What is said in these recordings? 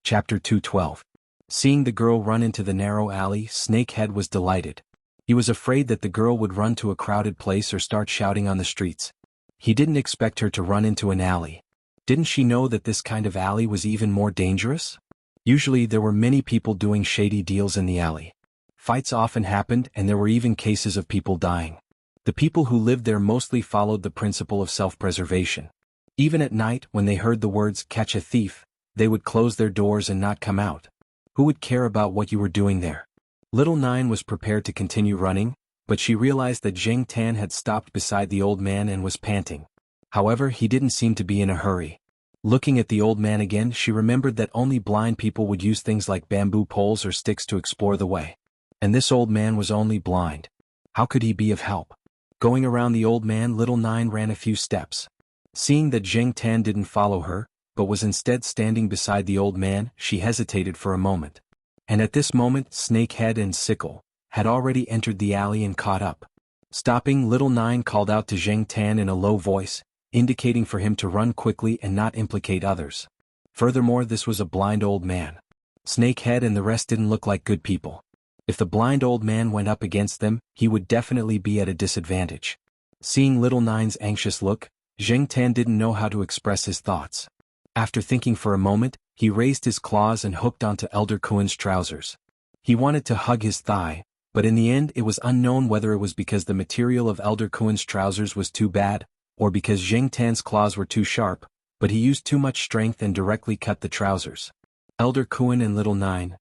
Chapter 212. Seeing the girl run into the narrow alley, Snakehead was delighted. He was afraid that the girl would run to a crowded place or start shouting on the streets. He didn't expect her to run into an alley. Didn't she know that this kind of alley was even more dangerous? Usually there were many people doing shady deals in the alley. Fights often happened and there were even cases of people dying. The people who lived there mostly followed the principle of self-preservation. Even at night, when they heard the words, "catch a thief," they would close their doors and not come out. Who would care about what you were doing there? Little Nine was prepared to continue running, but she realized that Zheng Tan had stopped beside the old man and was panting. However, he didn't seem to be in a hurry. Looking at the old man again, she remembered that only blind people would use things like bamboo poles or sticks to explore the way. And this old man was only blind. How could he be of help? Going around the old man, Little Nine ran a few steps. Seeing that Zheng Tan didn't follow her, but was instead standing beside the old man, she hesitated for a moment. And at this moment, Snakehead and Sickle had already entered the alley and caught up. Stopping, Little Nine called out to Zheng Tan in a low voice, indicating for him to run quickly and not implicate others. Furthermore, this was a blind old man. Snakehead and the rest didn't look like good people. If the blind old man went up against them, he would definitely be at a disadvantage. Seeing Little Nine's anxious look, Zheng Tan didn't know how to express his thoughts. After thinking for a moment, he raised his claws and hooked onto Elder Kuen's trousers. He wanted to hug his thigh, but in the end it was unknown whether it was because the material of Elder Kuen's trousers was too bad, or because Zheng Tan's claws were too sharp, but he used too much strength and directly cut the trousers. Elder Kuen and Little Nine.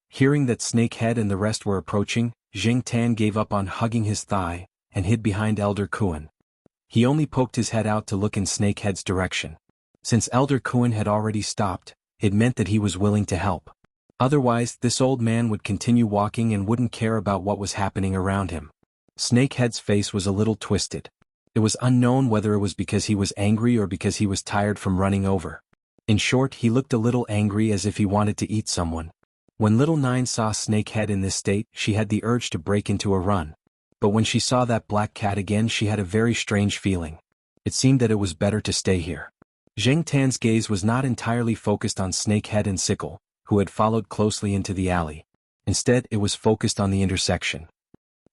Hearing that Snakehead and the rest were approaching, Zheng Tan gave up on hugging his thigh, and hid behind Elder Kuen. He only poked his head out to look in Snakehead's direction. Since Elder Kuen had already stopped, it meant that he was willing to help. Otherwise, this old man would continue walking and wouldn't care about what was happening around him. Snakehead's face was a little twisted. It was unknown whether it was because he was angry or because he was tired from running over. In short, he looked a little angry, as if he wanted to eat someone. When Little Nine saw Snakehead in this state, she had the urge to break into a run. But when she saw that black cat again, she had a very strange feeling. It seemed that it was better to stay here. Zheng Tan's gaze was not entirely focused on Snakehead and Sickle, who had followed closely into the alley. Instead, it was focused on the intersection.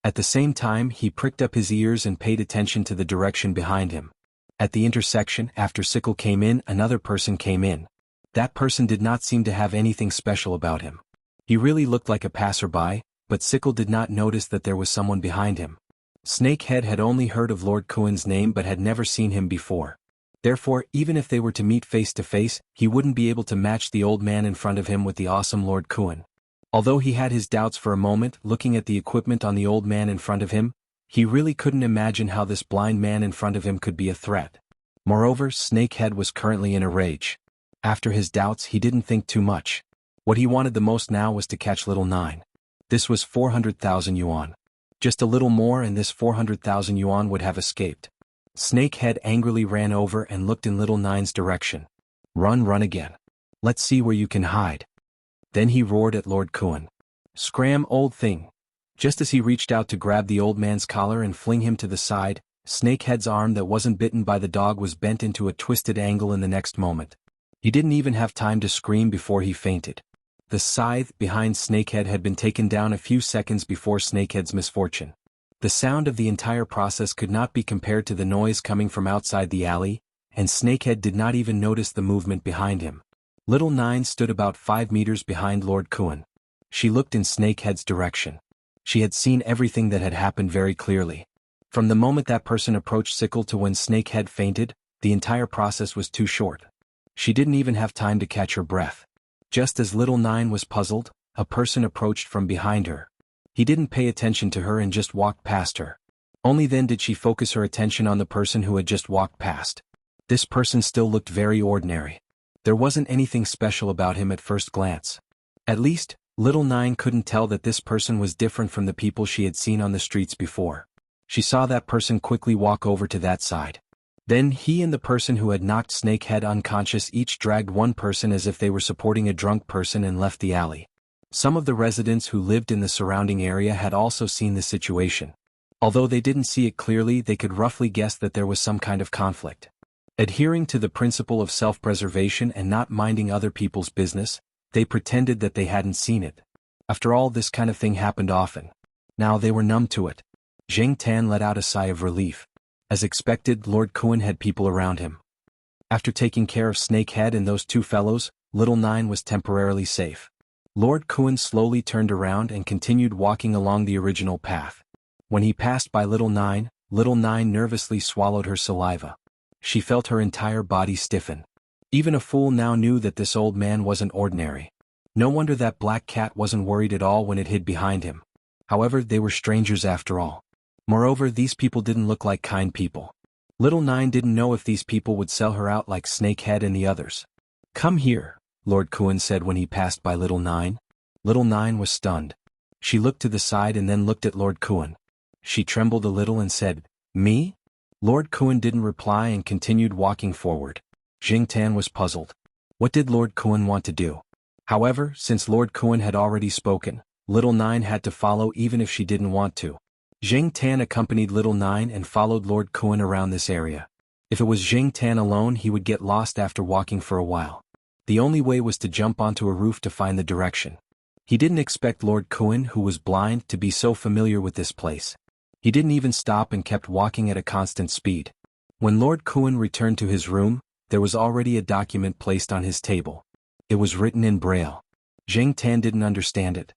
At the same time, he pricked up his ears and paid attention to the direction behind him. At the intersection, after Sickle came in, another person came in. That person did not seem to have anything special about him. He really looked like a passerby, but Sickle did not notice that there was someone behind him. Snakehead had only heard of Lord Kuen's name but had never seen him before. Therefore, even if they were to meet face to face, he wouldn't be able to match the old man in front of him with the awesome Lord Kuen. Although he had his doubts for a moment, looking at the equipment on the old man in front of him, he really couldn't imagine how this blind man in front of him could be a threat. Moreover, Snakehead was currently in a rage. After his doubts, he didn't think too much. What he wanted the most now was to catch Little Nine. This was 400,000 yuan. Just a little more and this 400,000 yuan would have escaped. Snakehead angrily ran over and looked in Little Nine's direction. Run again. Let's see where you can hide. Then he roared at Lord Kuen. Scram, old thing. Just as he reached out to grab the old man's collar and fling him to the side, Snakehead's arm that wasn't bitten by the dog was bent into a twisted angle in the next moment. He didn't even have time to scream before he fainted. The scythe behind Snakehead had been taken down a few seconds before Snakehead's misfortune. The sound of the entire process could not be compared to the noise coming from outside the alley, and Snakehead did not even notice the movement behind him. Little Nine stood about 5 meters behind Lord Kuen. She looked in Snakehead's direction. She had seen everything that had happened very clearly. From the moment that person approached Sickle to when Snakehead fainted, the entire process was too short. She didn't even have time to catch her breath. Just as Little Nine was puzzled, a person approached from behind her. He didn't pay attention to her and just walked past her. Only then did she focus her attention on the person who had just walked past. This person still looked very ordinary. There wasn't anything special about him at first glance. At least, Little Nine couldn't tell that this person was different from the people she had seen on the streets before. She saw that person quickly walk over to that side. Then he and the person who had knocked Snakehead unconscious each dragged one person as if they were supporting a drunk person and left the alley. Some of the residents who lived in the surrounding area had also seen the situation. Although they didn't see it clearly, they could roughly guess that there was some kind of conflict. Adhering to the principle of self-preservation and not minding other people's business, They pretended that they hadn't seen it. After all, this kind of thing happened often. Now they were numb to it. Jing Tan let out a sigh of relief. As expected, Lord Kuan had people around him. After taking care of Snakehead and those two fellows, Little Nine was temporarily safe. Lord Kuan slowly turned around and continued walking along the original path. When he passed by Little Nine nervously swallowed her saliva. She felt her entire body stiffen. Even a fool now knew that this old man wasn't ordinary. No wonder that black cat wasn't worried at all when it hid behind him. However, they were strangers after all. Moreover, these people didn't look like kind people. Little Nine didn't know if these people would sell her out like Snakehead and the others. "Come here," Lord Kuan said when he passed by Little Nine. Little Nine was stunned. She looked to the side and then looked at Lord Kuan. She trembled a little and said, "Me?" Lord Kuan didn't reply and continued walking forward. Jing Tan was puzzled. What did Lord Kuan want to do? However, since Lord Kuan had already spoken, Little Nine had to follow even if she didn't want to. Jing Tan accompanied Little Nine and followed Lord Kuan around this area. If it was Jing Tan alone, he would get lost after walking for a while. The only way was to jump onto a roof to find the direction. He didn't expect Lord Kuan, who was blind, to be so familiar with this place. He didn't even stop and kept walking at a constant speed. When Lord Kuan returned to his room, there was already a document placed on his table. It was written in Braille. Jing Tan didn't understand it.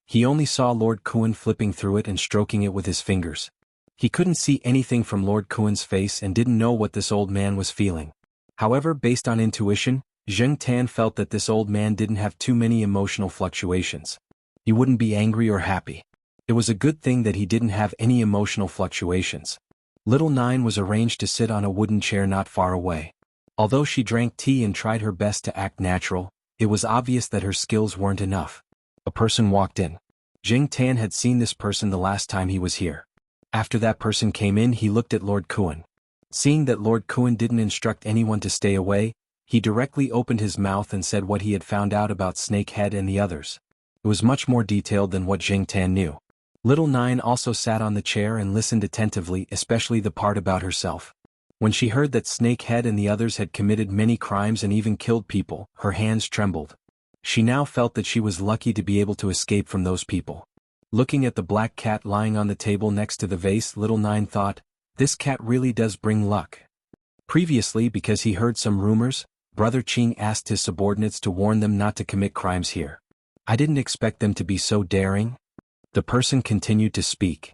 He only saw Lord Kuan flipping through it and stroking it with his fingers. He couldn't see anything from Lord Kuan's face and didn't know what this old man was feeling. However, based on intuition, Jing Tan felt that this old man didn't have too many emotional fluctuations. He wouldn't be angry or happy. It was a good thing that he didn't have any emotional fluctuations. Little Nine was arranged to sit on a wooden chair not far away. Although she drank tea and tried her best to act natural, it was obvious that her skills weren't enough. A person walked in. Jing Tan had seen this person the last time he was here. After that person came in, he looked at Lord Kuan. Seeing that Lord Kuan didn't instruct anyone to stay away, he directly opened his mouth and said what he had found out about Snakehead and the others. It was much more detailed than what Jing Tan knew. Little Nine also sat on the chair and listened attentively, especially the part about herself. When she heard that Snakehead and the others had committed many crimes and even killed people, her hands trembled. She now felt that she was lucky to be able to escape from those people. Looking at the black cat lying on the table next to the vase, Little Nine thought, this cat really does bring luck. Previously, because he heard some rumors, Brother Qing asked his subordinates to warn them not to commit crimes here. I didn't expect them to be so daring. The person continued to speak.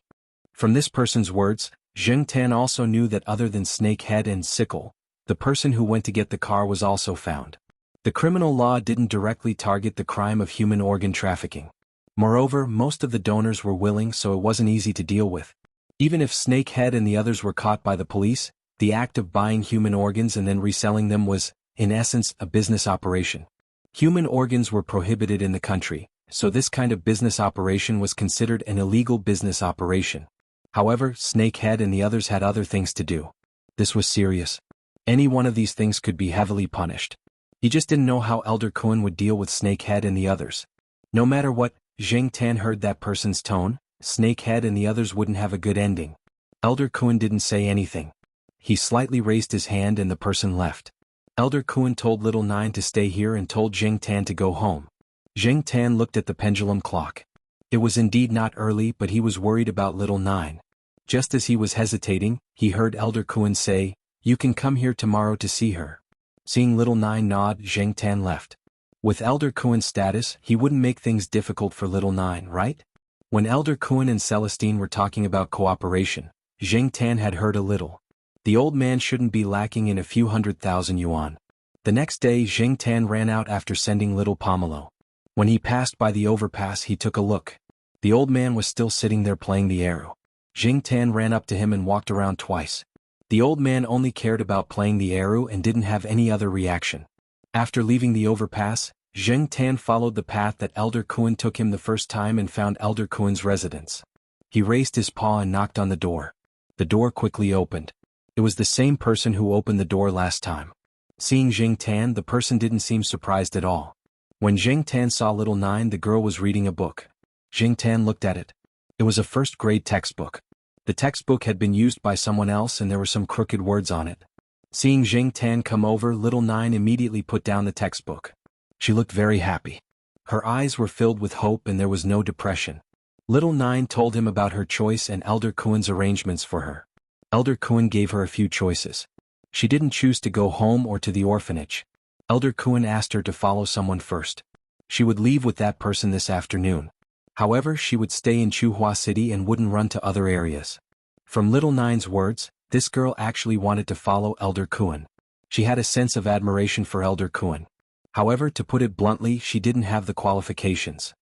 From this person's words, Jing Tan also knew that other than Snakehead and Sickle, the person who went to get the car was also found. The criminal law didn't directly target the crime of human organ trafficking. Moreover, most of the donors were willing, so it wasn't easy to deal with. Even if Snakehead and the others were caught by the police, the act of buying human organs and then reselling them was, in essence, a business operation. Human organs were prohibited in the country, so this kind of business operation was considered an illegal business operation. However, Snakehead and the others had other things to do. This was serious. Any one of these things could be heavily punished. He just didn't know how Elder Kuan would deal with Snakehead and the others. No matter what, Jing Tan heard that person's tone, Snakehead and the others wouldn't have a good ending. Elder Kuan didn't say anything. He slightly raised his hand and the person left. Elder Kuan told Little Nine to stay here and told Jing Tan to go home. Jing Tan looked at the pendulum clock. It was indeed not early, but he was worried about Little Nine. Just as he was hesitating, he heard Elder Kuan say, "You can come here tomorrow to see her." Seeing Little Nine nod, Jing Tan left. With Elder Kuan's status, he wouldn't make things difficult for Little Nine, right? When Elder Kuan and Celestine were talking about cooperation, Jing Tan had heard a little. The old man shouldn't be lacking in a few 100,000 yuan. The next day, Jing Tan ran out after sending Little Pomelo. When he passed by the overpass, he took a look. The old man was still sitting there playing the arrow. Jing Tan ran up to him and walked around twice. The old man only cared about playing the arrow and didn't have any other reaction. After leaving the overpass, Jing Tan followed the path that Elder Kuan took him the first time and found Elder Kuan's residence. He raised his paw and knocked on the door. The door quickly opened. It was the same person who opened the door last time. Seeing Jing Tan, the person didn't seem surprised at all. When Jing Tan saw Little Nine, the girl was reading a book. Jing Tan looked at it. It was a first-grade textbook. The textbook had been used by someone else and there were some crooked words on it. Seeing Jing Tan come over, Little Nine immediately put down the textbook. She looked very happy. Her eyes were filled with hope and there was no depression. Little Nine told him about her choice and Elder Kuen's arrangements for her. Elder Kuen gave her a few choices. She didn't choose to go home or to the orphanage. Elder Kuen asked her to follow someone first. She would leave with that person this afternoon. However, she would stay in Chuhua City and wouldn't run to other areas. From Little Nine's words, this girl actually wanted to follow Elder Kuen. She had a sense of admiration for Elder Kuen. However, to put it bluntly, she didn't have the qualifications.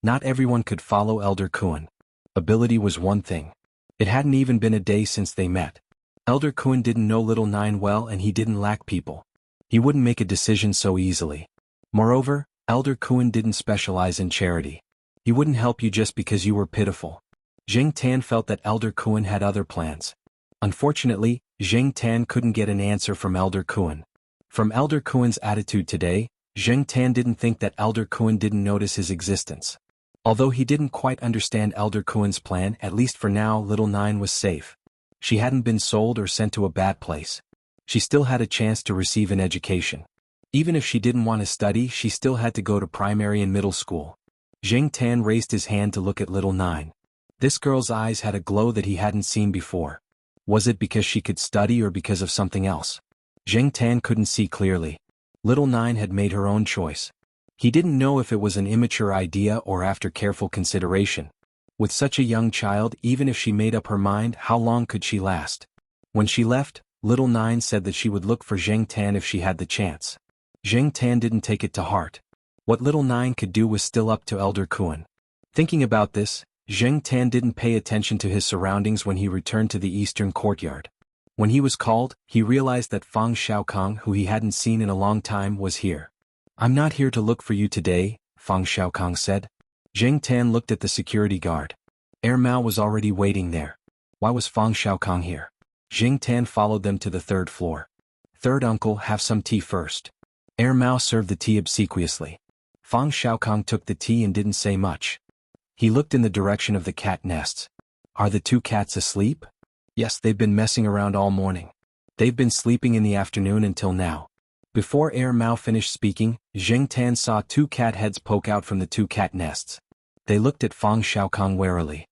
Not everyone could follow Elder Kuen. Ability was one thing. It hadn't even been a day since they met. Elder Kuen didn't know Little Nine well and he didn't lack people. He wouldn't make a decision so easily. Moreover, Elder Kuen didn't specialize in charity. He wouldn't help you just because you were pitiful. Zheng Tan felt that Elder Kuen had other plans. Unfortunately, Zheng Tan couldn't get an answer from Elder Kuen. From Elder Kuen's attitude today, Zheng Tan didn't think that Elder Kuen didn't notice his existence. Although he didn't quite understand Elder Kuen's plan, at least for now Little Nine was safe. She hadn't been sold or sent to a bad place. She still had a chance to receive an education. Even if she didn't want to study, she still had to go to primary and middle school. Zheng Tan raised his hand to look at Little Nine. This girl's eyes had a glow that he hadn't seen before. Was it because she could study or because of something else? Zheng Tan couldn't see clearly. Little Nine had made her own choice. He didn't know if it was an immature idea or after careful consideration. With such a young child, even if she made up her mind, how long could she last? When she left, Little Nine said that she would look for Zheng Tan if she had the chance. Zheng Tan didn't take it to heart. What Little Nine could do was still up to Elder Kuen. Thinking about this, Zheng Tan didn't pay attention to his surroundings when he returned to the eastern courtyard. When he was called, he realized that Fang Xiaokong, who he hadn't seen in a long time, was here. "I'm not here to look for you today," Fang Xiaokong said. Zheng Tan looked at the security guard. Mao was already waiting there. Why was Fang Xiaokong here? Zheng Tan followed them to the third floor. "Third uncle, have some tea first." Mao served the tea obsequiously. Fang Xiaokong took the tea and didn't say much. He looked in the direction of the cat nests. "Are the two cats asleep?" "Yes, they've been messing around all morning. They've been sleeping in the afternoon until now." Before Mao finished speaking, Zheng Tan saw two cat heads poke out from the two cat nests. They looked at Fang Xiaokong warily.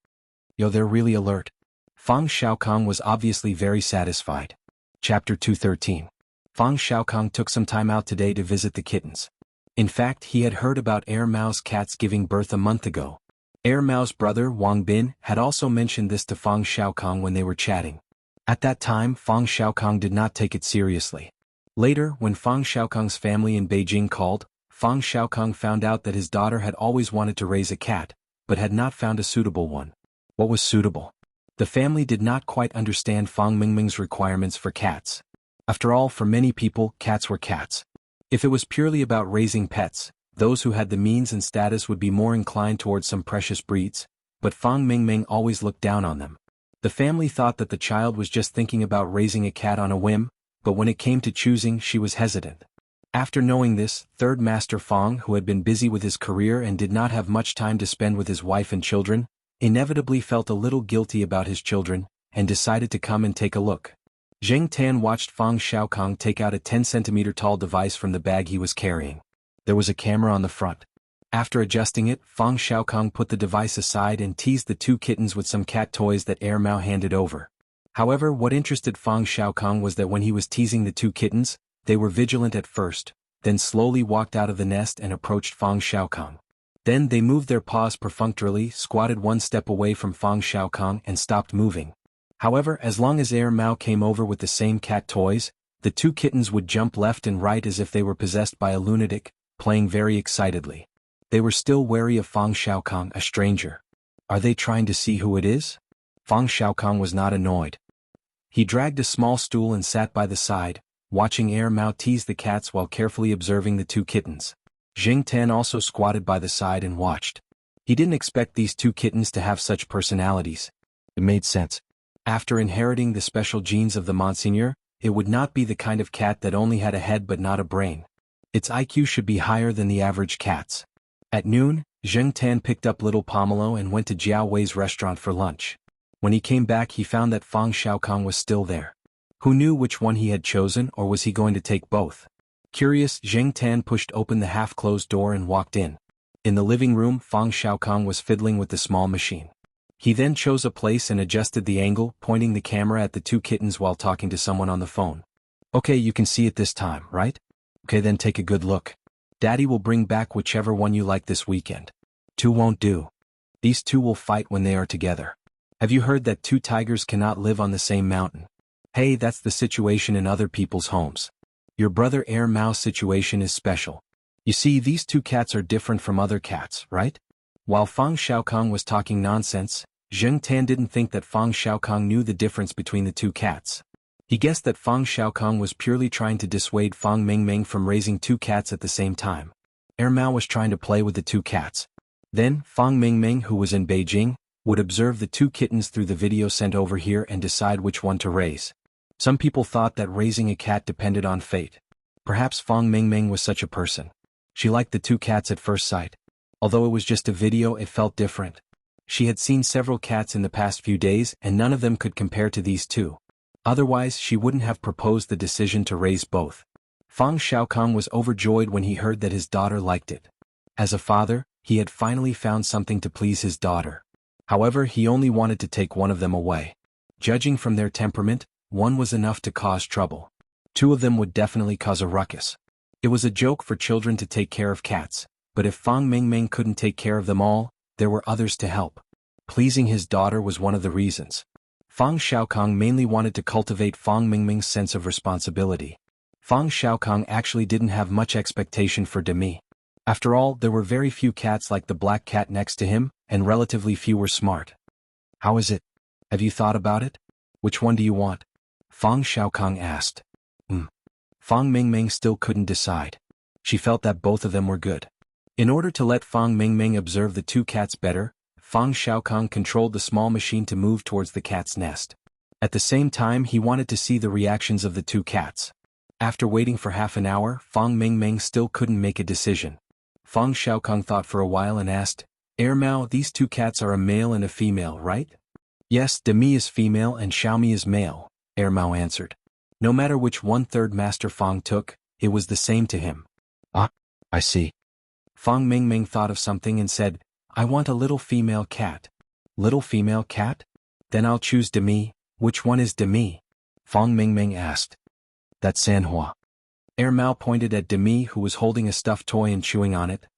"Yo, they're really alert." Fang Xiaokong was obviously very satisfied. Chapter 213. Fang Xiaokong took some time out today to visit the kittens. In fact, he had heard about Mao's cats giving birth a month ago. Mao's brother, Wang Bin, had also mentioned this to Fang Xiaokong when they were chatting. At that time, Fang Xiaokong did not take it seriously. Later, when Fang Xiaokong's family in Beijing called, Fang Xiaokong found out that his daughter had always wanted to raise a cat, but had not found a suitable one. What was suitable? The family did not quite understand Fang Mingming's requirements for cats. After all, for many people, cats were cats. If it was purely about raising pets, those who had the means and status would be more inclined towards some precious breeds, but Fang Mingming always looked down on them. The family thought that the child was just thinking about raising a cat on a whim, but when it came to choosing, she was hesitant. After knowing this, Third Master Fang, who had been busy with his career and did not have much time to spend with his wife and children, inevitably felt a little guilty about his children, and decided to come and take a look. Zheng Tan watched Fang Xiaokong take out a 10-centimeter tall device from the bag he was carrying. There was a camera on the front. After adjusting it, Fang Xiaokong put the device aside and teased the two kittens with some cat toys that Mao handed over. However, what interested Fang Xiaokong was that when he was teasing the two kittens, they were vigilant at first, then slowly walked out of the nest and approached Fang Xiaokong. Then they moved their paws perfunctorily, squatted one step away from Fang Xiaokong and stopped moving. However, as long as Mao came over with the same cat toys, the two kittens would jump left and right as if they were possessed by a lunatic, playing very excitedly. They were still wary of Fang Xiaokong, a stranger. Are they trying to see who it is? Fang Xiaokong was not annoyed. He dragged a small stool and sat by the side, watching Mao tease the cats while carefully observing the two kittens. Zheng Tan also squatted by the side and watched. He didn't expect these two kittens to have such personalities. It made sense. After inheriting the special genes of the Monsignor, it would not be the kind of cat that only had a head but not a brain. Its IQ should be higher than the average cat's. At noon, Zheng Tan picked up little Pomelo and went to Jiao Wei's restaurant for lunch. When he came back, he found that Fang Xiaokong was still there. Who knew which one he had chosen, or was he going to take both? Curious, Zheng Tan pushed open the half-closed door and walked in. In the living room, Fang Xiaokong was fiddling with the small machine. He then chose a place and adjusted the angle, pointing the camera at the two kittens while talking to someone on the phone. Okay, you can see it this time, right? Okay, then take a good look. Daddy will bring back whichever one you like this weekend. Two won't do. These two will fight when they are together. Have you heard that two tigers cannot live on the same mountain? Hey, that's the situation in other people's homes. Your brother Air Mao's situation is special. You see, these two cats are different from other cats, right? While Fang Xiaokong was talking nonsense, Zheng Tan didn't think that Fang Xiaokong knew the difference between the two cats. He guessed that Fang Xiaokong was purely trying to dissuade Fang Mingming from raising two cats at the same time. Air Mao was trying to play with the two cats. Then, Fang Mingming, who was in Beijing, would observe the two kittens through the video sent over here and decide which one to raise. Some people thought that raising a cat depended on fate. Perhaps Fang Mingming was such a person. She liked the two cats at first sight. Although it was just a video, it felt different. She had seen several cats in the past few days and none of them could compare to these two. Otherwise, she wouldn't have proposed the decision to raise both. Fang Xiaokong was overjoyed when he heard that his daughter liked it. As a father, he had finally found something to please his daughter. However, he only wanted to take one of them away. Judging from their temperament, one was enough to cause trouble. Two of them would definitely cause a ruckus. It was a joke for children to take care of cats, but if Fang Mingming couldn't take care of them all, there were others to help. Pleasing his daughter was one of the reasons. Fang Xiaokong mainly wanted to cultivate Fang Mingming's sense of responsibility. Fang Xiaokong actually didn't have much expectation for Demi. After all, there were very few cats like the black cat next to him, and relatively few were smart. How is it? Have you thought about it? Which one do you want? Fang Xiaokong asked. Fang Mingming still couldn't decide. She felt that both of them were good. In order to let Fang Mingming observe the two cats better, Fang Xiaokong controlled the small machine to move towards the cat's nest. At the same time, he wanted to see the reactions of the two cats. After waiting for half an hour, Fang Mingming still couldn't make a decision. Fang Xiaokong thought for a while and asked, Air Mao, these two cats are a male and a female, right? Yes, Demi is female and Xiaomi is male, Air Mao answered. No matter which one-third Master Fang took, it was the same to him. Ah, I see. Fang Mingming thought of something and said, I want a little female cat. Little female cat? Then I'll choose Demi. Which one is Demi? Fang Mingming asked. That's Sanhua. Air Mao pointed at Demi, who was holding a stuffed toy and chewing on it.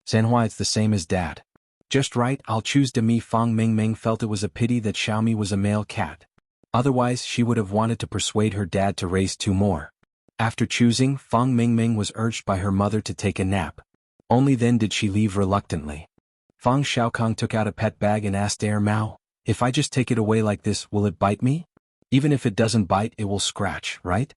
Sanhua, it's the same as Dad. Just right, I'll choose Demi. Fang Mingming felt it was a pity that Xiaomi was a male cat. Otherwise, she would have wanted to persuade her dad to raise two more. After choosing, Fang Mingming was urged by her mother to take a nap. Only then did she leave reluctantly. Fang Xiaokong took out a pet bag and asked Air Mao, if I just take it away like this, will it bite me? Even if it doesn't bite, it will scratch, right?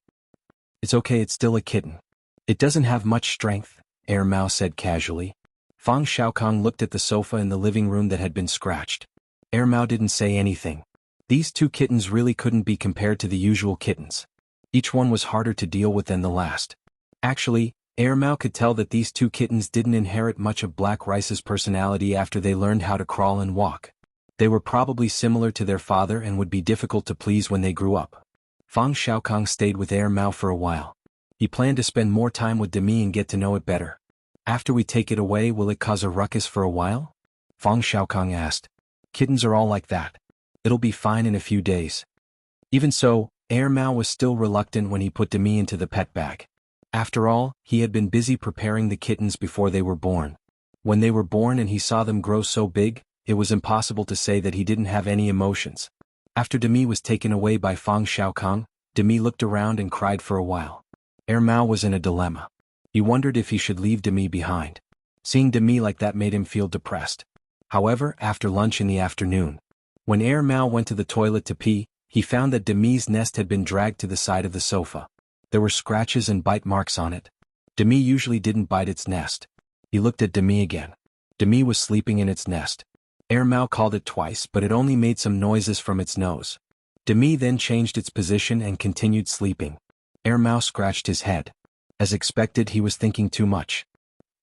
It's okay, it's still a kitten. It doesn't have much strength, Air Mao said casually. Fang Xiaokong looked at the sofa in the living room that had been scratched. Air Mao didn't say anything. These two kittens really couldn't be compared to the usual kittens. Each one was harder to deal with than the last. Actually, Air Mao could tell that these two kittens didn't inherit much of Black Rice's personality after they learned how to crawl and walk. They were probably similar to their father and would be difficult to please when they grew up. Fang Xiaokong stayed with Air Mao for a while. He planned to spend more time with Demi and get to know it better. After we take it away, will it cause a ruckus for a while? Fang Xiaokong asked. Kittens are all like that. It'll be fine in a few days. Even so, Air Mao was still reluctant when he put Demi into the pet bag. After all, he had been busy preparing the kittens before they were born. When they were born and he saw them grow so big, it was impossible to say that he didn't have any emotions. After Demi was taken away by Fang Xiaokong, Demi looked around and cried for a while. Air Mao was in a dilemma. He wondered if he should leave Demi behind. Seeing Demi like that made him feel depressed. However, after lunch in the afternoon, when Air Mao went to the toilet to pee, he found that Demi's nest had been dragged to the side of the sofa. There were scratches and bite marks on it. Demi usually didn't bite its nest. He looked at Demi again. Demi was sleeping in its nest. Air Mao called it twice, but it only made some noises from its nose. Demi then changed its position and continued sleeping. Air Mao scratched his head. As expected, he was thinking too much.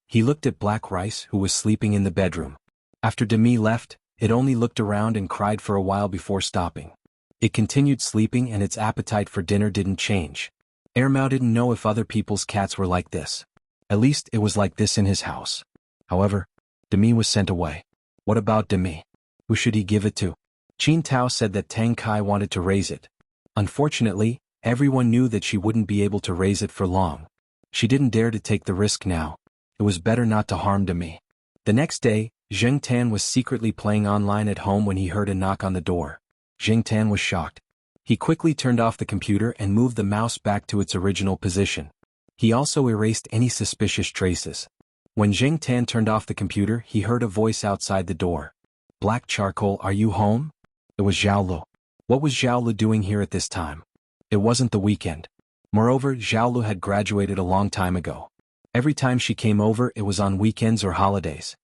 He looked at Black Rice, who was sleeping in the bedroom. After Demi left, it only looked around and cried for a while before stopping. It continued sleeping and its appetite for dinner didn't change. Air Mao didn't know if other people's cats were like this. At least it was like this in his house. However, Demi was sent away. What about Demi? Who should he give it to? Qin Tao said that Tang Kai wanted to raise it. Unfortunately, everyone knew that she wouldn't be able to raise it for long. She didn't dare to take the risk now. It was better not to harm Demi. The next day, Zheng Tan was secretly playing online at home when he heard a knock on the door. Zheng Tan was shocked. He quickly turned off the computer and moved the mouse back to its original position. He also erased any suspicious traces. When Zheng Tan turned off the computer, he heard a voice outside the door. Black Charcoal, are you home? It was Xiaolu. What was Xiaolu doing here at this time? It wasn't the weekend. Moreover, Xiaolu had graduated a long time ago. Every time she came over, it was on weekends or holidays.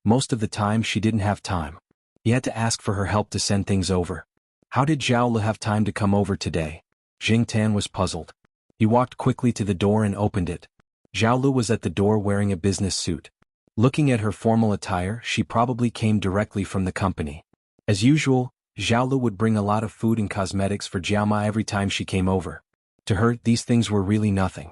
Most of the time, she didn't have time. He had to ask for her help to send things over. How did Xiaolu have time to come over today? Zheng Tan was puzzled. He walked quickly to the door and opened it. Xiaolu was at the door wearing a business suit. Looking at her formal attire, she probably came directly from the company. As usual, Xiaolu would bring a lot of food and cosmetics for Jiama every time she came over. To her, these things were really nothing.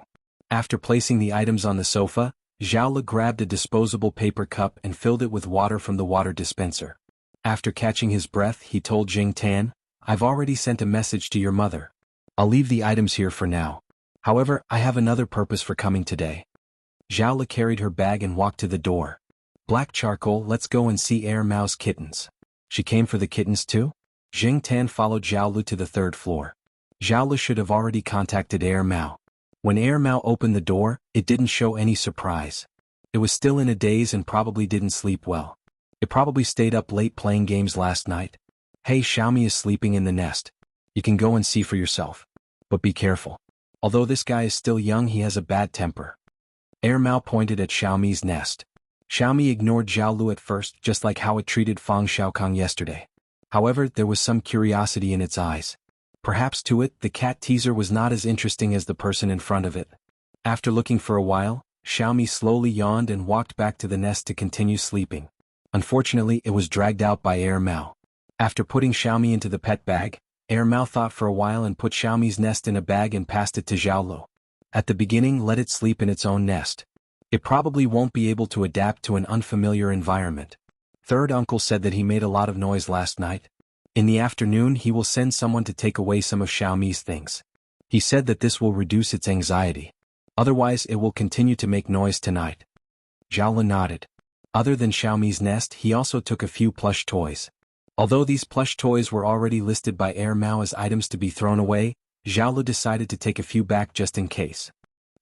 After placing the items on the sofa, Xiaolu grabbed a disposable paper cup and filled it with water from the water dispenser. After catching his breath, he told Zheng Tan, I've already sent a message to your mother. I'll leave the items here for now. However, I have another purpose for coming today. Xiaolu carried her bag and walked to the door. Black Charcoal, let's go and see Air Mao's kittens. She came for the kittens too? Zheng Tan followed Xiaolu to the third floor. Xiaolu should have already contacted Air Mao. When Air Mao opened the door, it didn't show any surprise. It was still in a daze and probably didn't sleep well. It probably stayed up late playing games last night. Hey, Xiaomi is sleeping in the nest. You can go and see for yourself. But be careful. Although this guy is still young, he has a bad temper. Air Mao pointed at Xiaomi's nest. Xiaomi ignored Xiaolu at first, just like how it treated Fang Xiaokang yesterday. However, there was some curiosity in its eyes. Perhaps to it, the cat teaser was not as interesting as the person in front of it. After looking for a while, Xiaomi slowly yawned and walked back to the nest to continue sleeping. Unfortunately, it was dragged out by Air Mao. After putting Xiaomi into the pet bag, Air Mao thought for a while and put Xiaomi's nest in a bag and passed it to Xiaolu. At the beginning, let it sleep in its own nest. It probably won't be able to adapt to an unfamiliar environment. Third uncle said that he made a lot of noise last night. In the afternoon, he will send someone to take away some of Xiaomi's things. He said that this will reduce its anxiety. Otherwise, it will continue to make noise tonight. Xiaolu nodded. Other than Xiaomi's nest, he also took a few plush toys. Although these plush toys were already listed by Air Mao as items to be thrown away, Xiaolu decided to take a few back just in case.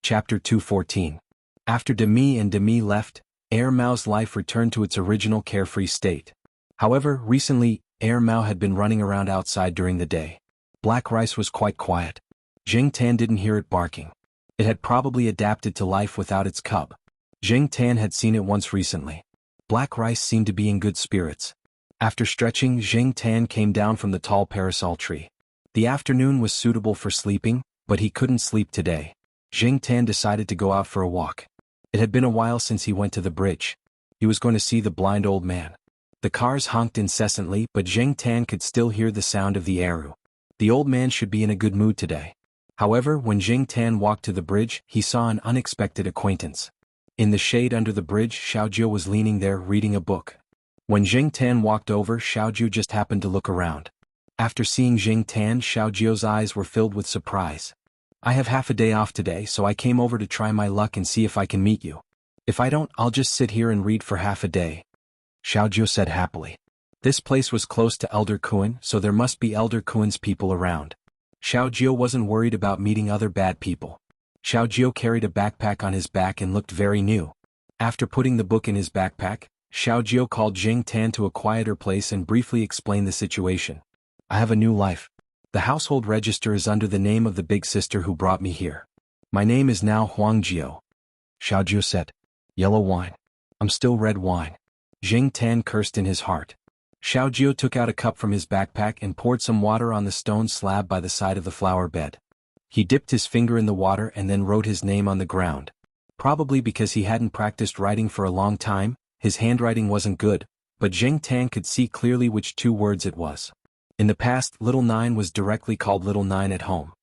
Chapter 214. After Demi left, Air Mao's life returned to its original carefree state. However, recently, Air Mao had been running around outside during the day. Black Rice was quite quiet. Zheng Tan didn't hear it barking. It had probably adapted to life without its cub. Zheng Tan had seen it once recently. Black Rice seemed to be in good spirits. After stretching, Zheng Tan came down from the tall parasol tree. The afternoon was suitable for sleeping, but he couldn't sleep today. Zheng Tan decided to go out for a walk. It had been a while since he went to the bridge. He was going to see the blind old man. The cars honked incessantly, but Zheng Tan could still hear the sound of the eru. The old man should be in a good mood today. However, when Zheng Tan walked to the bridge, he saw an unexpected acquaintance. In the shade under the bridge, Xiaojiu was leaning there reading a book. When Zheng Tan walked over, Xiaojiu just happened to look around. After seeing Zheng Tan, Xiaojiu's eyes were filled with surprise. I have half a day off today, so I came over to try my luck and see if I can meet you. If I don't, I'll just sit here and read for half a day. Xiaojiu said happily. This place was close to Elder Kuan, so there must be Elder Kuan's people around. Xiaojiu wasn't worried about meeting other bad people. Xiaojiu carried a backpack on his back and looked very new. After putting the book in his backpack, Xiaojiu called Zheng Tan to a quieter place and briefly explained the situation. I have a new life. The household register is under the name of the big sister who brought me here. My name is now Huangjiu. Xiaojiu said. Yellow wine. I'm still red wine. Zheng Tan cursed in his heart. Xiaojiu took out a cup from his backpack and poured some water on the stone slab by the side of the flower bed. He dipped his finger in the water and then wrote his name on the ground. Probably because he hadn't practiced writing for a long time, his handwriting wasn't good, but Zheng Tan could see clearly which two words it was. In the past, Little Nine was directly called Little Nine at home.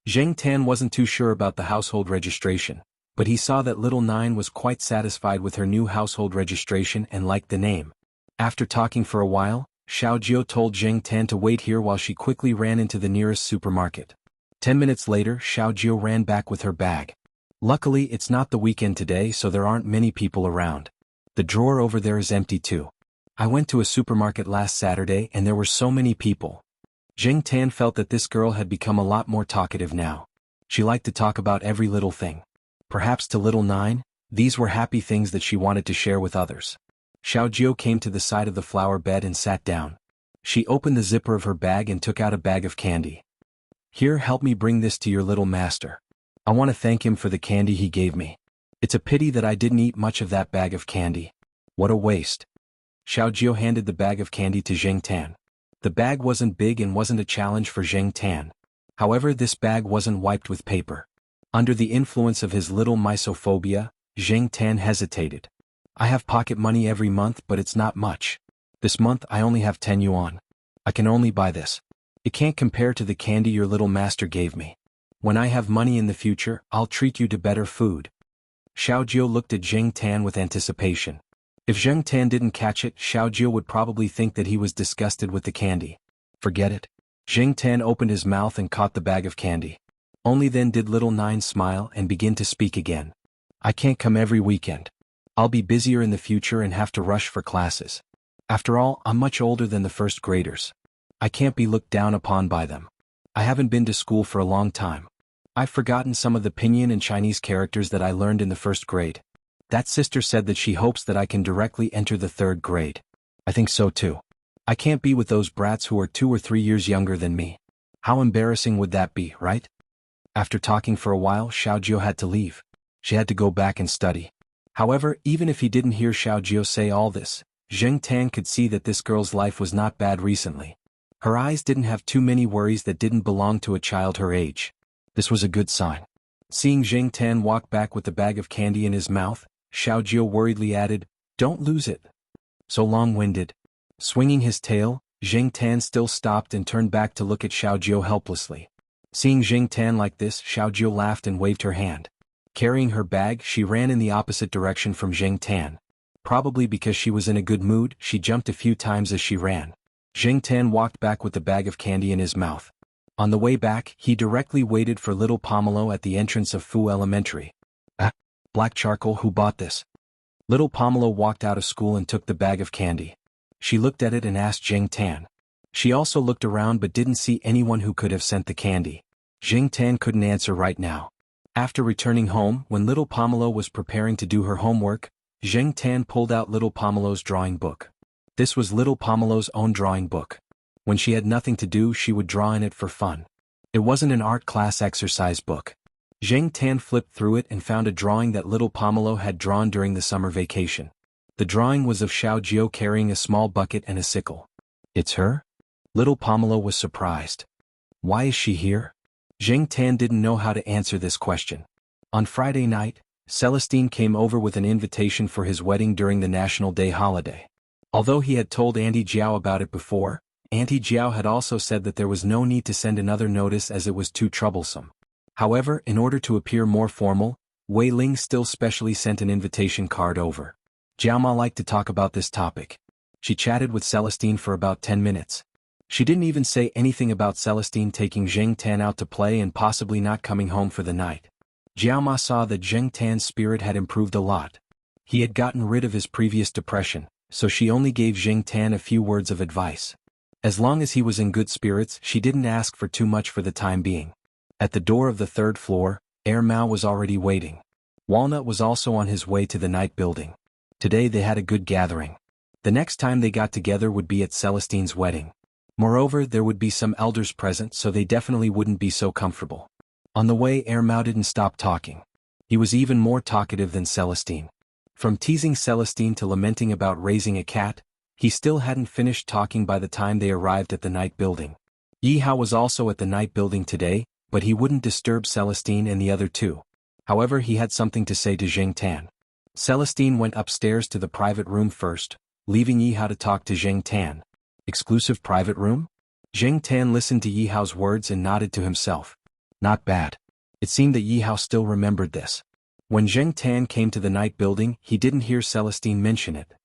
Zheng Tan wasn't too sure about the household registration, But he saw that little Nine was quite satisfied with her new household registration and liked the name. After talking for a while, Xiaojiu told Zheng Tan to wait here while she quickly ran into the nearest supermarket. 10 minutes later, Xiaojiu ran back with her bag. Luckily, it's not the weekend today, so there aren't many people around. The drawer over there is empty too. I went to a supermarket last Saturday and there were so many people. Zheng Tan felt that this girl had become a lot more talkative now. She liked to talk about every little thing. Perhaps to little Nine, these were happy things that she wanted to share with others. Xiaojiu came to the side of the flower bed and sat down. She opened the zipper of her bag and took out a bag of candy. Here, help me bring this to your little master. I want to thank him for the candy he gave me. It's a pity that I didn't eat much of that bag of candy. What a waste. Xiaojiu handed the bag of candy to Zheng Tan. The bag wasn't big and wasn't a challenge for Zheng Tan. However, this bag wasn't wiped with paper. Under the influence of his little misophobia, Zheng Tan hesitated. I have pocket money every month, but it's not much. This month I only have 10 yuan. I can only buy this. It can't compare to the candy your little master gave me. When I have money in the future, I'll treat you to better food. Xiaojiu looked at Zheng Tan with anticipation. If Zheng Tan didn't catch it, Xiaojiu would probably think that he was disgusted with the candy. Forget it. Zheng Tan opened his mouth and caught the bag of candy. Only then did little Nine smile and begin to speak again. I can't come every weekend. I'll be busier in the future and have to rush for classes. After all, I'm much older than the first graders. I can't be looked down upon by them. I haven't been to school for a long time. I've forgotten some of the pinyin and Chinese characters that I learned in the first grade. That sister said that she hopes that I can directly enter the third grade. I think so too. I can't be with those brats who are 2 or 3 years younger than me. How embarrassing would that be, right? After talking for a while, Xiaojiu had to leave. She had to go back and study. However, even if he didn't hear Xiaojiu say all this, Zheng Tan could see that this girl's life was not bad recently. Her eyes didn't have too many worries that didn't belong to a child her age. This was a good sign. Seeing Zheng Tan walk back with the bag of candy in his mouth, Xiaojiu worriedly added, "Don't lose it." So long-winded. Swinging his tail, Zheng Tan still stopped and turned back to look at Xiaojiu helplessly. Seeing Zheng Tan like this, Xiaojiu laughed and waved her hand. Carrying her bag, she ran in the opposite direction from Zheng Tan. Probably because she was in a good mood, she jumped a few times as she ran. Zheng Tan walked back with the bag of candy in his mouth. On the way back, he directly waited for little Pomelo at the entrance of Fu Elementary. Ah, black charcoal, who bought this? Little Pomelo walked out of school and took the bag of candy. She looked at it and asked Zheng Tan. She also looked around but didn't see anyone who could have sent the candy. Zheng Tan couldn't answer right now. After returning home, when little Pomelo was preparing to do her homework, Zheng Tan pulled out little Pomelo's drawing book. This was little Pomelo's own drawing book. When she had nothing to do, she would draw in it for fun. It wasn't an art class exercise book. Zheng Tan flipped through it and found a drawing that little Pomelo had drawn during the summer vacation. The drawing was of Xiaojiu carrying a small bucket and a sickle. It's her? Little Pomelo was surprised. Why is she here? Zheng Tan didn't know how to answer this question. On Friday night, Celestine came over with an invitation for his wedding during the National Day holiday. Although he had told Auntie Jiao about it before, Auntie Jiao had also said that there was no need to send another notice as it was too troublesome. However, in order to appear more formal, Wei Ling still specially sent an invitation card over. Jiao liked to talk about this topic. She chatted with Celestine for about 10 minutes. She didn't even say anything about Celestine taking Zheng Tan out to play and possibly not coming home for the night. Jiao saw that Zheng Tan's spirit had improved a lot. He had gotten rid of his previous depression, so she only gave Zheng Tan a few words of advice. As long as he was in good spirits, she didn't ask for too much for the time being. At the door of the 3rd floor, Mao was already waiting. Walnut was also on his way to the night building. Today they had a good gathering. The next time they got together would be at Celestine's wedding. Moreover, there would be some elders present, so they definitely wouldn't be so comfortable. On the way, Mao didn't stop talking. He was even more talkative than Celestine. From teasing Celestine to lamenting about raising a cat, he still hadn't finished talking by the time they arrived at the night building. Yi Hao was also at the night building today, but he wouldn't disturb Celestine and the other two. However, he had something to say to Zheng Tan. Celestine went upstairs to the private room first, leaving Yi Hao to talk to Zheng Tan. Exclusive private room? Zheng Tan listened to Yi Hao's words and nodded to himself. Not bad. It seemed that Yi Hao still remembered this. When Zheng Tan came to the night building, he didn't hear Celestine mention it.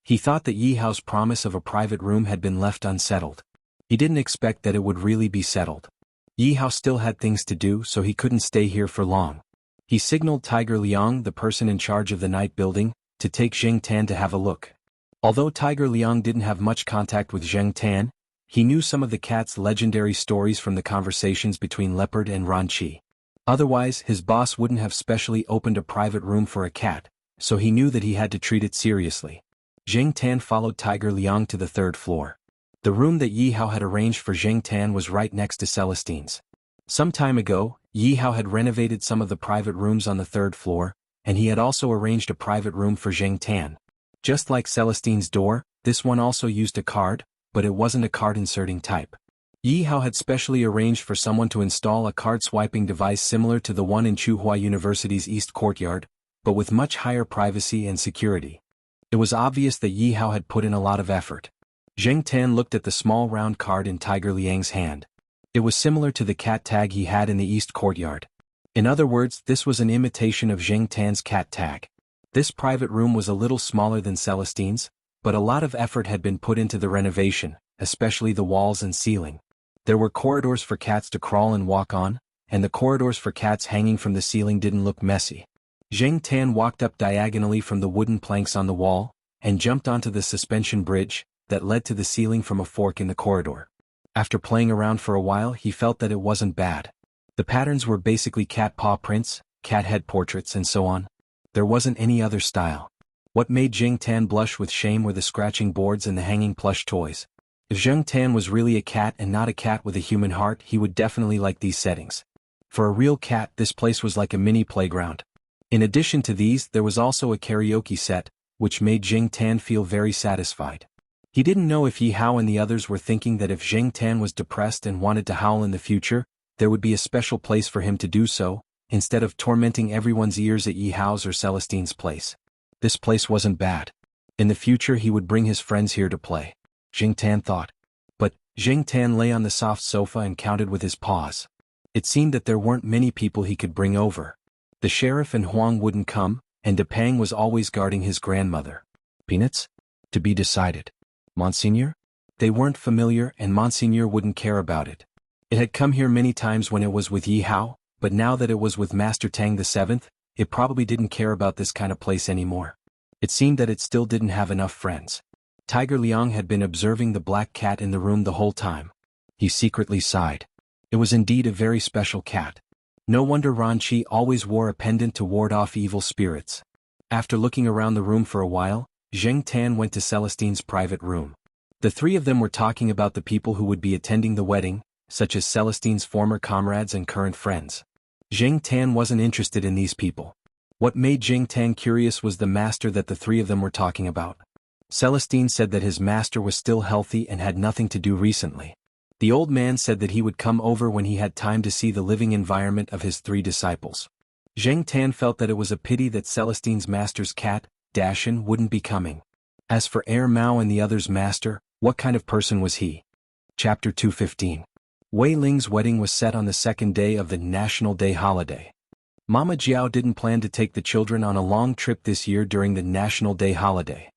He thought that Yi Hao's promise of a private room had been left unsettled. He didn't expect that it would really be settled. Yi Hao still had things to do, so he couldn't stay here for long. He signaled Tiger Liang, the person in charge of the night building, to take Zheng Tan to have a look. Although Tiger Liang didn't have much contact with Zheng Tan, he knew some of the cat's legendary stories from the conversations between Leopard and Ranqi. Otherwise, his boss wouldn't have specially opened a private room for a cat, so he knew that he had to treat it seriously. Zheng Tan followed Tiger Liang to the third floor. The room that Yi Hao had arranged for Zheng Tan was right next to Celestine's. Some time ago, Yi Hao had renovated some of the private rooms on the third floor, and he had also arranged a private room for Zheng Tan. Just like Celestine's door, this one also used a card, but it wasn't a card inserting type. Yi Hao had specially arranged for someone to install a card swiping device similar to the one in Tsinghua University's East Courtyard, but with much higher privacy and security. It was obvious that Yi Hao had put in a lot of effort. Zheng Tan looked at the small round card in Tiger Liang's hand. It was similar to the cat tag he had in the East Courtyard. In other words, this was an imitation of Zheng Tan's cat tag. This private room was a little smaller than Celestine's, but a lot of effort had been put into the renovation, especially the walls and ceiling. There were corridors for cats to crawl and walk on, and the corridors for cats hanging from the ceiling didn't look messy. Zheng Tan walked up diagonally from the wooden planks on the wall, and jumped onto the suspension bridge that led to the ceiling from a fork in the corridor. After playing around for a while, he felt that it wasn't bad. The patterns were basically cat paw prints, cat head portraits and so on. There wasn't any other style. What made Zheng Tan blush with shame were the scratching boards and the hanging plush toys. If Zheng Tan was really a cat and not a cat with a human heart, he would definitely like these settings. For a real cat, this place was like a mini playground. In addition to these, there was also a karaoke set, which made Zheng Tan feel very satisfied. He didn't know if Yi Hao and the others were thinking that if Zheng Tan was depressed and wanted to howl in the future, there would be a special place for him to do so, instead of tormenting everyone's ears at Yi Hao's or Celestine's place. This place wasn't bad. In the future he would bring his friends here to play. Zheng Tan thought. But Zheng Tan lay on the soft sofa and counted with his paws. It seemed that there weren't many people he could bring over. The sheriff and Huang wouldn't come, and Depang was always guarding his grandmother. Peanuts? To be decided. Monseigneur? They weren't familiar and Monseigneur wouldn't care about it. It had come here many times when it was with Yi Hao, but now that it was with Master Tang VII, it probably didn't care about this kind of place anymore. It seemed that it still didn't have enough friends. Tiger Liang had been observing the black cat in the room the whole time. He secretly sighed. It was indeed a very special cat. No wonder Ranqi always wore a pendant to ward off evil spirits. After looking around the room for a while, Zheng Tan went to Celestine's private room. The three of them were talking about the people who would be attending the wedding, such as Celestine's former comrades and current friends. Zheng Tan wasn't interested in these people. What made Zheng Tan curious was the master that the three of them were talking about. Celestine said that his master was still healthy and had nothing to do recently. The old man said that he would come over when he had time to see the living environment of his three disciples. Zheng Tan felt that it was a pity that Celestine's master's cat, Dashan, wouldn't be coming. As for Air Mao and the other's master, what kind of person was he? Chapter 215. Wei Ling's wedding was set on the second day of the National Day holiday. Mama Jiao didn't plan to take the children on a long trip this year during the National Day holiday.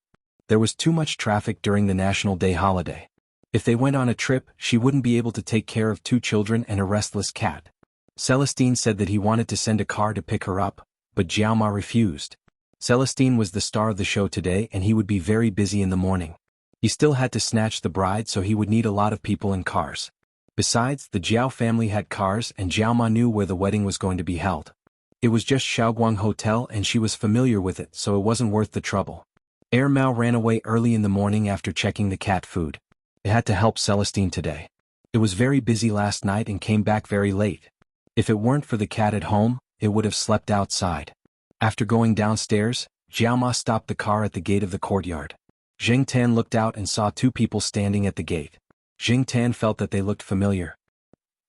There was too much traffic during the National Day holiday. If they went on a trip, she wouldn't be able to take care of two children and a restless cat. Celestine said that he wanted to send a car to pick her up, but Jiaoma refused. Celestine was the star of the show today and he would be very busy in the morning. He still had to snatch the bride, so he would need a lot of people and cars. Besides, the Jiao family had cars and Jiaoma knew where the wedding was going to be held. It was just Shaoguang Hotel and she was familiar with it, so it wasn't worth the trouble. Air Mao ran away early in the morning after checking the cat food. It had to help Celestine today. It was very busy last night and came back very late. If it weren't for the cat at home, it would have slept outside. After going downstairs, Jiaoma stopped the car at the gate of the courtyard. Zheng Tan looked out and saw two people standing at the gate. Zheng Tan felt that they looked familiar.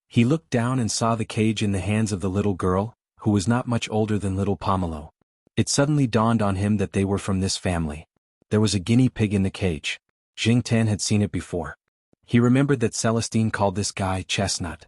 He looked down and saw the cage in the hands of the little girl, who was not much older than little Pomelo. It suddenly dawned on him that they were from this family. There was a guinea pig in the cage. Zheng Tan had seen it before. He remembered that Celestine called this guy Chestnut.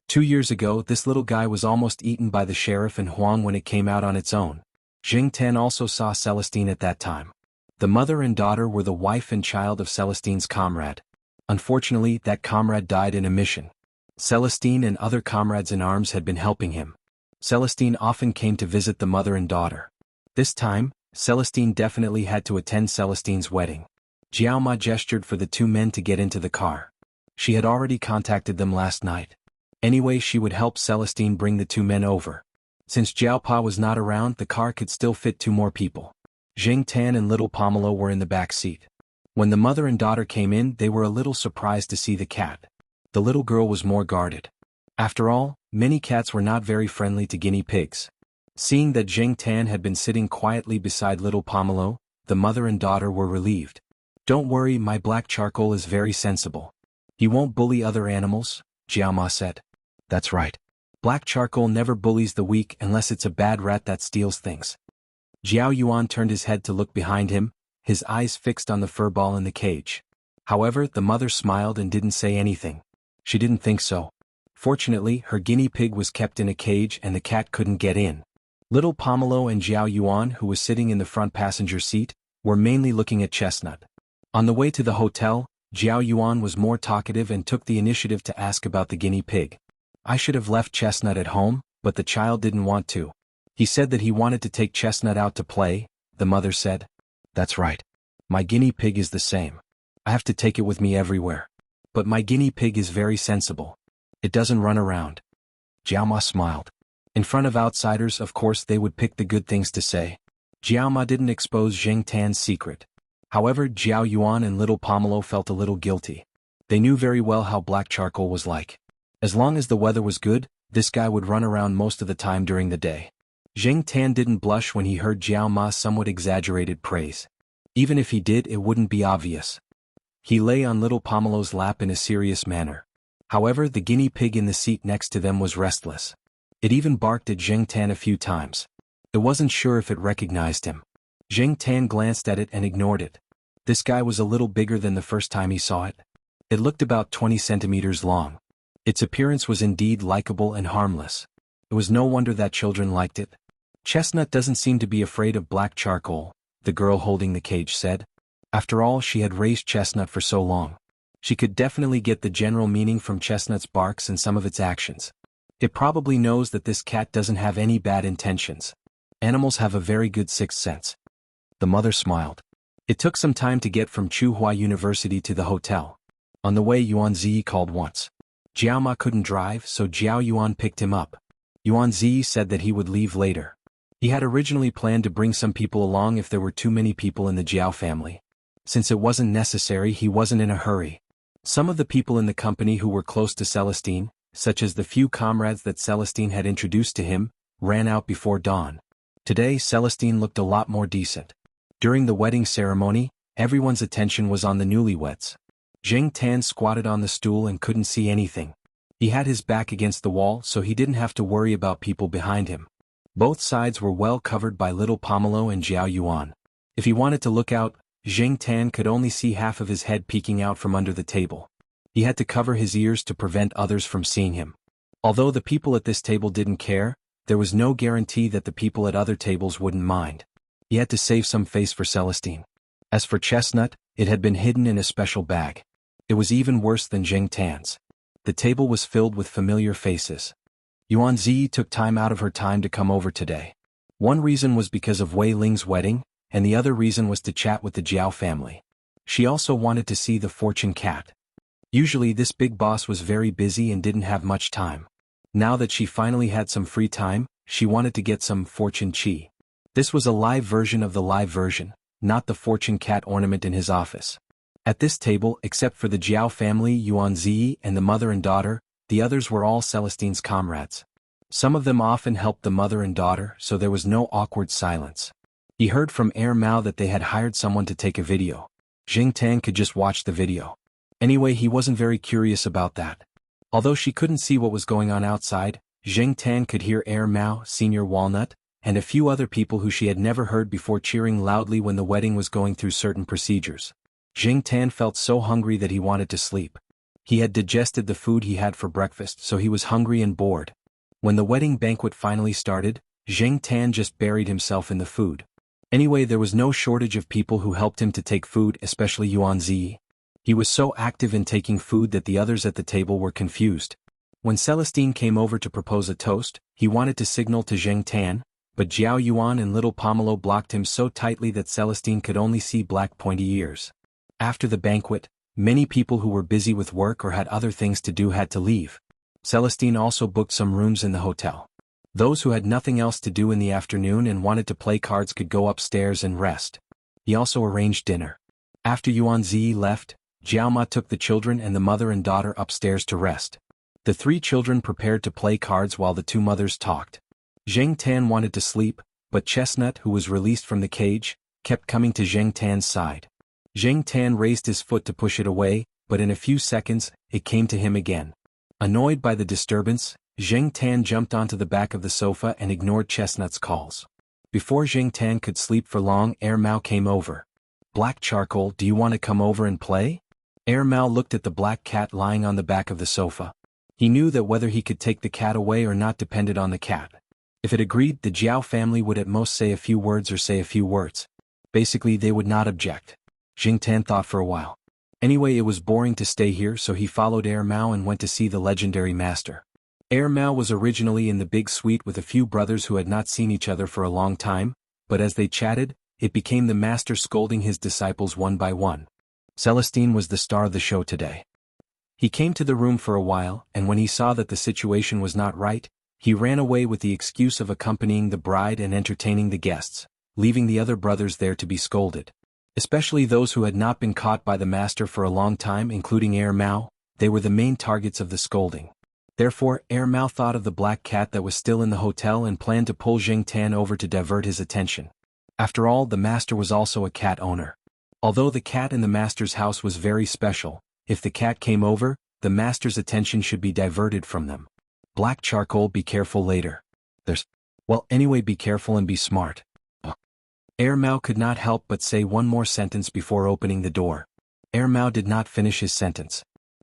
2 years ago, this little guy was almost eaten by the sheriff and Huang when it came out on its own. Jing Tan also saw Celestine at that time. The mother and daughter were the wife and child of Celestine's comrade. Unfortunately, that comrade died in a mission. Celestine and other comrades in arms had been helping him. Celestine often came to visit the mother and daughter. This time, Celestine definitely had to attend Celestine's wedding. Jiao Ma gestured for the two men to get into the car. She had already contacted them last night. Anyway, she would help Celestine bring the two men over. Since Jiao Pa was not around, the car could still fit two more people. Jing Tan and little Pomelo were in the back seat. When the mother and daughter came in, they were a little surprised to see the cat. The little girl was more guarded. After all, many cats were not very friendly to guinea pigs. Seeing that Jing Tan had been sitting quietly beside little Pomelo, the mother and daughter were relieved. "Don't worry, my black charcoal is very sensible. He won't bully other animals," Jiao Ma said. "That's right. Black charcoal never bullies the weak unless it's a bad rat that steals things." Jiao Yuan turned his head to look behind him, his eyes fixed on the furball in the cage. However, the mother smiled and didn't say anything. She didn't think so. Fortunately, her guinea pig was kept in a cage and the cat couldn't get in. Little Pomelo and Jiao Yuan, who was sitting in the front passenger seat, were mainly looking at Chestnut. On the way to the hotel, Jiao Yuan was more talkative and took the initiative to ask about the guinea pig. "I should have left Chestnut at home, but the child didn't want to. He said that he wanted to take Chestnut out to play," the mother said. "That's right. My guinea pig is the same. I have to take it with me everywhere. But my guinea pig is very sensible. It doesn't run around." Jiao Ma smiled. In front of outsiders, of course, they would pick the good things to say. Jiao Ma didn't expose Jing Tan's secret. However, Jiao Yuan and little Pomelo felt a little guilty. They knew very well how black charcoal was like. As long as the weather was good, this guy would run around most of the time during the day. Jing Tan didn't blush when he heard Jiao Ma's somewhat exaggerated praise. Even if he did, it wouldn't be obvious. He lay on little Pomelo's lap in a serious manner. However, the guinea pig in the seat next to them was restless. It even barked at Jing Tan a few times. It wasn't sure if it recognized him. Jing Tan glanced at it and ignored it. This guy was a little bigger than the first time he saw it. It looked about 20 centimeters long. Its appearance was indeed likable and harmless. It was no wonder that children liked it. "Chestnut doesn't seem to be afraid of black charcoal," the girl holding the cage said. After all, she had raised Chestnut for so long. She could definitely get the general meaning from Chestnut's barks and some of its actions. It probably knows that this cat doesn't have any bad intentions. Animals have a very good sixth sense. The mother smiled. It took some time to get from Tsinghua University to the hotel. On the way, Yuan Zi called once. Jiao Ma couldn't drive, so Jiao Yuan picked him up. Yuan Zi said that he would leave later. He had originally planned to bring some people along if there were too many people in the Jiao family. Since it wasn't necessary, he wasn't in a hurry. Some of the people in the company who were close to Celestine, such as the few comrades that Celestine had introduced to him, ran out before dawn. Today, Celestine looked a lot more decent. During the wedding ceremony, everyone's attention was on the newlyweds. Jing Tan squatted on the stool and couldn't see anything. He had his back against the wall, so he didn't have to worry about people behind him. Both sides were well covered by little Pomelo and Jiao Yuan. If he wanted to look out, Jing Tan could only see half of his head peeking out from under the table. He had to cover his ears to prevent others from seeing him. Although the people at this table didn't care, there was no guarantee that the people at other tables wouldn't mind. He had to save some face for Celestine. As for Chestnut, it had been hidden in a special bag. It was even worse than Jing Tan's. The table was filled with familiar faces. Yuan Zi took time out of her time to come over today. One reason was because of Wei Ling's wedding, and the other reason was to chat with the Jiao family. She also wanted to see the fortune cat. Usually this big boss was very busy and didn't have much time. Now that she finally had some free time, she wanted to get some fortune chi. This was a live version of the live version, not the fortune cat ornament in his office. At this table, except for the Jiao family, Yuan Zi and the mother and daughter, the others were all Celestine's comrades. Some of them often helped the mother and daughter, so there was no awkward silence. He heard from Mao that they had hired someone to take a video. Jing Tan could just watch the video. Anyway, he wasn't very curious about that. Although she couldn't see what was going on outside, Jing Tan could hear Mao, Senior Walnut, and a few other people who she had never heard before cheering loudly when the wedding was going through certain procedures. Jing Tan felt so hungry that he wanted to sleep. He had digested the food he had for breakfast, so he was hungry and bored. When the wedding banquet finally started, Zheng Tan just buried himself in the food. Anyway, there was no shortage of people who helped him to take food, especially Yuan Zi. He was so active in taking food that the others at the table were confused. When Celestine came over to propose a toast, he wanted to signal to Zheng Tan, but Jiao Yuan and little Pomelo blocked him so tightly that Celestine could only see black pointy ears. After the banquet, many people who were busy with work or had other things to do had to leave. Celestine also booked some rooms in the hotel. Those who had nothing else to do in the afternoon and wanted to play cards could go upstairs and rest. He also arranged dinner. After Yuan Zi left, Jiao Ma took the children and the mother and daughter upstairs to rest. The 3 children prepared to play cards while the 2 mothers talked. Zheng Tan wanted to sleep, but Chestnut, who was released from the cage, kept coming to Zheng Tan's side. Zheng Tan raised his foot to push it away, but in a few seconds, it came to him again. Annoyed by the disturbance, Zheng Tan jumped onto the back of the sofa and ignored Chestnut's calls. Before Zheng Tan could sleep for long, Air Mao came over. "Black Charcoal, do you want to come over and play?" Air Mao looked at the black cat lying on the back of the sofa. He knew that whether he could take the cat away or not depended on the cat. If it agreed, the Jiao family would at most say a few words or say a few words. Basically, they would not object. Zheng Tan thought for a while. Anyway, it was boring to stay here, so he followed Air Mao and went to see the legendary master. Air Mao was originally in the big suite with a few brothers who had not seen each other for a long time, but as they chatted, it became the master scolding his disciples one by one. Celestine was the star of the show today. He came to the room for a while, and when he saw that the situation was not right, he ran away with the excuse of accompanying the bride and entertaining the guests, leaving the other brothers there to be scolded. Especially those who had not been caught by the master for a long time, including Air Mao, they were the main targets of the scolding. Therefore, Air Mao thought of the black cat that was still in the hotel and planned to pull Zheng Tan over to divert his attention. After all, the master was also a cat owner. Although the cat in the master's house was very special, if the cat came over, the master's attention should be diverted from them. "Black Charcoal, be careful later. Well, anyway, be careful and be smart." Air Mao could not help but say one more sentence before opening the door. Air Mao did not finish his sentence.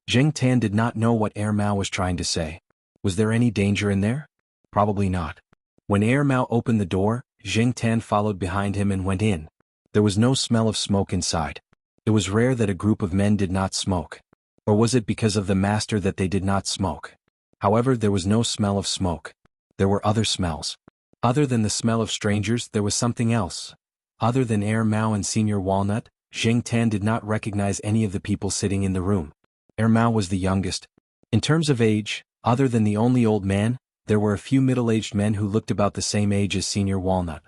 Zheng Tan did not know what Air Mao was trying to say. Was there any danger in there? Probably not. When Air Mao opened the door, Zheng Tan followed behind him and went in. There was no smell of smoke inside. It was rare that a group of men did not smoke. Or was it because of the master that they did not smoke? However, there was no smell of smoke. There were other smells. Other than the smell of strangers, there was something else. Other than Air Mao and Senior Walnut, Zheng Tan did not recognize any of the people sitting in the room. Air Mao was the youngest. In terms of age, other than the only old man, there were a few middle-aged men who looked about the same age as Senior Walnut.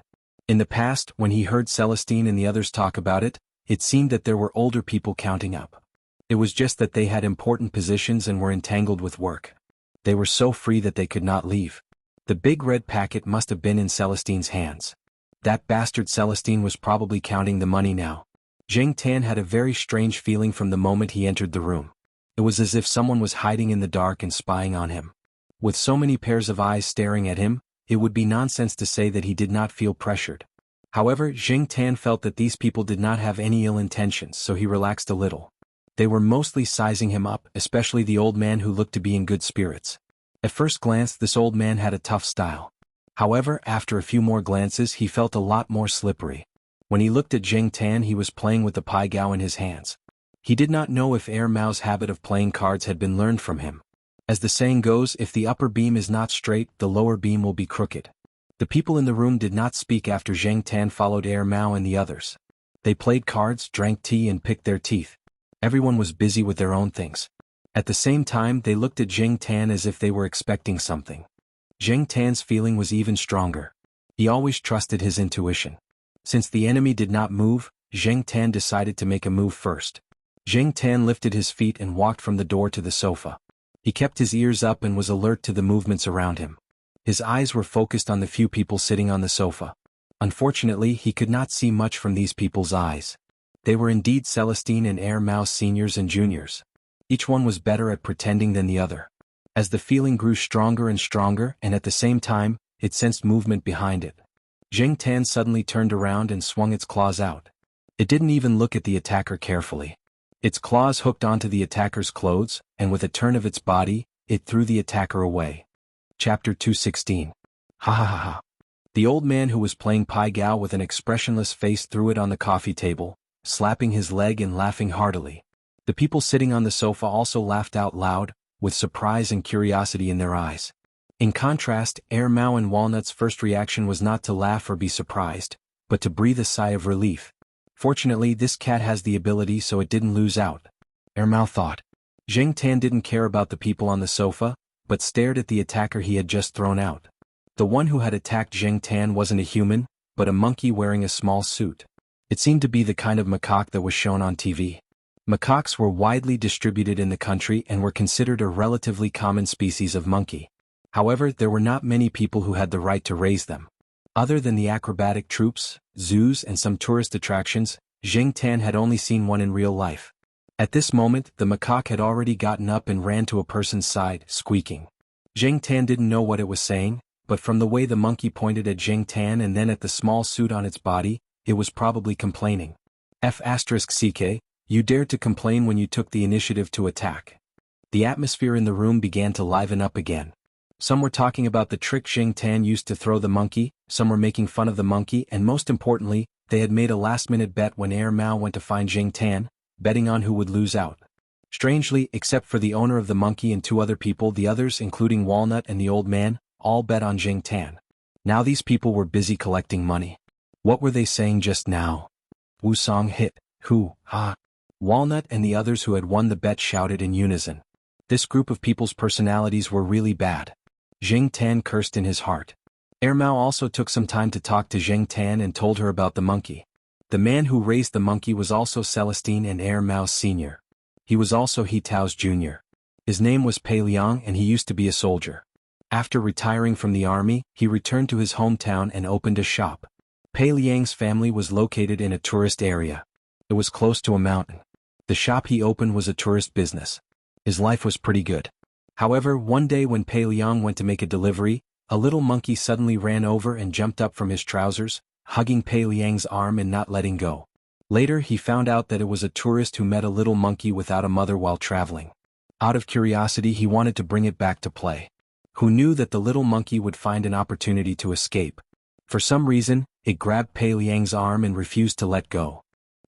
In the past, when he heard Celestine and the others talk about it, it seemed that there were older people counting up. It was just that they had important positions and were entangled with work. They were so free that they could not leave. The big red packet must have been in Celestine's hands. That bastard Celestine was probably counting the money now. Zheng Tan had a very strange feeling from the moment he entered the room. It was as if someone was hiding in the dark and spying on him. With so many pairs of eyes staring at him, it would be nonsense to say that he did not feel pressured. However, Zheng Tan felt that these people did not have any ill intentions, so he relaxed a little. They were mostly sizing him up, especially the old man who looked to be in good spirits. At first glance, this old man had a tough style. However, after a few more glances, he felt a lot more slippery. When he looked at Zheng Tan, he was playing with the pai gao in his hands. He did not know if Air Mao's habit of playing cards had been learned from him. As the saying goes, if the upper beam is not straight, the lower beam will be crooked. The people in the room did not speak after Zheng Tan followed Air Mao and the others. They played cards, drank tea and picked their teeth. Everyone was busy with their own things. At the same time, they looked at Zheng Tan as if they were expecting something. Zheng Tan's feeling was even stronger. He always trusted his intuition. Since the enemy did not move, Zheng Tan decided to make a move first. Zheng Tan lifted his feet and walked from the door to the sofa. He kept his ears up and was alert to the movements around him. His eyes were focused on the few people sitting on the sofa. Unfortunately, he could not see much from these people's eyes. They were indeed Celestine and Air Mao seniors and juniors. Each one was better at pretending than the other. As the feeling grew stronger and stronger, and at the same time, it sensed movement behind it. Zheng Tan suddenly turned around and swung its claws out. It didn't even look at the attacker carefully. Its claws hooked onto the attacker's clothes, and with a turn of its body, it threw the attacker away. Chapter 216. Ha ha ha ha. The old man who was playing Pai Gao with an expressionless face threw it on the coffee table, slapping his leg and laughing heartily. The people sitting on the sofa also laughed out loud, with surprise and curiosity in their eyes. In contrast, Mao and Walnut's first reaction was not to laugh or be surprised, but to breathe a sigh of relief. Fortunately, this cat has the ability, so it didn't lose out. Mao thought. Zheng Tan didn't care about the people on the sofa, but stared at the attacker he had just thrown out. The one who had attacked Zheng Tan wasn't a human, but a monkey wearing a small suit. It seemed to be the kind of macaque that was shown on TV. Macaques were widely distributed in the country and were considered a relatively common species of monkey. However, there were not many people who had the right to raise them. Other than the acrobatic troupes, zoos and some tourist attractions, Zheng Tan had only seen one in real life. At this moment, the macaque had already gotten up and ran to a person's side, squeaking. Zheng Tan didn't know what it was saying, but from the way the monkey pointed at Zheng Tan and then at the small suit on its body, it was probably complaining. F***ck, you dared to complain when you took the initiative to attack. The atmosphere in the room began to liven up again. Some were talking about the trick Zheng Tan used to throw the monkey, some were making fun of the monkey, and most importantly, they had made a last-minute bet when Mao went to find Zheng Tan, betting on who would lose out. Strangely, except for the owner of the monkey and two other people, the others, including Walnut and the old man, all bet on Zheng Tan. Now these people were busy collecting money. What were they saying just now? Wu Song hit, hu, ha. Walnut and the others who had won the bet shouted in unison. This group of people's personalities were really bad. Zheng Tan cursed in his heart. Mao also took some time to talk to Zheng Tan and told her about the monkey. The man who raised the monkey was also Celestine and Mao's senior. He was also He Tao's junior. His name was Pei Liang and he used to be a soldier. After retiring from the army, he returned to his hometown and opened a shop. Pei Liang's family was located in a tourist area. It was close to a mountain. The shop he opened was a tourist business. His life was pretty good. However, one day when Pei Liang went to make a delivery, a little monkey suddenly ran over and jumped up from his trousers, hugging Pei Liang's arm and not letting go. Later he found out that it was a tourist who met a little monkey without a mother while traveling. Out of curiosity he wanted to bring it back to play. Who knew that the little monkey would find an opportunity to escape? For some reason, it grabbed Pei Liang's arm and refused to let go.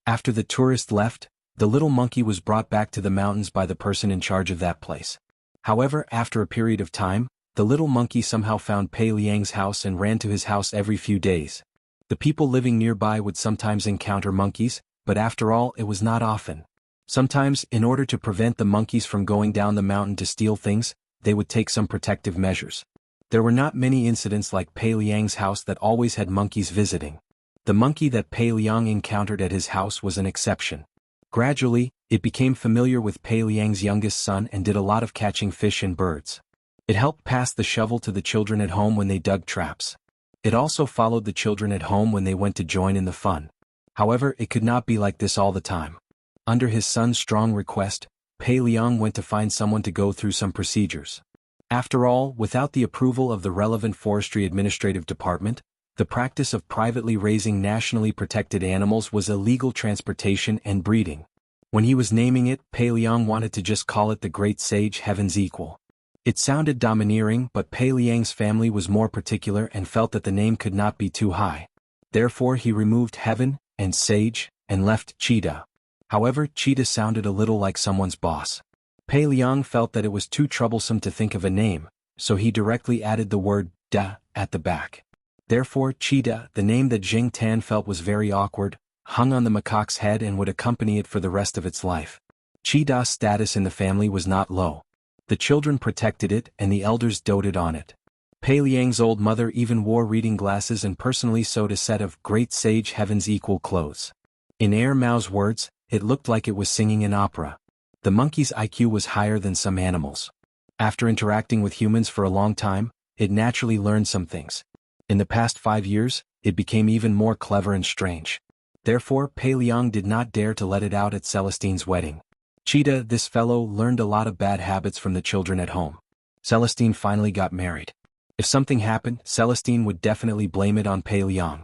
After the tourist left, the little monkey was brought back to the mountains by the person in charge of that place. However, after a period of time, the little monkey somehow found Pei Liang's house and ran to his house every few days. The people living nearby would sometimes encounter monkeys, but after all, it was not often. Sometimes, in order to prevent the monkeys from going down the mountain to steal things, they would take some protective measures. There were not many incidents like Pei Liang's house that always had monkeys visiting. The monkey that Pei Liang encountered at his house was an exception. Gradually, it became familiar with Pei Liang's youngest son and did a lot of catching fish and birds. It helped pass the shovel to the children at home when they dug traps. It also followed the children at home when they went to join in the fun. However, it could not be like this all the time. Under his son's strong request, Pei Liang went to find someone to go through some procedures. After all, without the approval of the relevant forestry administrative department, the practice of privately raising nationally protected animals was illegal transportation and breeding. When he was naming it, Pei Liang wanted to just call it the Great Sage Heaven's Equal. It sounded domineering, but Pei Liang's family was more particular and felt that the name could not be too high. Therefore he removed Heaven and Sage and left Cheetah. However, Cheetah sounded a little like someone's boss. Pei Liang felt that it was too troublesome to think of a name, so he directly added the word da at the back. Therefore Cheetah, the name that Zheng Tan felt was very awkward, hung on the macaque's head and would accompany it for the rest of its life. Cheetah's status in the family was not low. The children protected it and the elders doted on it. Pei Liang's old mother even wore reading glasses and personally sewed a set of Great Sage Heaven's Equal clothes. In Mao's words, it looked like it was singing an opera. The monkey's IQ was higher than some animals. After interacting with humans for a long time, it naturally learned some things. In the past 5 years, it became even more clever and strange. Therefore, Pei Liang did not dare to let it out at Celestine's wedding. Cheetah, this fellow, learned a lot of bad habits from the children at home. Celestine finally got married. If something happened, Celestine would definitely blame it on Pei Liang.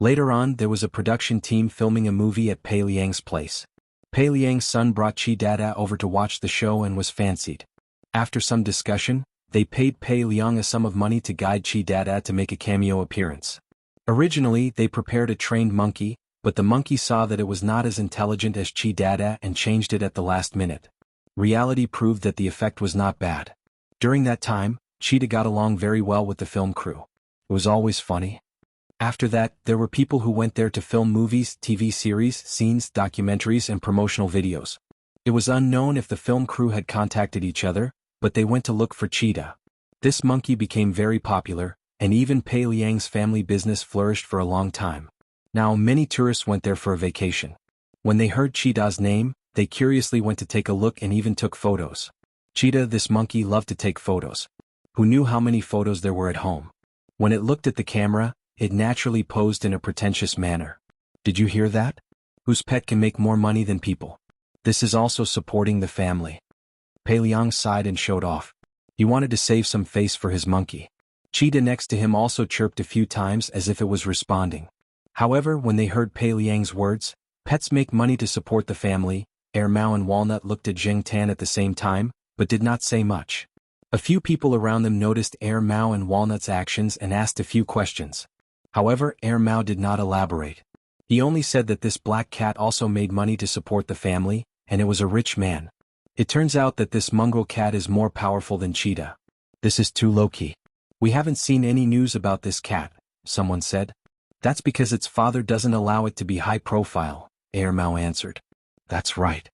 Later on, there was a production team filming a movie at Pei Liang's place. Pei Liang's son brought Chi Dada over to watch the show and was fancied. After some discussion, they paid Pei Liang a sum of money to guide Chi Dada to make a cameo appearance. Originally, they prepared a trained monkey, but the monkey saw that it was not as intelligent as Chi Dada and changed it at the last minute. Reality proved that the effect was not bad. During that time, Cheetah got along very well with the film crew. It was always funny. After that, there were people who went there to film movies, TV series, scenes, documentaries, and promotional videos. It was unknown if the film crew had contacted each other, but they went to look for Cheetah. This monkey became very popular, and even Pei Liang's family business flourished for a long time. Now many tourists went there for a vacation. When they heard Cheetah's name, they curiously went to take a look and even took photos. Cheetah, this monkey, loved to take photos. Who knew how many photos there were at home? When it looked at the camera, it naturally posed in a pretentious manner. Did you hear that? Whose pet can make more money than people? This is also supporting the family. Pei Liang sighed and showed off. He wanted to save some face for his monkey. Cheetah next to him also chirped a few times as if it was responding. However, when they heard Pei Liang's words, pets make money to support the family, Mao and Walnut looked at Jing Tan at the same time, but did not say much. A few people around them noticed Mao and Walnut's actions and asked a few questions. However, Mao did not elaborate. He only said that this black cat also made money to support the family, and it was a rich man. It turns out that this mongrel cat is more powerful than Cheetah. This is too low-key. We haven't seen any news about this cat, someone said. That's because its father doesn't allow it to be high-profile, Mao answered. That's right.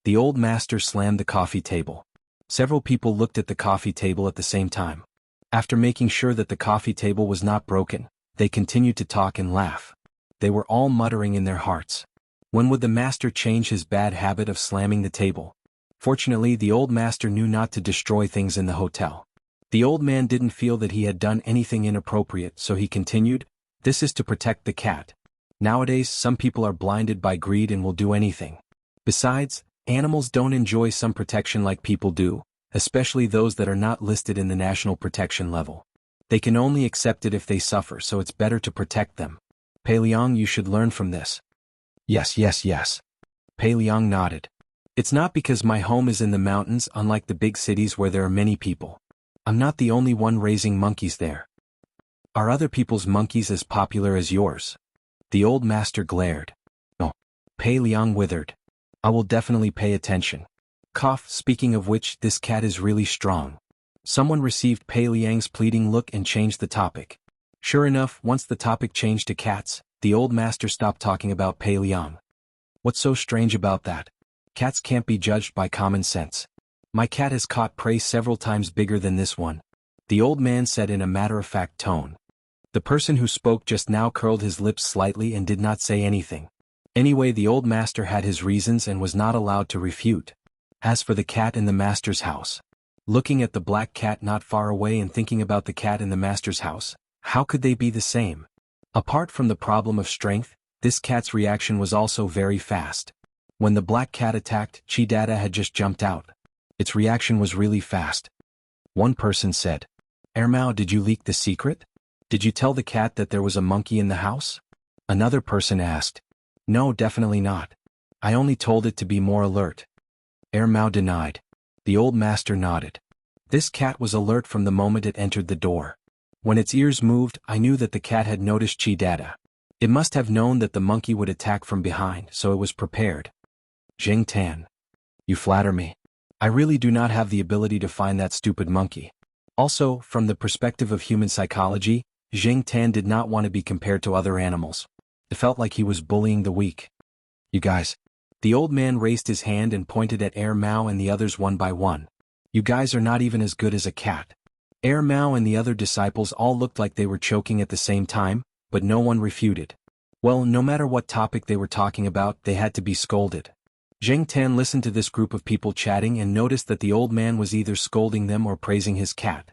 The old master slammed the coffee table. Several people looked at the coffee table at the same time. After making sure that the coffee table was not broken, they continued to talk and laugh. They were all muttering in their hearts. When would the master change his bad habit of slamming the table? Fortunately, the old master knew not to destroy things in the hotel. The old man didn't feel that he had done anything inappropriate, so he continued, "This is to protect the cat. Nowadays, some people are blinded by greed and will do anything. Besides, animals don't enjoy some protection like people do, especially those that are not listed in the national protection level. They can only accept it if they suffer, so it's better to protect them. Pei Liang, you should learn from this." Yes. Pei Liang nodded. "It's not because my home is in the mountains, unlike the big cities where there are many people. I'm not the only one raising monkeys there. Are other people's monkeys as popular as yours?" The old master glared. "No." Pei Liang withered. "I will definitely pay attention." Cough, speaking of which, this cat is really strong. Someone received Pei Liang's pleading look and changed the topic. Sure enough, once the topic changed to cats, the old master stopped talking about Pei Liang. "What's so strange about that? Cats can't be judged by common sense. My cat has caught prey several times bigger than this one," the old man said in a matter-of-fact tone. The person who spoke just now curled his lips slightly and did not say anything. Anyway, the old master had his reasons and was not allowed to refute. As for the cat in the master's house, looking at the black cat not far away and thinking about the cat in the master's house, how could they be the same? Apart from the problem of strength, this cat's reaction was also very fast. When the black cat attacked, Chi Dada had just jumped out. Its reaction was really fast. One person said, "Mao, did you leak the secret? Did you tell the cat that there was a monkey in the house?" Another person asked, "No, definitely not. I only told it to be more alert." Mao denied. The old master nodded. "This cat was alert from the moment it entered the door. When its ears moved, I knew that the cat had noticed Chi Dada. It must have known that the monkey would attack from behind, so it was prepared." Jing Tan. "You flatter me. I really do not have the ability to find that stupid monkey." Also, from the perspective of human psychology, Jing Tan did not want to be compared to other animals. It felt like he was bullying the weak. "You guys." The old man raised his hand and pointed at Mao and the others one by one. "You guys are not even as good as a cat." Mao and the other disciples all looked like they were choking at the same time, but no one refuted. Well, no matter what topic they were talking about, they had to be scolded. Jing Tan listened to this group of people chatting and noticed that the old man was either scolding them or praising his cat.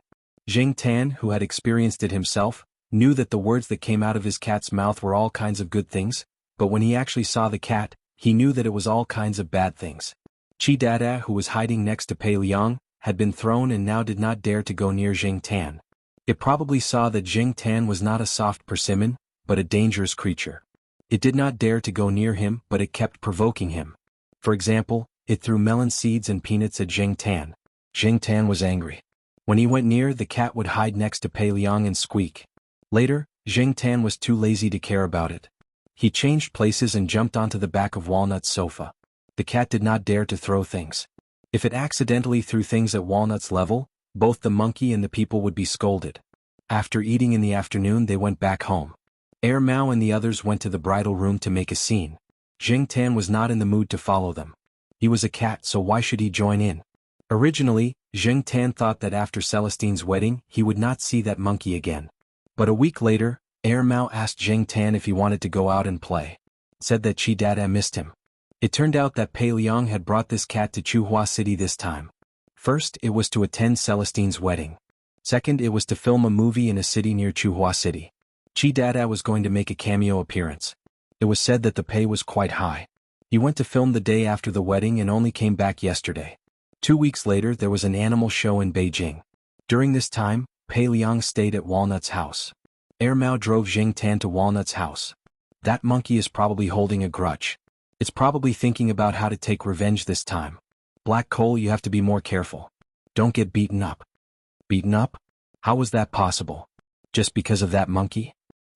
Jing Tan, who had experienced it himself, knew that the words that came out of his cat's mouth were all kinds of good things, but when he actually saw the cat, he knew that it was all kinds of bad things. Chi Dada, who was hiding next to Pei Liang, had been thrown and now did not dare to go near Jing Tan. It probably saw that Jing Tan was not a soft persimmon, but a dangerous creature. It did not dare to go near him, but it kept provoking him. For example, it threw melon seeds and peanuts at Jing Tan. Jing Tan was angry. When he went near, the cat would hide next to Pei Liang and squeak. Later, Zheng Tan was too lazy to care about it. He changed places and jumped onto the back of Walnut's sofa. The cat did not dare to throw things. If it accidentally threw things at Walnut's level, both the monkey and the people would be scolded. After eating in the afternoon, they went back home. Mao and the others went to the bridal room to make a scene. Zheng Tan was not in the mood to follow them. He was a cat, so why should he join in? Originally, Zheng Tan thought that after Celestine's wedding, he would not see that monkey again. But a week later, Mao asked Zheng Tan if he wanted to go out and play. Said that Chi Dada missed him. It turned out that Pei Liang had brought this cat to Chuhua City this time. First, it was to attend Celestine's wedding. Second, it was to film a movie in a city near Chuhua City. Chi Dada was going to make a cameo appearance. It was said that the pay was quite high. He went to film the day after the wedding and only came back yesterday. 2 weeks later, there was an animal show in Beijing. During this time, Pei Liang stayed at Walnut's house. Mao drove Zheng Tan to Walnut's house. That monkey is probably holding a grudge. It's probably thinking about how to take revenge this time. Black Coal, you have to be more careful. Don't get beaten up. Beaten up? How was that possible? Just because of that monkey?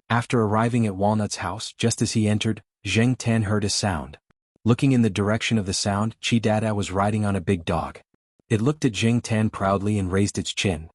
After arriving at Walnut's house, just as he entered, Zheng Tan heard a sound. Looking in the direction of the sound, Chi Dada was riding on a big dog. It looked at Zheng Tan proudly and raised its chin.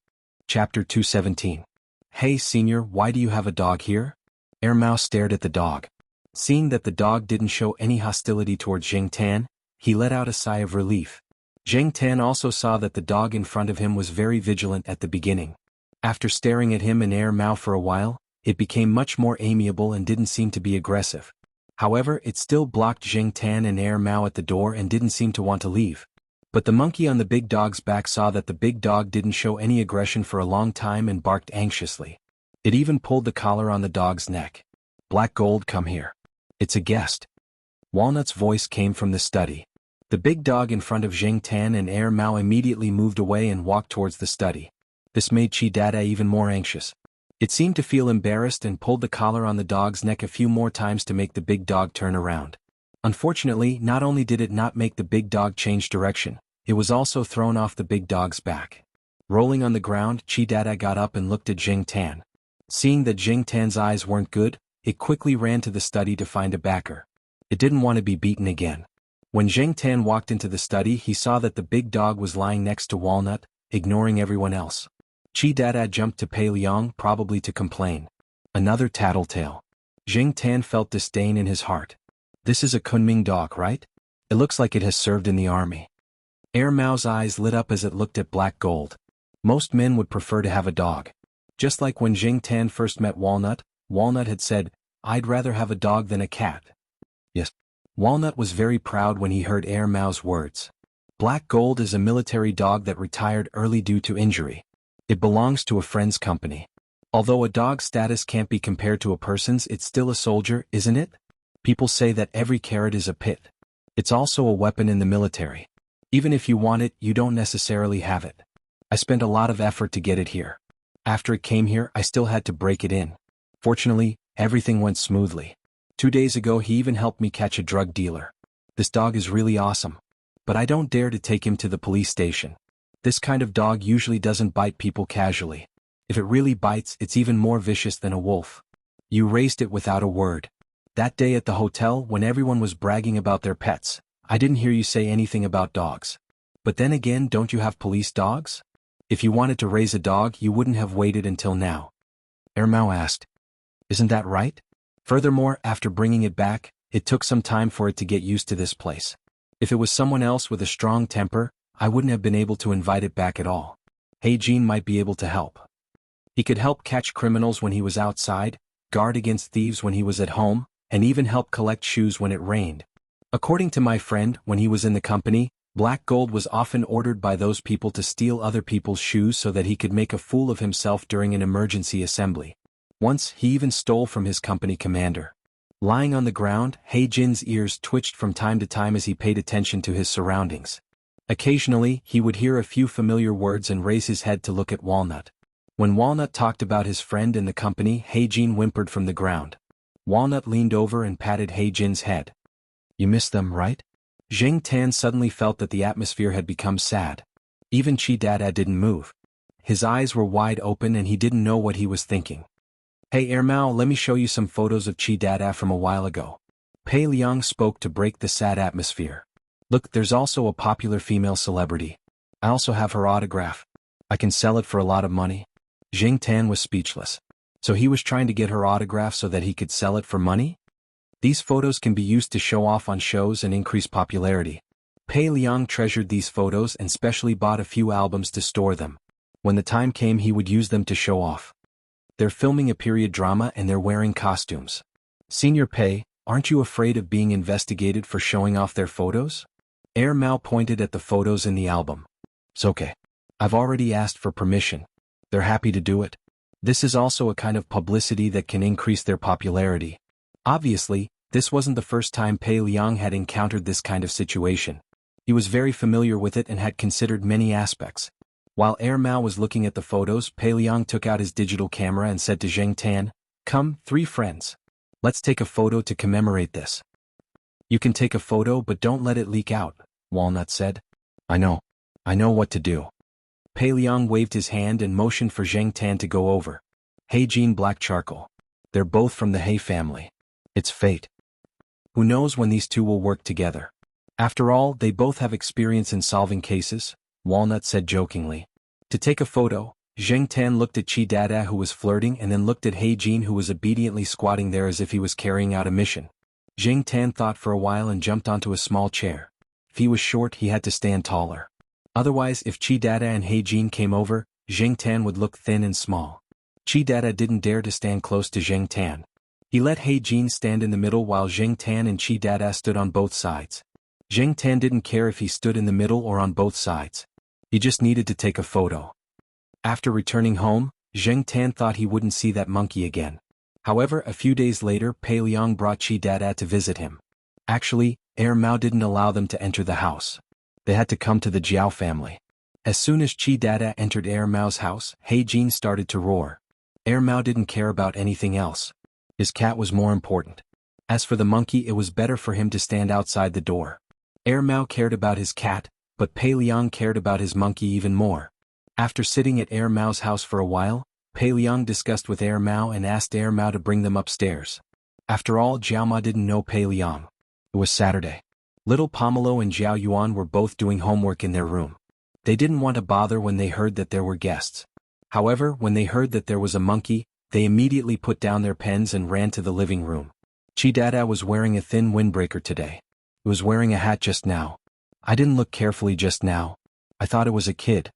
Chapter 217. Hey senior, why do you have a dog here? Mao stared at the dog. Seeing that the dog didn't show any hostility towards Zheng Tan, he let out a sigh of relief. Zheng Tan also saw that the dog in front of him was very vigilant at the beginning. After staring at him and Mao for a while, it became much more amiable and didn't seem to be aggressive. However, it still blocked Zheng Tan and Mao at the door and didn't seem to want to leave. But the monkey on the big dog's back saw that the big dog didn't show any aggression for a long time and barked anxiously. It even pulled the collar on the dog's neck. Black Gold, come here. It's a guest. Walnut's voice came from the study. The big dog in front of Zheng Tan and Mao immediately moved away and walked towards the study. This made Chi Dada even more anxious. It seemed to feel embarrassed and pulled the collar on the dog's neck a few more times to make the big dog turn around. Unfortunately, not only did it not make the big dog change direction, it was also thrown off the big dog's back. Rolling on the ground, Chi Dada got up and looked at Zheng Tan. Seeing that Zheng Tan's eyes weren't good, it quickly ran to the study to find a backer. It didn't want to be beaten again. When Zheng Tan walked into the study, he saw that the big dog was lying next to Walnut, ignoring everyone else. Chi Dada jumped to Pei Liang, probably to complain. Another tattletale. Zheng Tan felt disdain in his heart. This is a Kunming dog, right? It looks like it has served in the army. Mao's eyes lit up as it looked at Black Gold. Most men would prefer to have a dog. Just like when Zheng Tan first met Walnut, Walnut had said, "I'd rather have a dog than a cat." Yes. Walnut was very proud when he heard Mao's words. Black Gold is a military dog that retired early due to injury. It belongs to a friend's company. Although a dog's status can't be compared to a person's, it's still a soldier, isn't it? People say that every carrot is a pit. It's also a weapon in the military. Even if you want it, you don't necessarily have it. I spent a lot of effort to get it here. After it came here, I still had to break it in. Fortunately, everything went smoothly. 2 days ago, he even helped me catch a drug dealer. This dog is really awesome. But I don't dare to take him to the police station. This kind of dog usually doesn't bite people casually. If it really bites, it's even more vicious than a wolf. You raised it without a word. That day at the hotel, when everyone was bragging about their pets, I didn't hear you say anything about dogs. But then again, don't you have police dogs? If you wanted to raise a dog, you wouldn't have waited until now. Mao asked. Isn't that right? Furthermore, after bringing it back, it took some time for it to get used to this place. If it was someone else with a strong temper, I wouldn't have been able to invite it back at all. He Jin might be able to help. He could help catch criminals when he was outside, guard against thieves when he was at home, and even help collect shoes when it rained. According to my friend, when he was in the company, Black Gold was often ordered by those people to steal other people's shoes so that he could make a fool of himself during an emergency assembly. Once, he even stole from his company commander. Lying on the ground, He Jin's ears twitched from time to time as he paid attention to his surroundings. Occasionally, he would hear a few familiar words and raise his head to look at Walnut. When Walnut talked about his friend and the company, He Jin whimpered from the ground. Walnut leaned over and patted He Jin's head. You miss them, right? Zheng Tan suddenly felt that the atmosphere had become sad. Even Chi Dada didn't move. His eyes were wide open and he didn't know what he was thinking. Hey Air Mao, let me show you some photos of Chi Dada from a while ago. Pei Liang spoke to break the sad atmosphere. Look, there's also a popular female celebrity. I also have her autograph. I can sell it for a lot of money. Jing Tan was speechless. So he was trying to get her autograph so that he could sell it for money? These photos can be used to show off on shows and increase popularity. Pei Liang treasured these photos and specially bought a few albums to store them. When the time came, he would use them to show off. They're filming a period drama and they're wearing costumes. Senior Pei, aren't you afraid of being investigated for showing off their photos? Air Mao pointed at the photos in the album. It's okay. I've already asked for permission. They're happy to do it. This is also a kind of publicity that can increase their popularity. Obviously, this wasn't the first time Pei Liang had encountered this kind of situation. He was very familiar with it and had considered many aspects. While Air Mao was looking at the photos, Pei Liang took out his digital camera and said to Zheng Tan, "Come, 3 friends. Let's take a photo to commemorate this." "You can take a photo but don't let it leak out," Walnut said. I know what to do." Pei Liang waved his hand and motioned for Zheng Tan to go over. "Hey Jean Black Charcoal. They're both from the He family. It's fate. Who knows when these two will work together. After all, they both have experience in solving cases," Walnut said jokingly. To take a photo, Zheng Tan looked at Chi Dada who was flirting and then looked at He Jin who was obediently squatting there as if he was carrying out a mission. Zheng Tan thought for a while and jumped onto a small chair. If he was short, he had to stand taller. Otherwise, if Chi Dada and He Jin came over, Zheng Tan would look thin and small. Chi Dada didn't dare to stand close to Zheng Tan. He let He Jin stand in the middle while Zheng Tan and Chi Dada stood on both sides. Zheng Tan didn't care if he stood in the middle or on both sides. He just needed to take a photo. After returning home, Zheng Tan thought he wouldn't see that monkey again. However, a few days later, Pei Liang brought Chi Dada to visit him. Actually, Air Mao didn't allow them to enter the house. They had to come to the Jiao family. As soon as Chi Dada entered Air Mao's house, He Jin started to roar. Air Mao didn't care about anything else. His cat was more important. As for the monkey, it was better for him to stand outside the door. Air Mao cared about his cat, but Pei Liang cared about his monkey even more. After sitting at Air Mao's house for a while, Pei Liang discussed with Air Mao and asked Air Mao to bring them upstairs. After all, Jiao Ma didn't know Pei Liang. It was Saturday. Little Pomelo and Jiao Yuan were both doing homework in their room. They didn't want to bother when they heard that there were guests. However, when they heard that there was a monkey, they immediately put down their pens and ran to the living room. Chi Dada was wearing a thin windbreaker today. He was wearing a hat just now. I didn't look carefully just now. I thought it was a kid.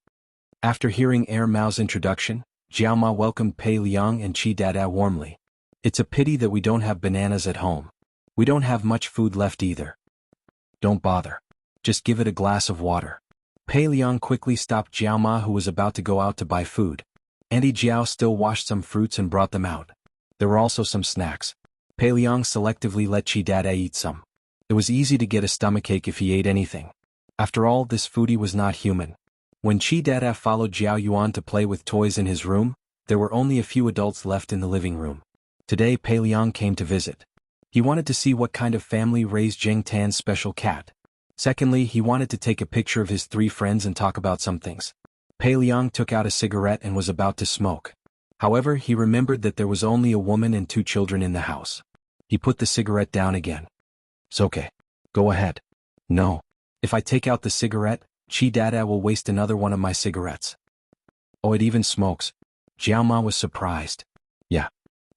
After hearing Air Mao's introduction, Jiao Ma welcomed Pei Liang and Chi Dada warmly. "It's a pity that we don't have bananas at home. We don't have much food left either." "Don't bother. Just give it a glass of water." Pei Liang quickly stopped Jiao Ma who was about to go out to buy food. Auntie Jiao still washed some fruits and brought them out. There were also some snacks. Pei Liang selectively let Chi Dada eat some. It was easy to get a stomachache if he ate anything. After all, this foodie was not human. When Chi Dada followed Jiao Yuan to play with toys in his room, there were only a few adults left in the living room. Today Pei Liang came to visit. He wanted to see what kind of family raised Zheng Tan's special cat. Secondly, he wanted to take a picture of his 3 friends and talk about some things. Pei Liang took out a cigarette and was about to smoke. However, he remembered that there was only a woman and 2 children in the house. He put the cigarette down again. "It's okay. Go ahead." "No. If I take out the cigarette, Chi Dada will waste another one of my cigarettes." "Oh, it even smokes." Jiao Ma was surprised. "Yeah."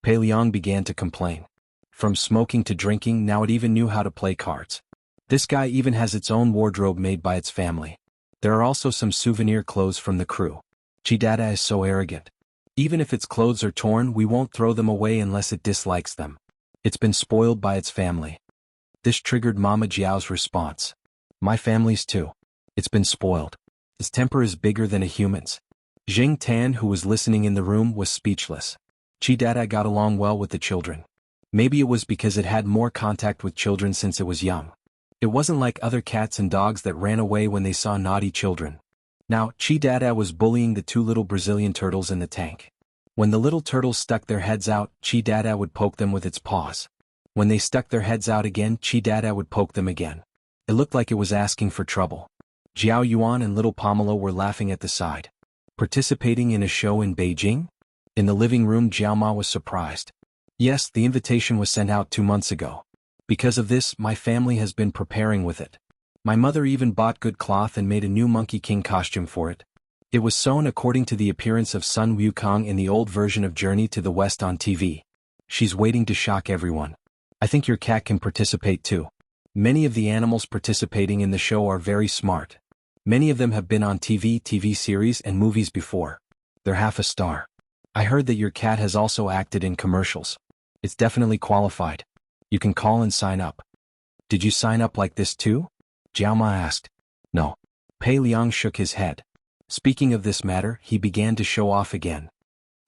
Pei Liang began to complain. From smoking to drinking, now it even knew how to play cards. This guy even has its own wardrobe made by its family. There are also some souvenir clothes from the crew. Chi Dada is so arrogant. Even if its clothes are torn, we won't throw them away unless it dislikes them. It's been spoiled by its family. This triggered Mama Jiao's response. "My family's too. It's been spoiled. Its temper is bigger than a human's." Zheng Tan, who was listening in the room, was speechless. Chi Dada got along well with the children. Maybe it was because it had more contact with children since it was young. It wasn't like other cats and dogs that ran away when they saw naughty children. Now, Chi Dada was bullying the 2 little Brazilian turtles in the tank. When the little turtles stuck their heads out, Chi Dada would poke them with its paws. When they stuck their heads out again, Chi Dada would poke them again. It looked like it was asking for trouble. Jiao Yuan and little Pomelo were laughing at the side. Participating in a show in Beijing? In the living room, Jiaoma was surprised. Yes, the invitation was sent out 2 months ago. Because of this, my family has been preparing with it. My mother even bought good cloth and made a new Monkey King costume for it. It was sewn according to the appearance of Sun Wukong in the old version of Journey to the West on TV. She's waiting to shock everyone. I think your cat can participate too. Many of the animals participating in the show are very smart. Many of them have been on TV series and movies before. They're half a star. I heard that your cat has also acted in commercials. It's definitely qualified. You can call and sign up. Did you sign up like this too? Jiaoma asked. No. Pei Liang shook his head. Speaking of this matter, he began to show off again.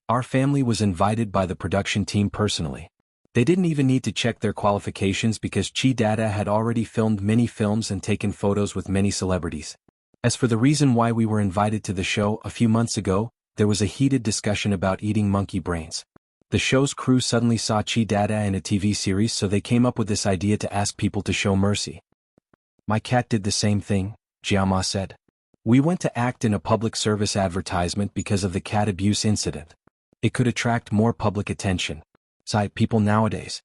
Our family was invited by the production team personally. They didn't even need to check their qualifications because Chi Dada had already filmed many films and taken photos with many celebrities. As for the reason why we were invited to the show a few months ago, there was a heated discussion about eating monkey brains. The show's crew suddenly saw Chi Dada in a TV series, so they came up with this idea to ask people to show mercy. My cat did the same thing, Jiaoma said. We went to act in a public service advertisement because of the cat abuse incident. It could attract more public attention. Sigh, people nowadays.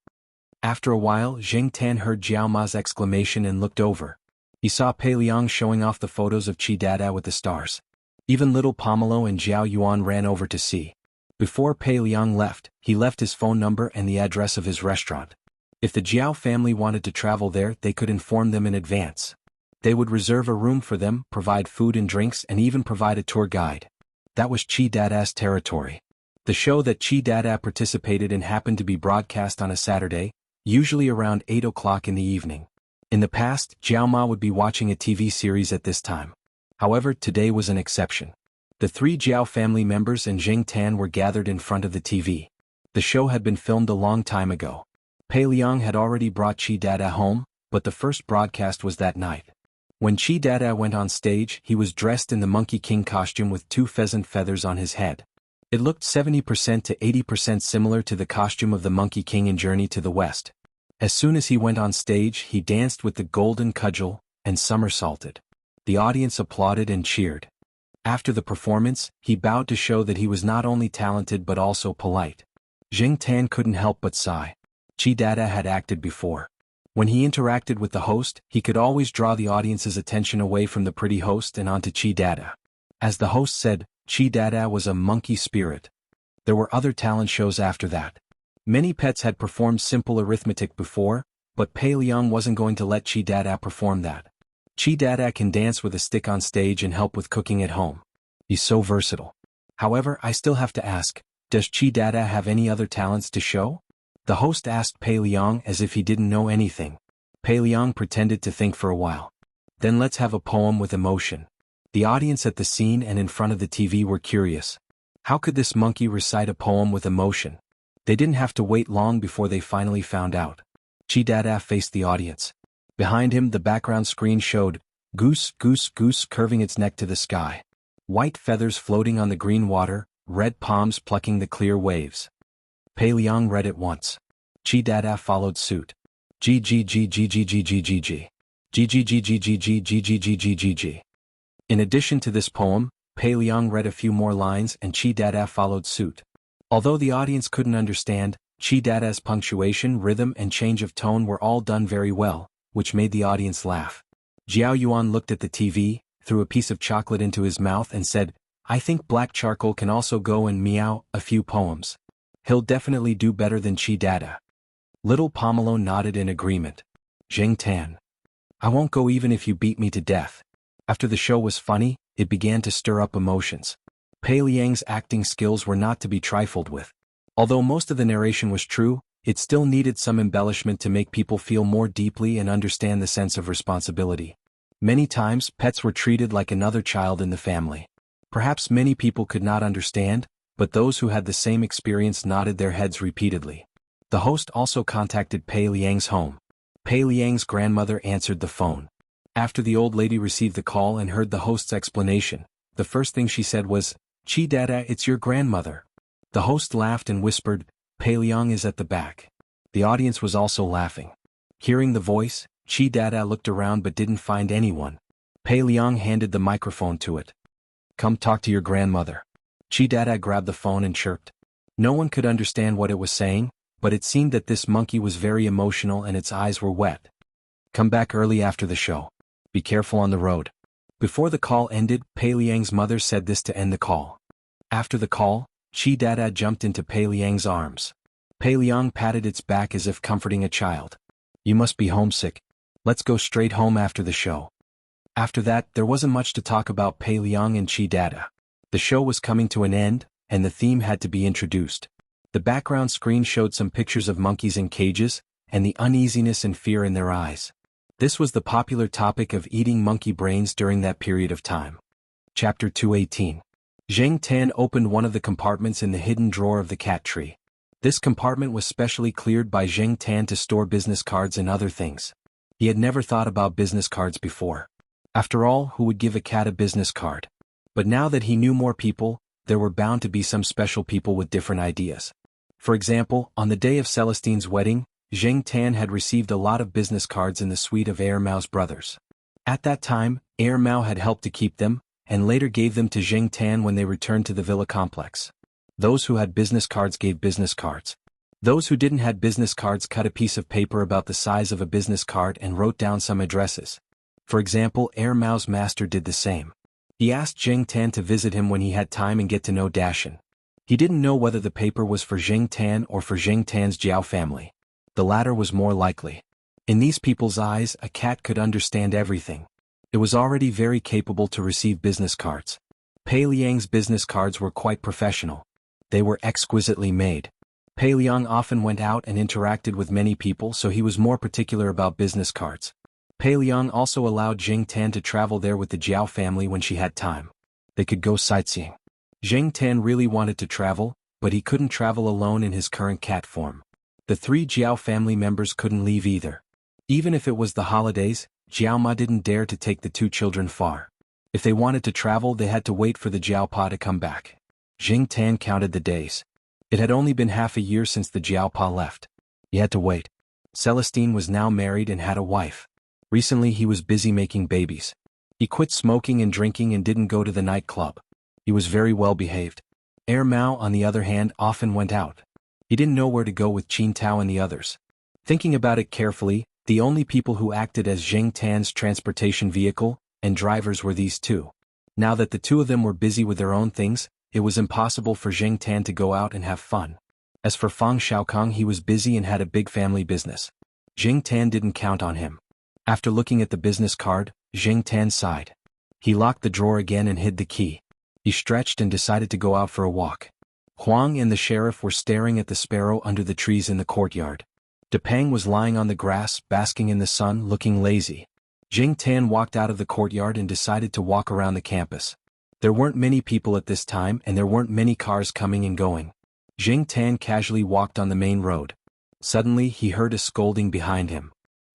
After a while, Zheng Tan heard Jiaoma's exclamation and looked over. He saw Pei Liang showing off the photos of Chi Dada with the stars. Even little Pomelo and Jiao Yuan ran over to see. Before Pei Liang left, he left his phone number and the address of his restaurant. If the Jiao family wanted to travel there, they could inform them in advance. They would reserve a room for them, provide food and drinks, and even provide a tour guide. That was Chi Dada's territory. The show that Chi Dada participated in happened to be broadcast on a Saturday, usually around 8 o'clock in the evening. In the past, Jiao Ma would be watching a TV series at this time. However, today was an exception. The 3 Jiao family members and Zheng Tan were gathered in front of the TV. The show had been filmed a long time ago. Pei Liang had already brought Chi Dada home, but the first broadcast was that night. When Chi Dada went on stage, he was dressed in the Monkey King costume with 2 pheasant feathers on his head. It looked 70% to 80% similar to the costume of the Monkey King in Journey to the West. As soon as he went on stage, he danced with the golden cudgel and somersaulted. The audience applauded and cheered. After the performance, he bowed to show that he was not only talented but also polite. Zheng Tan couldn't help but sigh. Chi Dada had acted before. When he interacted with the host, he could always draw the audience's attention away from the pretty host and onto Chi Dada. As the host said, Chi Dada was a monkey spirit. There were other talent shows after that. Many pets had performed simple arithmetic before, but Pei Liang wasn't going to let Chi Dada perform that. Chi Dada can dance with a stick on stage and help with cooking at home. He's so versatile. However, I still have to ask, does Chi Dada have any other talents to show? The host asked Pei Liang as if he didn't know anything. Pei Liang pretended to think for a while. Then let's have a poem with emotion. The audience at the scene and in front of the TV were curious. How could this monkey recite a poem with emotion? They didn't have to wait long before they finally found out. Chi Dada faced the audience. Behind him, the background screen showed goose, goose, goose curving its neck to the sky. White feathers floating on the green water, red palms plucking the clear waves. Pei Liang read it once. Chi Dada followed suit. G G G G G G G G G. G G G G G G G G G G G G. In addition to this poem, Pei Liang read a few more lines and Chi Dada followed suit. Although the audience couldn't understand, Chi Dada's punctuation, rhythm and change of tone were all done very well, which made the audience laugh. Jiao Yuan looked at the TV, threw a piece of chocolate into his mouth and said, I think Black Charcoal can also go and meow a few poems. He'll definitely do better than Chi Dada. Little Pomelo nodded in agreement. Zheng Tan. I won't go even if you beat me to death. After the show was funny, it began to stir up emotions. Pei Liang's acting skills were not to be trifled with. Although most of the narration was true, it still needed some embellishment to make people feel more deeply and understand the sense of responsibility. Many times, pets were treated like another child in the family. Perhaps many people could not understand, but those who had the same experience nodded their heads repeatedly. The host also contacted Pei Liang's home. Pei Liang's grandmother answered the phone. After the old lady received the call and heard the host's explanation, the first thing she said was, Chi Dada, it's your grandmother. The host laughed and whispered, Pei Liang is at the back. The audience was also laughing. Hearing the voice, Chi Dada looked around but didn't find anyone. Pei Liang handed the microphone to it. Come talk to your grandmother. Chi Dada grabbed the phone and chirped. No one could understand what it was saying, but it seemed that this monkey was very emotional and its eyes were wet. Come back early after the show. Be careful on the road. Before the call ended, Pei Liang's mother said this to end the call. After the call, Chi Dada jumped into Pei Liang's arms. Pei Liang patted its back as if comforting a child. You must be homesick. Let's go straight home after the show. After that, there wasn't much to talk about Pei Liang and Chi Dada. The show was coming to an end, and the theme had to be introduced. The background screen showed some pictures of monkeys in cages, and the uneasiness and fear in their eyes. This was the popular topic of eating monkey brains during that period of time. Chapter 218. Zheng Tan opened one of the compartments in the hidden drawer of the cat tree. This compartment was specially cleared by Zheng Tan to store business cards and other things. He had never thought about business cards before. After all, who would give a cat a business card? But now that he knew more people, there were bound to be some special people with different ideas. For example, on the day of Celestine's wedding, Zheng Tan had received a lot of business cards in the suite of Air Mao's brothers. At that time, Air Mao had helped to keep them, and later gave them to Zheng Tan when they returned to the villa complex. Those who had business cards gave business cards. Those who didn't have business cards cut a piece of paper about the size of a business card and wrote down some addresses. For example, Air Mao's master did the same. He asked Zheng Tan to visit him when he had time and get to know Dashan. He didn't know whether the paper was for Zheng Tan or for Zheng Tan's Jiao family. The latter was more likely. In these people's eyes, a cat could understand everything. It was already very capable to receive business cards. Pei Liang's business cards were quite professional. They were exquisitely made. Pei Liang often went out and interacted with many people, so he was more particular about business cards. Pei Liang also allowed Zheng Tan to travel there with the Jiao family when she had time. They could go sightseeing. Zheng Tan really wanted to travel, but he couldn't travel alone in his current cat form. The three Jiao family members couldn't leave either. Even if it was the holidays, Jiao Ma didn't dare to take the two children far. If they wanted to travel, they had to wait for the Jiao Pa to come back. Zheng Tan counted the days. It had only been half a year since the Jiao Pa left. He had to wait. Celestine was now married and had a wife. Recently he was busy making babies. He quit smoking and drinking and didn't go to the nightclub. He was very well behaved. Air Mao, on the other hand, often went out. He didn't know where to go with Qin Tao and the others. Thinking about it carefully, the only people who acted as Zheng Tan's transportation vehicle and drivers were these two. Now that the two of them were busy with their own things, it was impossible for Zheng Tan to go out and have fun. As for Fang Xiaokong, he was busy and had a big family business. Zheng Tan didn't count on him. After looking at the business card, Zheng Tan sighed. He locked the drawer again and hid the key. He stretched and decided to go out for a walk. Huang and the sheriff were staring at the sparrow under the trees in the courtyard. Depang was lying on the grass, basking in the sun, looking lazy. Zheng Tan walked out of the courtyard and decided to walk around the campus. There weren't many people at this time and there weren't many cars coming and going. Zheng Tan casually walked on the main road. Suddenly he heard a scolding behind him.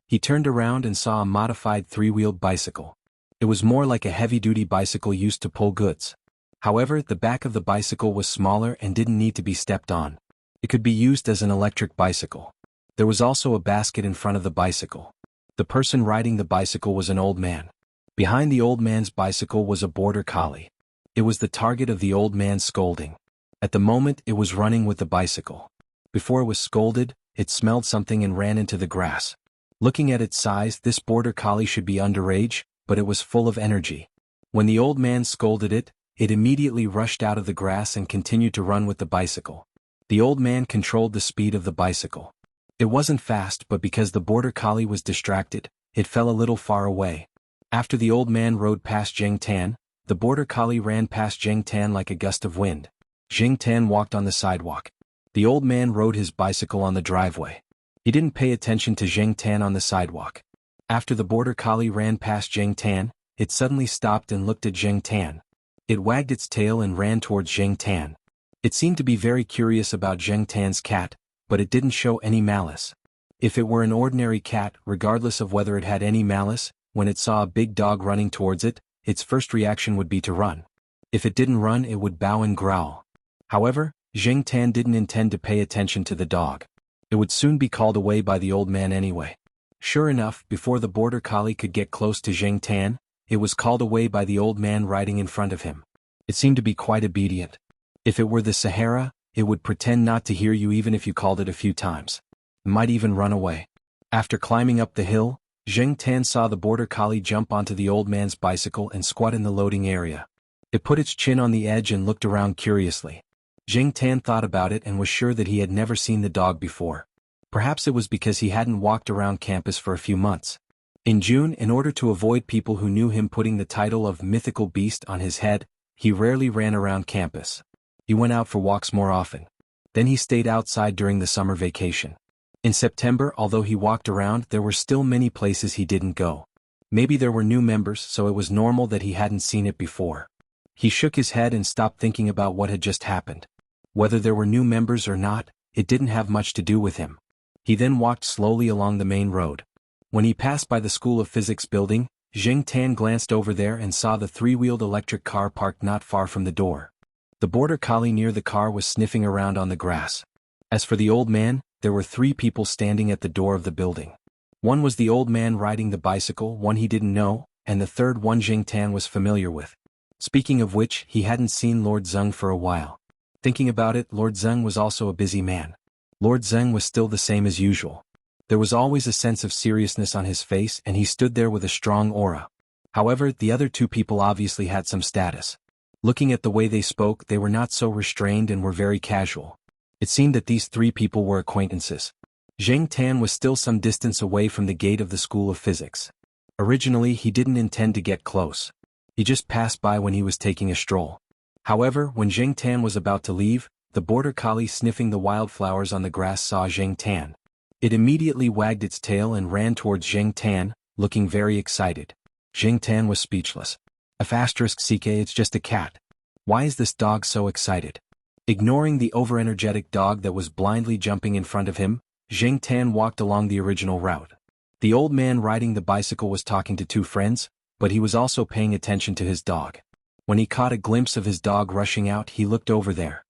He turned around and saw a modified three-wheeled bicycle. It was more like a heavy-duty bicycle used to pull goods. However, the back of the bicycle was smaller and didn't need to be stepped on. It could be used as an electric bicycle. There was also a basket in front of the bicycle. The person riding the bicycle was an old man. Behind the old man's bicycle was a border collie. It was the target of the old man's scolding. At the moment, it was running with the bicycle. Before it was scolded, it smelled something and ran into the grass. Looking at its size, this border collie should be underage, but it was full of energy. When the old man scolded it, it immediately rushed out of the grass and continued to run with the bicycle. The old man controlled the speed of the bicycle. It wasn't fast, but because the border collie was distracted, it fell a little far away. After the old man rode past Zheng Tan, the border collie ran past Zheng Tan like a gust of wind. Zheng Tan walked on the sidewalk. The old man rode his bicycle on the driveway. He didn't pay attention to Zheng Tan on the sidewalk. After the border collie ran past Zheng Tan, it suddenly stopped and looked at Zheng Tan. It wagged its tail and ran towards Zheng Tan. It seemed to be very curious about Zheng Tan's cat, but it didn't show any malice. If it were an ordinary cat, regardless of whether it had any malice, when it saw a big dog running towards it, its first reaction would be to run. If it didn't run, it would bow and growl. However, Zheng Tan didn't intend to pay attention to the dog. It would soon be called away by the old man anyway. Sure enough, before the border collie could get close to Zheng Tan, it was called away by the old man riding in front of him. It seemed to be quite obedient. If it were the Sahara, it would pretend not to hear you even if you called it a few times. It might even run away. After climbing up the hill, Zheng Tan saw the border collie jump onto the old man's bicycle and squat in the loading area. It put its chin on the edge and looked around curiously. Zheng Tan thought about it and was sure that he had never seen the dog before. Perhaps it was because he hadn't walked around campus for a few months. In June, in order to avoid people who knew him putting the title of mythical beast on his head, he rarely ran around campus. He went out for walks more often. Then he stayed outside during the summer vacation. In September, although he walked around, there were still many places he didn't go. Maybe there were new members, so it was normal that he hadn't seen it before. He shook his head and stopped thinking about what had just happened. Whether there were new members or not, it didn't have much to do with him. He then walked slowly along the main road. When he passed by the School of Physics building, Zheng Tan glanced over there and saw the three-wheeled electric car parked not far from the door. The border collie near the car was sniffing around on the grass. As for the old man, there were 3 people standing at the door of the building. One was the old man riding the bicycle, one he didn't know, and the third one Zheng Tan was familiar with. Speaking of which, he hadn't seen Lord Zeng for a while. Thinking about it, Lord Zeng was also a busy man. Lord Zeng was still the same as usual. There was always a sense of seriousness on his face and he stood there with a strong aura. However, the other 2 people obviously had some status. Looking at the way they spoke, they were not so restrained and were very casual. It seemed that these 3 people were acquaintances. Zheng Tan was still some distance away from the gate of the School of Physics. Originally, he didn't intend to get close. He just passed by when he was taking a stroll. However, when Zheng Tan was about to leave, the border collie sniffing the wildflowers on the grass saw Zheng Tan. It immediately wagged its tail and ran towards Zheng Tan, looking very excited. Zheng Tan was speechless. *CK, it's just a cat. Why is this dog so excited? Ignoring the overenergetic dog that was blindly jumping in front of him, Zheng Tan walked along the original route. The old man riding the bicycle was talking to 2 friends, but he was also paying attention to his dog. When he caught a glimpse of his dog rushing out, he looked over there.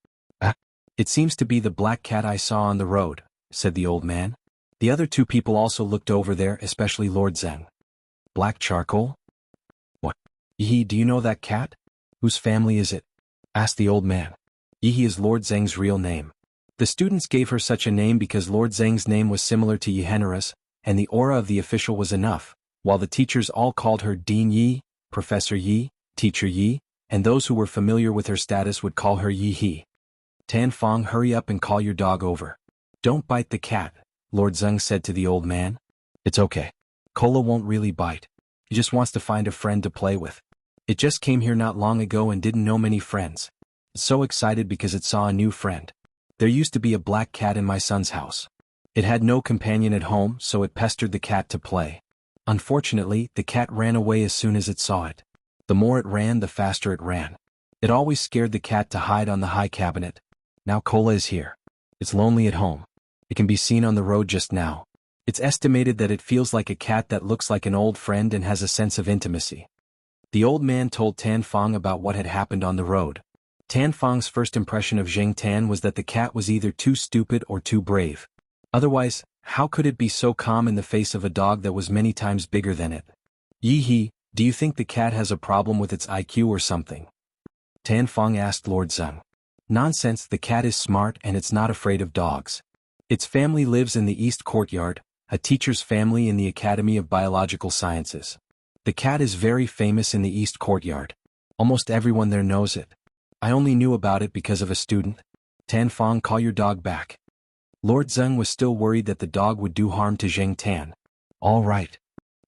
It seems to be the black cat I saw on the road, said the old man. The other 2 people also looked over there, especially Lord Zeng. Black charcoal? What? Yihi, do you know that cat? Whose family is it? Asked the old man. Yihi is Lord Zeng's real name. The students gave her such a name because Lord Zeng's name was similar to Yihenera's, and the aura of the official was enough, while the teachers all called her Dean Yi, Professor Yi, Teacher Yi, and those who were familiar with her status would call her Yi-He. Tan Fong, hurry up and call your dog over. Don't bite the cat, Lord Zeng said to the old man. It's okay. Kola won't really bite. He just wants to find a friend to play with. It just came here not long ago and didn't know many friends. It's so excited because it saw a new friend. There used to be a black cat in my son's house. It had no companion at home, so it pestered the cat to play. Unfortunately, the cat ran away as soon as it saw it. The more it ran, the faster it ran. It always scared the cat to hide on the high cabinet. Now Kola is here. It's lonely at home. It can be seen on the road just now. It's estimated that it feels like a cat that looks like an old friend and has a sense of intimacy. The old man told Tan Fong about what had happened on the road. Tan Fong's first impression of Zheng Tan was that the cat was either too stupid or too brave. Otherwise, how could it be so calm in the face of a dog that was many times bigger than it? Yi-He, do you think the cat has a problem with its IQ or something? Tan Fong asked Lord Zeng. Nonsense, the cat is smart and it's not afraid of dogs. Its family lives in the East Courtyard, a teacher's family in the Academy of Biological Sciences. The cat is very famous in the East Courtyard. Almost everyone there knows it. I only knew about it because of a student. Tan Fong, call your dog back. Lord Zeng was still worried that the dog would do harm to Zheng Tan. All right.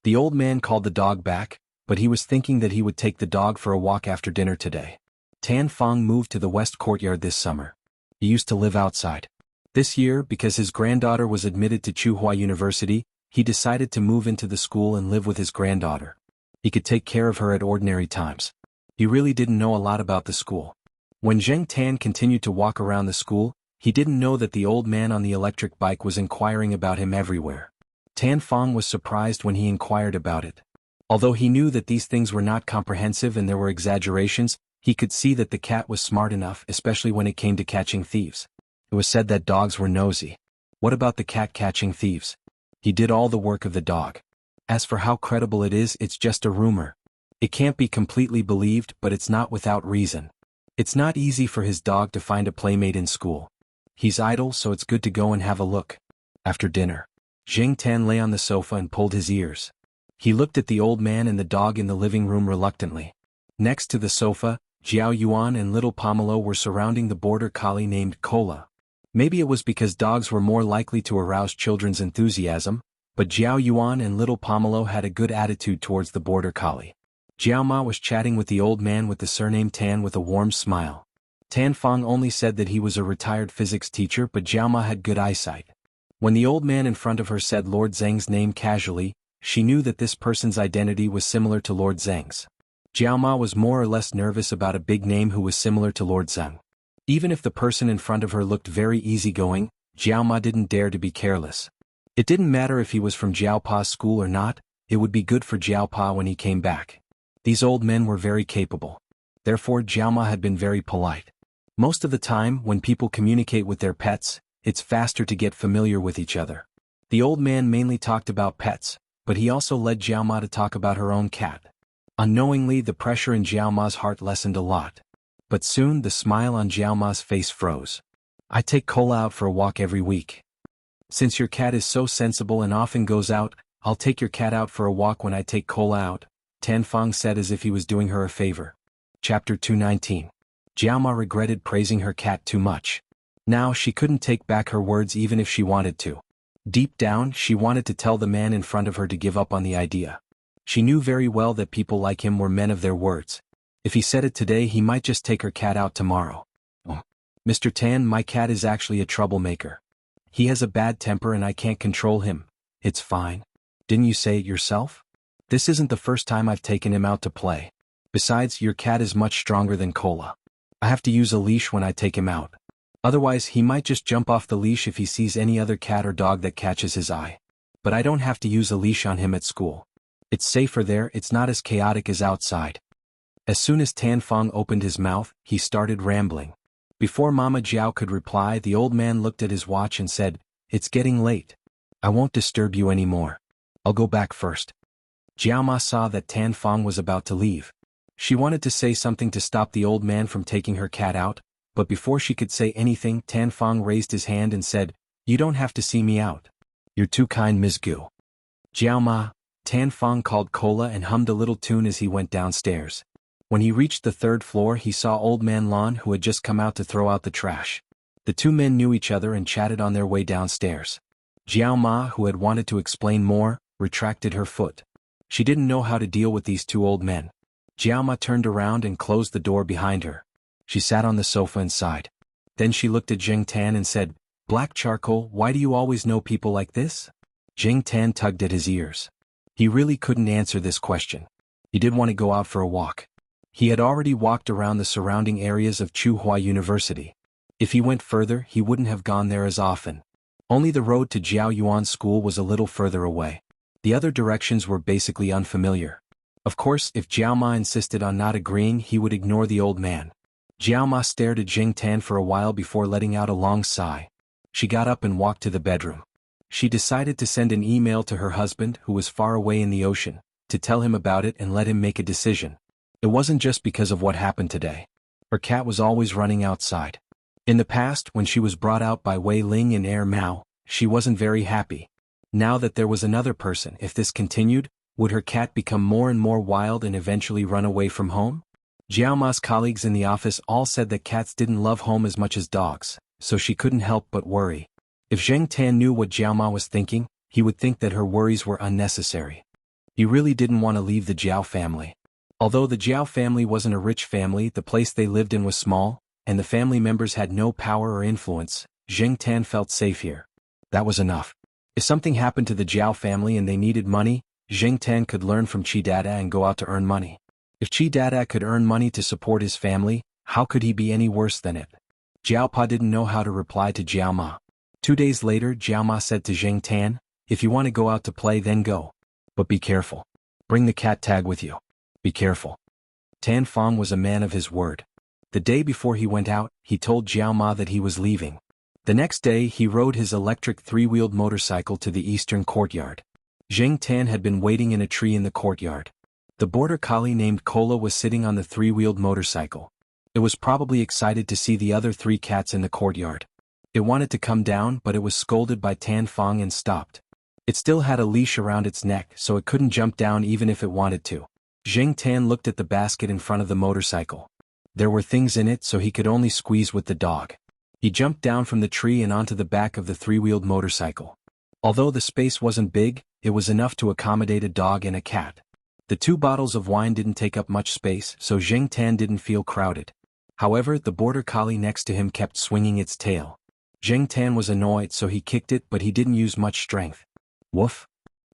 The old man called the dog back, but he was thinking that he would take the dog for a walk after dinner today. Tan Fong moved to the West Courtyard this summer. He used to live outside. This year, because his granddaughter was admitted to Tsinghua University, he decided to move into the school and live with his granddaughter. He could take care of her at ordinary times. He really didn't know a lot about the school. When Zheng Tan continued to walk around the school, he didn't know that the old man on the electric bike was inquiring about him everywhere. Tan Fong was surprised when he inquired about it. Although he knew that these things were not comprehensive and there were exaggerations, he could see that the cat was smart enough, especially when it came to catching thieves. It was said that dogs were nosy. What about the cat catching thieves? He did all the work of the dog. As for how credible it is, it's just a rumor. It can't be completely believed, but it's not without reason. It's not easy for his dog to find a playmate in school. He's idle, so it's good to go and have a look. After dinner, Jing Tan lay on the sofa and pulled his ears. He looked at the old man and the dog in the living room reluctantly. Next to the sofa, Jiao Yuan and little Pomelo were surrounding the border collie named Cola. Maybe it was because dogs were more likely to arouse children's enthusiasm, but Jiao Yuan and little Pomelo had a good attitude towards the border collie. Jiao Ma was chatting with the old man with the surname Tan with a warm smile. Tan Fong only said that he was a retired physics teacher, but Jiao Ma had good eyesight. When the old man in front of her said Lord Zheng's name casually, she knew that this person's identity was similar to Lord Zheng's. Jiao Ma was more or less nervous about a big name who was similar to Lord Zheng. Even if the person in front of her looked very easygoing, Jiao Ma didn't dare to be careless. It didn't matter if he was from Jiao Pa's school or not, it would be good for Jiao Pa when he came back. These old men were very capable. Therefore Jiao Ma had been very polite. Most of the time, when people communicate with their pets, it's faster to get familiar with each other. The old man mainly talked about pets, but he also led Jiao Ma to talk about her own cat. Unknowingly, the pressure in Jiao Ma's heart lessened a lot. But soon the smile on Jiao Ma's face froze. I take Cola out for a walk every week. Since your cat is so sensible and often goes out, I'll take your cat out for a walk when I take Cola out, Tan Fong said as if he was doing her a favor. Chapter 219. Jiao Ma regretted praising her cat too much. Now she couldn't take back her words even if she wanted to. Deep down, she wanted to tell the man in front of her to give up on the idea. She knew very well that people like him were men of their words. If he said it today, he might just take her cat out tomorrow. Oh. Mr. Tan, my cat is actually a troublemaker. He has a bad temper and I can't control him. It's fine. Didn't you say it yourself? This isn't the first time I've taken him out to play. Besides, your cat is much stronger than Cola. I have to use a leash when I take him out. Otherwise, he might just jump off the leash if he sees any other cat or dog that catches his eye. But I don't have to use a leash on him at school. It's safer there, it's not as chaotic as outside. As soon as Tan Fong opened his mouth, he started rambling. Before Mama Jiao could reply, the old man looked at his watch and said, "It's getting late. I won't disturb you anymore. I'll go back first." Jiao Ma saw that Tan Fong was about to leave. She wanted to say something to stop the old man from taking her cat out, but before she could say anything, Tan Fong raised his hand and said, "You don't have to see me out. You're too kind, Ms. Gu." Jiao Ma, Tan Fong called Cola and hummed a little tune as he went downstairs. When he reached the third floor, he saw Old Man Lon, who had just come out to throw out the trash. The two men knew each other and chatted on their way downstairs. Jiao Ma, who had wanted to explain more, retracted her foot. She didn't know how to deal with these two old men. Jiao Ma turned around and closed the door behind her. She sat on the sofa and sighed. Then she looked at Jing Tan and said, "Black Charcoal, why do you always know people like this?" Jing Tan tugged at his ears. He really couldn't answer this question. He did want to go out for a walk. He had already walked around the surrounding areas of Tsinghua University. If he went further, he wouldn't have gone there as often. Only the road to Jiao Yuan School was a little further away. The other directions were basically unfamiliar. Of course, if Jiao Ma insisted on not agreeing, he would ignore the old man. Jiao Ma stared at Jing Tan for a while before letting out a long sigh. She got up and walked to the bedroom. She decided to send an email to her husband, who was far away in the ocean, to tell him about it and let him make a decision. It wasn't just because of what happened today. Her cat was always running outside. In the past, when she was brought out by Wei Ling and Air Mao, she wasn't very happy. Now that there was another person, if this continued, would her cat become more and more wild and eventually run away from home? Jiao Ma's colleagues in the office all said that cats didn't love home as much as dogs, so she couldn't help but worry. If Zheng Tan knew what Jiao Ma was thinking, he would think that her worries were unnecessary. He really didn't want to leave the Jiao family. Although the Jiao family wasn't a rich family, the place they lived in was small, and the family members had no power or influence. Zheng Tan felt safe here. That was enough. If something happened to the Jiao family and they needed money, Zheng Tan could learn from Chi Dada and go out to earn money. If Chi Dada could earn money to support his family, how could he be any worse than it? Jiao Pa didn't know how to reply to Jiao Ma. 2 days later, Jiao Ma said to Zheng Tan, "If you want to go out to play, then go. But be careful. Bring the cat tag with you. Be careful." Tan Fong was a man of his word. The day before he went out, he told Jiao Ma that he was leaving. The next day, he rode his electric three-wheeled motorcycle to the eastern courtyard. Zheng Tan had been waiting in a tree in the courtyard. The border collie named Cola was sitting on the three-wheeled motorcycle. It was probably excited to see the other 3 cats in the courtyard. It wanted to come down, but it was scolded by Tan Fong and stopped. It still had a leash around its neck, so it couldn't jump down even if it wanted to. Zheng Tan looked at the basket in front of the motorcycle. There were things in it, so he could only squeeze with the dog. He jumped down from the tree and onto the back of the 3-wheeled motorcycle. Although the space wasn't big, it was enough to accommodate a dog and a cat. The 2 bottles of wine didn't take up much space, so Zheng Tan didn't feel crowded. However, the border collie next to him kept swinging its tail. Zheng Tan was annoyed, so he kicked it, but he didn't use much strength. Woof!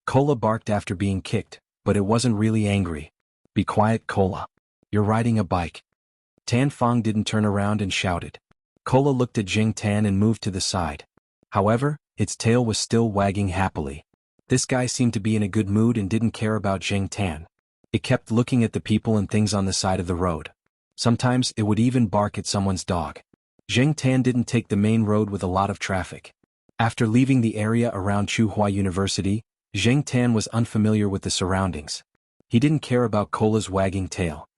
Cola barked after being kicked, but it wasn't really angry. Be quiet, Cola. You're riding a bike. Tan Fong didn't turn around and shouted. Cola looked at Zheng Tan and moved to the side. However, its tail was still wagging happily. This guy seemed to be in a good mood and didn't care about Zheng Tan. It kept looking at the people and things on the side of the road. Sometimes it would even bark at someone's dog. Zheng Tan didn't take the main road with a lot of traffic. After leaving the area around Tsinghua University, Zheng Tan was unfamiliar with the surroundings. He didn't care about Cola's wagging tail.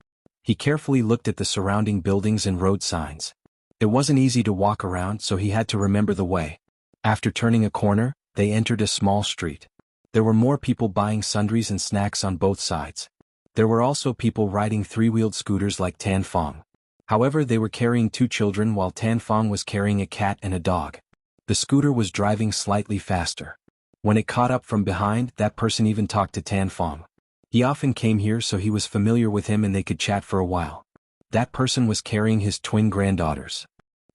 He carefully looked at the surrounding buildings and road signs. It wasn't easy to walk around, so he had to remember the way. After turning a corner, they entered a small street. There were more people buying sundries and snacks on both sides. There were also people riding 3-wheeled scooters like Tan Fong. However, they were carrying 2 children while Tan Fong was carrying a cat and a dog. The scooter was driving slightly faster. When it caught up from behind, that person even talked to Tan Fong. He often came here, so he was familiar with him and they could chat for a while. That person was carrying his twin granddaughters.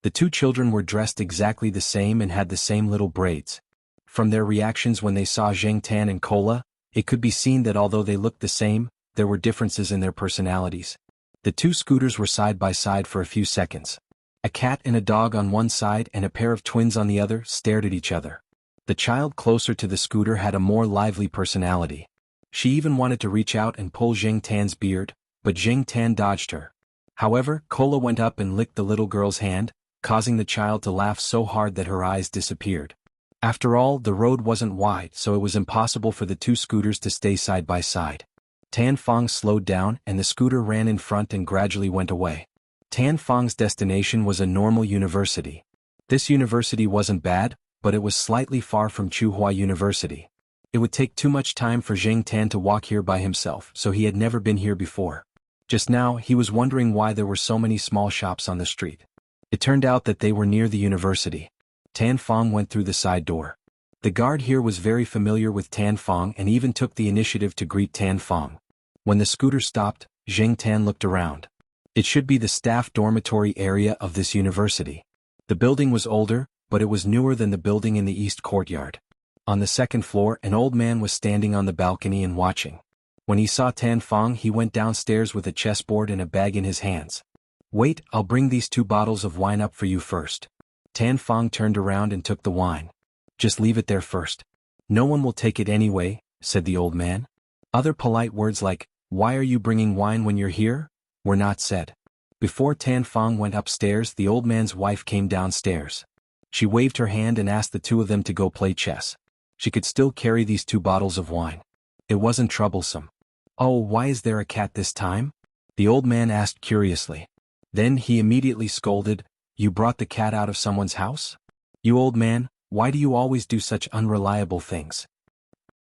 The 2 children were dressed exactly the same and had the same little braids. From their reactions when they saw Zheng Tan and Cola, it could be seen that although they looked the same, there were differences in their personalities. The 2 scooters were side by side for a few seconds. A cat and a dog on one side and a pair of twins on the other stared at each other. The child closer to the scooter had a more lively personality. She even wanted to reach out and pull Zheng Tan's beard, but Zheng Tan dodged her. However, Cola went up and licked the little girl's hand, causing the child to laugh so hard that her eyes disappeared. After all, the road wasn't wide, so it was impossible for the 2 scooters to stay side by side. Tan Fong slowed down and the scooter ran in front and gradually went away. Tan Fong's destination was a normal university. This university wasn't bad, but it was slightly far from Tsinghua University. It would take too much time for Zheng Tan to walk here by himself, so he had never been here before. Just now, he was wondering why there were so many small shops on the street. It turned out that they were near the university. Tan Fong went through the side door. The guard here was very familiar with Tan Fong and even took the initiative to greet Tan Fong. When the scooter stopped, Zheng Tan looked around. It should be the staff dormitory area of this university. The building was older, but it was newer than the building in the east courtyard. On the second floor, an old man was standing on the balcony and watching. When he saw Tan Fong, he went downstairs with a chessboard and a bag in his hands. Wait, I'll bring these 2 bottles of wine up for you first. Tan Fong turned around and took the wine. Just leave it there first. No one will take it anyway, said the old man. Other polite words like, why are you bringing wine when you're here? Were not said. Before Tan Fong went upstairs, the old man's wife came downstairs. She waved her hand and asked the 2 of them to go play chess. She could still carry these 2 bottles of wine. It wasn't troublesome. Oh, why is there a cat this time? The old man asked curiously. Then he immediately scolded, you brought the cat out of someone's house? You old man, why do you always do such unreliable things?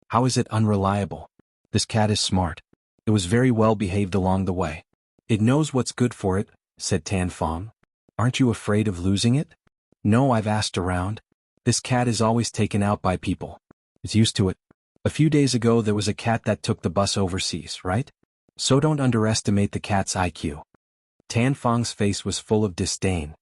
How is it unreliable? This cat is smart. It was very well behaved along the way. It knows what's good for it, said Tan Fong. Aren't you afraid of losing it? No, I've asked around. This cat is always taken out by people. It's used to it. A few days ago there was a cat that took the bus overseas, right? So don't underestimate the cat's IQ. Tan Fong's face was full of disdain.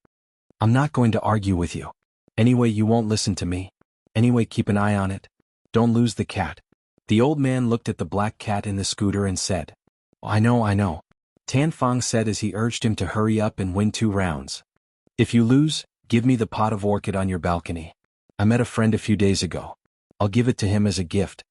I'm not going to argue with you. Anyway, you won't listen to me. Anyway, keep an eye on it. Don't lose the cat. The old man looked at the black cat in the scooter and said, I know. Tan Fong said as he urged him to hurry up and win 2 rounds. If you lose, give me the pot of orchid on your balcony. I met a friend a few days ago. I'll give it to him as a gift.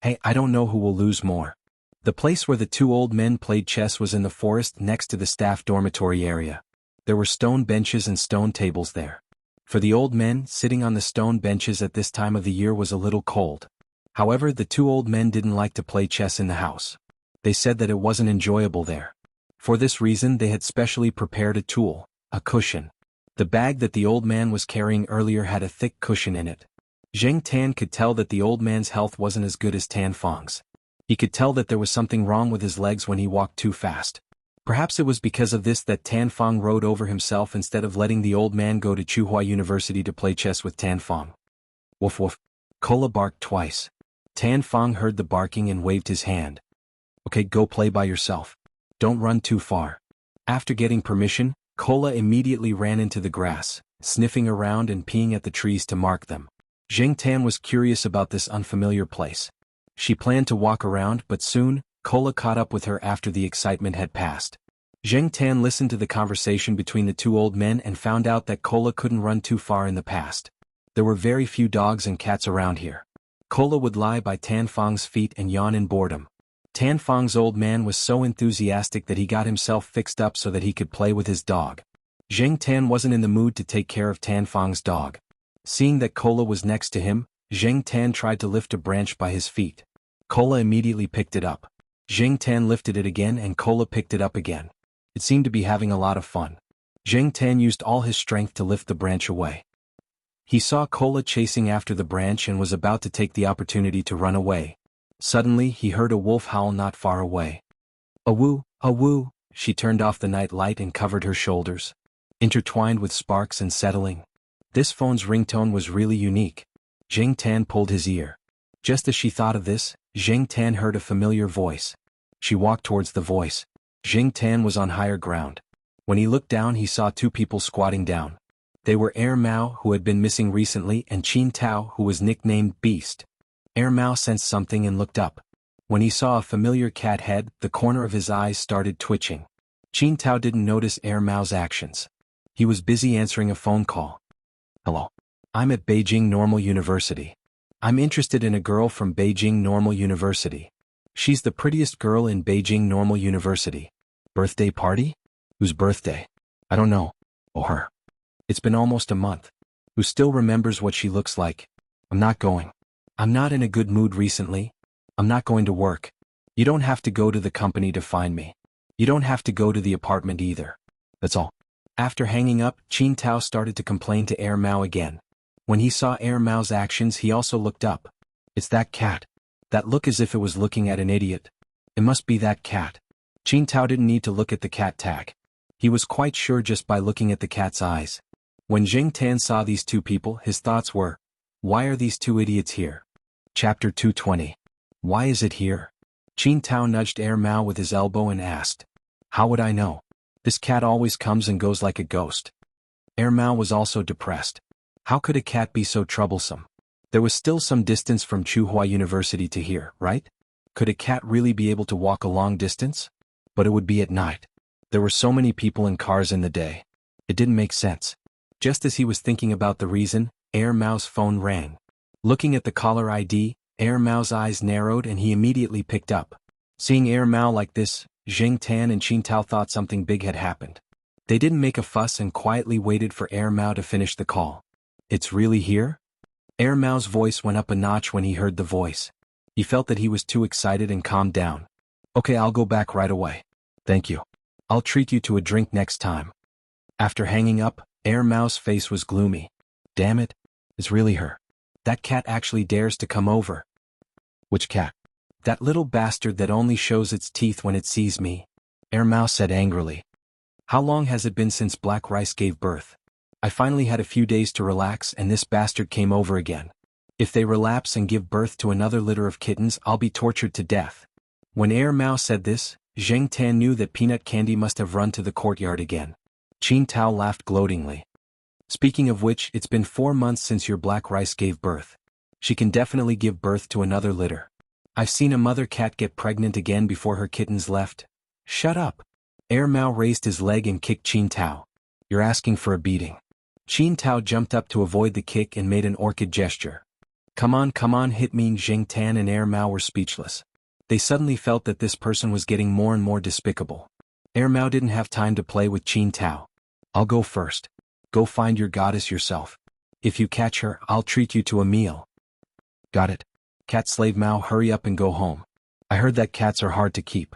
Hey, I don't know who will lose more. The place where the 2 old men played chess was in the forest next to the staff dormitory area. There were stone benches and stone tables there. For the old men, sitting on the stone benches at this time of the year was a little cold. However, the 2 old men didn't like to play chess in the house. They said that it wasn't enjoyable there. For this reason they had specially prepared a tool, a cushion. The bag that the old man was carrying earlier had a thick cushion in it. Zheng Tan could tell that the old man's health wasn't as good as Tan Feng's. He could tell that there was something wrong with his legs when he walked too fast. Perhaps it was because of this that Tan Feng rode over himself instead of letting the old man go to Tsinghua University to play chess with Tan Feng. Woof woof. Kola barked twice. Tan Feng heard the barking and waved his hand. Okay, go play by yourself. Don't run too far. After getting permission, Kola immediately ran into the grass, sniffing around and peeing at the trees to mark them. Zheng Tan was curious about this unfamiliar place. She planned to walk around, but soon, Kola caught up with her after the excitement had passed. Zheng Tan listened to the conversation between the two old men and found out that Kola couldn't run too far in the past. There were very few dogs and cats around here. Kola would lie by Tan Feng's feet and yawn in boredom. Tan Feng's old man was so enthusiastic that he got himself fixed up so that he could play with his dog. Zheng Tan wasn't in the mood to take care of Tan Feng's dog. Seeing that Kola was next to him, Zheng Tan tried to lift a branch by his feet. Kola immediately picked it up. Zheng Tan lifted it again and Kola picked it up again. It seemed to be having a lot of fun. Zheng Tan used all his strength to lift the branch away. He saw Kola chasing after the branch and was about to take the opportunity to run away. Suddenly he heard a wolf howl not far away. "Awoo, awoo!" She turned off the night light and covered her shoulders. Intertwined with sparks and settling. This phone's ringtone was really unique. Zheng Tan pulled his ear. Just as she thought of this, Zheng Tan heard a familiar voice. She walked towards the voice. Zheng Tan was on higher ground. When he looked down he saw two people squatting down. They were Er Mao, who had been missing recently, and Qin Tao, who was nicknamed Beast. Er Mao sensed something and looked up. When he saw a familiar cat head, the corner of his eyes started twitching. Qin Tao didn't notice Er Mao's actions. He was busy answering a phone call. "Hello. I'm at Beijing Normal University. I'm interested in a girl from Beijing Normal University. She's the prettiest girl in Beijing Normal University. Birthday party? Whose birthday? I don't know. Oh, her. It's been almost a month. Who still remembers what she looks like? I'm not going. I'm not in a good mood recently. I'm not going to work. You don't have to go to the company to find me. You don't have to go to the apartment either. That's all." After hanging up, Qin Tao started to complain to Er Mao again. When he saw Er Mao's actions he also looked up. "It's that cat. That look as if it was looking at an idiot. It must be that cat." Qin Tao didn't need to look at the cat tag. He was quite sure just by looking at the cat's eyes. When Zheng Tan saw these two people his thoughts were, why are these two idiots here? Chapter 220. Why is it here? Qin Tao nudged Er Mao with his elbow and asked. "How would I know? This cat always comes and goes like a ghost." Er Mao was also depressed. How could a cat be so troublesome? There was still some distance from Tsinghua University to here, right? Could a cat really be able to walk a long distance? But it would be at night. There were so many people and cars in the day. It didn't make sense. Just as he was thinking about the reason, Er Mao's phone rang. Looking at the caller ID, Er Mao's eyes narrowed and he immediately picked up. Seeing Er Mao like this, Zheng Tan and Qin Tao thought something big had happened. They didn't make a fuss and quietly waited for Er Mao to finish the call. "It's really here?" Er Mao's voice went up a notch when he heard the voice. He felt that he was too excited and calmed down. "Okay, I'll go back right away. Thank you. I'll treat you to a drink next time." After hanging up, Er Mao's face was gloomy. Damn it. It's really her. That cat actually dares to come over. "Which cat?" "That little bastard that only shows its teeth when it sees me," Er Mao said angrily. "How long has it been since Black Rice gave birth? I finally had a few days to relax and this bastard came over again. If they relapse and give birth to another litter of kittens I'll be tortured to death." When Er Mao said this, Zheng Tan knew that Peanut Candy must have run to the courtyard again. Qin Tao laughed gloatingly. "Speaking of which, it's been 4 months since your Black Rice gave birth. She can definitely give birth to another litter. I've seen a mother cat get pregnant again before her kittens left." "Shut up." Er Mao raised his leg and kicked Qin Tao. "You're asking for a beating." Qin Tao jumped up to avoid the kick and made an orchid gesture. Come on, hit me." Zheng Tan and Er Mao were speechless. They suddenly felt that this person was getting more and more despicable. Er Mao didn't have time to play with Qin Tao. "I'll go first. Go find your goddess yourself. If you catch her, I'll treat you to a meal." "Got it. Cat slave Mao, hurry up and go home. I heard that cats are hard to keep.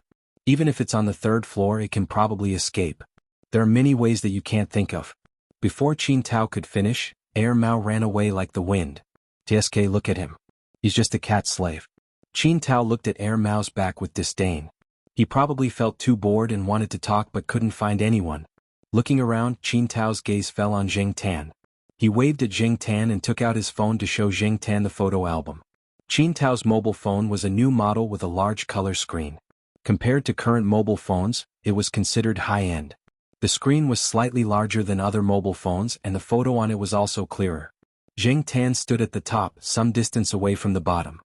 Even if it's on the third floor, it can probably escape. There are many ways that you can't think of. Before Qin Tao could finish, Air Mao ran away like the wind. TSK, look at him. He's just a cat slave. Qin Tao looked at Air Mao's back with disdain. He probably felt too bored and wanted to talk but couldn't find anyone. Looking around, Qin Tao's gaze fell on Jing Tan. He waved at Jing Tan and took out his phone to show Jing Tan the photo album. Qin Tao's mobile phone was a new model with a large color screen. Compared to current mobile phones, it was considered high-end. The screen was slightly larger than other mobile phones and the photo on it was also clearer. Jing Tan stood at the top, some distance away from the bottom.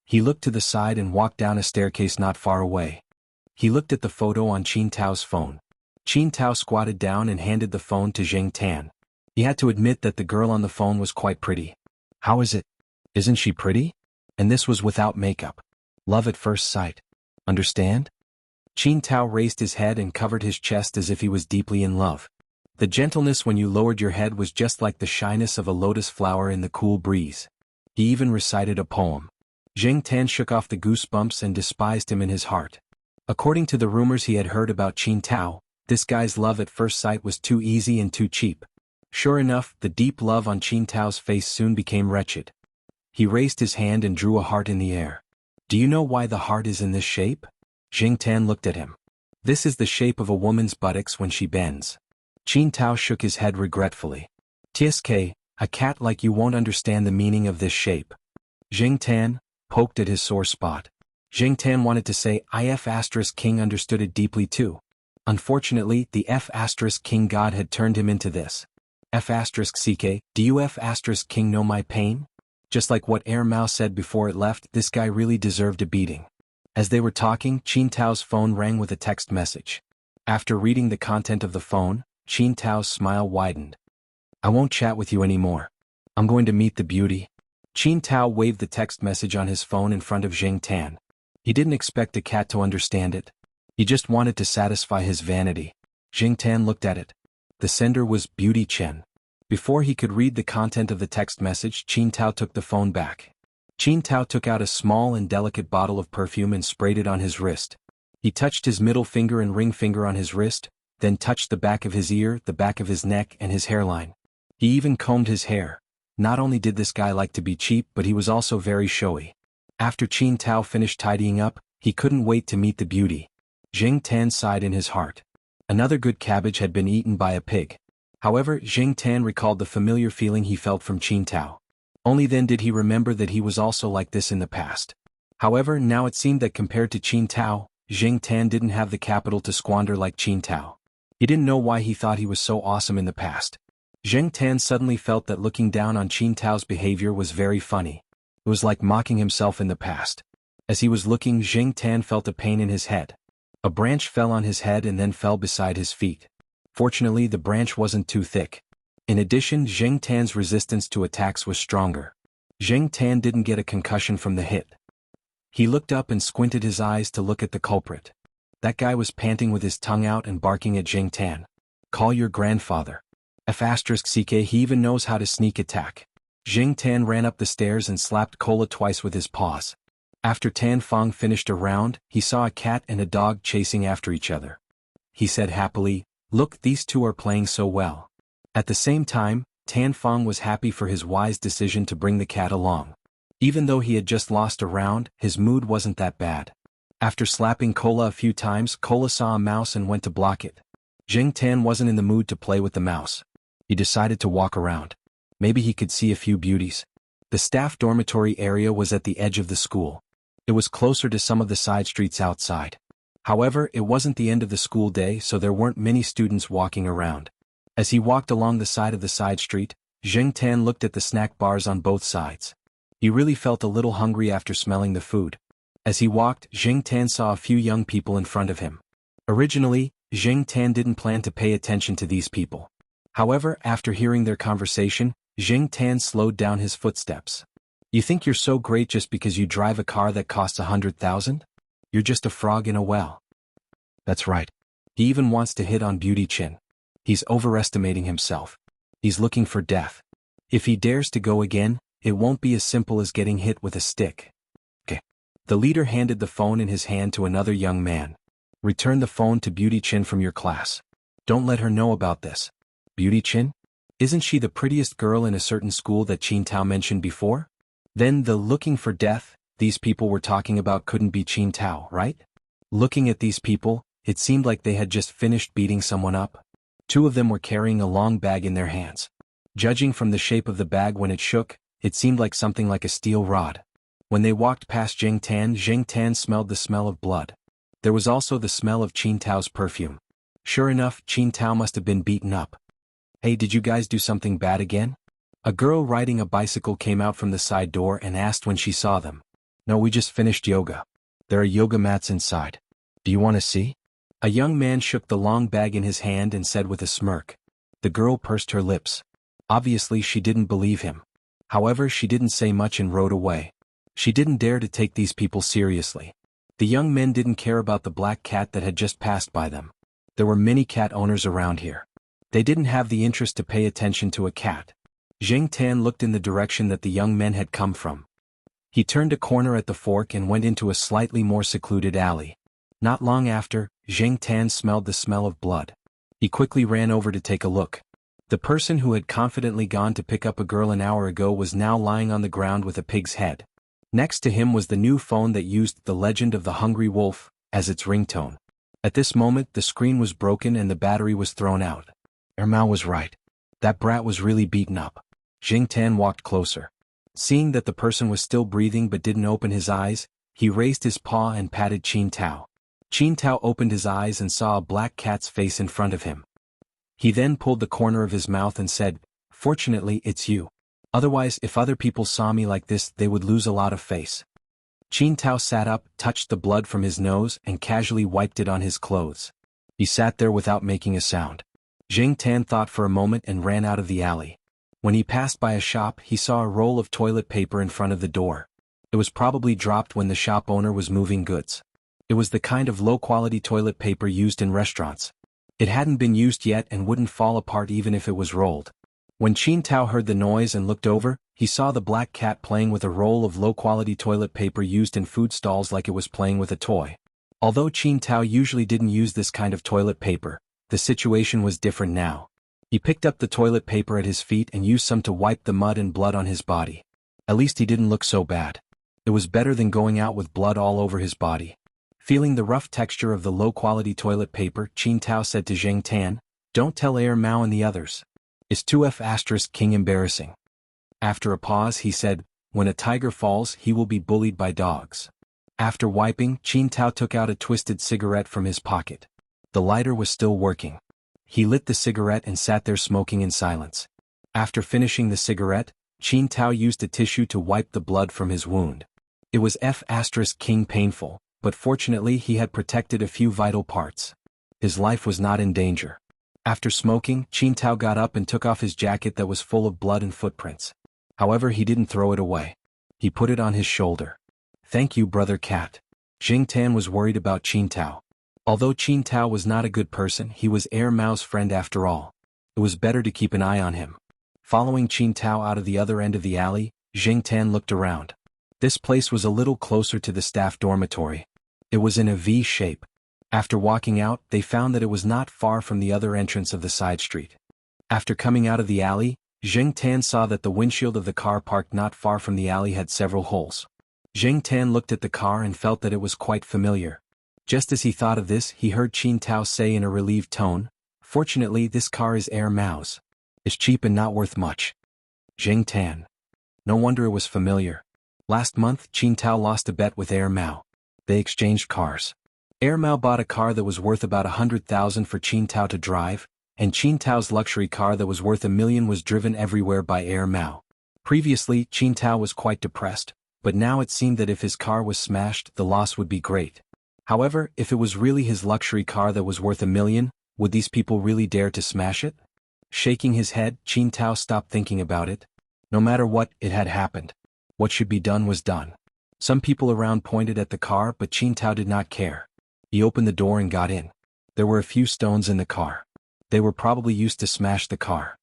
He looked to the side and walked down a staircase not far away. He looked at the photo on Qin Tao's phone. Qin Tao squatted down and handed the phone to Jing Tan. He had to admit that the girl on the phone was quite pretty. How is it? Isn't she pretty? And this was without makeup. Love at first sight. Understand? Qin Tao raised his head and covered his chest as if he was deeply in love. The gentleness when you lowered your head was just like the shyness of a lotus flower in the cool breeze. He even recited a poem. Jing Tan shook off the goosebumps and despised him in his heart. According to the rumors he had heard about Qin Tao, this guy's love at first sight was too easy and too cheap. Sure enough, the deep love on Qin Tao's face soon became wretched. He raised his hand and drew a heart in the air. Do you know why the heart is in this shape? Jing Tan looked at him. This is the shape of a woman's buttocks when she bends. Qin Tao shook his head regretfully. TSK, a cat like you won't understand the meaning of this shape. Jing Tan poked at his sore spot. Jing Tan wanted to say If** King understood it deeply too. Unfortunately, the F** King god had turned him into this. F***ck, do you F** King know my pain? Just like what Air Mao said before it left, this guy really deserved a beating. As they were talking, Qin Tao's phone rang with a text message. After reading the content of the phone, Qin Tao's smile widened. I won't chat with you anymore. I'm going to meet the beauty. Qin Tao waved the text message on his phone in front of Jing Tan. He didn't expect the cat to understand it. He just wanted to satisfy his vanity. Jing Tan looked at it. The sender was Beauty Chen. Before he could read the content of the text message, Qin Tao took the phone back. Qin Tao took out a small and delicate bottle of perfume and sprayed it on his wrist. He touched his middle finger and ring finger on his wrist, then touched the back of his ear, the back of his neck, and his hairline. He even combed his hair. Not only did this guy like to be cheap, but he was also very showy. After Qin Tao finished tidying up, he couldn't wait to meet the beauty. Jing Tan sighed in his heart. Another good cabbage had been eaten by a pig. However, Jing Tan recalled the familiar feeling he felt from Qin Tao. Only then did he remember that he was also like this in the past. However, now it seemed that compared to Qin Tao, Jing Tan didn't have the capital to squander like Qin Tao. He didn't know why he thought he was so awesome in the past. Jing Tan suddenly felt that looking down on Qin Tao's behavior was very funny. It was like mocking himself in the past. As he was looking, Jing Tan felt a pain in his head. A branch fell on his head and then fell beside his feet. Fortunately, the branch wasn't too thick. In addition, Jing Tan's resistance to attacks was stronger. Jing Tan didn't get a concussion from the hit. He looked up and squinted his eyes to look at the culprit. That guy was panting with his tongue out and barking at Jing Tan. Call your grandfather. F***ck, he even knows how to sneak attack. Jing Tan ran up the stairs and slapped Cola twice with his paws. After Tan Fong finished a round, he saw a cat and a dog chasing after each other. He said happily, "Look, these two are playing so well." At the same time, Tan Fong was happy for his wise decision to bring the cat along. Even though he had just lost a round, his mood wasn't that bad. After slapping Cola a few times, Cola saw a mouse and went to block it. Jing Tan wasn't in the mood to play with the mouse. He decided to walk around. Maybe he could see a few beauties. The staff dormitory area was at the edge of the school. It was closer to some of the side streets outside. However, it wasn't the end of the school day, so there weren't many students walking around. As he walked along the side of the side street, Jing Tan looked at the snack bars on both sides. He really felt a little hungry after smelling the food. As he walked, Jing Tan saw a few young people in front of him. Originally, Jing Tan didn't plan to pay attention to these people. However, after hearing their conversation, Jing Tan slowed down his footsteps. You think you're so great just because you drive a car that costs 100,000? You're just a frog in a well. That's right. He even wants to hit on Beauty Chin. He's overestimating himself. He's looking for death. If he dares to go again, it won't be as simple as getting hit with a stick. Okay. The leader handed the phone in his hand to another young man. Return the phone to Beauty Chin from your class. Don't let her know about this. Beauty Chin? Isn't she the prettiest girl in a certain school that Qin Tao mentioned before? Then the looking for death these people were talking about couldn't be Qin Tao, right? Looking at these people, it seemed like they had just finished beating someone up. Two of them were carrying a long bag in their hands. Judging from the shape of the bag when it shook, it seemed like something like a steel rod. When they walked past Zheng Tan smelled the smell of blood. There was also the smell of Qin Tao's perfume. Sure enough, Qin Tao must have been beaten up. Hey, did you guys do something bad again? A girl riding a bicycle came out from the side door and asked when she saw them. No, we just finished yoga. There are yoga mats inside. Do you want to see? A young man shook the long bag in his hand and said with a smirk. The girl pursed her lips. Obviously she didn't believe him. However, she didn't say much and rode away. She didn't dare to take these people seriously. The young men didn't care about the black cat that had just passed by them. There were many cat owners around here. They didn't have the interest to pay attention to a cat. Zheng Tan looked in the direction that the young men had come from. He turned a corner at the fork and went into a slightly more secluded alley. Not long after, Zheng Tan smelled the smell of blood. He quickly ran over to take a look. The person who had confidently gone to pick up a girl an hour ago was now lying on the ground with a pig's head. Next to him was the new phone that used The Legend of the Hungry Wolf as its ringtone. At this moment the screen was broken and the battery was thrown out. Mao was right. That brat was really beaten up. Zheng Tan walked closer. Seeing that the person was still breathing but didn't open his eyes, he raised his paw and patted Qin Tao. Qin Tao opened his eyes and saw a black cat's face in front of him. He then pulled the corner of his mouth and said, "Fortunately it's you. Otherwise if other people saw me like this they would lose a lot of face." Qin Tao sat up, touched the blood from his nose and casually wiped it on his clothes. He sat there without making a sound. Zheng Tan thought for a moment and ran out of the alley. When he passed by a shop he saw a roll of toilet paper in front of the door. It was probably dropped when the shop owner was moving goods. It was the kind of low-quality toilet paper used in restaurants. It hadn't been used yet and wouldn't fall apart even if it was rolled. When Qin Tao heard the noise and looked over, he saw the black cat playing with a roll of low-quality toilet paper used in food stalls like it was playing with a toy. Although Qin Tao usually didn't use this kind of toilet paper, the situation was different now. He picked up the toilet paper at his feet and used some to wipe the mud and blood on his body. At least he didn't look so bad. It was better than going out with blood all over his body. Feeling the rough texture of the low-quality toilet paper, Qin Tao said to Zheng Tan, "Don't tell Mao and the others. Is 2F** King embarrassing?" After a pause he said, "When a tiger falls he will be bullied by dogs." After wiping, Qin Tao took out a twisted cigarette from his pocket. The lighter was still working. He lit the cigarette and sat there smoking in silence. After finishing the cigarette, Qin Tao used a tissue to wipe the blood from his wound. It was King painful, but fortunately he had protected a few vital parts. His life was not in danger. After smoking, Qin Tao got up and took off his jacket that was full of blood and footprints. However, he didn't throw it away. He put it on his shoulder. "Thank you, brother cat." Zheng Tan was worried about Qin Tao. Although Qin Tao was not a good person, he was Mao's friend after all. It was better to keep an eye on him. Following Qin Tao out of the other end of the alley, Zheng Tan looked around. This place was a little closer to the staff dormitory. It was in a V shape. After walking out, they found that it was not far from the other entrance of the side street. After coming out of the alley, Zheng Tan saw that the windshield of the car parked not far from the alley had several holes. Zheng Tan looked at the car and felt that it was quite familiar. Just as he thought of this, he heard Qin Tao say in a relieved tone, "Fortunately this car is Mao's. It's cheap and not worth much." Zheng Tan. No wonder it was familiar. Last month Qin Tao lost a bet with Mao. They exchanged cars. Mao bought a car that was worth about 100,000 for Qin Tao to drive, and Qin Tao's luxury car that was worth 1 million was driven everywhere by Mao. Previously, Qin Tao was quite depressed, but now it seemed that if his car was smashed, the loss would be great. However, if it was really his luxury car that was worth 1 million, would these people really dare to smash it? Shaking his head, Qin Tao stopped thinking about it. No matter what, it had happened. What should be done was done. Some people around pointed at the car, but Qin Tao did not care. He opened the door and got in. There were a few stones in the car. They were probably used to smash the car.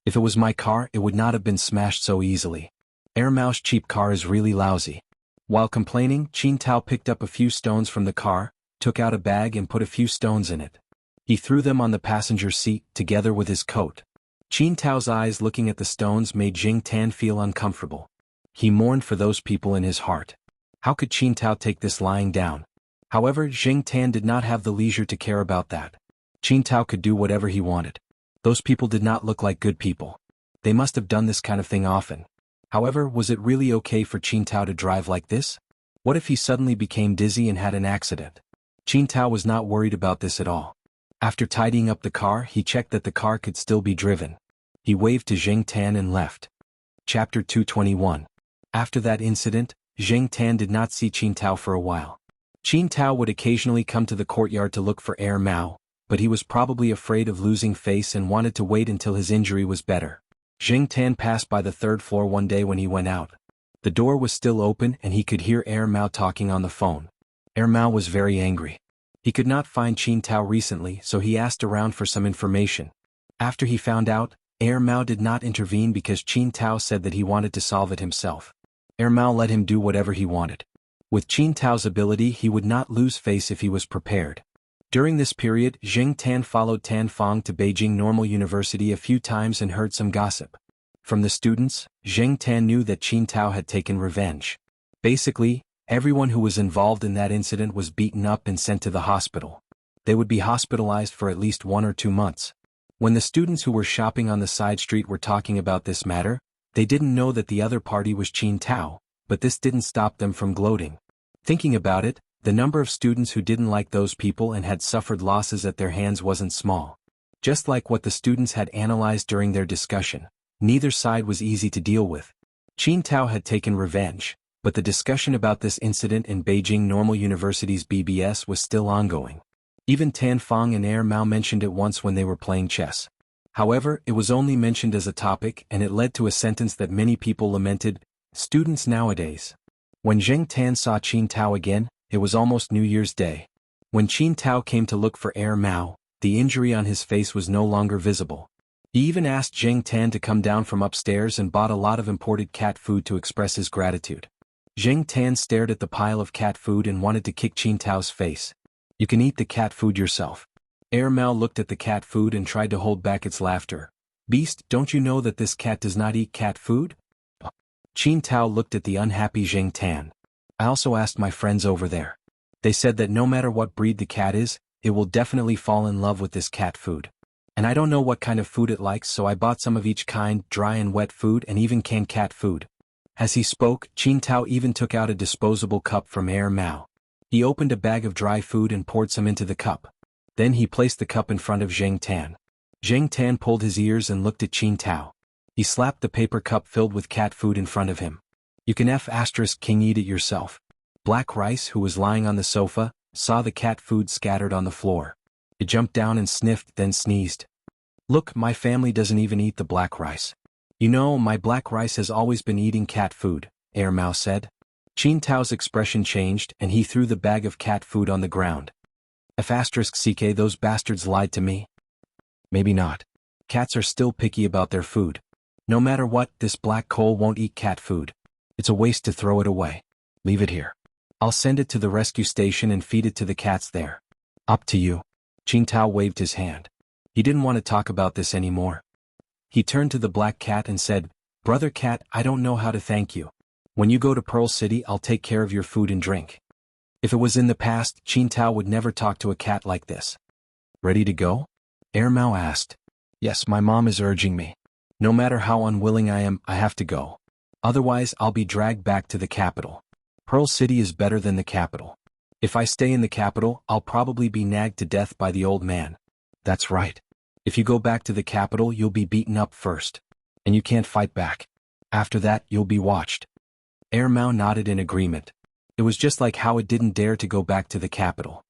If it was my car, it would not have been smashed so easily. Mao's cheap car is really lousy. While complaining, Qin Tao picked up a few stones from the car, took out a bag and put a few stones in it. He threw them on the passenger seat, together with his coat. Qin Tao's eyes looking at the stones made Jing Tan feel uncomfortable. He mourned for those people in his heart. How could Qin Tao take this lying down? However, Jing Tan did not have the leisure to care about that. Qin Tao could do whatever he wanted. Those people did not look like good people. They must have done this kind of thing often. However, was it really okay for Qin Tao to drive like this? What if he suddenly became dizzy and had an accident? Qin Tao was not worried about this at all. After tidying up the car, he checked that the car could still be driven. He waved to Jing Tan and left. Chapter 221. After that incident, Jing Tan did not see Qin Tao for a while. Qin Tao would occasionally come to the courtyard to look for Air Mao, but he was probably afraid of losing face and wanted to wait until his injury was better. Jing Tan passed by the third floor one day when he went out. The door was still open and he could hear Air Mao talking on the phone. Air Mao was very angry. He could not find Qin Tao recently, so he asked around for some information. After he found out, Air Mao did not intervene because Qin Tao said that he wanted to solve it himself. Air Mao let him do whatever he wanted. With Qin Tao's ability, he would not lose face if he was prepared. During this period, Jing Tan followed Tan Fong to Beijing Normal University a few times and heard some gossip. From the students, Jing Tan knew that Qin Tao had taken revenge. Basically, everyone who was involved in that incident was beaten up and sent to the hospital. They would be hospitalized for at least 1 or 2 months. When the students who were shopping on the side street were talking about this matter, they didn't know that the other party was Qin Tao, but this didn't stop them from gloating. Thinking about it, the number of students who didn't like those people and had suffered losses at their hands wasn't small. Just like what the students had analyzed during their discussion, neither side was easy to deal with. Qin Tao had taken revenge, but the discussion about this incident in Beijing Normal University's BBS was still ongoing. Even Tan Fong and Air Mao mentioned it once when they were playing chess. However, it was only mentioned as a topic and it led to a sentence that many people lamented: students nowadays. When Jing Tan saw Qin Tao again, it was almost New Year's Day. When Qin Tao came to look for Air Mao, the injury on his face was no longer visible. He even asked Jing Tan to come down from upstairs and bought a lot of imported cat food to express his gratitude. Jing Tan stared at the pile of cat food and wanted to kick Qin Tao's face. You can eat the cat food yourself. Air Mao looked at the cat food and tried to hold back its laughter. Beast, don't you know that this cat does not eat cat food? Qin Tao looked at the unhappy Jing Tan. I also asked my friends over there. They said that no matter what breed the cat is, it will definitely fall in love with this cat food. And I don't know what kind of food it likes, so I bought some of each kind, dry and wet food and even canned cat food. As he spoke, Qin Tao even took out a disposable cup from Air Mao. He opened a bag of dry food and poured some into the cup. Then he placed the cup in front of Jing Tan. Jing Tan pulled his ears and looked at Qin Tao. He slapped the paper cup filled with cat food in front of him. You can King eat it yourself. Black Rice, who was lying on the sofa, saw the cat food scattered on the floor. It jumped down and sniffed, then sneezed. Look, my family doesn't even eat the black rice. You know, my black rice has always been eating cat food, Air Mao said. Qin Tao's expression changed and he threw the bag of cat food on the ground. CK, those bastards lied to me? Maybe not. Cats are still picky about their food. No matter what, this black coal won't eat cat food. It's a waste to throw it away. Leave it here. I'll send it to the rescue station and feed it to the cats there. Up to you. Qin Tao waved his hand. He didn't want to talk about this anymore. He turned to the black cat and said, Brother Cat, I don't know how to thank you. When you go to Pearl City, I'll take care of your food and drink. If it was in the past, Qin Tao would never talk to a cat like this. Ready to go? Air Mao asked. Yes, my mom is urging me. No matter how unwilling I am, I have to go. Otherwise, I'll be dragged back to the capital. Pearl City is better than the capital. If I stay in the capital, I'll probably be nagged to death by the old man. That's right. If you go back to the capital, you'll be beaten up first. And you can't fight back. After that, you'll be watched. Air Mao nodded in agreement. It was just like how it didn't dare to go back to the capital.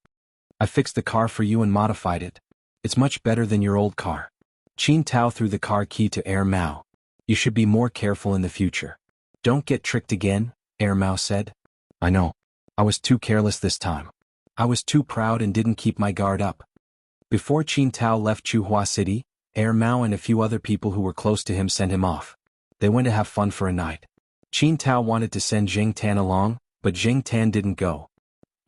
I fixed the car for you and modified it. It's much better than your old car. Qin Tao threw the car key to Air Mao. You should be more careful in the future. Don't get tricked again, Air Mao said. I know. I was too careless this time. I was too proud and didn't keep my guard up. Before Qin Tao left Chuhua City, Air Mao and a few other people who were close to him sent him off. They went to have fun for a night. Qin Tao wanted to send Jing Tan along, but Jing Tan didn't go.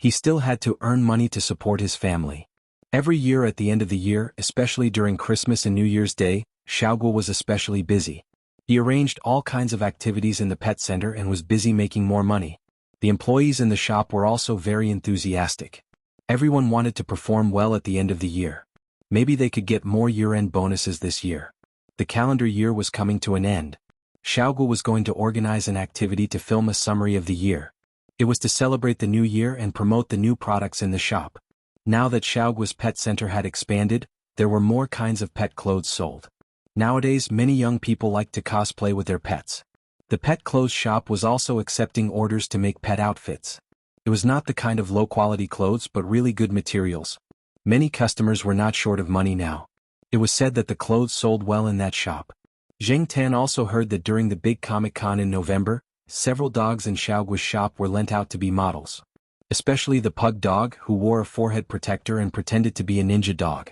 He still had to earn money to support his family. Every year at the end of the year, especially during Christmas and New Year's Day, Xiaoguo was especially busy. He arranged all kinds of activities in the pet center and was busy making more money. The employees in the shop were also very enthusiastic. Everyone wanted to perform well at the end of the year. Maybe they could get more year-end bonuses this year. The calendar year was coming to an end. Xiaoguo was going to organize an activity to film a summary of the year. It was to celebrate the new year and promote the new products in the shop. Now that Xiaoguo's pet center had expanded, there were more kinds of pet clothes sold. Nowadays many young people like to cosplay with their pets. The pet clothes shop was also accepting orders to make pet outfits. It was not the kind of low-quality clothes but really good materials. Many customers were not short of money now. It was said that the clothes sold well in that shop. Zheng Tan also heard that during the big Comic-Con in November, several dogs in Xiaoguo's shop were lent out to be models. Especially the pug dog who wore a forehead protector and pretended to be a ninja dog.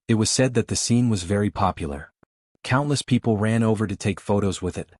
It was said that the scene was very popular. Countless people ran over to take photos with it.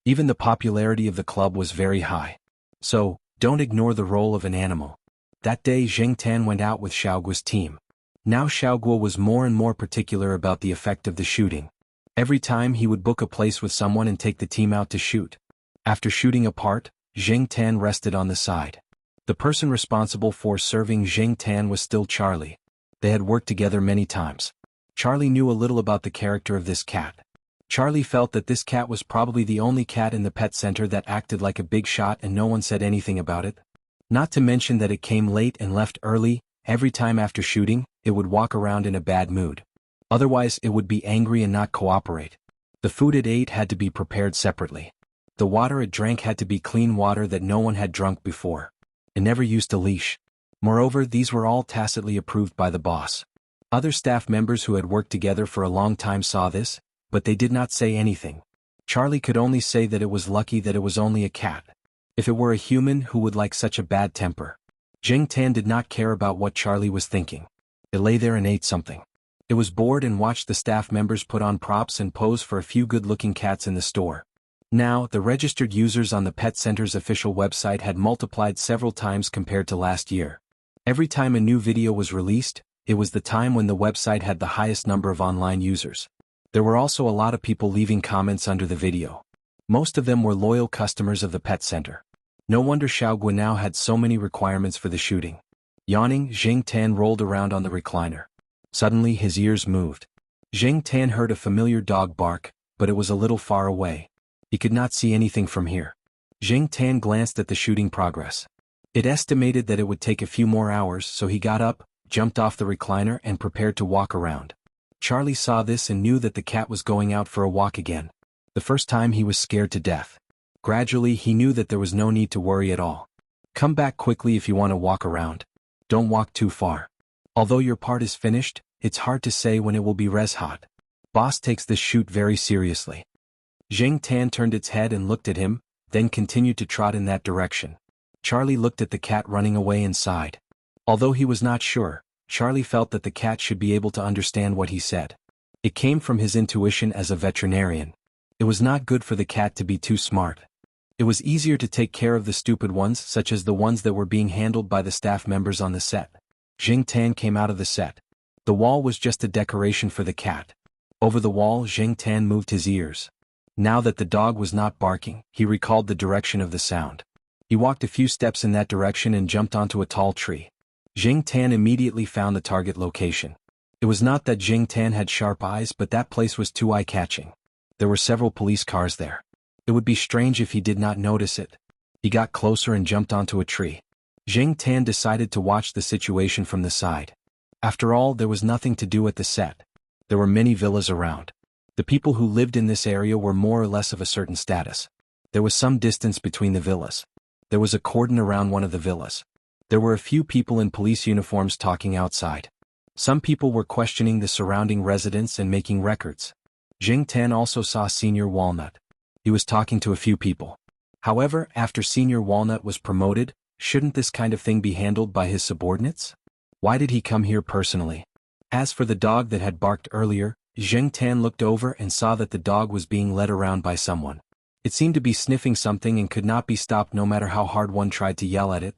Even the popularity of the club was very high. So, don't ignore the role of an animal. That day Zheng Tan went out with Xiaoguo's team. Now Xiaoguo was more and more particular about the effect of the shooting. Every time he would book a place with someone and take the team out to shoot. After shooting a part, Zheng Tan rested on the side. The person responsible for serving Zheng Tan was still Charlie. They had worked together many times. Charlie knew a little about the character of this cat. Charlie felt that this cat was probably the only cat in the pet center that acted like a big shot and no one said anything about it. Not to mention that it came late and left early. Every time after shooting, it would walk around in a bad mood. Otherwise it would be angry and not cooperate. The food it ate had to be prepared separately. The water it drank had to be clean water that no one had drunk before. It never used a leash. Moreover, these were all tacitly approved by the boss. Other staff members who had worked together for a long time saw this, but they did not say anything. Charlie could only say that it was lucky that it was only a cat. If it were a human, who would like such a bad temper? Zheng Tan did not care about what Charlie was thinking. It lay there and ate something. It was bored and watched the staff members put on props and pose for a few good-looking cats in the store. Now, the registered users on the Pet Center's official website had multiplied several times compared to last year. Every time a new video was released, it was the time when the website had the highest number of online users. There were also a lot of people leaving comments under the video. Most of them were loyal customers of the Pet Center. No wonder Xiaoguo now had so many requirements for the shooting. Yawning, Zheng Tan rolled around on the recliner. Suddenly his ears moved. Zheng Tan heard a familiar dog bark, but it was a little far away. He could not see anything from here. Zheng Tan glanced at the shooting progress. It estimated that it would take a few more hours, so he got up, jumped off the recliner and prepared to walk around. Charlie saw this and knew that the cat was going out for a walk again. The first time he was scared to death. Gradually he knew that there was no need to worry at all. Come back quickly if you want to walk around. Don't walk too far. Although your part is finished, it's hard to say when it will be res hot. Boss takes this shoot very seriously. Zheng Tan turned its head and looked at him, then continued to trot in that direction. Charlie looked at the cat running away and sighed. Although he was not sure, Charlie felt that the cat should be able to understand what he said. It came from his intuition as a veterinarian. It was not good for the cat to be too smart. It was easier to take care of the stupid ones, such as the ones that were being handled by the staff members on the set. Zheng Tan came out of the set. The wall was just a decoration for the cat. Over the wall, Zheng Tan moved his ears. Now that the dog was not barking, he recalled the direction of the sound. He walked a few steps in that direction and jumped onto a tall tree. Zheng Tan immediately found the target location. It was not that Zheng Tan had sharp eyes, but that place was too eye-catching. There were several police cars there. It would be strange if he did not notice it. He got closer and jumped onto a tree. Zheng Tan decided to watch the situation from the side. After all, there was nothing to do at the set. There were many villas around. The people who lived in this area were more or less of a certain status. There was some distance between the villas. There was a cordon around one of the villas. There were a few people in police uniforms talking outside. Some people were questioning the surrounding residents and making records. Zheng Tan also saw Senior Walnut. He was talking to a few people. However, after Senior Walnut was promoted, shouldn't this kind of thing be handled by his subordinates? Why did he come here personally? As for the dog that had barked earlier, Zheng Tan looked over and saw that the dog was being led around by someone. It seemed to be sniffing something and could not be stopped no matter how hard one tried to yell at it.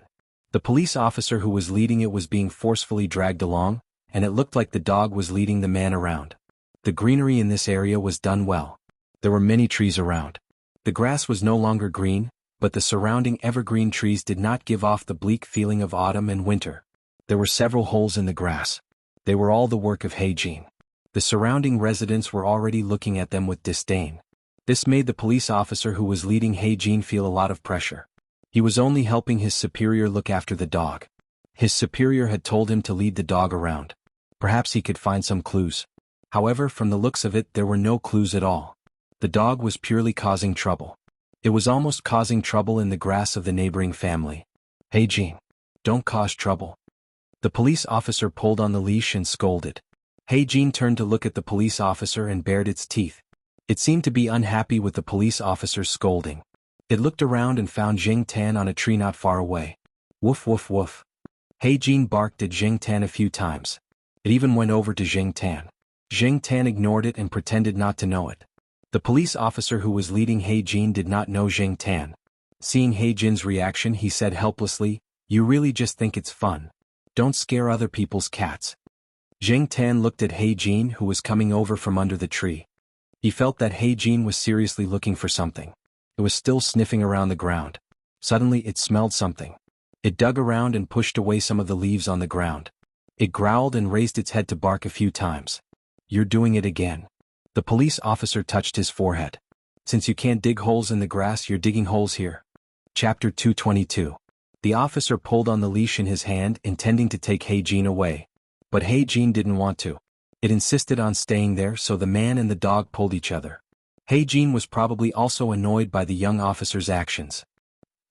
The police officer who was leading it was being forcefully dragged along, and it looked like the dog was leading the man around. The greenery in this area was done well. There were many trees around. The grass was no longer green, but the surrounding evergreen trees did not give off the bleak feeling of autumn and winter. There were several holes in the grass. They were all the work of Heijin. The surrounding residents were already looking at them with disdain. This made the police officer who was leading Heijin feel a lot of pressure. He was only helping his superior look after the dog. His superior had told him to lead the dog around. Perhaps he could find some clues. However, from the looks of it, there were no clues at all. The dog was purely causing trouble. It was almost causing trouble in the grass of the neighboring family. Heijin, don't cause trouble. The police officer pulled on the leash and scolded. Heijin turned to look at the police officer and bared its teeth. It seemed to be unhappy with the police officer's scolding. It looked around and found Jing Tan on a tree not far away. Woof woof woof. Heijin barked at Jing Tan a few times. It even went over to Jing Tan. Jing Tan ignored it and pretended not to know it. The police officer who was leading Heijin did not know Jing Tan. Seeing Heijin's reaction, he said helplessly, "You really just think it's fun. Don't scare other people's cats." Jing Tan looked at Heijin, who was coming over from under the tree. He felt that Heijin was seriously looking for something. It was still sniffing around the ground. Suddenly it smelled something. It dug around and pushed away some of the leaves on the ground. It growled and raised its head to bark a few times. "You're doing it again." The police officer touched his forehead. "Since you can't dig holes in the grass, you're digging holes here." Chapter 222. The officer pulled on the leash in his hand, intending to take Heijin away. But Heijin didn't want to. It insisted on staying there, so the man and the dog pulled each other. Heijin was probably also annoyed by the young officer's actions.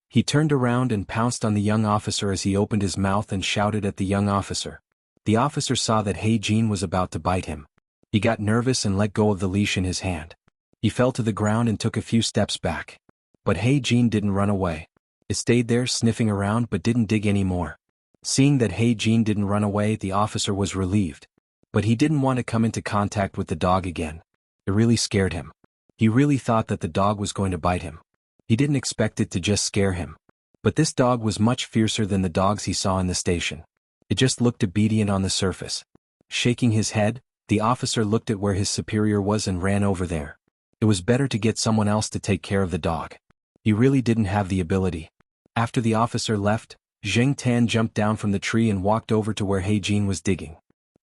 He turned around and pounced on the young officer as he opened his mouth and shouted at the young officer. The officer saw that Heijin was about to bite him. He got nervous and let go of the leash in his hand. He fell to the ground and took a few steps back. But Heijin didn't run away. It stayed there sniffing around but didn't dig anymore. Seeing that Heijin didn't run away, the officer was relieved. But he didn't want to come into contact with the dog again. It really scared him. He really thought that the dog was going to bite him. He didn't expect it to just scare him. But this dog was much fiercer than the dogs he saw in the station. It just looked obedient on the surface. Shaking his head, the officer looked at where his superior was and ran over there. It was better to get someone else to take care of the dog. He really didn't have the ability. After the officer left, Jing Tan jumped down from the tree and walked over to where Heijin was digging.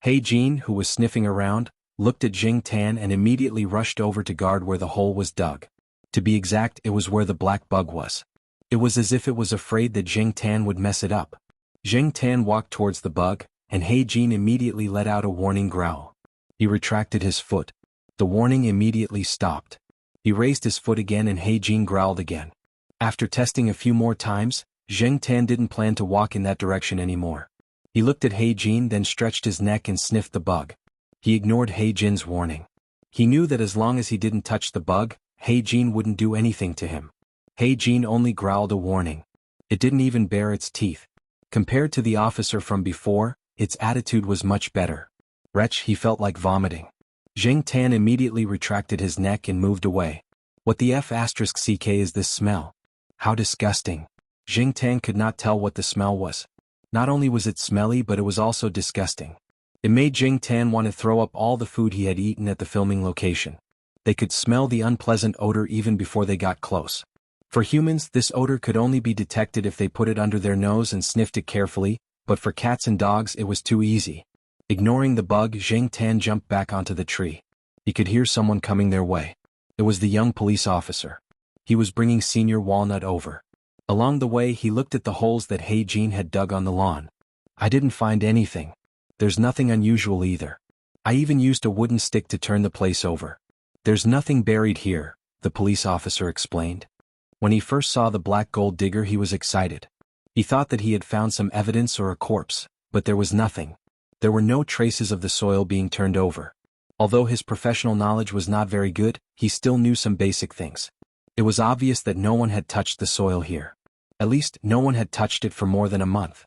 Heijin, who was sniffing around, looked at Jing Tan and immediately rushed over to guard where the hole was dug. To be exact, it was where the black bug was. It was as if it was afraid that Jing Tan would mess it up. Jing Tan walked towards the bug, and Heijin immediately let out a warning growl. He retracted his foot. The warning immediately stopped. He raised his foot again and Heijin growled again. After testing a few more times, Jing Tan didn't plan to walk in that direction anymore. He looked at Heijin, then stretched his neck and sniffed the bug. He ignored Heijin's warning. He knew that as long as he didn't touch the bug, Heijin wouldn't do anything to him. Heijin only growled a warning. It didn't even bare its teeth. Compared to the officer from before, its attitude was much better. Wretch, he felt like vomiting. Jing Tan immediately retracted his neck and moved away. What the F***ck is this smell? How disgusting. Jing Tan could not tell what the smell was. Not only was it smelly, but it was also disgusting. It made Jing Tan want to throw up all the food he had eaten at the filming location. They could smell the unpleasant odor even before they got close. For humans, this odor could only be detected if they put it under their nose and sniffed it carefully, but for cats and dogs it was too easy. Ignoring the bug, Jing Tan jumped back onto the tree. He could hear someone coming their way. It was the young police officer. He was bringing Senior Walnut over. Along the way, he looked at the holes that Heijin had dug on the lawn. "I didn't find anything. There's nothing unusual either. I even used a wooden stick to turn the place over. There's nothing buried here," the police officer explained. When he first saw the black gold digger, he was excited. He thought that he had found some evidence or a corpse, but there was nothing. There were no traces of the soil being turned over. Although his professional knowledge was not very good, he still knew some basic things. It was obvious that no one had touched the soil here. At least, no one had touched it for more than a month.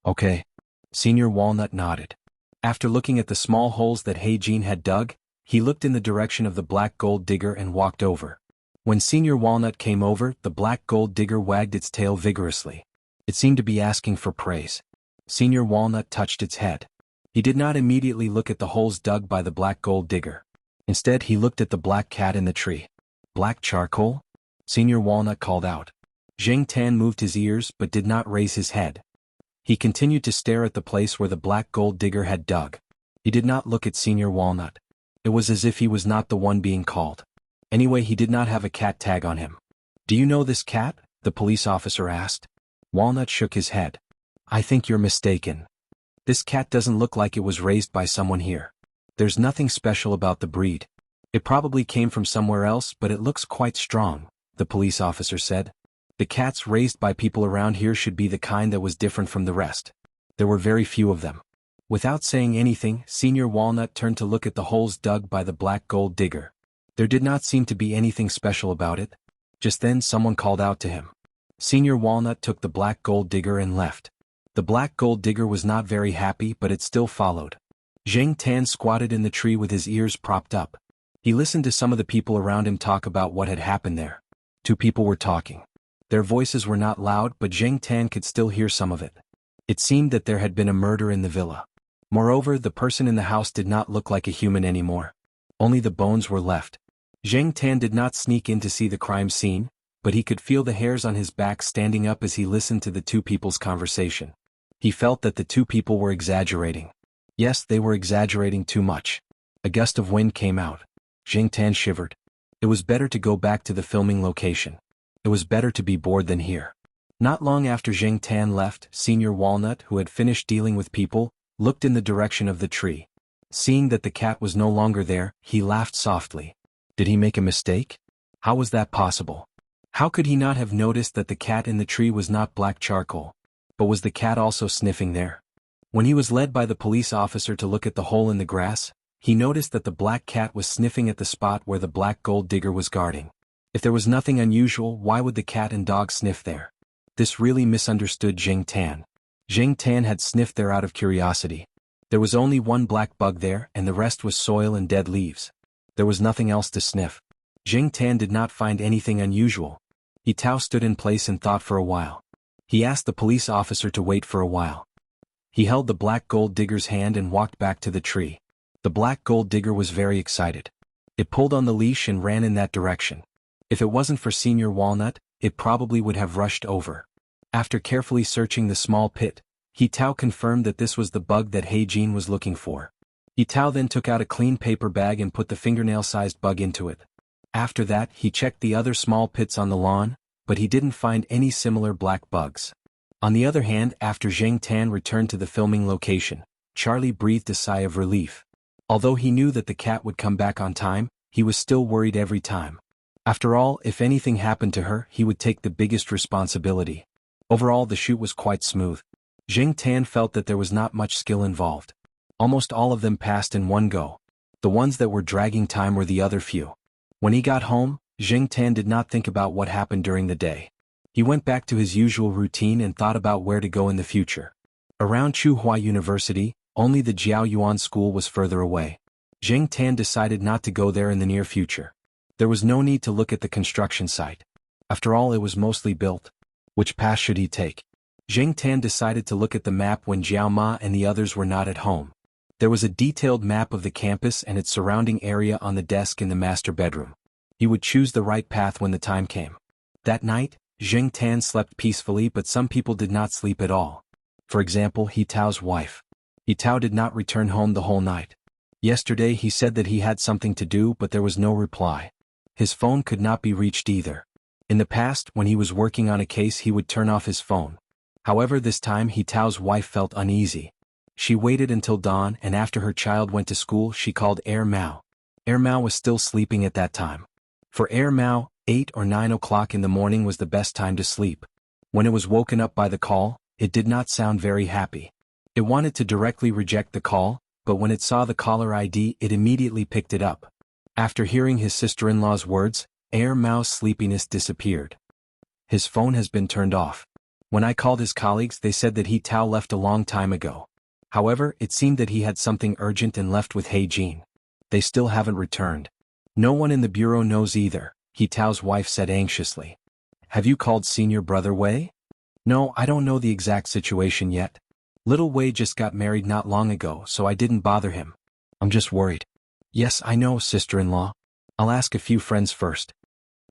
"Okay." Senior Walnut nodded. After looking at the small holes that Heijin had dug, he looked in the direction of the black gold digger and walked over. When Senior Walnut came over, the black gold digger wagged its tail vigorously. It seemed to be asking for praise. Senior Walnut touched its head. He did not immediately look at the holes dug by the black gold digger. Instead, he looked at the black cat in the tree. Black charcoal? Senior Walnut called out. Zheng Tan moved his ears but did not raise his head. He continued to stare at the place where the black gold digger had dug. He did not look at Senior Walnut. It was as if he was not the one being called. Anyway, he did not have a cat tag on him. Do you know this cat? The police officer asked. Walnut shook his head. I think you're mistaken. This cat doesn't look like it was raised by someone here. There's nothing special about the breed. It probably came from somewhere else, but it looks quite strong, the police officer said. The cats raised by people around here should be the kind that was different from the rest. There were very few of them. Without saying anything, Senior Walnut turned to look at the holes dug by the black gold digger. There did not seem to be anything special about it. Just then someone called out to him. Senior Walnut took the black gold digger and left. The black gold digger was not very happy, but it still followed. Zheng Tan squatted in the tree with his ears propped up. He listened to some of the people around him talk about what had happened there. Two people were talking. Their voices were not loud, but Zheng Tan could still hear some of it. It seemed that there had been a murder in the villa. Moreover, the person in the house did not look like a human anymore. Only the bones were left. Zheng Tan did not sneak in to see the crime scene, but he could feel the hairs on his back standing up as he listened to the two people's conversation. He felt that the two people were exaggerating. Yes, they were exaggerating too much. A gust of wind came out. Zheng Tan shivered. It was better to go back to the filming location. It was better to be bored than here. Not long after Zheng Tan left, Senior Walnut, who had finished dealing with people, looked in the direction of the tree. Seeing that the cat was no longer there, he laughed softly. Did he make a mistake? How was that possible? How could he not have noticed that the cat in the tree was not black charcoal? But was the cat also sniffing there? When he was led by the police officer to look at the hole in the grass, he noticed that the black cat was sniffing at the spot where the black gold digger was guarding. If there was nothing unusual, why would the cat and dog sniff there? This really misunderstood Zheng Tan. Zheng Tan had sniffed there out of curiosity. There was only one black bug there, and the rest was soil and dead leaves. There was nothing else to sniff. Zheng Tan did not find anything unusual. He stood in place and thought for a while. He asked the police officer to wait for a while. He held the black gold digger's hand and walked back to the tree. The black gold digger was very excited. It pulled on the leash and ran in that direction. If it wasn't for Senior Walnut, it probably would have rushed over. After carefully searching the small pit, He Tao confirmed that this was the bug that He Jin was looking for. He Tao then took out a clean paper bag and put the fingernail-sized bug into it. After that, he checked the other small pits on the lawn, but he didn't find any similar black bugs. On the other hand, after Zheng Tan returned to the filming location, Charlie breathed a sigh of relief. Although he knew that the cat would come back on time, he was still worried every time. After all, if anything happened to her, he would take the biggest responsibility. Overall, the shoot was quite smooth. Zheng Tan felt that there was not much skill involved. Almost all of them passed in one go. The ones that were dragging time were the other few. When he got home, Zheng Tan did not think about what happened during the day. He went back to his usual routine and thought about where to go in the future. Around Tsinghua University, only the Jiaoyuan school was further away. Zheng Tan decided not to go there in the near future. There was no need to look at the construction site. After all, it was mostly built. Which path should he take? Zheng Tan decided to look at the map when Jiao Ma and the others were not at home. There was a detailed map of the campus and its surrounding area on the desk in the master bedroom. He would choose the right path when the time came. That night, Zheng Tan slept peacefully, but some people did not sleep at all. For example, He Tao's wife. He Tao did not return home the whole night. Yesterday he said that he had something to do, but there was no reply. His phone could not be reached either. In the past, when he was working on a case, he would turn off his phone. However, this time He Tao's wife felt uneasy. She waited until dawn, and after her child went to school, she called Mao. Mao was still sleeping at that time. For Mao, 8 or 9 o'clock in the morning was the best time to sleep. When it was woken up by the call, it did not sound very happy. It wanted to directly reject the call, but when it saw the caller ID, it immediately picked it up. After hearing his sister-in-law's words, Mao's sleepiness disappeared. His phone has been turned off. When I called his colleagues, they said that He Tao left a long time ago. However, it seemed that he had something urgent and left with He Jin. They still haven't returned. No one in the bureau knows either, He Tao's wife said anxiously. Have you called senior brother Wei? No, I don't know the exact situation yet. Little Wei just got married not long ago, so I didn't bother him. I'm just worried. Yes, I know, sister-in-law. I'll ask a few friends first.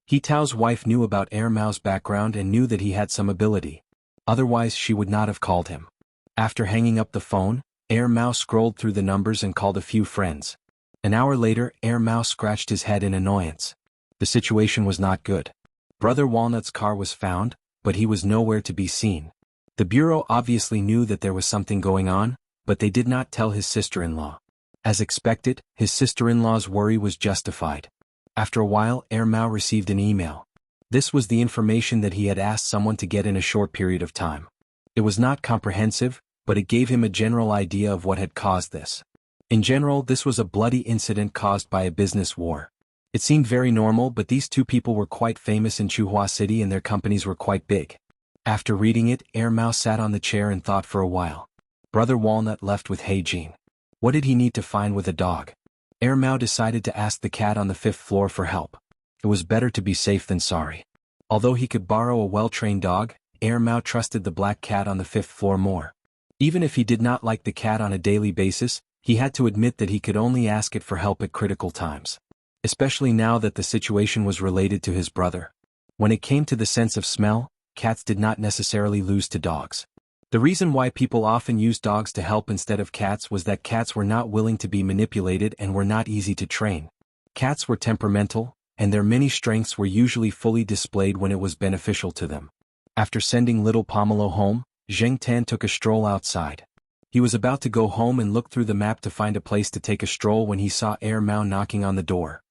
He Tao's wife knew about Air Mao's background and knew that he had some ability. Otherwise she would not have called him. After hanging up the phone, Air Mao scrolled through the numbers and called a few friends. An hour later, Air Mao scratched his head in annoyance. The situation was not good. Brother Walnut's car was found, but he was nowhere to be seen. The bureau obviously knew that there was something going on, but they did not tell his sister-in-law. As expected, his sister-in-law's worry was justified. After a while, Air Mao received an email. This was the information that he had asked someone to get in a short period of time. It was not comprehensive, but it gave him a general idea of what had caused this. In general, this was a bloody incident caused by a business war. It seemed very normal, but these two people were quite famous in Chuhua City and their companies were quite big. After reading it, Air Mao sat on the chair and thought for a while. Brother Walnut left with Heijin. What did he need to find with a dog? Air Mao decided to ask the cat on the 5th floor for help. It was better to be safe than sorry. Although he could borrow a well-trained dog, Air Mao trusted the black cat on the 5th floor more. Even if he did not like the cat on a daily basis, he had to admit that he could only ask it for help at critical times. Especially now that the situation was related to his brother. When it came to the sense of smell, cats did not necessarily lose to dogs. The reason why people often used dogs to help instead of cats was that cats were not willing to be manipulated and were not easy to train. Cats were temperamental, and their many strengths were usually fully displayed when it was beneficial to them. After sending little Pomelo home, Zheng Tan took a stroll outside. He was about to go home and look through the map to find a place to take a stroll when he saw Air Mao knocking on the door.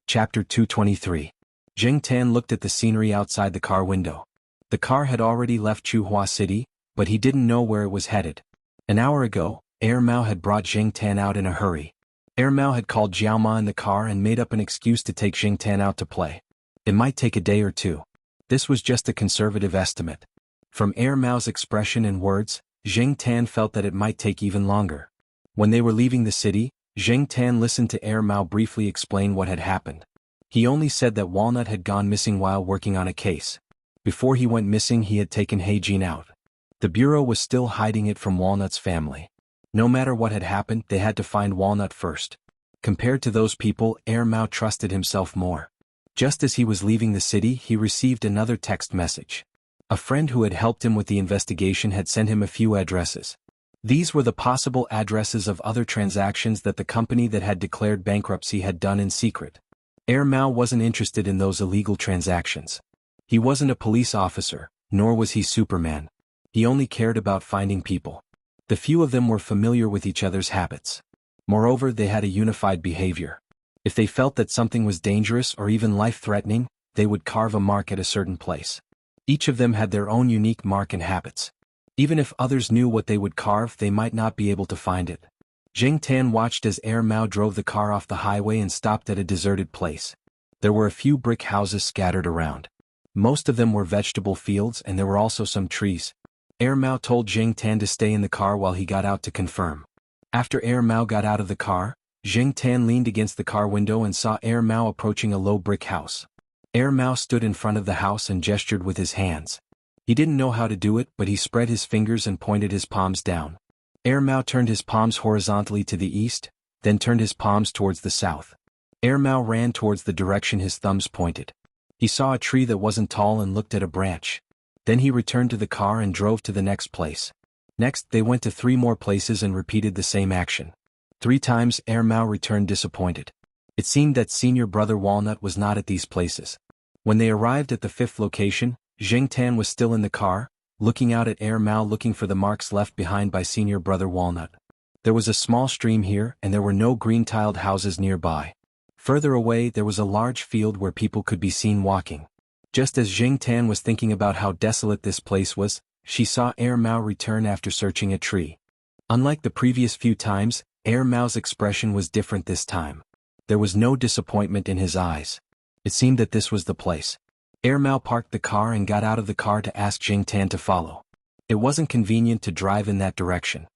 Chapter 223. Zheng Tan looked at the scenery outside the car window. The car had already left Chuhua City, but he didn't know where it was headed. An hour ago, Air Mao had brought Zheng Tan out in a hurry. Air Mao had called Jiao Ma in the car and made up an excuse to take Zheng Tan out to play. It might take a day or two. This was just a conservative estimate. From Air Mao's expression and words, Zheng Tan felt that it might take even longer. When they were leaving the city, Zheng Tan listened to Air Mao briefly explain what had happened. He only said that Walnut had gone missing while working on a case. Before he went missing, he had taken Heijin out. The bureau was still hiding it from Walnut's family. No matter what had happened, they had to find Walnut first. Compared to those people, Air Mao trusted himself more. Just as he was leaving the city, he received another text message. A friend who had helped him with the investigation had sent him a few addresses. These were the possible addresses of other transactions that the company that had declared bankruptcy had done in secret. Air Mao wasn't interested in those illegal transactions. He wasn't a police officer, nor was he Superman. He only cared about finding people. The few of them were familiar with each other's habits. Moreover, they had a unified behavior. If they felt that something was dangerous or even life-threatening, they would carve a mark at a certain place. Each of them had their own unique mark and habits. Even if others knew what they would carve, they might not be able to find it. Zheng Tan watched as Air Mao drove the car off the highway and stopped at a deserted place. There were a few brick houses scattered around. Most of them were vegetable fields and there were also some trees. Air Mao told Zheng Tan to stay in the car while he got out to confirm. After Air Mao got out of the car, Zheng Tan leaned against the car window and saw Air Mao approaching a low brick house. Air Mao stood in front of the house and gestured with his hands. He didn't know how to do it, but he spread his fingers and pointed his palms down. Air Mao turned his palms horizontally to the east, then turned his palms towards the south. Air Mao ran towards the direction his thumbs pointed. He saw a tree that wasn't tall and looked at a branch. Then he returned to the car and drove to the next place. Next, they went to 3 more places and repeated the same action. 3 times, Air Mao returned disappointed. It seemed that senior brother Walnut was not at these places. When they arrived at the 5th location, Zheng Tan was still in the car, looking out at Air Mao looking for the marks left behind by senior brother Walnut. There was a small stream here and there were no green-tiled houses nearby. Further away there was a large field where people could be seen walking. Just as Zheng Tan was thinking about how desolate this place was, she saw Air Mao return after searching a tree. Unlike the previous few times, Air Mao's expression was different this time. There was no disappointment in his eyes. It seemed that this was the place. Air Mao parked the car and got out of the car to ask Zheng Tan to follow. It wasn't convenient to drive in that direction.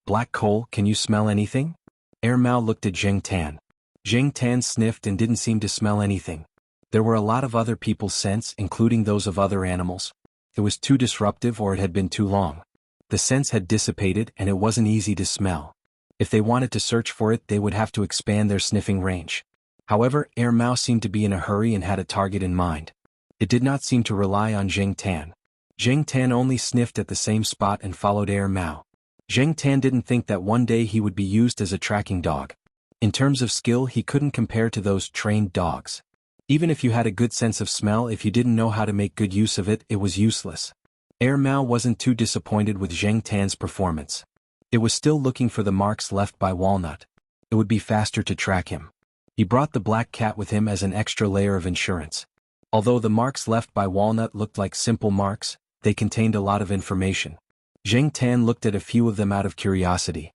Black coal, can you smell anything? Air Mao looked at Zheng Tan. Zheng Tan sniffed and didn't seem to smell anything. There were a lot of other people's scents, including those of other animals. It was too disruptive or it had been too long. The scents had dissipated and it wasn't easy to smell. If they wanted to search for it, they would have to expand their sniffing range. However, Mao seemed to be in a hurry and had a target in mind. It did not seem to rely on Zheng Tan. Zheng Tan only sniffed at the same spot and followed Mao. Zheng Tan didn't think that one day he would be used as a tracking dog. In terms of skill, he couldn't compare to those trained dogs. Even if you had a good sense of smell, if you didn't know how to make good use of it, it was useless. Mao wasn't too disappointed with Zheng Tan's performance. It was still looking for the marks left by Walnut. It would be faster to track him. He brought the black cat with him as an extra layer of insurance. Although the marks left by Walnut looked like simple marks, they contained a lot of information. Zheng Tan looked at a few of them out of curiosity.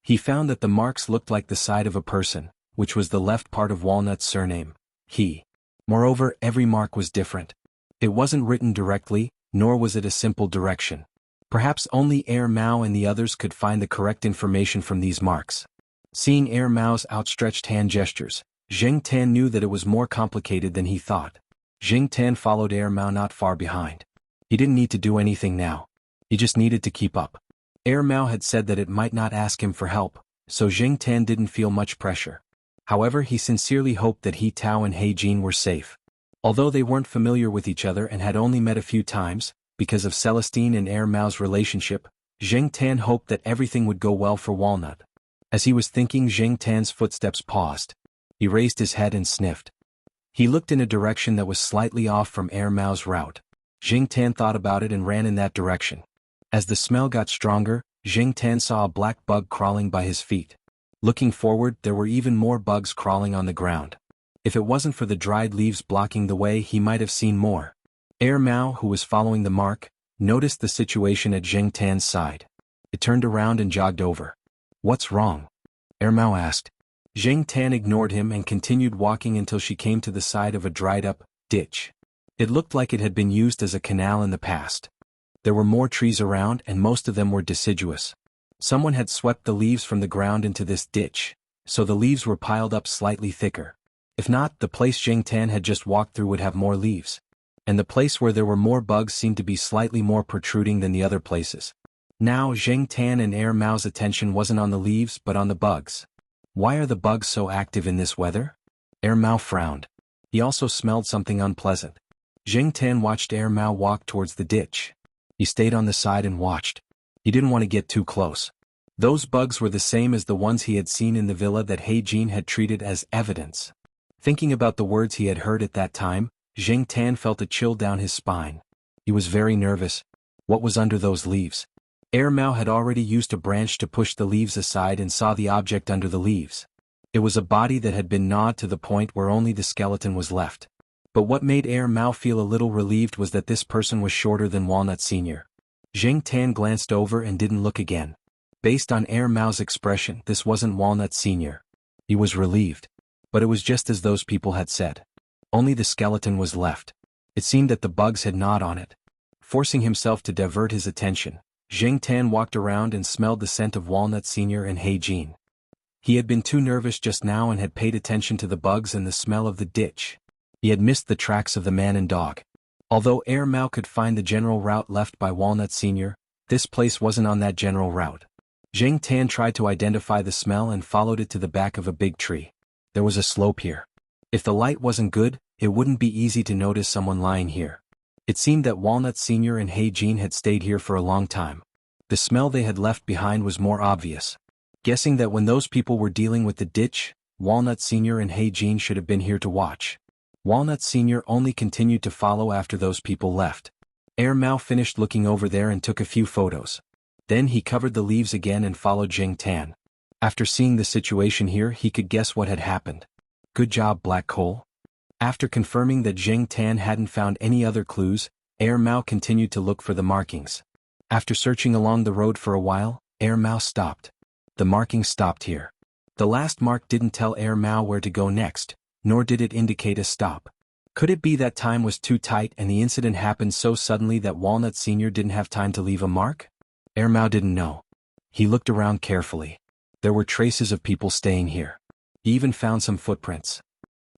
He found that the marks looked like the side of a person, which was the left part of Walnut's surname, he. Moreover, every mark was different. It wasn't written directly, nor was it a simple direction. Perhaps only Mao and the others could find the correct information from these marks. Seeing Mao's outstretched hand gestures, Zheng Tan knew that it was more complicated than he thought. Zheng Tan followed Mao not far behind. He didn't need to do anything now. He just needed to keep up. Mao had said that it might not ask him for help, so Zheng Tan didn't feel much pressure. However, he sincerely hoped that He Tao and He Jin were safe. Although they weren't familiar with each other and had only met a few times, because of Celestine and Mao's relationship, Zheng Tan hoped that everything would go well for Walnut. As he was thinking, Zheng Tan's footsteps paused. He raised his head and sniffed. He looked in a direction that was slightly off from Mao's route. Zheng Tan thought about it and ran in that direction. As the smell got stronger, Zheng Tan saw a black bug crawling by his feet. Looking forward, there were even more bugs crawling on the ground. If it wasn't for the dried leaves blocking the way, he might have seen more. Mao, who was following the mark, noticed the situation at Zheng Tan's side. It turned around and jogged over. "What's wrong?" Mao asked. Zheng Tan ignored him and continued walking until she came to the side of a dried-up ditch. It looked like it had been used as a canal in the past. There were more trees around and most of them were deciduous. Someone had swept the leaves from the ground into this ditch, so the leaves were piled up slightly thicker. If not, the place Zheng Tan had just walked through would have more leaves. And the place where there were more bugs seemed to be slightly more protruding than the other places. Now Zheng Tan and Mao's attention wasn't on the leaves but on the bugs. Why are the bugs so active in this weather? Mao frowned. He also smelled something unpleasant. Zheng Tan watched Mao walk towards the ditch. He stayed on the side and watched. He didn't want to get too close. Those bugs were the same as the ones he had seen in the villa that He Jin had treated as evidence. Thinking about the words he had heard at that time, Zheng Tan felt a chill down his spine. He was very nervous. What was under those leaves? Mao had already used a branch to push the leaves aside and saw the object under the leaves. It was a body that had been gnawed to the point where only the skeleton was left. But what made Mao feel a little relieved was that this person was shorter than Walnut Sr. Zheng Tan glanced over and didn't look again. Based on Mao's expression, this wasn't Walnut Sr. He was relieved. But it was just as those people had said. Only the skeleton was left. It seemed that the bugs had gnawed on it. Forcing himself to divert his attention, Zheng Tan walked around and smelled the scent of Walnut Sr. and He Jin. He had been too nervous just now and had paid attention to the bugs and the smell of the ditch. He had missed the tracks of the man and dog. Although Mao could find the general route left by Walnut Sr., this place wasn't on that general route. Zheng Tan tried to identify the smell and followed it to the back of a big tree. There was a slope here. If the light wasn't good, it wouldn't be easy to notice someone lying here. It seemed that Walnut Sr. and He Jin had stayed here for a long time. The smell they had left behind was more obvious. Guessing that when those people were dealing with the ditch, Walnut Sr. and He Jin should have been here to watch. Walnut Sr. only continued to follow after those people left. Mao finished looking over there and took a few photos. Then he covered the leaves again and followed Zheng Tan. After seeing the situation here, he could guess what had happened. Good job, Black Coal. After confirming that Zheng Tan hadn't found any other clues, Mao continued to look for the markings. After searching along the road for a while, Mao stopped. The markings stopped here. The last mark didn't tell Mao where to go next, nor did it indicate a stop. Could it be that time was too tight and the incident happened so suddenly that Walnut Sr. didn't have time to leave a mark? Mao didn't know. He looked around carefully. There were traces of people staying here. He even found some footprints.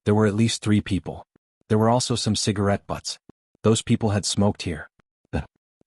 There were at least 3 people. There were also some cigarette butts. Those people had smoked here.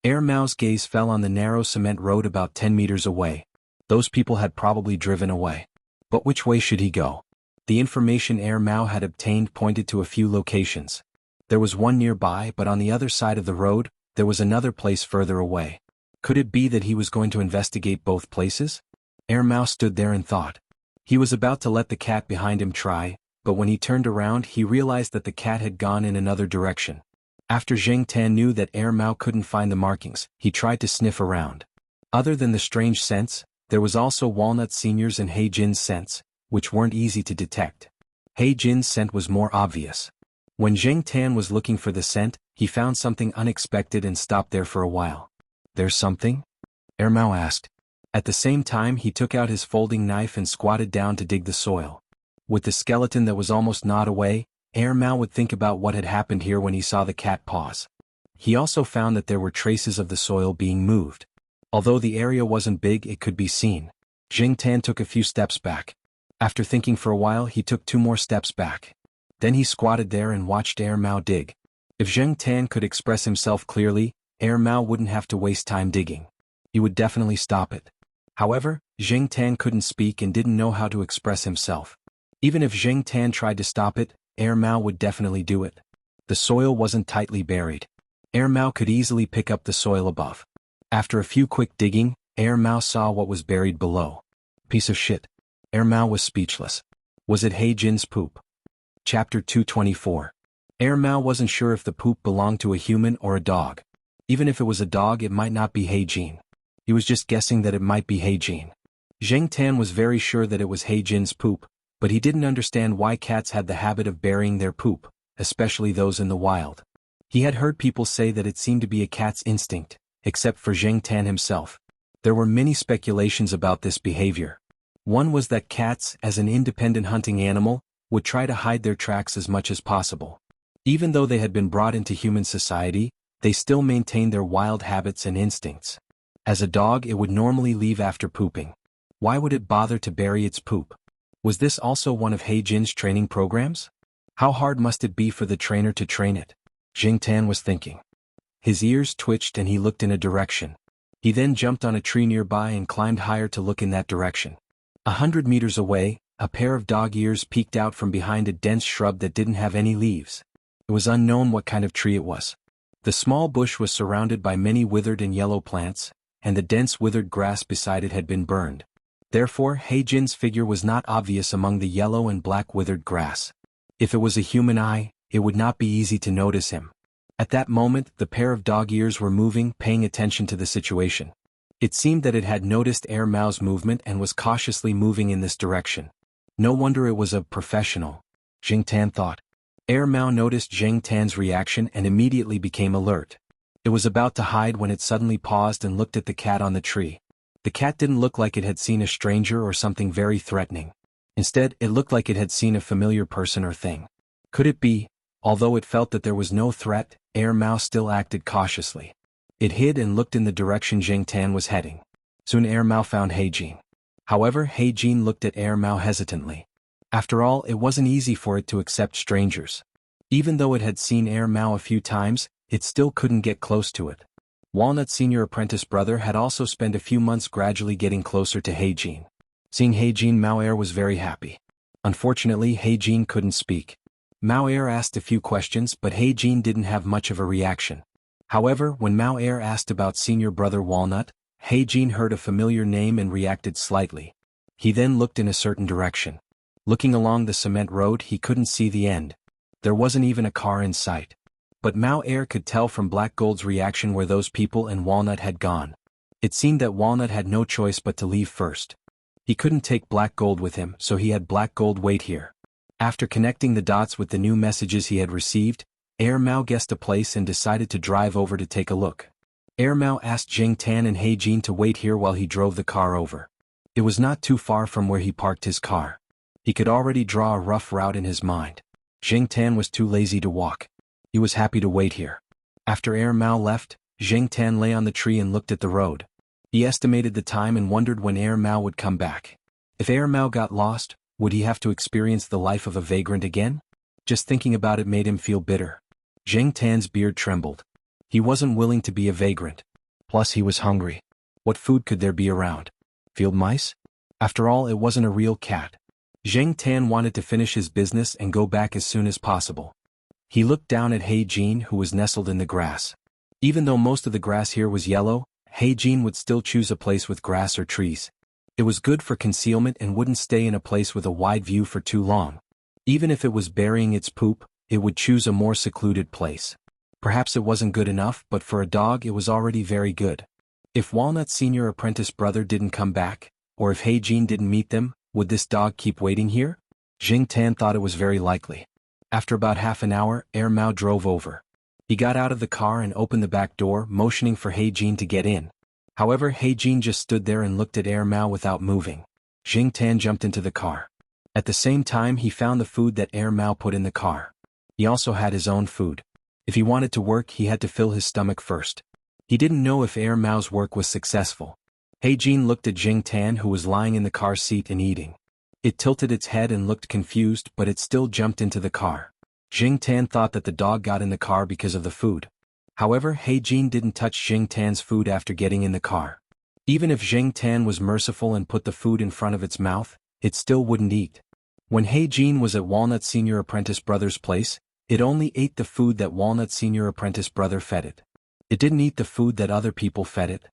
Air Mao's gaze fell on the narrow cement road about 10 meters away. Those people had probably driven away. But which way should he go? The information Air Mao had obtained pointed to a few locations. There was one nearby, but on the other side of the road, there was another place further away. Could it be that he was going to investigate both places? Air Mao stood there and thought. He was about to let the cat behind him try, but when he turned around he realized that the cat had gone in another direction. After Zheng Tan knew that Air Mao couldn't find the markings, he tried to sniff around. Other than the strange scents, there was also Walnut Senior's and He Jin's scents, which weren't easy to detect. He Jin's scent was more obvious. When Zheng Tan was looking for the scent, he found something unexpected and stopped there for a while. "There's something?" Air Mao asked. At the same time he took out his folding knife and squatted down to dig the soil. With the skeleton that was almost gnawed away, Air Mao would think about what had happened here when he saw the cat paws. He also found that there were traces of the soil being moved. Although the area wasn't big, it could be seen. Zheng Tan took a few steps back. After thinking for a while he took 2 more steps back. Then he squatted there and watched Air Mao dig. If Zheng Tan could express himself clearly, Air Mao wouldn't have to waste time digging. He would definitely stop it. However, Zheng Tan couldn't speak and didn't know how to express himself. Even if Zheng Tan tried to stop it, Air Mao would definitely do it. The soil wasn't tightly buried. Air Mao could easily pick up the soil above. After a few quick digging, Air Mao saw what was buried below. Piece of shit. Air Mao was speechless. Was it He Jin's poop? Chapter 224. Air Mao wasn't sure if the poop belonged to a human or a dog. Even if it was a dog, it might not be He Jin. He was just guessing that it might be He Jin. Zheng Tan was very sure that it was He Jin's poop, but he didn't understand why cats had the habit of burying their poop, especially those in the wild. He had heard people say that it seemed to be a cat's instinct, except for Zheng Tan himself. There were many speculations about this behavior. One was that cats, as an independent hunting animal, would try to hide their tracks as much as possible. Even though they had been brought into human society, they still maintained their wild habits and instincts. As a dog, it would normally leave after pooping. Why would it bother to bury its poop? Was this also one of He Jin's training programs? How hard must it be for the trainer to train it? Zheng Tan was thinking. His ears twitched and he looked in a direction. He then jumped on a tree nearby and climbed higher to look in that direction. 100 meters away, a pair of dog ears peeked out from behind a dense shrub that didn't have any leaves. It was unknown what kind of tree it was. The small bush was surrounded by many withered and yellow plants, and the dense withered grass beside it had been burned. Therefore, He Jin's figure was not obvious among the yellow and black withered grass. If it was a human eye, it would not be easy to notice him. At that moment, the pair of dog ears were moving, paying attention to the situation. It seemed that it had noticed Air Mao's movement and was cautiously moving in this direction. No wonder it was a professional, Zheng Tan thought. Air Mao noticed Zheng Tan's reaction and immediately became alert. It was about to hide when it suddenly paused and looked at the cat on the tree. The cat didn't look like it had seen a stranger or something very threatening. Instead, it looked like it had seen a familiar person or thing. Could it be? Although it felt that there was no threat, Air Mao still acted cautiously. It hid and looked in the direction Zheng Tan was heading. Soon Air Mao found He Jin. However, He Jin looked at Air Mao hesitantly. After all, it wasn't easy for it to accept strangers. Even though it had seen Air Mao a few times, it still couldn't get close to it. Walnut's senior apprentice brother had also spent a few months gradually getting closer to He Jin. Seeing He Jin, Mao Air was very happy. Unfortunately, He Jin couldn't speak. Mao Air asked a few questions, but He Jin didn't have much of a reaction. However, when Mao Air asked about senior brother Walnut, He Jin heard a familiar name and reacted slightly. He then looked in a certain direction. Looking along the cement road, he couldn't see the end. There wasn't even a car in sight. But Mao Air could tell from Black Gold's reaction where those people and Walnut had gone. It seemed that Walnut had no choice but to leave first. He couldn't take Black Gold with him, so he had Black Gold wait here. After connecting the dots with the new messages he had received, Air Mao guessed a place and decided to drive over to take a look. Air Mao asked Zheng Tan and He Jin to wait here while he drove the car over. It was not too far from where he parked his car. He could already draw a rough route in his mind. Zheng Tan was too lazy to walk. He was happy to wait here. After Air Mao left, Zheng Tan lay on the tree and looked at the road. He estimated the time and wondered when Air Mao would come back. If Air Mao got lost, would he have to experience the life of a vagrant again? Just thinking about it made him feel bitter. Zheng Tan's beard trembled. He wasn't willing to be a vagrant. Plus he was hungry. What food could there be around? Field mice? After all, it wasn't a real cat. Zheng Tan wanted to finish his business and go back as soon as possible. He looked down at He Jin, who was nestled in the grass. Even though most of the grass here was yellow, He Jin would still choose a place with grass or trees. It was good for concealment and wouldn't stay in a place with a wide view for too long. Even if it was burying its poop, it would choose a more secluded place. Perhaps it wasn't good enough, but for a dog it was already very good. If Walnut's senior apprentice brother didn't come back, or if He Jin didn't meet them, would this dog keep waiting here? Zheng Tan thought it was very likely. After about half an hour, Mao drove over. He got out of the car and opened the back door, motioning for He Jin to get in. However, He Jin just stood there and looked at Mao without moving. Zheng Tan jumped into the car. At the same time, he found the food that Mao put in the car. He also had his own food. If he wanted to work, he had to fill his stomach first. He didn't know if Mao's work was successful. He Jin looked at Zheng Tan, who was lying in the car seat and eating. It tilted its head and looked confused, but it still jumped into the car. Zheng Tan thought that the dog got in the car because of the food. However, He Jin didn't touch Zheng Tan's food after getting in the car. Even if Zheng Tan was merciful and put the food in front of its mouth, it still wouldn't eat. When He Jin was at Walnut Senior Apprentice Brother's place, it only ate the food that Walnut Senior Apprentice Brother fed it. It didn't eat the food that other people fed it.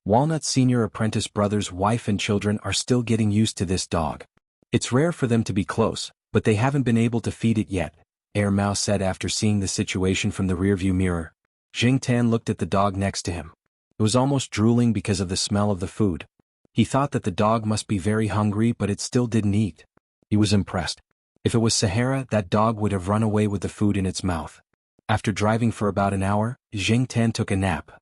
Walnut Senior Apprentice Brother's wife and children are still getting used to this dog. It's rare for them to be close, but they haven't been able to feed it yet, Mao said after seeing the situation from the rearview mirror. Zheng Tan looked at the dog next to him. It was almost drooling because of the smell of the food. He thought that the dog must be very hungry, but it still didn't eat. He was impressed. If it was Sahara, that dog would have run away with the food in its mouth. After driving for about an hour, Zheng Tan took a nap.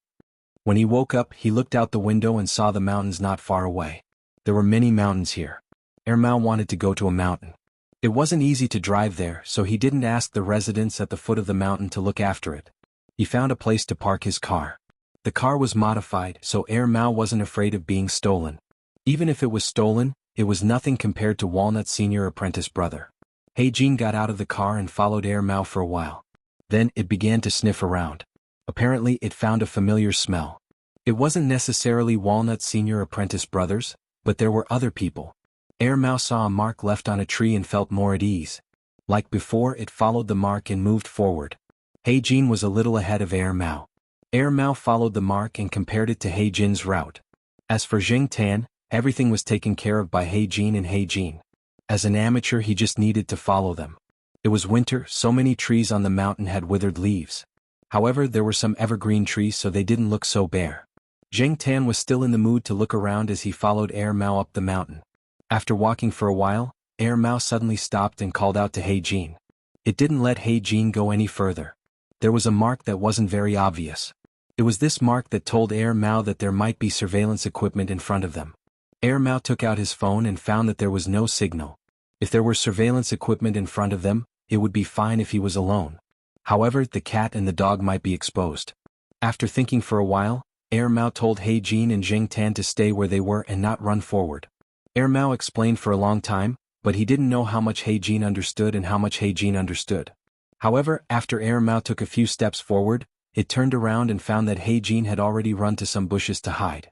When he woke up, he looked out the window and saw the mountains not far away. There were many mountains here. Mao wanted to go to a mountain. It wasn't easy to drive there, so he didn't ask the residents at the foot of the mountain to look after it. He found a place to park his car. The car was modified, so Mao wasn't afraid of being stolen. Even if it was stolen, it was nothing compared to Walnut's senior apprentice brother. He Jin got out of the car and followed Mao for a while. Then it began to sniff around. Apparently it found a familiar smell. It wasn't necessarily Walnut's senior apprentice brothers, but there were other people. Mao saw a mark left on a tree and felt more at ease. Like before, it followed the mark and moved forward. He Jin was a little ahead of Mao. Mao followed the mark and compared it to He Jin's route. As for Zheng Tan, everything was taken care of by He Jin and He Jin. As an amateur, he just needed to follow them. It was winter, so many trees on the mountain had withered leaves. However, there were some evergreen trees, so they didn't look so bare. Zheng Tan was still in the mood to look around as he followed Mao up the mountain. After walking for a while, Mao suddenly stopped and called out to He Jin. It didn't let He Jin go any further. There was a mark that wasn't very obvious. It was this mark that told Mao that there might be surveillance equipment in front of them. Mao took out his phone and found that there was no signal. If there were surveillance equipment in front of them, it would be fine if he was alone. However, the cat and the dog might be exposed. After thinking for a while, Mao told He Jin and Zheng Tan to stay where they were and not run forward. Mao explained for a long time, but he didn't know how much He Jin understood and how much He Jin understood. However, after Mao took a few steps forward, it turned around and found that He Jin had already run to some bushes to hide.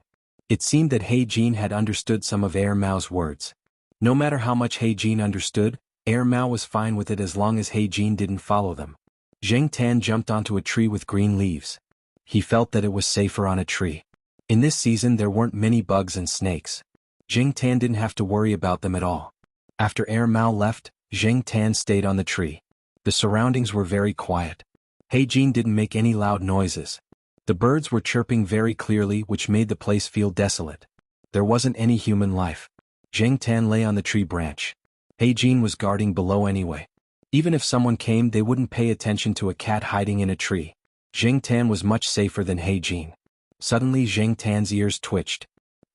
It seemed that He Jin had understood some of Mao's words. No matter how much He Jin understood, Mao was fine with it as long as He Jin didn't follow them. Zheng Tan jumped onto a tree with green leaves. He felt that it was safer on a tree. In this season there weren't many bugs and snakes. Zheng Tan didn't have to worry about them at all. After Mao left, Zheng Tan stayed on the tree. The surroundings were very quiet. He Jin didn't make any loud noises. The birds were chirping very clearly, which made the place feel desolate. There wasn't any human life. Zheng Tan lay on the tree branch. He Jin was guarding below anyway. Even if someone came, they wouldn't pay attention to a cat hiding in a tree. Zheng Tan was much safer than He Jin. Suddenly Zheng Tan's ears twitched.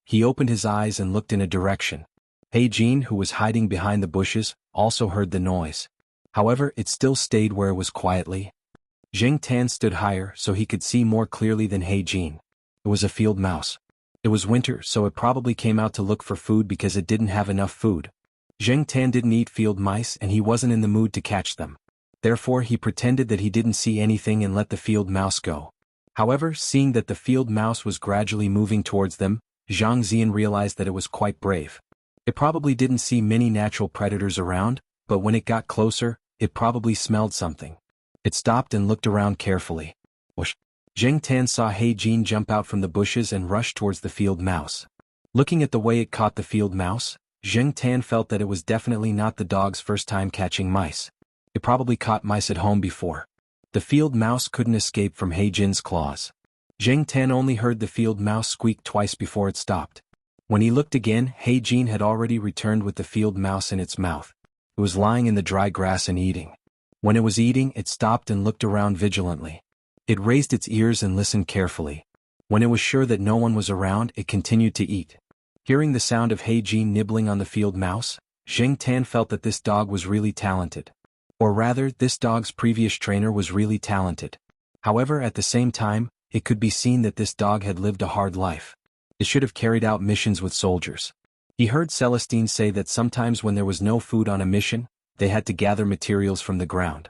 He opened his eyes and looked in a direction. He Jin, who was hiding behind the bushes, also heard the noise. However, it still stayed where it was quietly. Zheng Tan stood higher so he could see more clearly than He Jin. It was a field mouse. It was winter, so it probably came out to look for food because it didn't have enough food. Zheng Tan didn't eat field mice and he wasn't in the mood to catch them. Therefore he pretended that he didn't see anything and let the field mouse go. However, seeing that the field mouse was gradually moving towards them, Xianxia realized that it was quite brave. It probably didn't see many natural predators around, but when it got closer, it probably smelled something. It stopped and looked around carefully. Whoosh! Zheng Tan saw He Jin jump out from the bushes and rush towards the field mouse. Looking at the way it caught the field mouse, Zheng Tan felt that it was definitely not the dog's first time catching mice. It probably caught mice at home before. The field mouse couldn't escape from He Jin's claws. Zheng Tan only heard the field mouse squeak twice before it stopped. When he looked again, He Jin had already returned with the field mouse in its mouth. It was lying in the dry grass and eating. When it was eating, it stopped and looked around vigilantly. It raised its ears and listened carefully. When it was sure that no one was around, it continued to eat. Hearing the sound of He Jin nibbling on the field mouse, Zheng Tan felt that this dog was really talented. Or rather, this dog's previous trainer was really talented. However, at the same time, it could be seen that this dog had lived a hard life. It should have carried out missions with soldiers. He heard Celestine say that sometimes when there was no food on a mission, they had to gather materials from the ground.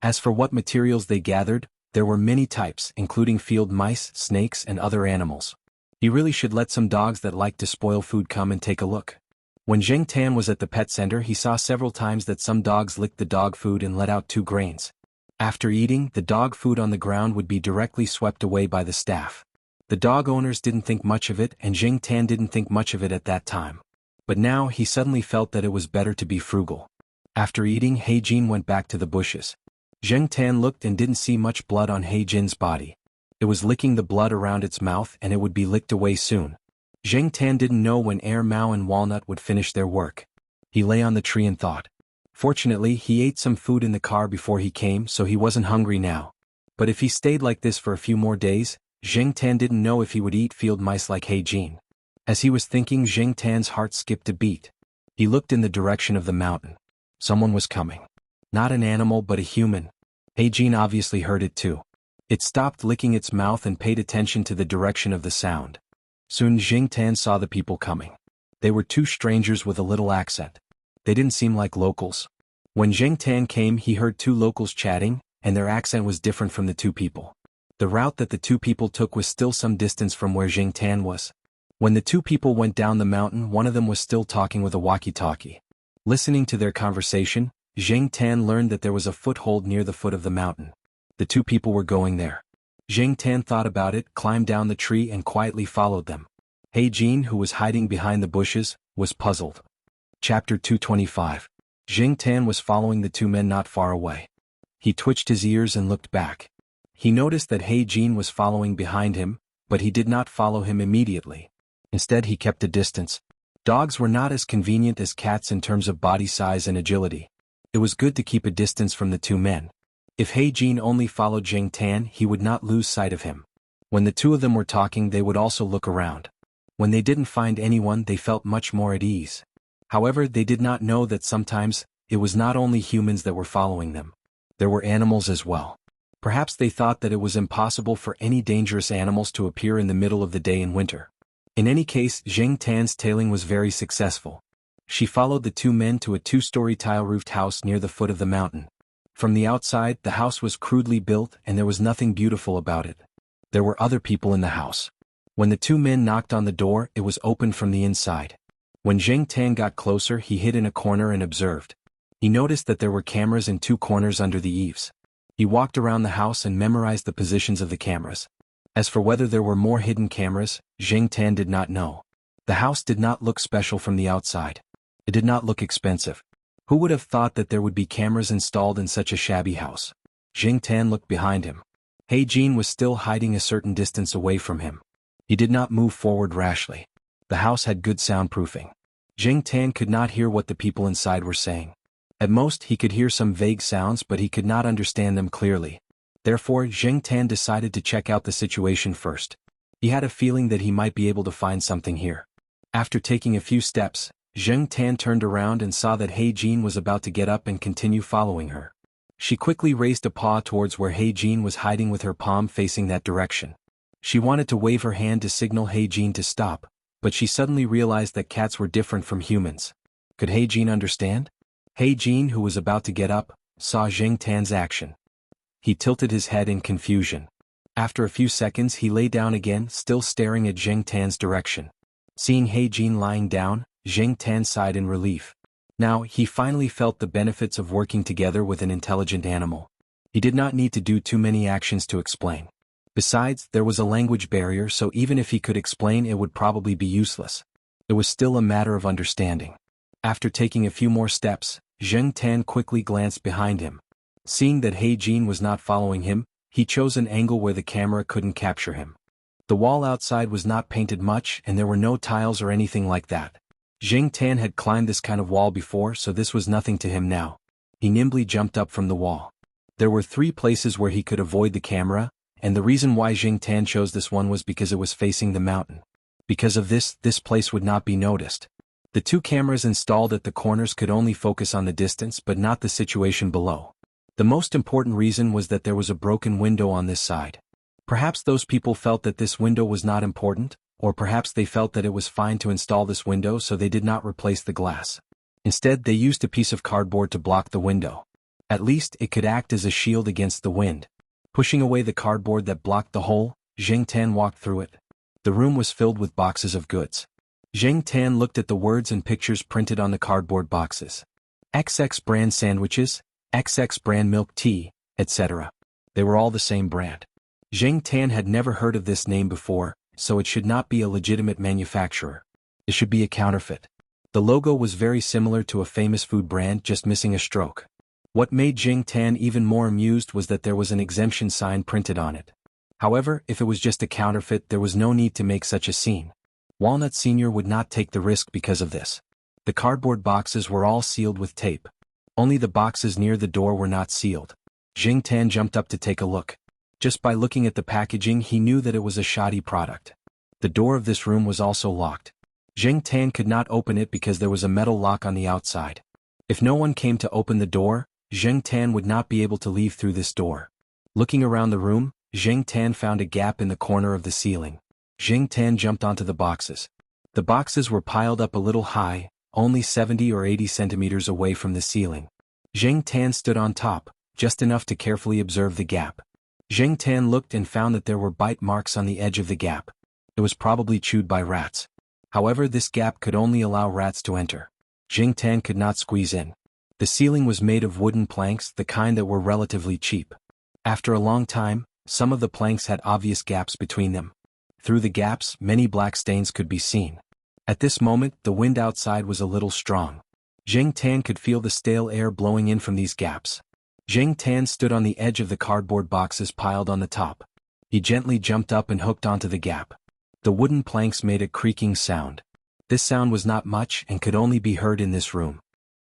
As for what materials they gathered, there were many types, including field mice, snakes, and other animals. He really should let some dogs that like to spoil food come and take a look. When Zheng Tan was at the pet center, he saw several times that some dogs licked the dog food and let out 2 grains. After eating, the dog food on the ground would be directly swept away by the staff. The dog owners didn't think much of it, and Zheng Tan didn't think much of it at that time. But now he suddenly felt that it was better to be frugal. After eating, He Jin went back to the bushes. Zheng Tan looked and didn't see much blood on He Jin's body. It was licking the blood around its mouth and it would be licked away soon. Zheng Tan didn't know when Air Mao and Walnut would finish their work. He lay on the tree and thought. Fortunately, he ate some food in the car before he came, so he wasn't hungry now. But if he stayed like this for a few more days, Zheng Tan didn't know if he would eat field mice like He Jin. As he was thinking, Zheng Tan's heart skipped a beat. He looked in the direction of the mountain. Someone was coming. Not an animal but a human. He Jin obviously heard it too. It stopped licking its mouth and paid attention to the direction of the sound. Soon Zheng Tan saw the people coming. They were 2 strangers with a little accent. They didn't seem like locals. When Zheng Tan came, he heard 2 locals chatting, and their accent was different from the 2 people. The route that the 2 people took was still some distance from where Zheng Tan was. When the 2 people went down the mountain, one of them was still talking with a walkie-talkie. Listening to their conversation, Zheng Tan learned that there was a foothold near the foot of the mountain. The 2 people were going there. Zheng Tan thought about it, climbed down the tree and quietly followed them. He Jin, who was hiding behind the bushes, was puzzled. Chapter 225. Zheng Tan was following the 2 men not far away. He twitched his ears and looked back. He noticed that He Jin was following behind him, but he did not follow him immediately. Instead, he kept a distance. Dogs were not as convenient as cats in terms of body size and agility. It was good to keep a distance from the 2 men. If He Jin only followed Zheng Tan, he would not lose sight of him. When the 2 of them were talking, they would also look around. When they didn't find anyone, they felt much more at ease. However, they did not know that sometimes, it was not only humans that were following them. There were animals as well. Perhaps they thought that it was impossible for any dangerous animals to appear in the middle of the day in winter. In any case, Zheng Tan's tailing was very successful. She followed the 2 men to a 2-story tile-roofed house near the foot of the mountain. From the outside, the house was crudely built and there was nothing beautiful about it. There were other people in the house. When the 2 men knocked on the door, it was opened from the inside. When Zheng Tan got closer, he hid in a corner and observed. He noticed that there were cameras in 2 corners under the eaves. He walked around the house and memorized the positions of the cameras. As for whether there were more hidden cameras, Zheng Tan did not know. The house did not look special from the outside. It did not look expensive. Who would have thought that there would be cameras installed in such a shabby house? Zheng Tan looked behind him. He Jin was still hiding a certain distance away from him. He did not move forward rashly. The house had good soundproofing. Zheng Tan could not hear what the people inside were saying. At most, he could hear some vague sounds, but he could not understand them clearly. Therefore, Zheng Tan decided to check out the situation first. He had a feeling that he might be able to find something here. After taking a few steps, Zheng Tan turned around and saw that He Jin was about to get up and continue following her. She quickly raised a paw towards where He Jin was hiding with her palm facing that direction. She wanted to wave her hand to signal He Jin to stop, but she suddenly realized that cats were different from humans. Could He Jin understand? He Jin, who was about to get up, saw Zheng Tan's action. He tilted his head in confusion. After a few seconds he lay down again, still staring at Zheng Tan's direction. Seeing He Jin lying down, Zheng Tan sighed in relief. Now, he finally felt the benefits of working together with an intelligent animal. He did not need to do too many actions to explain. Besides, there was a language barrier, so even if he could explain it would probably be useless. It was still a matter of understanding. After taking a few more steps, Zheng Tan quickly glanced behind him. Seeing that He Jin was not following him, he chose an angle where the camera couldn't capture him. The wall outside was not painted much and there were no tiles or anything like that. Zheng Tan had climbed this kind of wall before, so this was nothing to him now. He nimbly jumped up from the wall. There were 3 places where he could avoid the camera, and the reason why Zheng Tan chose this one was because it was facing the mountain. Because of this place would not be noticed. The 2 cameras installed at the corners could only focus on the distance but not the situation below. The most important reason was that there was a broken window on this side. Perhaps those people felt that this window was not important, or perhaps they felt that it was fine to install this window so they did not replace the glass. Instead, they used a piece of cardboard to block the window. At least, it could act as a shield against the wind. Pushing away the cardboard that blocked the hole, Zheng Tan walked through it. The room was filled with boxes of goods. Zheng Tan looked at the words and pictures printed on the cardboard boxes. XX brand sandwiches, XX brand milk tea, etc. They were all the same brand. Zheng Tan had never heard of this name before, so it should not be a legitimate manufacturer. It should be a counterfeit. The logo was very similar to a famous food brand, just missing a stroke. What made Zheng Tan even more amused was that there was an exemption sign printed on it. However, if it was just a counterfeit, there was no need to make such a scene. Walnut Sr. would not take the risk because of this. The cardboard boxes were all sealed with tape. Only the boxes near the door were not sealed. Zheng Tan jumped up to take a look. Just by looking at the packaging he knew that it was a shoddy product. The door of this room was also locked. Zheng Tan could not open it because there was a metal lock on the outside. If no one came to open the door, Zheng Tan would not be able to leave through this door. Looking around the room, Zheng Tan found a gap in the corner of the ceiling. Zheng Tan jumped onto the boxes. The boxes were piled up a little high, only 70 or 80 centimeters away from the ceiling. Zheng Tan stood on top, just enough to carefully observe the gap. Zheng Tan looked and found that there were bite marks on the edge of the gap. It was probably chewed by rats. However, this gap could only allow rats to enter. Zheng Tan could not squeeze in. The ceiling was made of wooden planks, the kind that were relatively cheap. After a long time, some of the planks had obvious gaps between them. Through the gaps, many black stains could be seen. At this moment, the wind outside was a little strong. Zheng Tan could feel the stale air blowing in from these gaps. Zheng Tan stood on the edge of the cardboard boxes piled on the top. He gently jumped up and hooked onto the gap. The wooden planks made a creaking sound. This sound was not much and could only be heard in this room.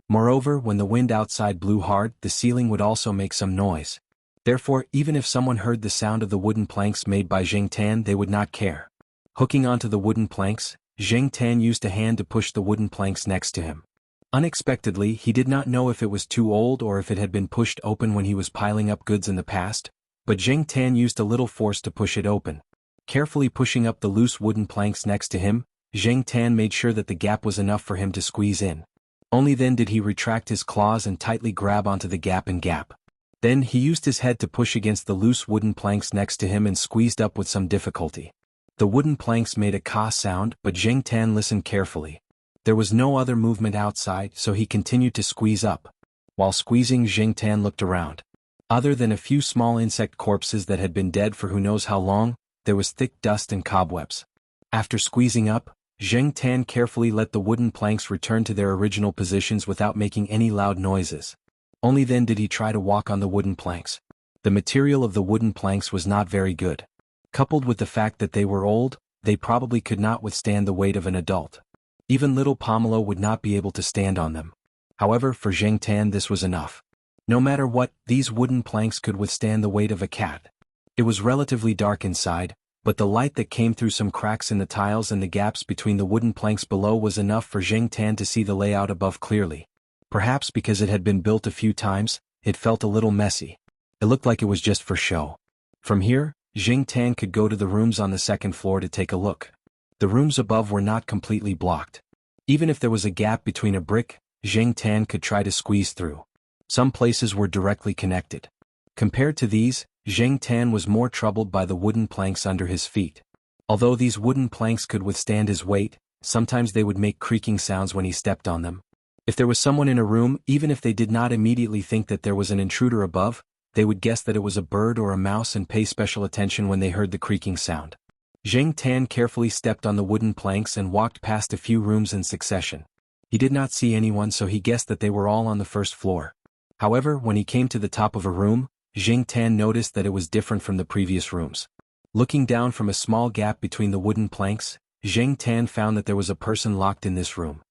Moreover, when the wind outside blew hard, the ceiling would also make some noise. Therefore, even if someone heard the sound of the wooden planks made by Zheng Tan, they would not care. Hooking onto the wooden planks, Zheng Tan used a hand to push the wooden planks next to him. Unexpectedly, he did not know if it was too old or if it had been pushed open when he was piling up goods in the past, but Zheng Tan used a little force to push it open. Carefully pushing up the loose wooden planks next to him, Zheng Tan made sure that the gap was enough for him to squeeze in. Only then did he retract his claws and tightly grab onto the gap and gap. Then he used his head to push against the loose wooden planks next to him and squeezed up with some difficulty. The wooden planks made a caw sound, but Zheng Tan listened carefully. There was no other movement outside, so he continued to squeeze up. While squeezing, Zheng Tan looked around. Other than a few small insect corpses that had been dead for who knows how long, there was thick dust and cobwebs. After squeezing up, Zheng Tan carefully let the wooden planks return to their original positions without making any loud noises. Only then did he try to walk on the wooden planks. The material of the wooden planks was not very good. Coupled with the fact that they were old, they probably could not withstand the weight of an adult. Even little Pomelo would not be able to stand on them. However, for Zheng Tan this was enough. No matter what, these wooden planks could withstand the weight of a cat. It was relatively dark inside, but the light that came through some cracks in the tiles and the gaps between the wooden planks below was enough for Zheng Tan to see the layout above clearly. Perhaps because it had been built a few times, it felt a little messy. It looked like it was just for show. From here, Zheng Tan could go to the rooms on the second floor to take a look. The rooms above were not completely blocked. Even if there was a gap between a brick, Zheng Tan could try to squeeze through. Some places were directly connected. Compared to these, Zheng Tan was more troubled by the wooden planks under his feet. Although these wooden planks could withstand his weight, sometimes they would make creaking sounds when he stepped on them. If there was someone in a room, even if they did not immediately think that there was an intruder above, they would guess that it was a bird or a mouse and pay special attention when they heard the creaking sound. Zheng Tan carefully stepped on the wooden planks and walked past a few rooms in succession. He did not see anyone, so he guessed that they were all on the first floor. However, when he came to the top of a room, Zheng Tan noticed that it was different from the previous rooms. Looking down from a small gap between the wooden planks, Zheng Tan found that there was a person locked in this room.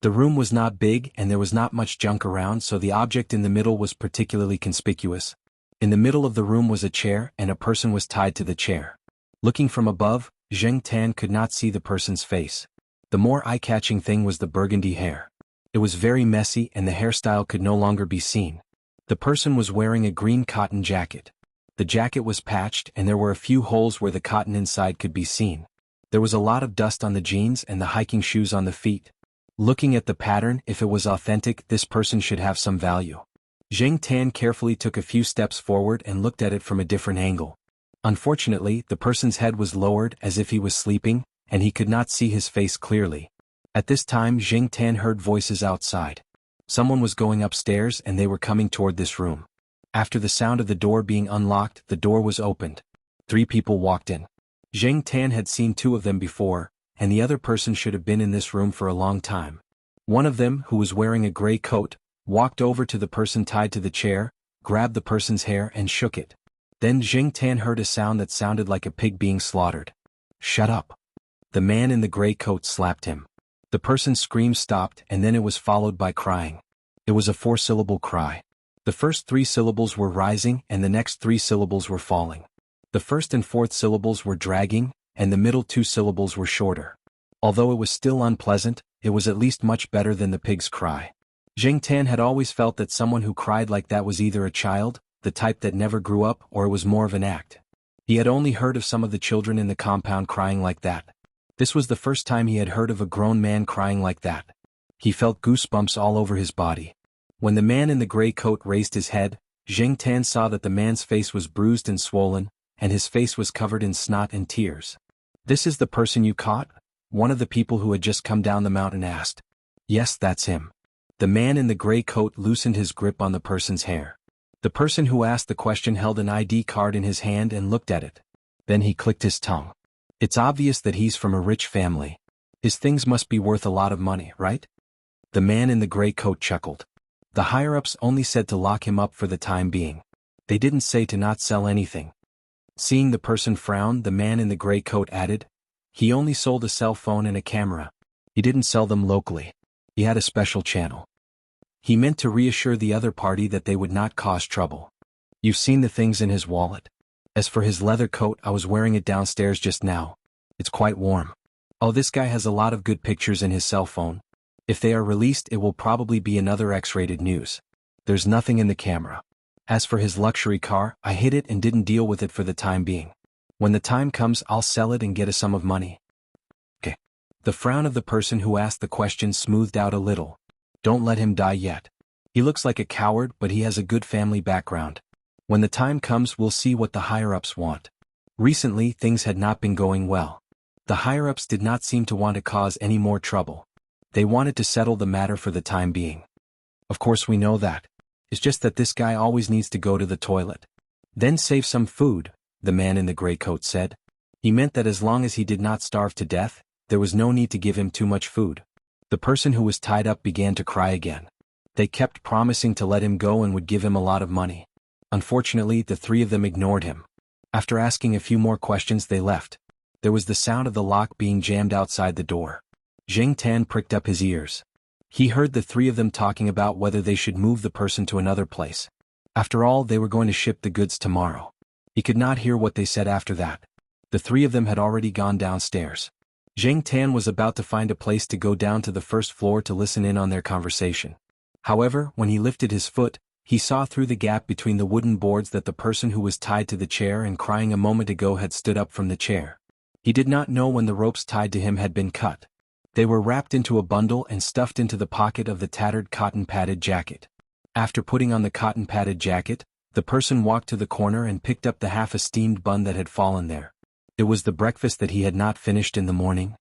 The room was not big and there was not much junk around, so the object in the middle was particularly conspicuous. In the middle of the room was a chair and a person was tied to the chair. Looking from above, Zheng Tan could not see the person's face. The more eye-catching thing was the burgundy hair. It was very messy and the hairstyle could no longer be seen. The person was wearing a green cotton jacket. The jacket was patched and there were a few holes where the cotton inside could be seen. There was a lot of dust on the jeans and the hiking shoes on the feet. Looking at the pattern, if it was authentic, this person should have some value. Zheng Tan carefully took a few steps forward and looked at it from a different angle. Unfortunately, the person's head was lowered as if he was sleeping, and he could not see his face clearly. At this time, Zheng Tan heard voices outside. Someone was going upstairs and they were coming toward this room. After the sound of the door being unlocked, the door was opened. 3 people walked in. Zheng Tan had seen 2 of them before, and the other person should have been in this room for a long time. One of them, who was wearing a gray coat, walked over to the person tied to the chair, grabbed the person's hair and shook it. Then Zheng Tan heard a sound that sounded like a pig being slaughtered. "Shut up." The man in the gray coat slapped him. The person's scream stopped and then it was followed by crying. It was a 4-syllable cry. The first 3 syllables were rising and the next 3 syllables were falling. The first and 4th syllables were dragging, and the middle 2 syllables were shorter. Although it was still unpleasant, it was at least much better than the pig's cry. Zheng Tan had always felt that someone who cried like that was either a child, the type that never grew up, or it was more of an act. He had only heard of some of the children in the compound crying like that. This was the first time he had heard of a grown man crying like that. He felt goosebumps all over his body. When the man in the gray coat raised his head, Zheng Tan saw that the man's face was bruised and swollen, and his face was covered in snot and tears. "This is the person you caught?" one of the people who had just come down the mountain asked. "Yes, that's him." The man in the gray coat loosened his grip on the person's hair. The person who asked the question held an ID card in his hand and looked at it. Then he clicked his tongue. "It's obvious that he's from a rich family. His things must be worth a lot of money, right?" The man in the gray coat chuckled. "The higher-ups only said to lock him up for the time being. They didn't say to not sell anything." Seeing the person frown, the man in the gray coat added, "He only sold a cell phone and a camera. He didn't sell them locally. He had a special channel." He meant to reassure the other party that they would not cause trouble. "You've seen the things in his wallet. As for his leather coat, I was wearing it downstairs just now. It's quite warm. Oh, this guy has a lot of good pictures in his cell phone. If they are released, it will probably be another X-rated news. There's nothing in the camera. As for his luxury car, I hid it and didn't deal with it for the time being. When the time comes, I'll sell it and get a sum of money." Okay. The frown of the person who asked the question smoothed out a little. "Don't let him die yet. He looks like a coward, but he has a good family background. When the time comes, we'll see what the higher-ups want." Recently, things had not been going well. The higher-ups did not seem to want to cause any more trouble. They wanted to settle the matter for the time being. "Of course we know that. It's just that this guy always needs to go to the toilet." "Then save some food," the man in the gray coat said. He meant that as long as he did not starve to death, there was no need to give him too much food. The person who was tied up began to cry again. They kept promising to let him go and would give him a lot of money. Unfortunately, the 3 of them ignored him. After asking a few more questions, they left. There was the sound of the lock being jammed outside the door. Zheng Tan pricked up his ears. He heard the 3 of them talking about whether they should move the person to another place. After all, they were going to ship the goods tomorrow. He could not hear what they said after that. The 3 of them had already gone downstairs. Zheng Tan was about to find a place to go down to the first floor to listen in on their conversation. However, when he lifted his foot, he saw through the gap between the wooden boards that the person who was tied to the chair and crying a moment ago had stood up from the chair. He did not know when the ropes tied to him had been cut. They were wrapped into a bundle and stuffed into the pocket of the tattered cotton-padded jacket. After putting on the cotton-padded jacket, The person walked to the corner and picked up the half-steamed bun that had fallen there. It was the breakfast that he had not finished in the morning.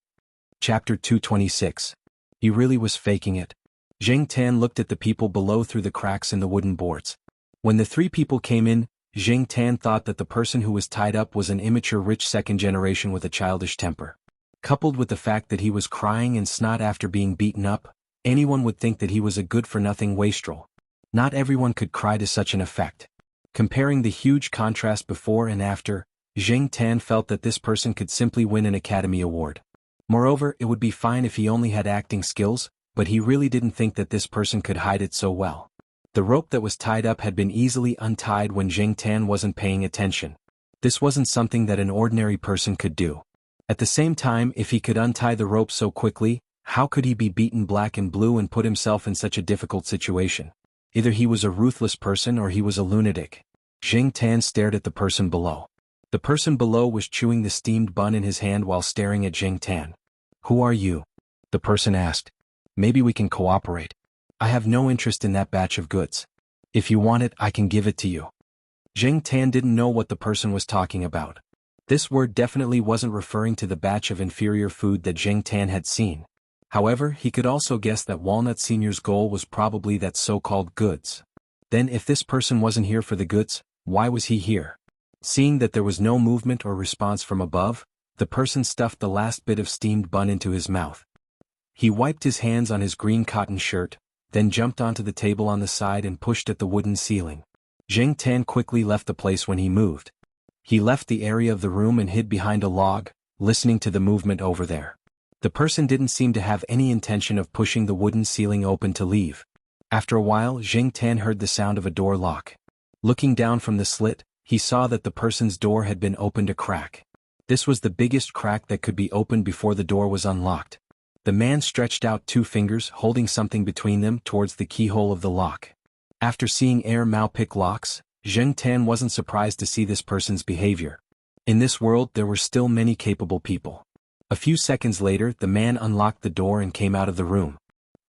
Chapter 226. He really was faking it. Zheng Tan looked at the people below through the cracks in the wooden boards. When the three people came in, Zheng Tan thought that the person who was tied up was an immature rich second generation with a childish temper. Coupled with the fact that he was crying and snot after being beaten up, anyone would think that he was a good-for-nothing wastrel. Not everyone could cry to such an effect. Comparing the huge contrast before and after, Zheng Tan felt that this person could simply win an Academy Award. Moreover, it would be fine if he only had acting skills, but he really didn't think that this person could hide it so well. The rope that was tied up had been easily untied when Zheng Tan wasn't paying attention. This wasn't something that an ordinary person could do. At the same time, if he could untie the rope so quickly, how could he be beaten black and blue and put himself in such a difficult situation? Either he was a ruthless person or he was a lunatic. Zheng Tan stared at the person below. The person below was chewing the steamed bun in his hand while staring at Zheng Tan. "Who are you?" the person asked. "Maybe we can cooperate. I have no interest in that batch of goods. If you want it, I can give it to you." Zheng Tan didn't know what the person was talking about. This word definitely wasn't referring to the batch of inferior food that Zheng Tan had seen. However, he could also guess that Walnut Senior's goal was probably that so-called goods. Then if this person wasn't here for the goods, why was he here? Seeing that there was no movement or response from above, the person stuffed the last bit of steamed bun into his mouth. He wiped his hands on his green cotton shirt, then jumped onto the table on the side and pushed at the wooden ceiling. Zheng Tan quickly left the place when he moved. He left the area of the room and hid behind a log, listening to the movement over there. The person didn't seem to have any intention of pushing the wooden ceiling open to leave. After a while, Zheng Tan heard the sound of a door lock. Looking down from the slit, he saw that the person's door had been opened a crack. This was the biggest crack that could be opened before the door was unlocked. The man stretched out 2 fingers holding something between them towards the keyhole of the lock. After seeing Air Mao pick locks, Zheng Tan wasn't surprised to see this person's behavior. In this world there were still many capable people. A few seconds later the man unlocked the door and came out of the room.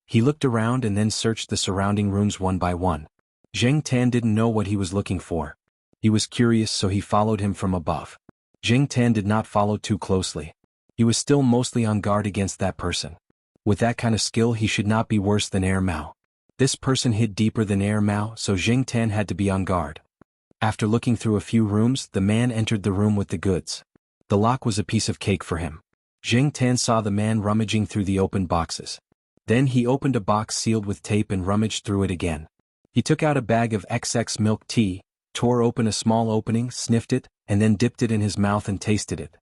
He looked around and then searched the surrounding rooms one by one. Zheng Tan didn't know what he was looking for. He was curious, so he followed him from above. Zheng Tan did not follow too closely. He was still mostly on guard against that person. With that kind of skill he should not be worse than Air Mao. This person hid deeper than Air Mao, so Zheng Tan had to be on guard. After looking through a few rooms, the man entered the room with the goods. The lock was a piece of cake for him. Zheng Tan saw the man rummaging through the open boxes. Then he opened a box sealed with tape and rummaged through it again. He took out a bag of XX milk tea, tore open a small opening, sniffed it, and then dipped it in his mouth and tasted it.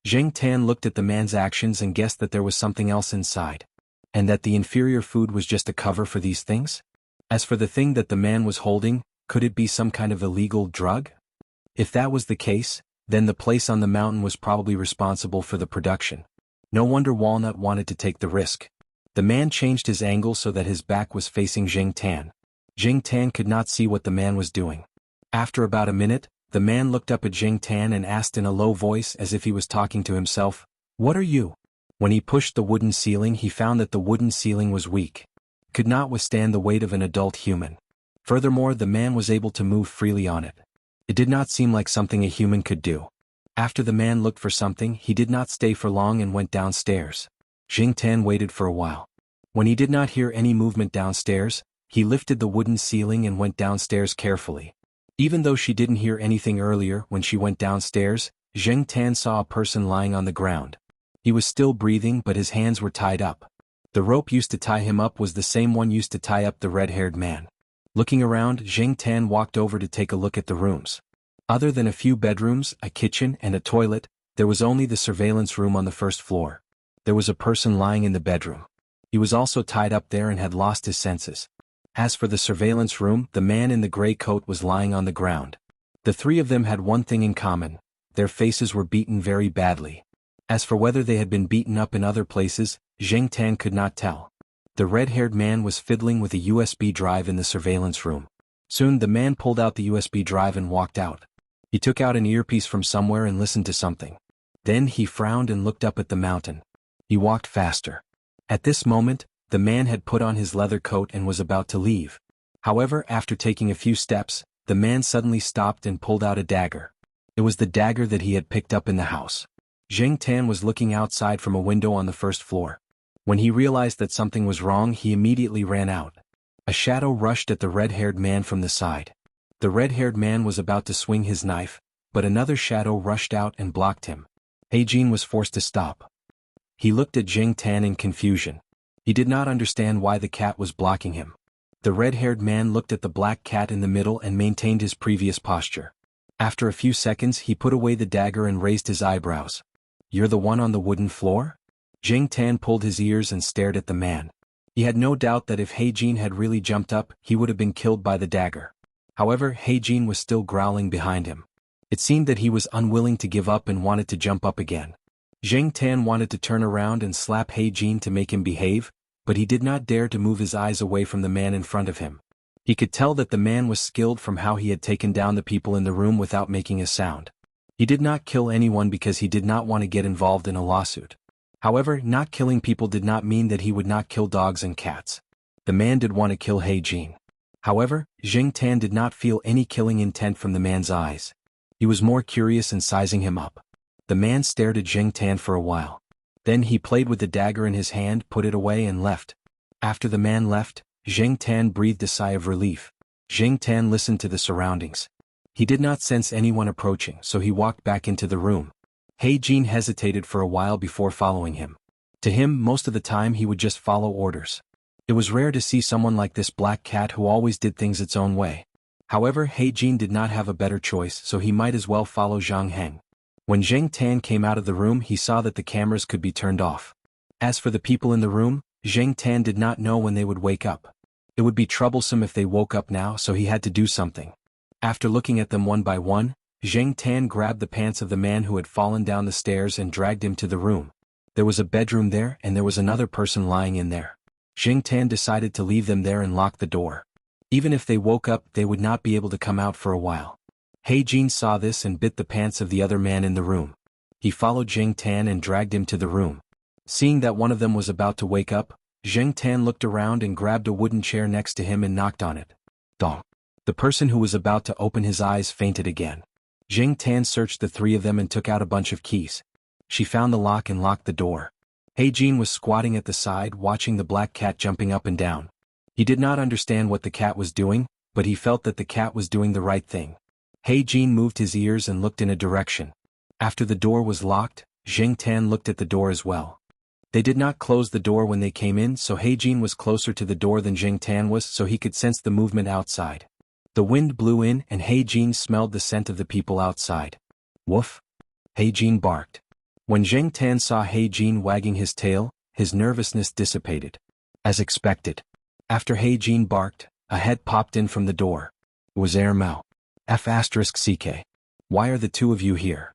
Zheng Tan looked at the man's actions and guessed that there was something else inside. And that the inferior food was just a cover for these things? As for the thing that the man was holding, could it be some kind of illegal drug? If that was the case, then the place on the mountain was probably responsible for the production. No wonder Walnut wanted to take the risk. The man changed his angle so that his back was facing Zheng Tan. Zheng Tan could not see what the man was doing. After about a minute, the man looked up at Zheng Tan and asked in a low voice as if he was talking to himself, "What are you?" When he pushed the wooden ceiling, he found that the wooden ceiling was weak. It could not withstand the weight of an adult human. Furthermore, the man was able to move freely on it. It did not seem like something a human could do. After the man looked for something, he did not stay for long and went downstairs. Zheng Tan waited for a while. When he did not hear any movement downstairs, he lifted the wooden ceiling and went downstairs carefully. Even though she didn't hear anything earlier when she went downstairs, Zheng Tan saw a person lying on the ground. He was still breathing but his hands were tied up. The rope used to tie him up was the same one used to tie up the red-haired man. Looking around, Zheng Tan walked over to take a look at the rooms. Other than a few bedrooms, a kitchen, and a toilet, there was only the surveillance room on the first floor. There was a person lying in the bedroom. He was also tied up there and had lost his senses. As for the surveillance room, the man in the gray coat was lying on the ground. The three of them had one thing in common: their faces were beaten very badly. As for whether they had been beaten up in other places, Zheng Tan could not tell. The red-haired man was fiddling with a USB drive in the surveillance room. Soon the man pulled out the USB drive and walked out. He took out an earpiece from somewhere and listened to something. Then he frowned and looked up at the mountain. He walked faster. At this moment, the man had put on his leather coat and was about to leave. However, after taking a few steps, the man suddenly stopped and pulled out a dagger. It was the dagger that he had picked up in the house. Zheng Tan was looking outside from a window on the first floor. When he realized that something was wrong, he immediately ran out. A shadow rushed at the red-haired man from the side. The red-haired man was about to swing his knife, but another shadow rushed out and blocked him. Heijin was forced to stop. He looked at Zheng Tan in confusion. He did not understand why the cat was blocking him. The red-haired man looked at the black cat in the middle and maintained his previous posture. After a few seconds, he put away the dagger and raised his eyebrows. "You're the one on the wooden floor?" Zheng Tan pulled his ears and stared at the man. He had no doubt that if Heijin had really jumped up, he would have been killed by the dagger. However, Heijin was still growling behind him. It seemed that he was unwilling to give up and wanted to jump up again. Zheng Tan wanted to turn around and slap Heijin to make him behave, but he did not dare to move his eyes away from the man in front of him. He could tell that the man was skilled from how he had taken down the people in the room without making a sound. He did not kill anyone because he did not want to get involved in a lawsuit. However, not killing people did not mean that he would not kill dogs and cats. The man did want to kill Heijin. However, Zheng Tan did not feel any killing intent from the man's eyes. He was more curious and sizing him up. The man stared at Zheng Tan for a while. Then he played with the dagger in his hand, put it away and left. After the man left, Zheng Tan breathed a sigh of relief. Zheng Tan listened to the surroundings. He did not sense anyone approaching, so he walked back into the room. Heijin hesitated for a while before following him. To him, most of the time he would just follow orders. It was rare to see someone like this black cat who always did things its own way. However, Heijin did not have a better choice, so he might as well follow Zhang Heng. When Zheng Tan came out of the room, he saw that the cameras could be turned off. As for the people in the room, Zheng Tan did not know when they would wake up. It would be troublesome if they woke up now, so he had to do something. After looking at them one by one, Zheng Tan grabbed the pants of the man who had fallen down the stairs and dragged him to the room. There was a bedroom there and there was another person lying in there. Zheng Tan decided to leave them there and lock the door. Even if they woke up, they would not be able to come out for a while. Heijin saw this and bit the pants of the other man in the room. He followed Zheng Tan and dragged him to the room. Seeing that one of them was about to wake up, Zheng Tan looked around and grabbed a wooden chair next to him and knocked on it. Dong. The person who was about to open his eyes fainted again. Zheng Tan searched the three of them and took out a bunch of keys. She found the lock and locked the door. Heijin was squatting at the side watching the black cat jumping up and down. He did not understand what the cat was doing, but he felt that the cat was doing the right thing. Heijin moved his ears and looked in a direction. After the door was locked, Zheng Tan looked at the door as well. They did not close the door when they came in, so Heijin was closer to the door than Zheng Tan was, so he could sense the movement outside. The wind blew in and Heijin smelled the scent of the people outside. Woof! Heijin barked. When Zheng Tan saw Heijin wagging his tail, his nervousness dissipated. As expected. After Heijin barked, a head popped in from the door. It was Air Mao. F***CK. Why are the two of you here?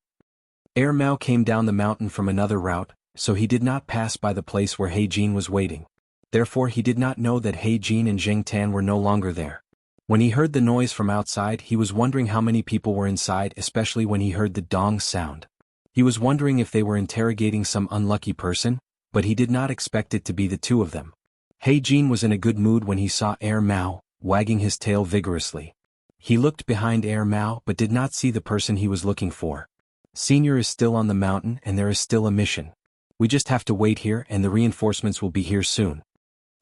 Air Mao came down the mountain from another route, so he did not pass by the place where Heijin was waiting. Therefore he did not know that Heijin and Zheng Tan were no longer there. When he heard the noise from outside, he was wondering how many people were inside, especially when he heard the dong sound. He was wondering if they were interrogating some unlucky person, but he did not expect it to be the two of them. Heijin was in a good mood when he saw Air Mao, wagging his tail vigorously. He looked behind Air Mao but did not see the person he was looking for. Senior is still on the mountain and there is still a mission. We just have to wait here and the reinforcements will be here soon.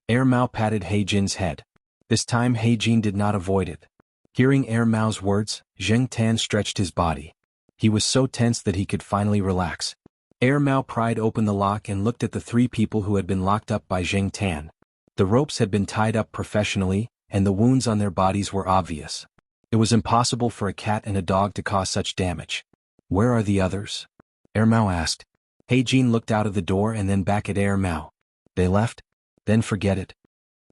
Air Mao patted Heijin's head. This time Heijin did not avoid it. Hearing Air Mao's words, Zheng Tan stretched his body. He was so tense that he could finally relax. Air Mao pried open the lock and looked at the three people who had been locked up by Zheng Tan. The ropes had been tied up professionally, and the wounds on their bodies were obvious. It was impossible for a cat and a dog to cause such damage. Where are the others? Air Mao asked. Heijin looked out of the door and then back at Air Mao. They left? Then forget it.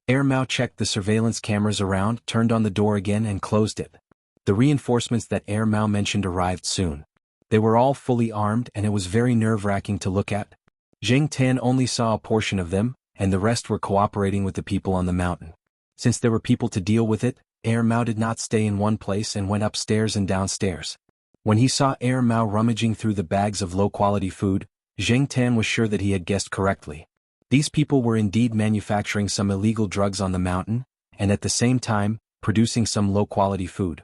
Air Mao checked the surveillance cameras around, turned on the door again and closed it. The reinforcements that Air Mao mentioned arrived soon. They were all fully armed and it was very nerve-wracking to look at. Zheng Tan only saw a portion of them, and the rest were cooperating with the people on the mountain. Since there were people to deal with it, Air Mao did not stay in one place and went upstairs and downstairs. When he saw Air Mao rummaging through the bags of low-quality food, Zheng Tan was sure that he had guessed correctly. These people were indeed manufacturing some illegal drugs on the mountain, and at the same time, producing some low-quality food.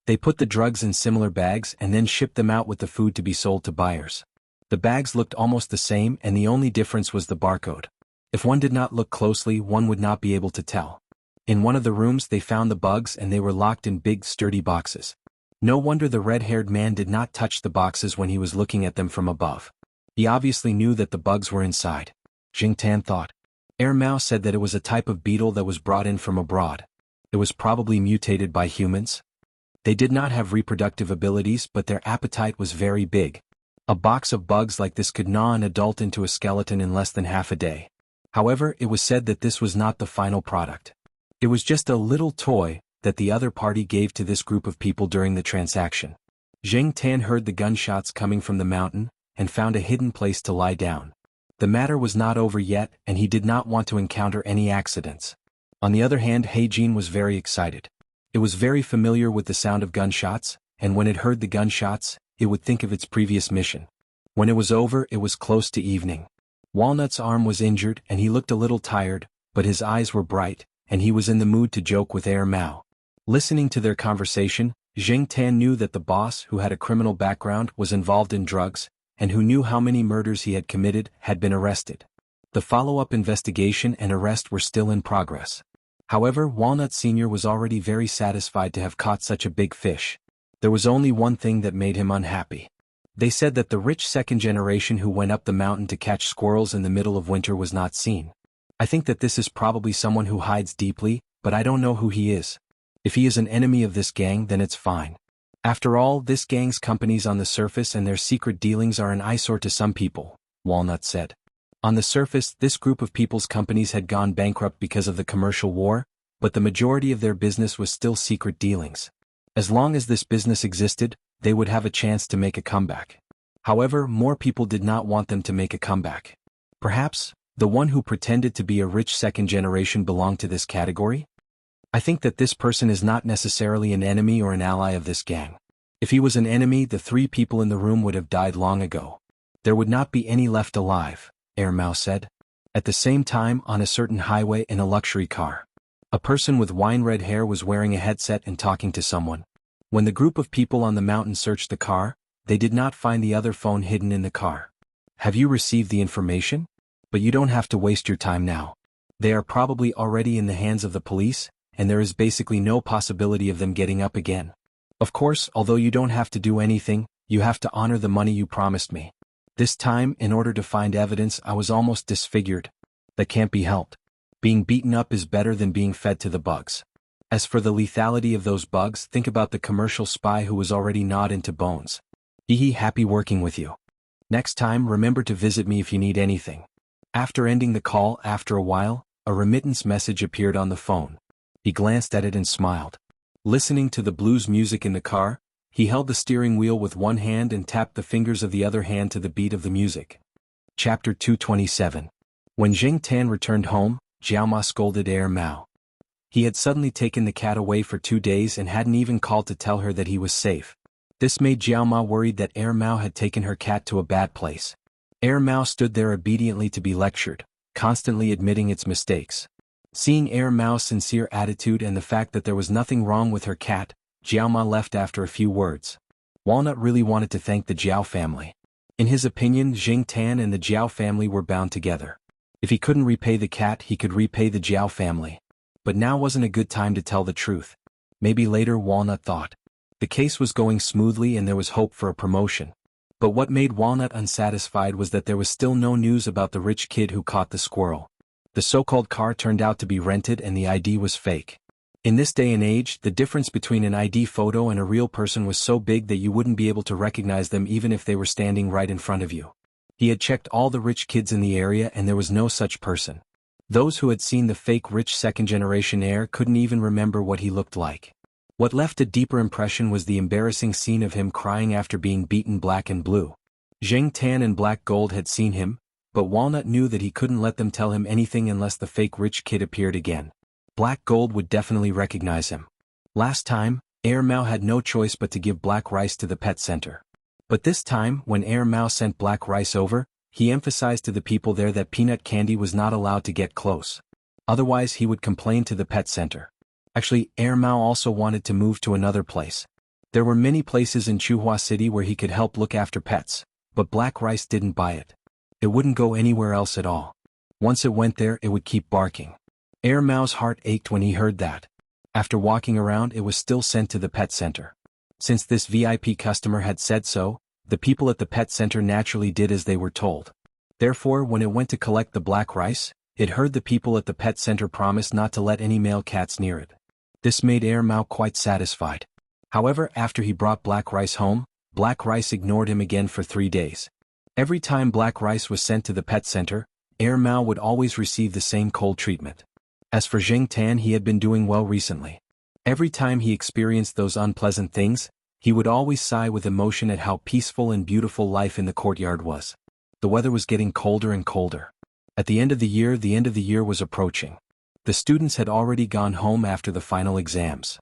They put the drugs in similar bags and then shipped them out with the food to be sold to buyers. The bags looked almost the same and the only difference was the barcode. If one did not look closely, one would not be able to tell. In one of the rooms they found the bugs and they were locked in big sturdy boxes. No wonder the red-haired man did not touch the boxes when he was looking at them from above. He obviously knew that the bugs were inside. Jing Tan thought. Mao said that it was a type of beetle that was brought in from abroad. It was probably mutated by humans. They did not have reproductive abilities, but their appetite was very big. A box of bugs like this could gnaw an adult into a skeleton in less than half a day. However, it was said that this was not the final product. It was just a little toy that the other party gave to this group of people during the transaction. Jing Tan heard the gunshots coming from the mountain and found a hidden place to lie down. The matter was not over yet and he did not want to encounter any accidents. On the other hand, Heijin was very excited. It was very familiar with the sound of gunshots, and when it heard the gunshots, it would think of its previous mission. When it was over, it was close to evening. Walnut's arm was injured and he looked a little tired, but his eyes were bright, and he was in the mood to joke with Mao. Listening to their conversation, Jing Tan knew that the boss, who had a criminal background, was involved in drugs, and who knew how many murders he had committed, had been arrested. The follow-up investigation and arrest were still in progress. However, Walnut Sr. was already very satisfied to have caught such a big fish. There was only one thing that made him unhappy. They said that the rich second generation who went up the mountain to catch squirrels in the middle of winter was not seen. I think that this is probably someone who hides deeply, but I don't know who he is. If he is an enemy of this gang, then it's fine. After all, this gang's companies on the surface and their secret dealings are an eyesore to some people, Walnut said. On the surface, this group of people's companies had gone bankrupt because of the commercial war, but the majority of their business was still secret dealings. As long as this business existed, they would have a chance to make a comeback. However, more people did not want them to make a comeback. Perhaps, the one who pretended to be a rich second generation belonged to this category? I think that this person is not necessarily an enemy or an ally of this gang. If he was an enemy, the 3 people in the room would have died long ago. There would not be any left alive, Mao said. At the same time, on a certain highway in a luxury car, a person with wine-red hair was wearing a headset and talking to someone. When the group of people on the mountain searched the car, they did not find the other phone hidden in the car. Have you received the information? But you don't have to waste your time now. They are probably already in the hands of the police, and there is basically no possibility of them getting up again. Of course, although you don't have to do anything, you have to honor the money you promised me. This time, in order to find evidence, I was almost disfigured. That can't be helped. Being beaten up is better than being fed to the bugs. As for the lethality of those bugs, think about the commercial spy who was already gnawed into bones. Happy working with you. Next time, remember to visit me if you need anything. After ending the call, after a while, a remittance message appeared on the phone. He glanced at it and smiled. Listening to the blues music in the car, he held the steering wheel with one hand and tapped the fingers of the other hand to the beat of the music. Chapter 227. When Jing Tan returned home, Jiaoma scolded Mao. He had suddenly taken the cat away for 2 days and hadn't even called to tell her that he was safe. This made Jiaoma worried that Mao had taken her cat to a bad place. Mao stood there obediently to be lectured, constantly admitting its mistakes. Seeing Mao's sincere attitude and the fact that there was nothing wrong with her cat, Jiaoma left after a few words. Walnut really wanted to thank the Jiao family. In his opinion, Jing Tan and the Jiao family were bound together. If he couldn't repay the cat, he could repay the Jiao family. But now wasn't a good time to tell the truth. Maybe later, Walnut thought. The case was going smoothly and there was hope for a promotion. But what made Walnut unsatisfied was that there was still no news about the rich kid who caught the squirrel. The so-called car turned out to be rented and the ID was fake. In this day and age, the difference between an ID photo and a real person was so big that you wouldn't be able to recognize them even if they were standing right in front of you. He had checked all the rich kids in the area and there was no such person. Those who had seen the fake rich second-generation heir couldn't even remember what he looked like. What left a deeper impression was the embarrassing scene of him crying after being beaten black and blue. Jing Tan and Black Gold had seen him, but Walnut knew that he couldn't let them tell him anything unless the fake rich kid appeared again. Black Gold would definitely recognize him. Last time, Mao had no choice but to give black rice to the pet center. But this time, when Mao sent black rice over, he emphasized to the people there that peanut candy was not allowed to get close. Otherwise he would complain to the pet center. Actually, Mao also wanted to move to another place. There were many places in Chuhua City where he could help look after pets, but Black Rice didn't buy it. It wouldn't go anywhere else at all. Once it went there, it would keep barking. Air Mao's heart ached when he heard that. After walking around, it was still sent to the pet center. Since this VIP customer had said so, the people at the pet center naturally did as they were told. Therefore, when it went to collect the Black Rice, it heard the people at the pet center promise not to let any male cats near it. This made Air Mao quite satisfied. However, after he brought Black Rice home, Black Rice ignored him again for 3 days. Every time Black Rice was sent to the pet center, Air Mao would always receive the same cold treatment. As for Jing Tan, he had been doing well recently. Every time he experienced those unpleasant things, he would always sigh with emotion at how peaceful and beautiful life in the courtyard was. The weather was getting colder and colder. At the end of the year was approaching. The students had already gone home after the final exams.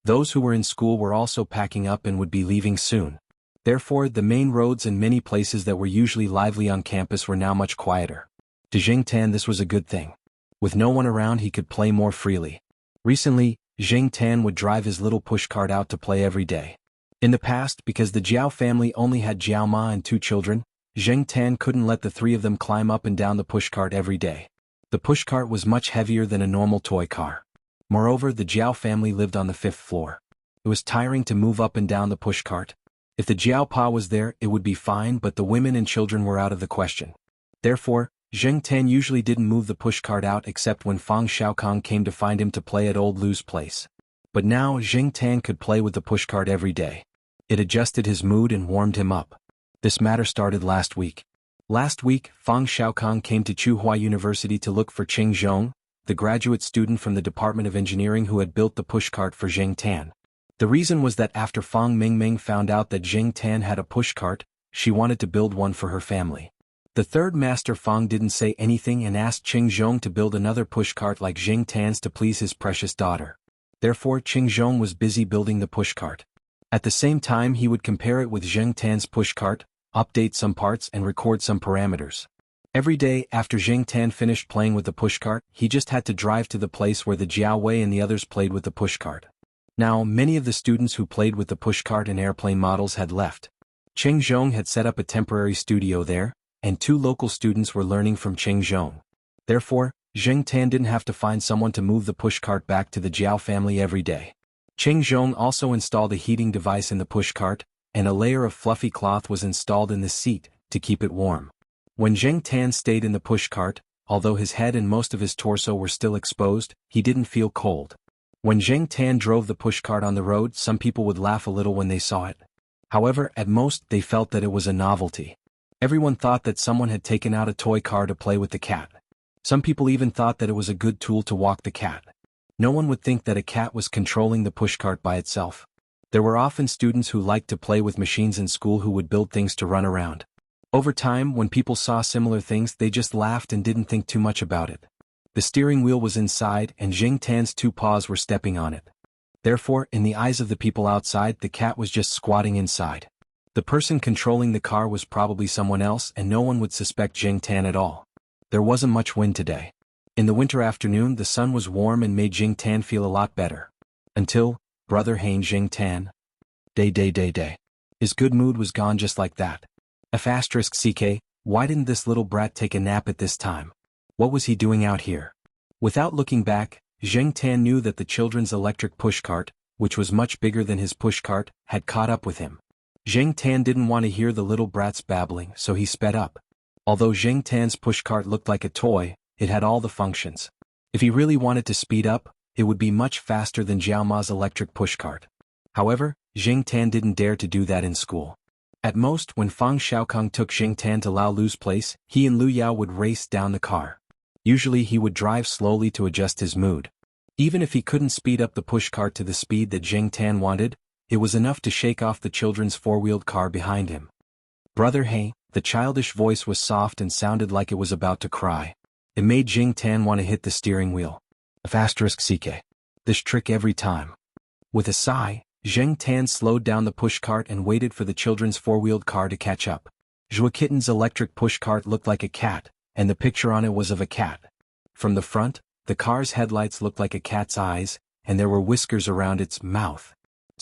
Those who were in school were also packing up and would be leaving soon. Therefore, the main roads and many places that were usually lively on campus were now much quieter. To Jing Tan, this was a good thing. With no one around, he could play more freely. Recently, Jing Tan would drive his little pushcart out to play every day. In the past, because the Jiao family only had Jiao Ma and 2 children, Jing Tan couldn't let the 3 of them climb up and down the pushcart every day. The pushcart was much heavier than a normal toy car. Moreover, the Jiao family lived on the 5th floor. It was tiring to move up and down the pushcart. If the Jiao Pa was there, it would be fine, but the women and children were out of the question. Therefore, Jing Tan usually didn't move the pushcart out except when Fang Xiaokong came to find him to play at Old Lu's place. But now Jing Tan could play with the pushcart every day. It adjusted his mood and warmed him up. This matter started last week. Last week, Fang Xiaokong came to Chuhua University to look for Qing Zhong, the graduate student from the Department of Engineering who had built the pushcart for Jing Tan. The reason was that after Fang Mingming found out that Jing Tan had a pushcart, she wanted to build one for her family. The third master Fang didn't say anything and asked Qing Zhong to build another pushcart like Jing Tan's to please his precious daughter. Therefore, Qing Zhong was busy building the pushcart. At the same time, he would compare it with Jing Tan's pushcart, update some parts and record some parameters. Every day after Jing Tan finished playing with the pushcart, he just had to drive to the place where the Jiao Wei and the others played with the pushcart. Now, many of the students who played with the pushcart and airplane models had left. Qing Zhong had set up a temporary studio there, and 2 local students were learning from Qing Zhong. Therefore, Jing Tan didn't have to find someone to move the pushcart back to the Jiao family every day. Qing Zhong also installed a heating device in the pushcart, and a layer of fluffy cloth was installed in the seat to keep it warm. When Jing Tan stayed in the pushcart, although his head and most of his torso were still exposed, he didn't feel cold. When Jing Tan drove the pushcart on the road, some people would laugh a little when they saw it. However, at most, they felt that it was a novelty. Everyone thought that someone had taken out a toy car to play with the cat. Some people even thought that it was a good tool to walk the cat. No one would think that a cat was controlling the pushcart by itself. There were often students who liked to play with machines in school who would build things to run around. Over time, when people saw similar things, they just laughed and didn't think too much about it. The steering wheel was inside and Jing Tan's 2 paws were stepping on it. Therefore, in the eyes of the people outside, the cat was just squatting inside. The person controlling the car was probably someone else and no one would suspect Jing Tan at all. There wasn't much wind today. In the winter afternoon, the sun was warm and made Jing Tan feel a lot better. Until, brother Hain Jing Tan. Day. His good mood was gone just like that. *CK, why didn't this little brat take a nap at this time? What was he doing out here? Without looking back, Jing Tan knew that the children's electric pushcart, which was much bigger than his pushcart, had caught up with him. Jing Tan didn't want to hear the little brat's babbling, so he sped up. Although Jing Tan's pushcart looked like a toy, it had all the functions. If he really wanted to speed up, it would be much faster than Jiao Ma's electric pushcart. However, Jing Tan didn't dare to do that in school. At most, when Fang Xiaokong took Jing Tan to Lao Lu's place, he and Lu Yao would race down the car. Usually he would drive slowly to adjust his mood. Even if he couldn't speed up the pushcart to the speed that Jing Tan wanted, it was enough to shake off the children's 4-wheeled car behind him. Brother Hey, the childish voice was soft and sounded like it was about to cry. It made Jing Tan want to hit the steering wheel. *CK. This trick every time. With a sigh, Jing Tan slowed down the pushcart and waited for the children's 4-wheeled car to catch up. Zhua Kitten's electric pushcart looked like a cat, and the picture on it was of a cat. From the front, the car's headlights looked like a cat's eyes, and there were whiskers around its mouth.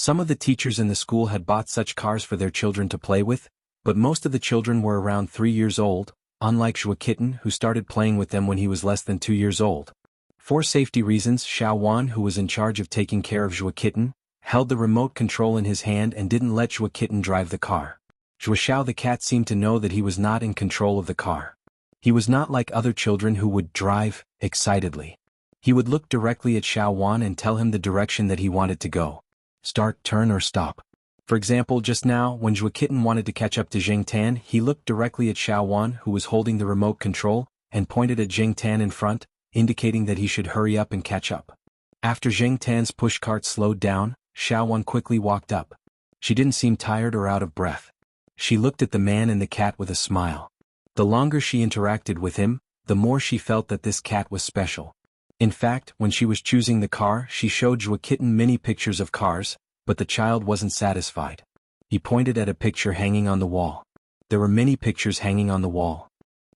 Some of the teachers in the school had bought such cars for their children to play with, but most of the children were around 3 years old, unlike Zhuo Kitten, who started playing with them when he was less than 2 years old. For safety reasons, Xiao Wan, who was in charge of taking care of Zhuo Kitten, held the remote control in his hand and didn't let Zhuo Kitten drive the car. Zhuo Xiao the cat seemed to know that he was not in control of the car. He was not like other children who would drive excitedly. He would look directly at Xiao Wan and tell him the direction that he wanted to go. Start, turn or stop. For example, just now, when Zhuo Kitten wanted to catch up to Zheng Tan, he looked directly at Xiao Wan, who was holding the remote control, and pointed at Zheng Tan in front, indicating that he should hurry up and catch up. After Zheng Tan's pushcart slowed down, Xiao Wan quickly walked up. She didn't seem tired or out of breath. She looked at the man and the cat with a smile. The longer she interacted with him, the more she felt that this cat was special. In fact, when she was choosing the car, she showed Zhuo Kitten many pictures of cars, but the child wasn't satisfied. He pointed at a picture hanging on the wall. There were many pictures hanging on the wall.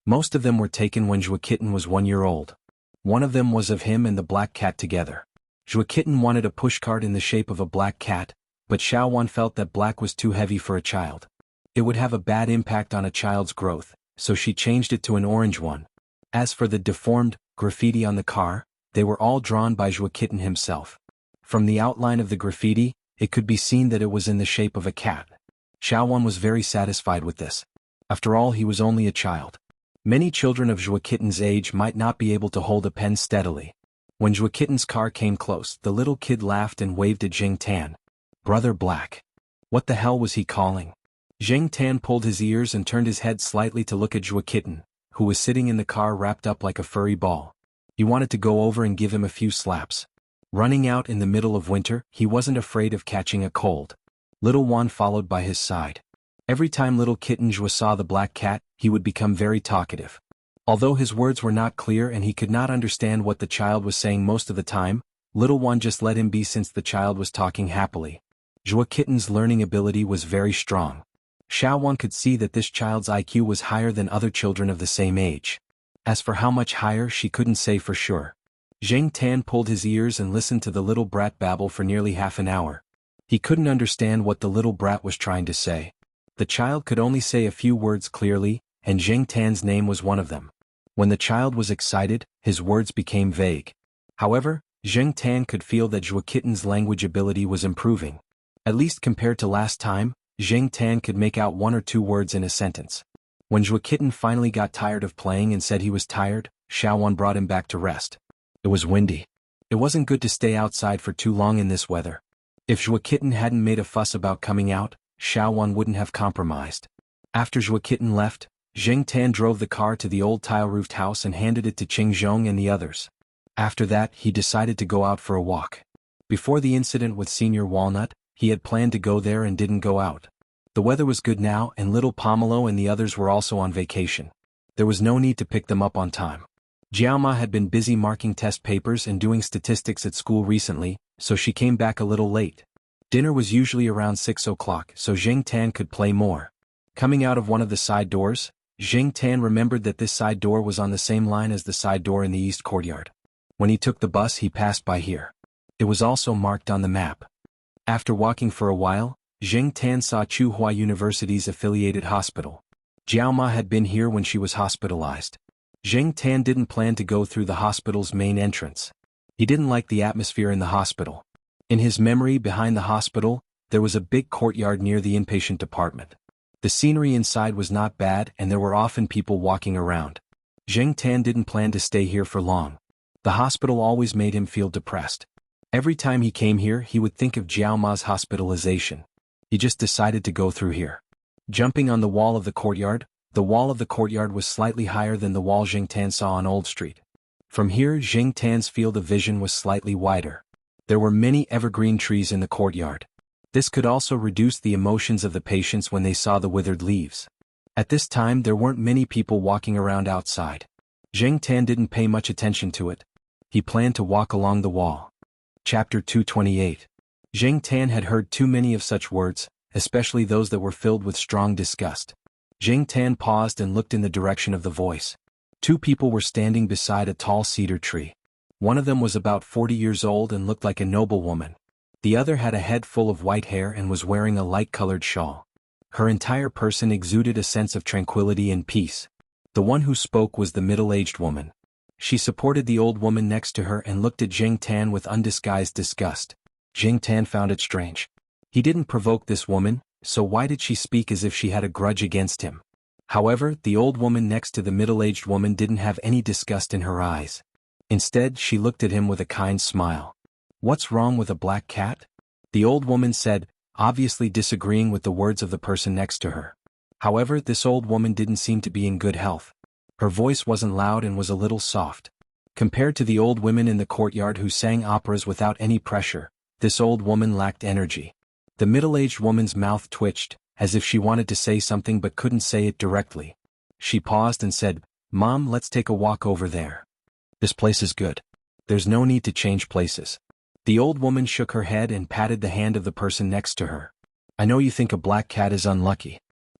Most of them were taken when Zhuo Kitten was 1 year old. One of them was of him and the black cat together. Zhuo Kitten wanted a pushcart in the shape of a black cat, but Xiao Wan felt that black was too heavy for a child. It would have a bad impact on a child's growth, so she changed it to an orange one. As for the deformed graffiti on the car, they were all drawn by Zhuo Kitten himself. From the outline of the graffiti, it could be seen that it was in the shape of a cat. Xiao Wan was very satisfied with this. After all, he was only a child. Many children of Zhuo Kitten's age might not be able to hold a pen steadily. When Zhuo Kitten's car came close, the little kid laughed and waved at Zheng Tan. Brother Black. What the hell was he calling? Zheng Tan pulled his ears and turned his head slightly to look at Zhuo Kitten, who was sitting in the car wrapped up like a furry ball. He wanted to go over and give him a few slaps. Running out in the middle of winter, he wasn't afraid of catching a cold. Little Wan followed by his side. Every time little Kitten Zhuo saw the black cat, he would become very talkative. Although his words were not clear and he could not understand what the child was saying most of the time, little Wan just let him be since the child was talking happily. Zhuo Kitten's learning ability was very strong. Xiao Wan could see that this child's IQ was higher than other children of the same age. As for how much higher, she couldn't say for sure. Zheng Tan pulled his ears and listened to the little brat babble for nearly half an hour. He couldn't understand what the little brat was trying to say. The child could only say a few words clearly, and Zheng Tan's name was one of them. When the child was excited, his words became vague. However, Zheng Tan could feel that Zhuo Kitten's language ability was improving. At least compared to last time, Zheng Tan could make out 1 or 2 words in a sentence. When Zhuo Kitten finally got tired of playing and said he was tired, Xiao Wan brought him back to rest. It was windy. It wasn't good to stay outside for too long in this weather. If Zhuo Kitten hadn't made a fuss about coming out, Xiao Wan wouldn't have compromised. After Zhuo Kitten left, Zheng Tan drove the car to the old tile-roofed house and handed it to Qing Zhong and the others. After that, he decided to go out for a walk. Before the incident with Senior Walnut, he had planned to go there and didn't go out. The weather was good now and little Pomelo and the others were also on vacation. There was no need to pick them up on time. Jiaoma had been busy marking test papers and doing statistics at school recently, so she came back a little late. Dinner was usually around 6 o'clock, so Zheng Tan could play more. Coming out of one of the side doors, Zheng Tan remembered that this side door was on the same line as the side door in the east courtyard. When he took the bus, he passed by here. It was also marked on the map. After walking for a while, Zheng Tan saw Tsinghua University's affiliated hospital. Jiaoma had been here when she was hospitalized. Zheng Tan didn't plan to go through the hospital's main entrance. He didn't like the atmosphere in the hospital. In his memory, behind the hospital, there was a big courtyard near the inpatient department. The scenery inside was not bad and there were often people walking around. Zheng Tan didn't plan to stay here for long. The hospital always made him feel depressed. Every time he came here, he would think of Jiaoma's hospitalization. He just decided to go through here. Jumping on the wall of the courtyard was slightly higher than the wall Zheng Tan saw on Old Street. From here, Zheng Tan's field of vision was slightly wider. There were many evergreen trees in the courtyard. This could also reduce the emotions of the patients when they saw the withered leaves. At this time, there weren't many people walking around outside. Zheng Tan didn't pay much attention to it. He planned to walk along the wall. Chapter 228. Zheng Tan had heard too many of such words, especially those that were filled with strong disgust. Zheng Tan paused and looked in the direction of the voice. 2 people were standing beside a tall cedar tree. One of them was about 40 years old and looked like a noblewoman. The other had a head full of white hair and was wearing a light-colored shawl. Her entire person exuded a sense of tranquility and peace. The one who spoke was the middle-aged woman. She supported the old woman next to her and looked at Jing Tan with undisguised disgust. Jing Tan found it strange. He didn't provoke this woman, so why did she speak as if she had a grudge against him? However, the old woman next to the middle-aged woman didn't have any disgust in her eyes. Instead, she looked at him with a kind smile. "What's wrong with a black cat?" the old woman said, obviously disagreeing with the words of the person next to her. However, this old woman didn't seem to be in good health. Her voice wasn't loud and was a little soft. Compared to the old women in the courtyard who sang operas without any pressure, this old woman lacked energy. The middle-aged woman's mouth twitched, as if she wanted to say something but couldn't say it directly. She paused and said, "Mom, let's take a walk over there. This place is good. There's no need to change places." The old woman shook her head and patted the hand of the person next to her. "I know you think a black cat is unlucky."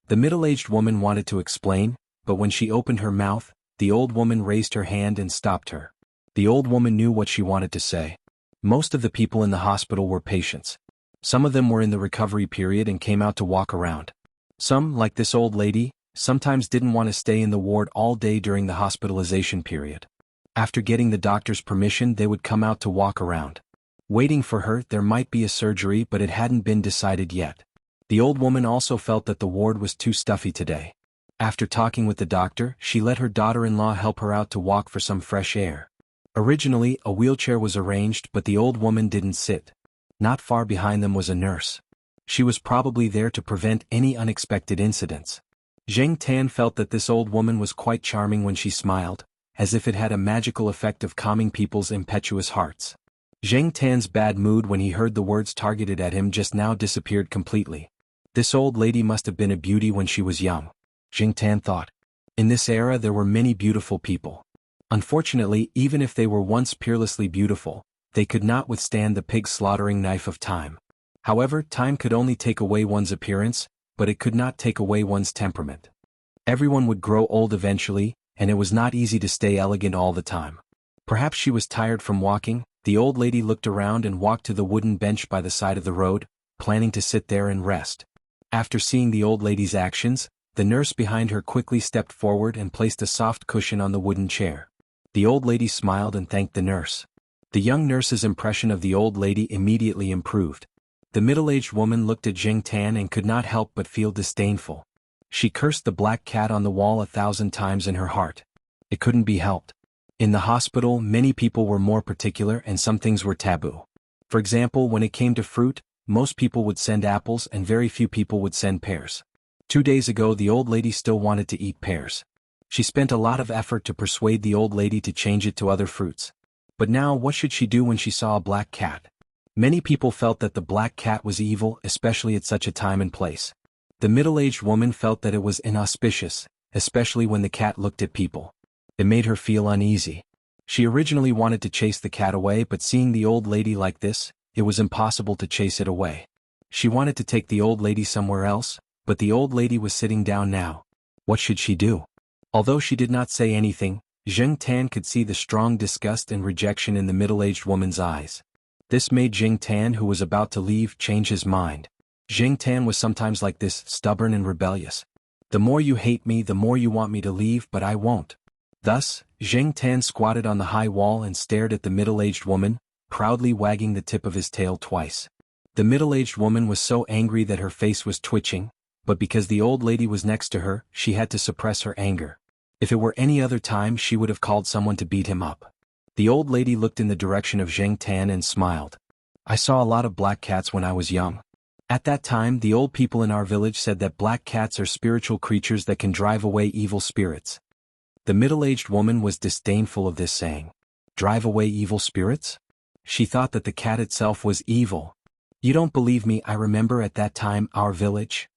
The middle-aged woman wanted to explain, but when she opened her mouth, the old woman raised her hand and stopped her. The old woman knew what she wanted to say. Most of the people in the hospital were patients. Some of them were in the recovery period and came out to walk around. Some, like this old lady, sometimes didn't want to stay in the ward all day during the hospitalization period. After getting the doctor's permission, they would come out to walk around. Waiting for her, there might be a surgery, but it hadn't been decided yet. The old woman also felt that the ward was too stuffy today. After talking with the doctor, she let her daughter-in-law help her out to walk for some fresh air. Originally, a wheelchair was arranged, but the old woman didn't sit. Not far behind them was a nurse. She was probably there to prevent any unexpected incidents. Jing Tan felt that this old woman was quite charming when she smiled, as if it had a magical effect of calming people's impetuous hearts. Jing Tan's bad mood when he heard the words targeted at him just now disappeared completely. This old lady must have been a beauty when she was young, Jing Tan thought. In this era there were many beautiful people. Unfortunately, even if they were once peerlessly beautiful, they could not withstand the pig-slaughtering knife of time. However, time could only take away one's appearance, but it could not take away one's temperament. Everyone would grow old eventually, and it was not easy to stay elegant all the time. Perhaps she was tired from walking. The old lady looked around and walked to the wooden bench by the side of the road, planning to sit there and rest. After seeing the old lady's actions, the nurse behind her quickly stepped forward and placed a soft cushion on the wooden chair. The old lady smiled and thanked the nurse. The young nurse's impression of the old lady immediately improved. The middle-aged woman looked at Jing Tan and could not help but feel disdainful. She cursed the black cat on the wall 1,000 times in her heart. It couldn't be helped. In the hospital, many people were more particular and some things were taboo. For example, when it came to fruit, most people would send apples and very few people would send pears. 2 days ago, the old lady still wanted to eat pears. She spent a lot of effort to persuade the old lady to change it to other fruits. But now, what should she do when she saw a black cat? Many people felt that the black cat was evil, especially at such a time and place. The middle-aged woman felt that it was inauspicious, especially when the cat looked at people. It made her feel uneasy. She originally wanted to chase the cat away, but seeing the old lady like this, it was impossible to chase it away. She wanted to take the old lady somewhere else, but the old lady was sitting down now. What should she do? Although she did not say anything, Jing Tan could see the strong disgust and rejection in the middle-aged woman's eyes. This made Jing Tan, who was about to leave, change his mind. Jing Tan was sometimes like this, stubborn and rebellious. The more you hate me, the more you want me to leave, but I won't. Thus, Jing Tan squatted on the high wall and stared at the middle-aged woman, proudly wagging the tip of his tail twice. The middle-aged woman was so angry that her face was twitching, but because the old lady was next to her, she had to suppress her anger. If it were any other time, she would have called someone to beat him up. The old lady looked in the direction of Jing Tan and smiled. "I saw a lot of black cats when I was young. At that time, the old people in our village said that black cats are spiritual creatures that can drive away evil spirits." The middle-aged woman was disdainful of this saying. Drive away evil spirits? She thought that the cat itself was evil. "You don't believe me? I remember at that time, our village."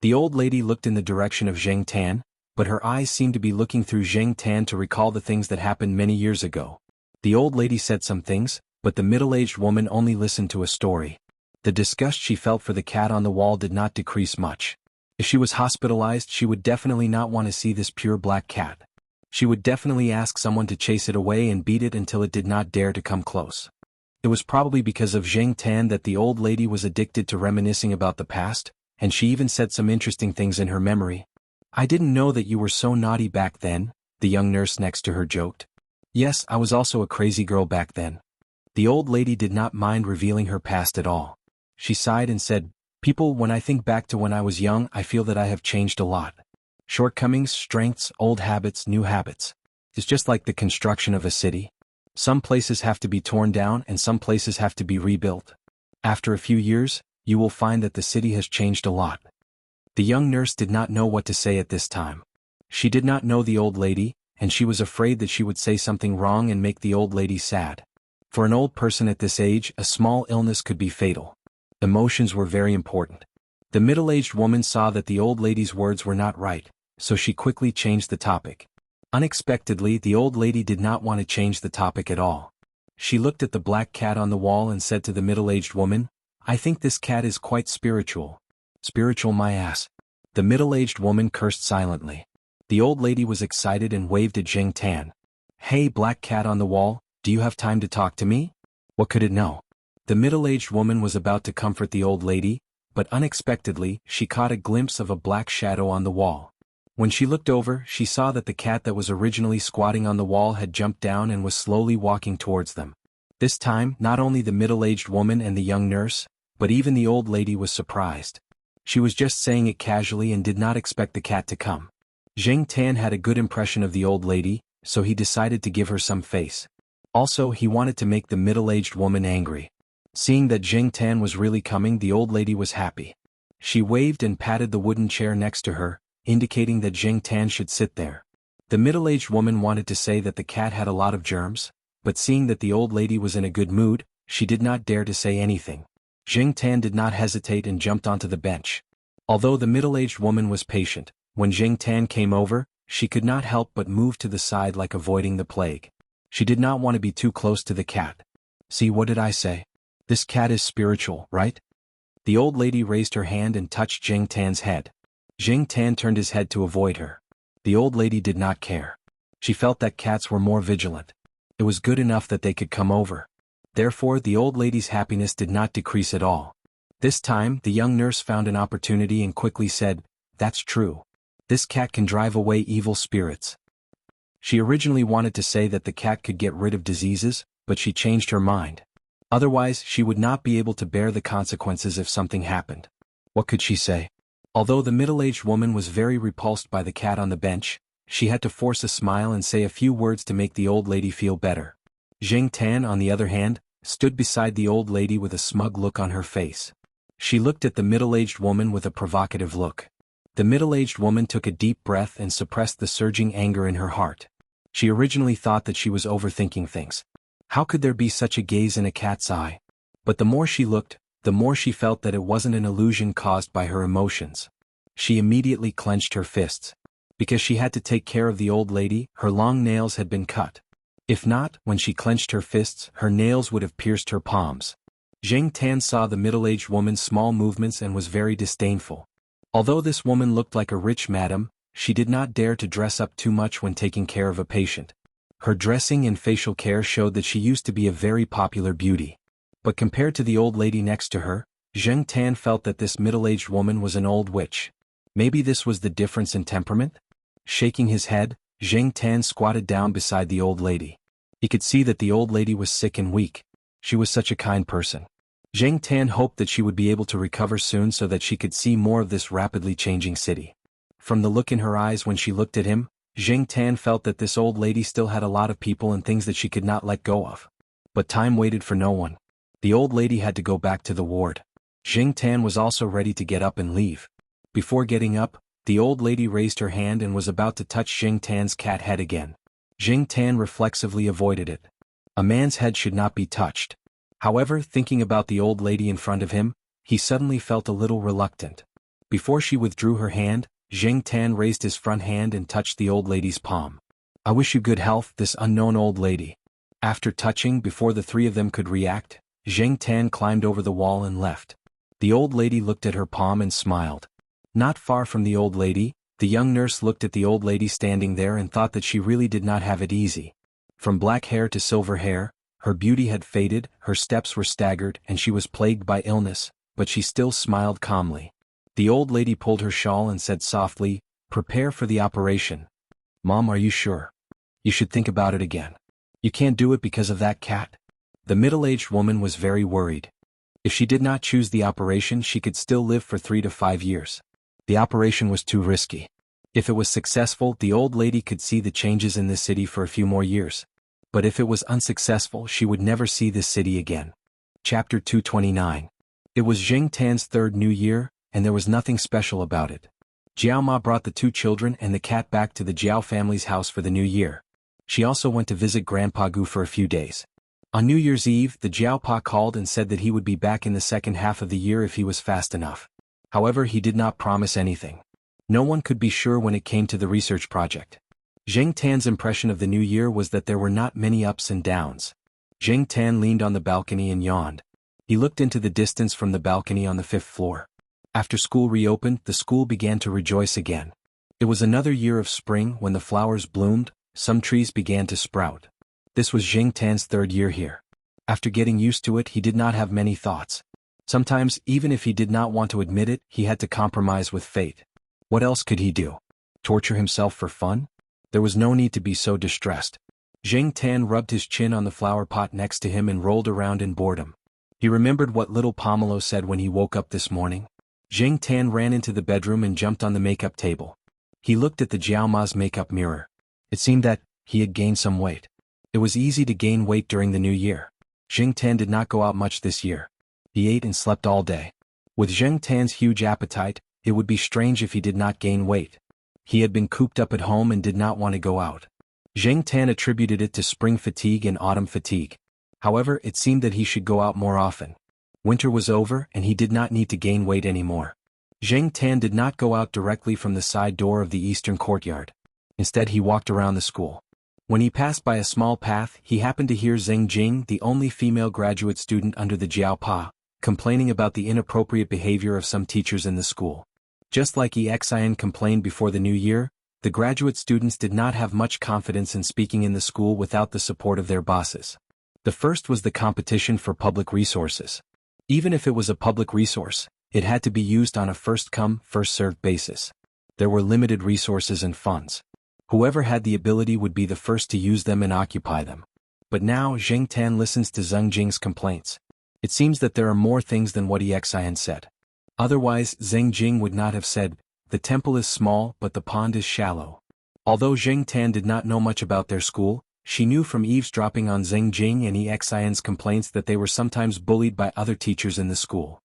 The old lady looked in the direction of Jing Tan, but her eyes seemed to be looking through Jing Tan to recall the things that happened many years ago. The old lady said some things, but the middle-aged woman only listened to a story. The disgust she felt for the cat on the wall did not decrease much. If she was hospitalized, she would definitely not want to see this pure black cat. She would definitely ask someone to chase it away and beat it until it did not dare to come close. It was probably because of Zheng Tan that the old lady was addicted to reminiscing about the past, and she even said some interesting things in her memory. "I didn't know that you were so naughty back then," the young nurse next to her joked. "Yes, I was also a crazy girl back then." The old lady did not mind revealing her past at all. She sighed and said, "People, when I think back to when I was young, I feel that I have changed a lot. Shortcomings, strengths, old habits, new habits. It's just like the construction of a city. Some places have to be torn down and some places have to be rebuilt. After a few years, you will find that the city has changed a lot." The young nurse did not know what to say at this time. She did not know the old lady, and she was afraid that she would say something wrong and make the old lady sad. For an old person at this age, a small illness could be fatal. Emotions were very important. The middle-aged woman saw that the old lady's words were not right, so she quickly changed the topic. Unexpectedly, the old lady did not want to change the topic at all. She looked at the black cat on the wall and said to the middle-aged woman, "I think this cat is quite spiritual." "Spiritual my ass." The middle-aged woman cursed silently. The old lady was excited and waved at Zheng Tan. "Hey, black cat on the wall, do you have time to talk to me?" What could it know? The middle-aged woman was about to comfort the old lady, but unexpectedly, she caught a glimpse of a black shadow on the wall. When she looked over, she saw that the cat that was originally squatting on the wall had jumped down and was slowly walking towards them. This time, not only the middle-aged woman and the young nurse, but even the old lady was surprised. She was just saying it casually and did not expect the cat to come. Zheng Tan had a good impression of the old lady, so he decided to give her some face. Also, he wanted to make the middle-aged woman angry. Seeing that Zheng Tan was really coming, the old lady was happy. She waved and patted the wooden chair next to her, indicating that Zheng Tan should sit there. The middle-aged woman wanted to say that the cat had a lot of germs, but seeing that the old lady was in a good mood, she did not dare to say anything. Zheng Tan did not hesitate and jumped onto the bench. Although the middle-aged woman was patient, when Zheng Tan came over, she could not help but move to the side like avoiding the plague. She did not want to be too close to the cat. "See, what did I say? This cat is spiritual, right?" The old lady raised her hand and touched Zheng Tan's head. Zheng Tan turned his head to avoid her. The old lady did not care. She felt that cats were more vigilant. It was good enough that they could come over. Therefore, the old lady's happiness did not decrease at all. This time, the young nurse found an opportunity and quickly said, "That's true. This cat can drive away evil spirits." She originally wanted to say that the cat could get rid of diseases, but she changed her mind. Otherwise, she would not be able to bear the consequences if something happened. What could she say? Although the middle-aged woman was very repulsed by the cat on the bench, she had to force a smile and say a few words to make the old lady feel better. Zheng Tan, on the other hand, stood beside the old lady with a smug look on her face. She looked at the middle-aged woman with a provocative look. The middle-aged woman took a deep breath and suppressed the surging anger in her heart. She originally thought that she was overthinking things. How could there be such a gaze in a cat's eye? But the more she looked, the more she felt that it wasn't an illusion caused by her emotions. She immediately clenched her fists. Because she had to take care of the old lady, her long nails had been cut. If not, when she clenched her fists, her nails would have pierced her palms. Zheng Tan saw the middle-aged woman's small movements and was very disdainful. Although this woman looked like a rich madam, she did not dare to dress up too much when taking care of a patient. Her dressing and facial care showed that she used to be a very popular beauty. But compared to the old lady next to her, Zheng Tan felt that this middle-aged woman was an old witch. Maybe this was the difference in temperament? Shaking his head, Zheng Tan squatted down beside the old lady. He could see that the old lady was sick and weak. She was such a kind person. Zheng Tan hoped that she would be able to recover soon so that she could see more of this rapidly changing city. From the look in her eyes when she looked at him, Zheng Tan felt that this old lady still had a lot of people and things that she could not let go of. But time waited for no one. The old lady had to go back to the ward. Zheng Tan was also ready to get up and leave. Before getting up, the old lady raised her hand and was about to touch Zheng Tan's cat head again. Zheng Tan reflexively avoided it. A man's head should not be touched. However, thinking about the old lady in front of him, he suddenly felt a little reluctant. Before she withdrew her hand, Zheng Tan raised his front hand and touched the old lady's palm. "I wish you good health, this unknown old lady." After touching, before the three of them could react, Zheng Tan climbed over the wall and left. The old lady looked at her palm and smiled. Not far from the old lady, the young nurse looked at the old lady standing there and thought that she really did not have it easy. From black hair to silver hair, Her beauty had faded, her steps were staggered, and she was plagued by illness, but she still smiled calmly. The old lady pulled her shawl and said softly, "Prepare for the operation." "Mom, are you sure? You should think about it again. You can't do it because of that cat." The middle-aged woman was very worried. If she did not choose the operation, she could still live for 3 to 5 years. The operation was too risky. If it was successful, the old lady could see the changes in this city for a few more years. But if it was unsuccessful, she would never see this city again. Chapter 229. It was Zheng Tan's third New Year, and there was nothing special about it. Jiao Ma brought the 2 children and the cat back to the Jiao family's house for the New Year. She also went to visit Grandpa Gu for a few days. On New Year's Eve, the Jiao Pa called and said that he would be back in the second half of the year if he was fast enough. However, he did not promise anything. No one could be sure when it came to the research project. Zheng Tan's impression of the new year was that there were not many ups and downs. Zheng Tan leaned on the balcony and yawned. He looked into the distance from the balcony on the 5th floor. After school reopened, the school began to rejoice again. It was another year of spring when the flowers bloomed, some trees began to sprout. This was Zheng Tan's third year here. After getting used to it, he did not have many thoughts. Sometimes, even if he did not want to admit it, he had to compromise with fate. What else could he do? Torture himself for fun? There was no need to be so distressed. Zheng Tan rubbed his chin on the flower pot next to him and rolled around in boredom. He remembered what little Pomelo said when he woke up this morning. Zheng Tan ran into the bedroom and jumped on the makeup table. He looked at the Jiao Ma's makeup mirror. It seemed that he had gained some weight. It was easy to gain weight during the new year. Zheng Tan did not go out much this year. He ate and slept all day. With Zheng Tan's huge appetite, it would be strange if he did not gain weight. He had been cooped up at home and did not want to go out. Zheng Tan attributed it to spring fatigue and autumn fatigue. However, it seemed that he should go out more often. Winter was over and he did not need to gain weight anymore. Zheng Tan did not go out directly from the side door of the eastern courtyard. Instead, he walked around the school. When he passed by a small path, he happened to hear Zheng Jing, the only female graduate student under the Jiao Pa, complaining about the inappropriate behavior of some teachers in the school. Just like Xianxia complained before the new year, the graduate students did not have much confidence in speaking in the school without the support of their bosses. The first was the competition for public resources. Even if it was a public resource, it had to be used on a first-come, first-served basis. There were limited resources and funds. Whoever had the ability would be the first to use them and occupy them. But now Zheng Tan listens to Zheng Jing's complaints. It seems that there are more things than what Xianxia said. Otherwise, Zheng Jing would not have said, "The temple is small but the pond is shallow." Although Zheng Tan did not know much about their school, she knew from eavesdropping on Zheng Jing and Xianxia's complaints that they were sometimes bullied by other teachers in the school.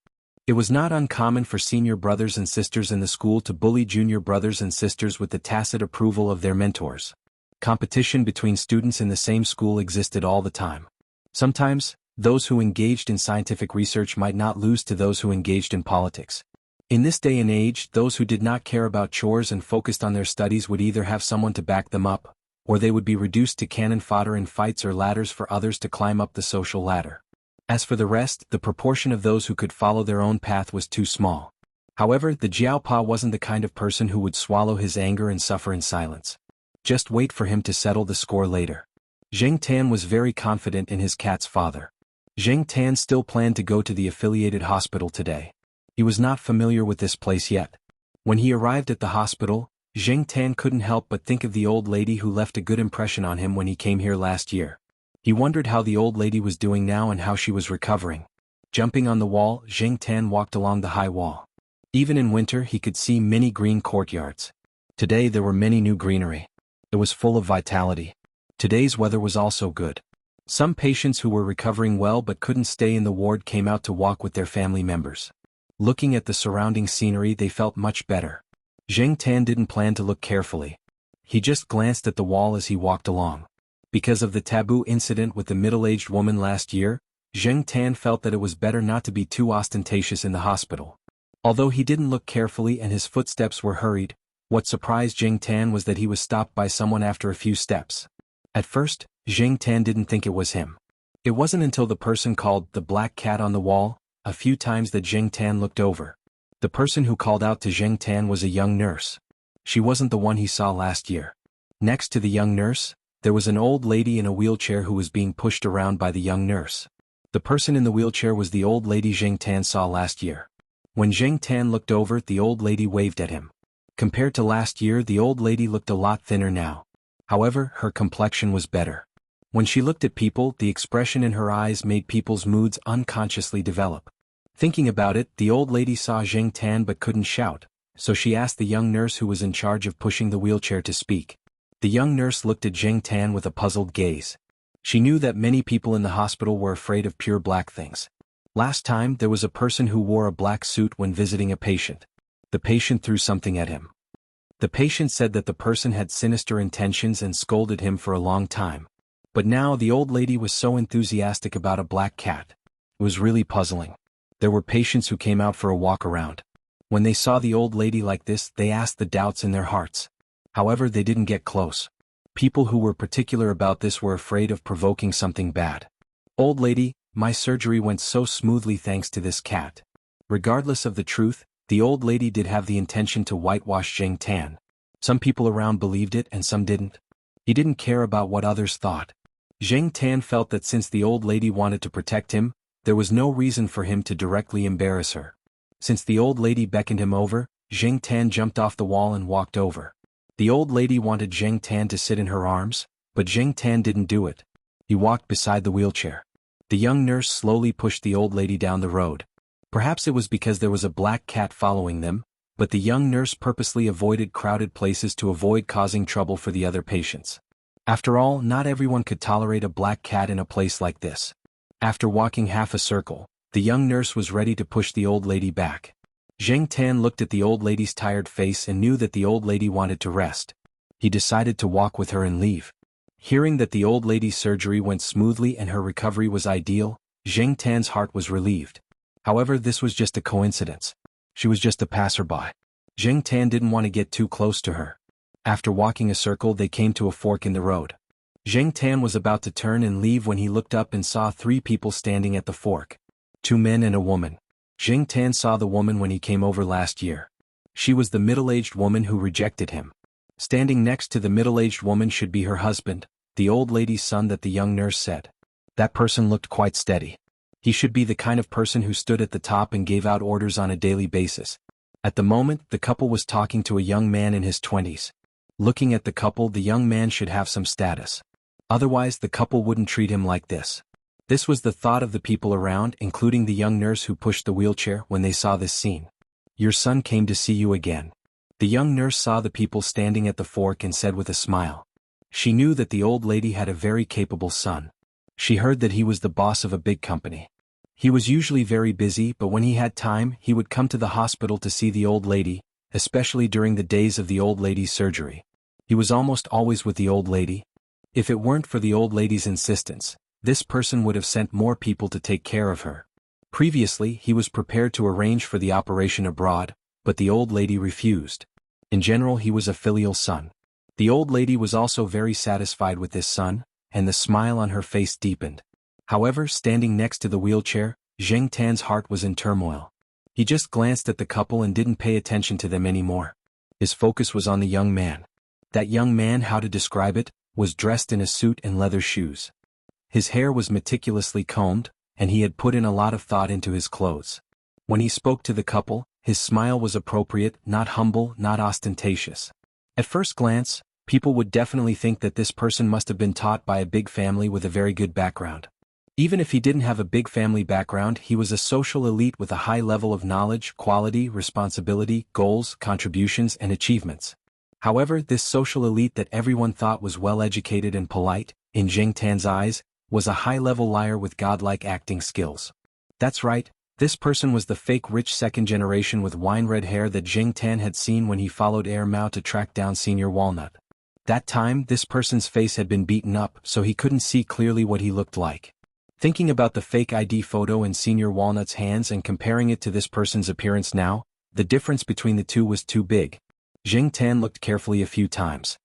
It was not uncommon for senior brothers and sisters in the school to bully junior brothers and sisters with the tacit approval of their mentors. Competition between students in the same school existed all the time. Sometimes, those who engaged in scientific research might not lose to those who engaged in politics. In this day and age, those who did not care about chores and focused on their studies would either have someone to back them up, or they would be reduced to cannon fodder in fights or ladders for others to climb up the social ladder. As for the rest, the proportion of those who could follow their own path was too small. However, the Jiao Pa wasn't the kind of person who would swallow his anger and suffer in silence. Just wait for him to settle the score later. Zheng Tan was very confident in his cat's father. Zheng Tan still planned to go to the affiliated hospital today. He was not familiar with this place yet. When he arrived at the hospital, Zheng Tan couldn't help but think of the old lady who left a good impression on him when he came here last year. He wondered how the old lady was doing now and how she was recovering. Jumping on the wall, Zheng Tan walked along the high wall. Even in winter, he could see many green courtyards. Today there were many new greenery. It was full of vitality. Today's weather was also good. Some patients who were recovering well but couldn't stay in the ward came out to walk with their family members. Looking at the surrounding scenery, they felt much better. Zheng Tan didn't plan to look carefully. He just glanced at the wall as he walked along. Because of the taboo incident with the middle-aged woman last year, Zheng Tan felt that it was better not to be too ostentatious in the hospital. Although he didn't look carefully and his footsteps were hurried, what surprised Zheng Tan was that he was stopped by someone after a few steps. At first, Zheng Tan didn't think it was him. It wasn't until the person called the black cat on the wall a few times that Zheng Tan looked over. The person who called out to Zheng Tan was a young nurse. She wasn't the one he saw last year. Next to the young nurse, There was an old lady in a wheelchair who was being pushed around by the young nurse. The person in the wheelchair was the old lady Zheng Tan saw last year. When Zheng Tan looked over, the old lady waved at him. Compared to last year, the old lady looked a lot thinner now. However, her complexion was better. When she looked at people, the expression in her eyes made people's moods unconsciously develop. Thinking about it, the old lady saw Zheng Tan but couldn't shout, so she asked the young nurse who was in charge of pushing the wheelchair to speak. The young nurse looked at Zheng Tan with a puzzled gaze. She knew that many people in the hospital were afraid of pure black things. Last time, there was a person who wore a black suit when visiting a patient. The patient threw something at him. The patient said that the person had sinister intentions and scolded him for a long time. But now the old lady was so enthusiastic about a black cat. It was really puzzling. There were patients who came out for a walk around. When they saw the old lady like this, they asked the doubts in their hearts. However, they didn't get close. People who were particular about this were afraid of provoking something bad. Old lady, my surgery went so smoothly thanks to this cat. Regardless of the truth, the old lady did have the intention to whitewash Zheng Tan. Some people around believed it and some didn't. He didn't care about what others thought. Zheng Tan felt that since the old lady wanted to protect him, there was no reason for him to directly embarrass her. Since the old lady beckoned him over, Zheng Tan jumped off the wall and walked over. The old lady wanted Zheng Tan to sit in her arms, but Zheng Tan didn't do it. He walked beside the wheelchair. The young nurse slowly pushed the old lady down the road. Perhaps it was because there was a black cat following them, but the young nurse purposely avoided crowded places to avoid causing trouble for the other patients. After all, not everyone could tolerate a black cat in a place like this. After walking half a circle, the young nurse was ready to push the old lady back. Zheng Tan looked at the old lady's tired face and knew that the old lady wanted to rest. He decided to walk with her and leave. Hearing that the old lady's surgery went smoothly and her recovery was ideal, Zheng Tan's heart was relieved. However, this was just a coincidence. She was just a passerby. Zheng Tan didn't want to get too close to her. After walking a circle, they came to a fork in the road. Zheng Tan was about to turn and leave when he looked up and saw 3 people standing at the fork. 2 men and a woman. Zheng Tan saw the woman when he came over last year. She was the middle-aged woman who rejected him. Standing next to the middle-aged woman should be her husband, the old lady's son that the young nurse said. That person looked quite steady. He should be the kind of person who stood at the top and gave out orders on a daily basis. At the moment, the couple was talking to a young man in his 20s. Looking at the couple, the young man should have some status. Otherwise, the couple wouldn't treat him like this. This was the thought of the people around, including the young nurse who pushed the wheelchair when they saw this scene. Your son came to see you again. The young nurse saw the people standing at the fork and said with a smile. She knew that the old lady had a very capable son. She heard that he was the boss of a big company. He was usually very busy, but when he had time, he would come to the hospital to see the old lady, especially during the days of the old lady's surgery. He was almost always with the old lady. If it weren't for the old lady's insistence, this person would have sent more people to take care of her. Previously, he was prepared to arrange for the operation abroad, but the old lady refused. In general, he was a filial son. The old lady was also very satisfied with this son, and the smile on her face deepened. However, standing next to the wheelchair, Zheng Tan's heart was in turmoil. He just glanced at the couple and didn't pay attention to them anymore. His focus was on the young man. That young man, how to describe it, was dressed in a suit and leather shoes. His hair was meticulously combed, and he had put in a lot of thought into his clothes. When he spoke to the couple, his smile was appropriate, not humble, not ostentatious. At first glance, people would definitely think that this person must have been taught by a big family with a very good background. Even if he didn't have a big family background, he was a social elite with a high level of knowledge, quality, responsibility, goals, contributions, and achievements. However, this social elite that everyone thought was well-educated and polite, in Zheng Tan's eyes, was a high-level liar with godlike acting skills. That's right, this person was the fake rich second generation with wine-red hair that Zheng Tan had seen when he followed Air Mao to track down Senior Walnut. That time, this person's face had been beaten up, so he couldn't see clearly what he looked like. Thinking about the fake ID photo in Senior Walnut's hands and comparing it to this person's appearance now, the difference between the two was too big. Zheng Tan looked carefully a few times.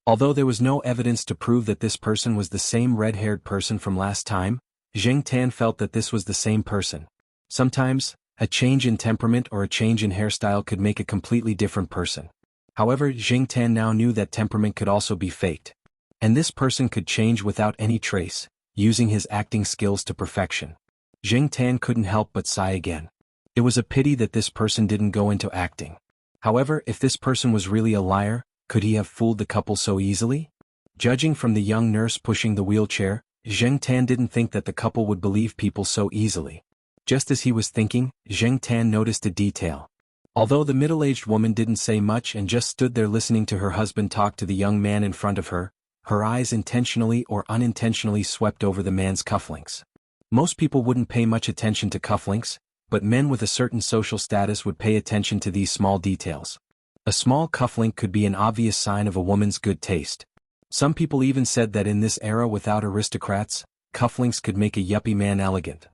Although there was no evidence to prove that this person was the same red-haired person from last time, Zheng Tan felt that this was the same person. Sometimes, a change in temperament or a change in hairstyle could make a completely different person. However, Zheng Tan now knew that temperament could also be faked. And this person could change without any trace, using his acting skills to perfection. Jing Tan couldn't help but sigh again. It was a pity that this person didn't go into acting. However, if this person was really a liar, could he have fooled the couple so easily? Judging from the young nurse pushing the wheelchair, Zheng Tan didn't think that the couple would believe people so easily. Just as he was thinking, Zheng Tan noticed a detail. Although the middle-aged woman didn't say much and just stood there listening to her husband talk to the young man in front of her, her eyes intentionally or unintentionally swept over the man's cufflinks. Most people wouldn't pay much attention to cufflinks, but men with a certain social status would pay attention to these small details. A small cufflink could be an obvious sign of a woman's good taste. Some people even said that in this era without aristocrats, cufflinks could make a yuppie man elegant.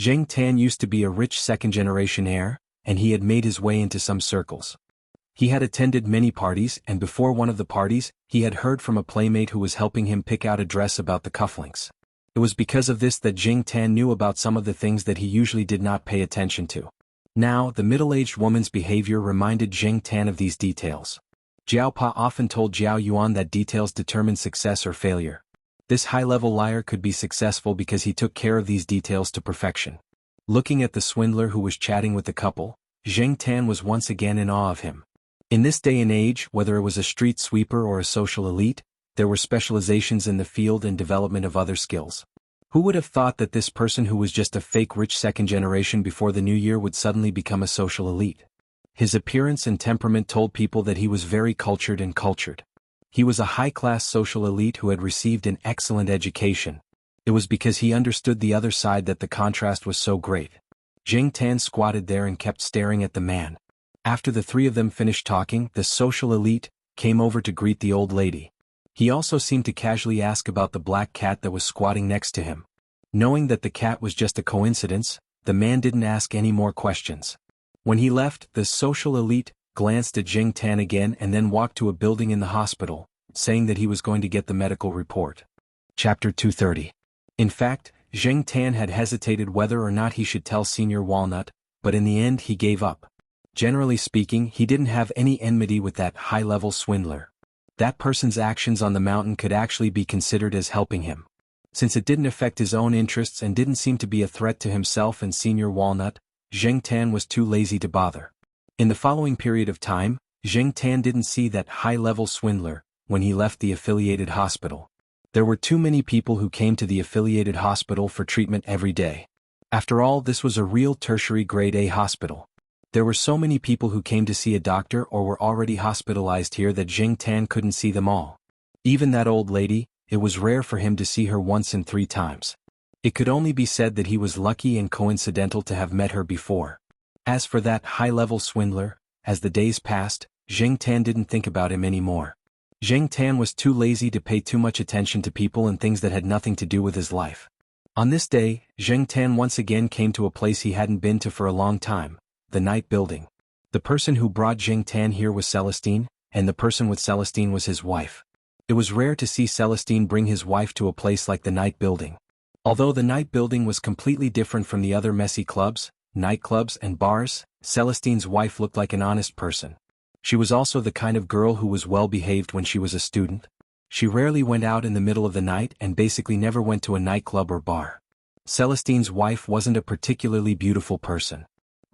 Zheng Tan used to be a rich second-generation heir, and he had made his way into some circles. He had attended many parties, and before one of the parties, he had heard from a playmate who was helping him pick out a dress about the cufflinks. It was because of this that Zheng Tan knew about some of the things that he usually did not pay attention to. Now, the middle-aged woman's behavior reminded Zheng Tan of these details. Jiao Pa often told Jiao Yuan that details determine success or failure. This high-level liar could be successful because he took care of these details to perfection. Looking at the swindler who was chatting with the couple, Zheng Tan was once again in awe of him. In this day and age, whether it was a street sweeper or a social elite, there were specializations in the field and development of other skills. Who would have thought that this person who was just a fake rich second generation before the new year would suddenly become a social elite? His appearance and temperament told people that he was very cultured and cultured. He was a high-class social elite who had received an excellent education. It was because he understood the other side that the contrast was so great. Zheng Tan squatted there and kept staring at the man. After the three of them finished talking, the social elite came over to greet the old lady. He also seemed to casually ask about the black cat that was squatting next to him. Knowing that the cat was just a coincidence, the man didn't ask any more questions. When he left, the social elite glanced at Zheng Tan again and then walked to a building in the hospital, saying that he was going to get the medical report. Chapter 230. In fact, Zheng Tan had hesitated whether or not he should tell Senior Walnut, but in the end he gave up. Generally speaking, he didn't have any enmity with that high-level swindler. That person's actions on the mountain could actually be considered as helping him. Since it didn't affect his own interests and didn't seem to be a threat to himself and Senior Walnut, Zheng Tan was too lazy to bother. In the following period of time, Zheng Tan didn't see that high-level swindler when he left the affiliated hospital. There were too many people who came to the affiliated hospital for treatment every day. After all, this was a real tertiary grade A hospital. There were so many people who came to see a doctor or were already hospitalized here that Zheng Tan couldn't see them all. Even that old lady, it was rare for him to see her once in 3 times. It could only be said that he was lucky and coincidental to have met her before. As for that high-level swindler, as the days passed, Zheng Tan didn't think about him anymore. Zheng Tan was too lazy to pay too much attention to people and things that had nothing to do with his life. On this day, Zheng Tan once again came to a place he hadn't been to for a long time, the night building. The person who brought Zheng Tan here was Celestine, and the person with Celestine was his wife. It was rare to see Celestine bring his wife to a place like the night building. Although the night building was completely different from the other messy clubs, nightclubs and bars, Celestine's wife looked like an honest person. She was also the kind of girl who was well-behaved when she was a student. She rarely went out in the middle of the night and basically never went to a nightclub or bar. Celestine's wife wasn't a particularly beautiful person.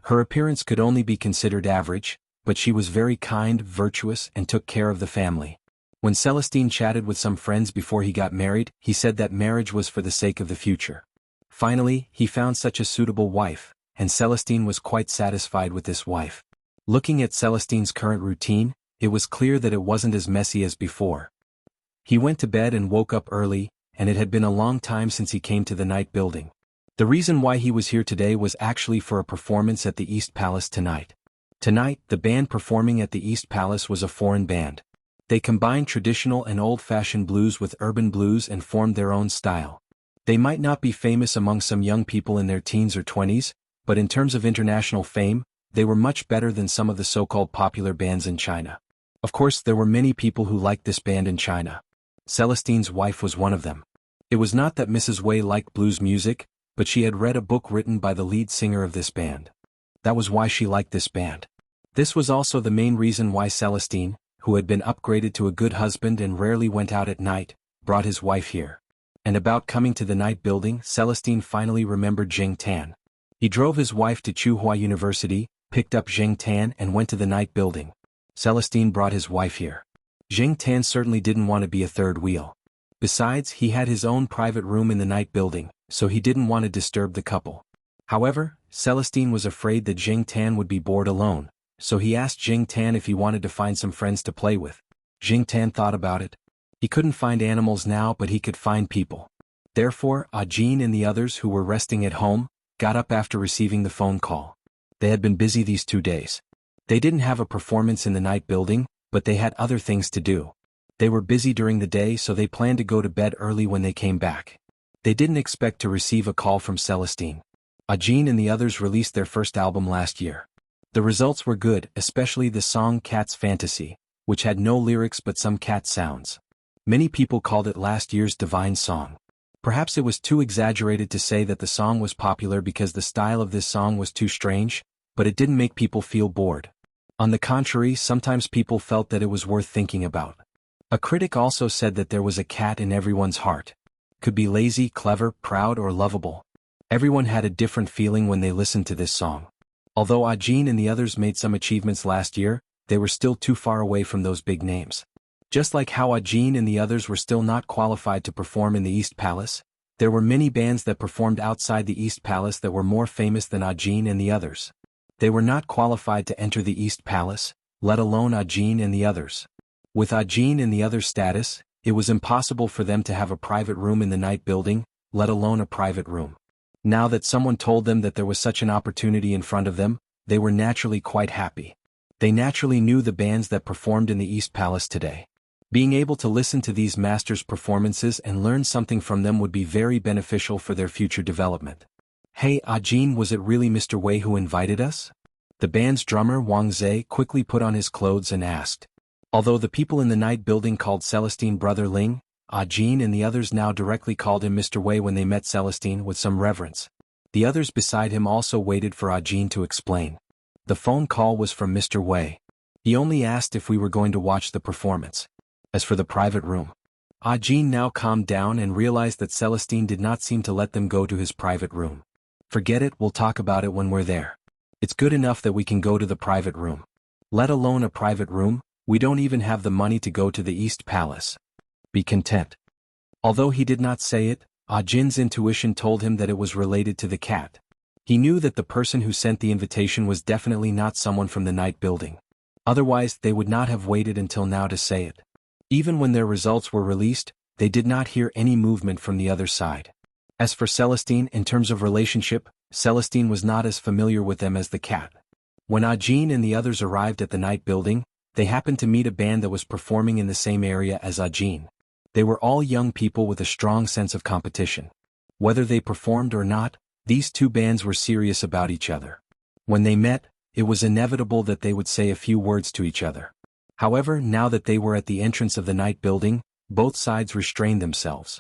Her appearance could only be considered average, but she was very kind, virtuous, and took care of the family. When Celestine chatted with some friends before he got married, he said that marriage was for the sake of the future. Finally, he found such a suitable wife, and Celestine was quite satisfied with this wife. Looking at Celestine's current routine, it was clear that it wasn't as messy as before. He went to bed and woke up early, and it had been a long time since he came to the night building. The reason why he was here today was actually for a performance at the East Palace tonight. Tonight, the band performing at the East Palace was a foreign band. They combined traditional and old-fashioned blues with urban blues and formed their own style. They might not be famous among some young people in their teens or 20s, but in terms of international fame, they were much better than some of the so-called popular bands in China. Of course, there were many people who liked this band in China. Celestine's wife was one of them. It was not that Mrs. Wei liked blues music, but she had read a book written by the lead singer of this band. That was why she liked this band. This was also the main reason why Celestine, who had been upgraded to a good husband and rarely went out at night, brought his wife here. And about coming to the night building, Celestine finally remembered Jing Tan. He drove his wife to Tsinghua University, picked up Jing Tan and went to the night building. Celestine brought his wife here. Jing Tan certainly didn't want to be a third wheel. Besides, he had his own private room in the night building, so he didn't want to disturb the couple. However, Celestine was afraid that Jing Tan would be bored alone, so he asked Jing Tan if he wanted to find some friends to play with. Jing Tan thought about it. He couldn't find animals now, but he could find people. Therefore, Ajin and the others who were resting at home got up after receiving the phone call. They had been busy these 2 days. They didn't have a performance in the night building, but they had other things to do. They were busy during the day, so they planned to go to bed early when they came back. They didn't expect to receive a call from Celestine. Ajin and the others released their first album last year. The results were good, especially the song Cat's Fantasy, which had no lyrics but some cat sounds. Many people called it last year's divine song. Perhaps it was too exaggerated to say that the song was popular because the style of this song was too strange, but it didn't make people feel bored. On the contrary, sometimes people felt that it was worth thinking about. A critic also said that there was a cat in everyone's heart. Could be lazy, clever, proud, or lovable. Everyone had a different feeling when they listened to this song. Although Ajin and the others made some achievements last year, they were still too far away from those big names. Just like how Ajin and the others were still not qualified to perform in the East Palace, there were many bands that performed outside the East Palace that were more famous than Ajin and the others. They were not qualified to enter the East Palace, let alone Ajin and the others. With Ajin and the others' status, it was impossible for them to have a private room in the night building, let alone a private room. Now that someone told them that there was such an opportunity in front of them, they were naturally quite happy. They naturally knew the bands that performed in the East Palace today. Being able to listen to these masters' performances and learn something from them would be very beneficial for their future development. Hey Ajin, was it really Mr. Wei who invited us? The band's drummer Wang Zhe quickly put on his clothes and asked. Although the people in the night building called Celestine Brother Ling, Ajin and the others now directly called him Mr. Wei when they met Celestine with some reverence. The others beside him also waited for Ajin to explain. The phone call was from Mr. Wei. He only asked if we were going to watch the performance. As for the private room, Ajin now calmed down and realized that Celestine did not seem to let them go to his private room. Forget it, we'll talk about it when we're there. It's good enough that we can go to the private room. Let alone a private room, we don't even have the money to go to the East Palace. Be content. Although he did not say it, Ajin's intuition told him that it was related to the cat. He knew that the person who sent the invitation was definitely not someone from the night building. Otherwise, they would not have waited until now to say it. Even when their results were released, they did not hear any movement from the other side. As for Celestine, in terms of relationship, Celestine was not as familiar with them as the cat. When Ajin and the others arrived at the night building, they happened to meet a band that was performing in the same area as Ajin. They were all young people with a strong sense of competition. Whether they performed or not, these two bands were serious about each other. When they met, it was inevitable that they would say a few words to each other. However, now that they were at the entrance of the night building, both sides restrained themselves.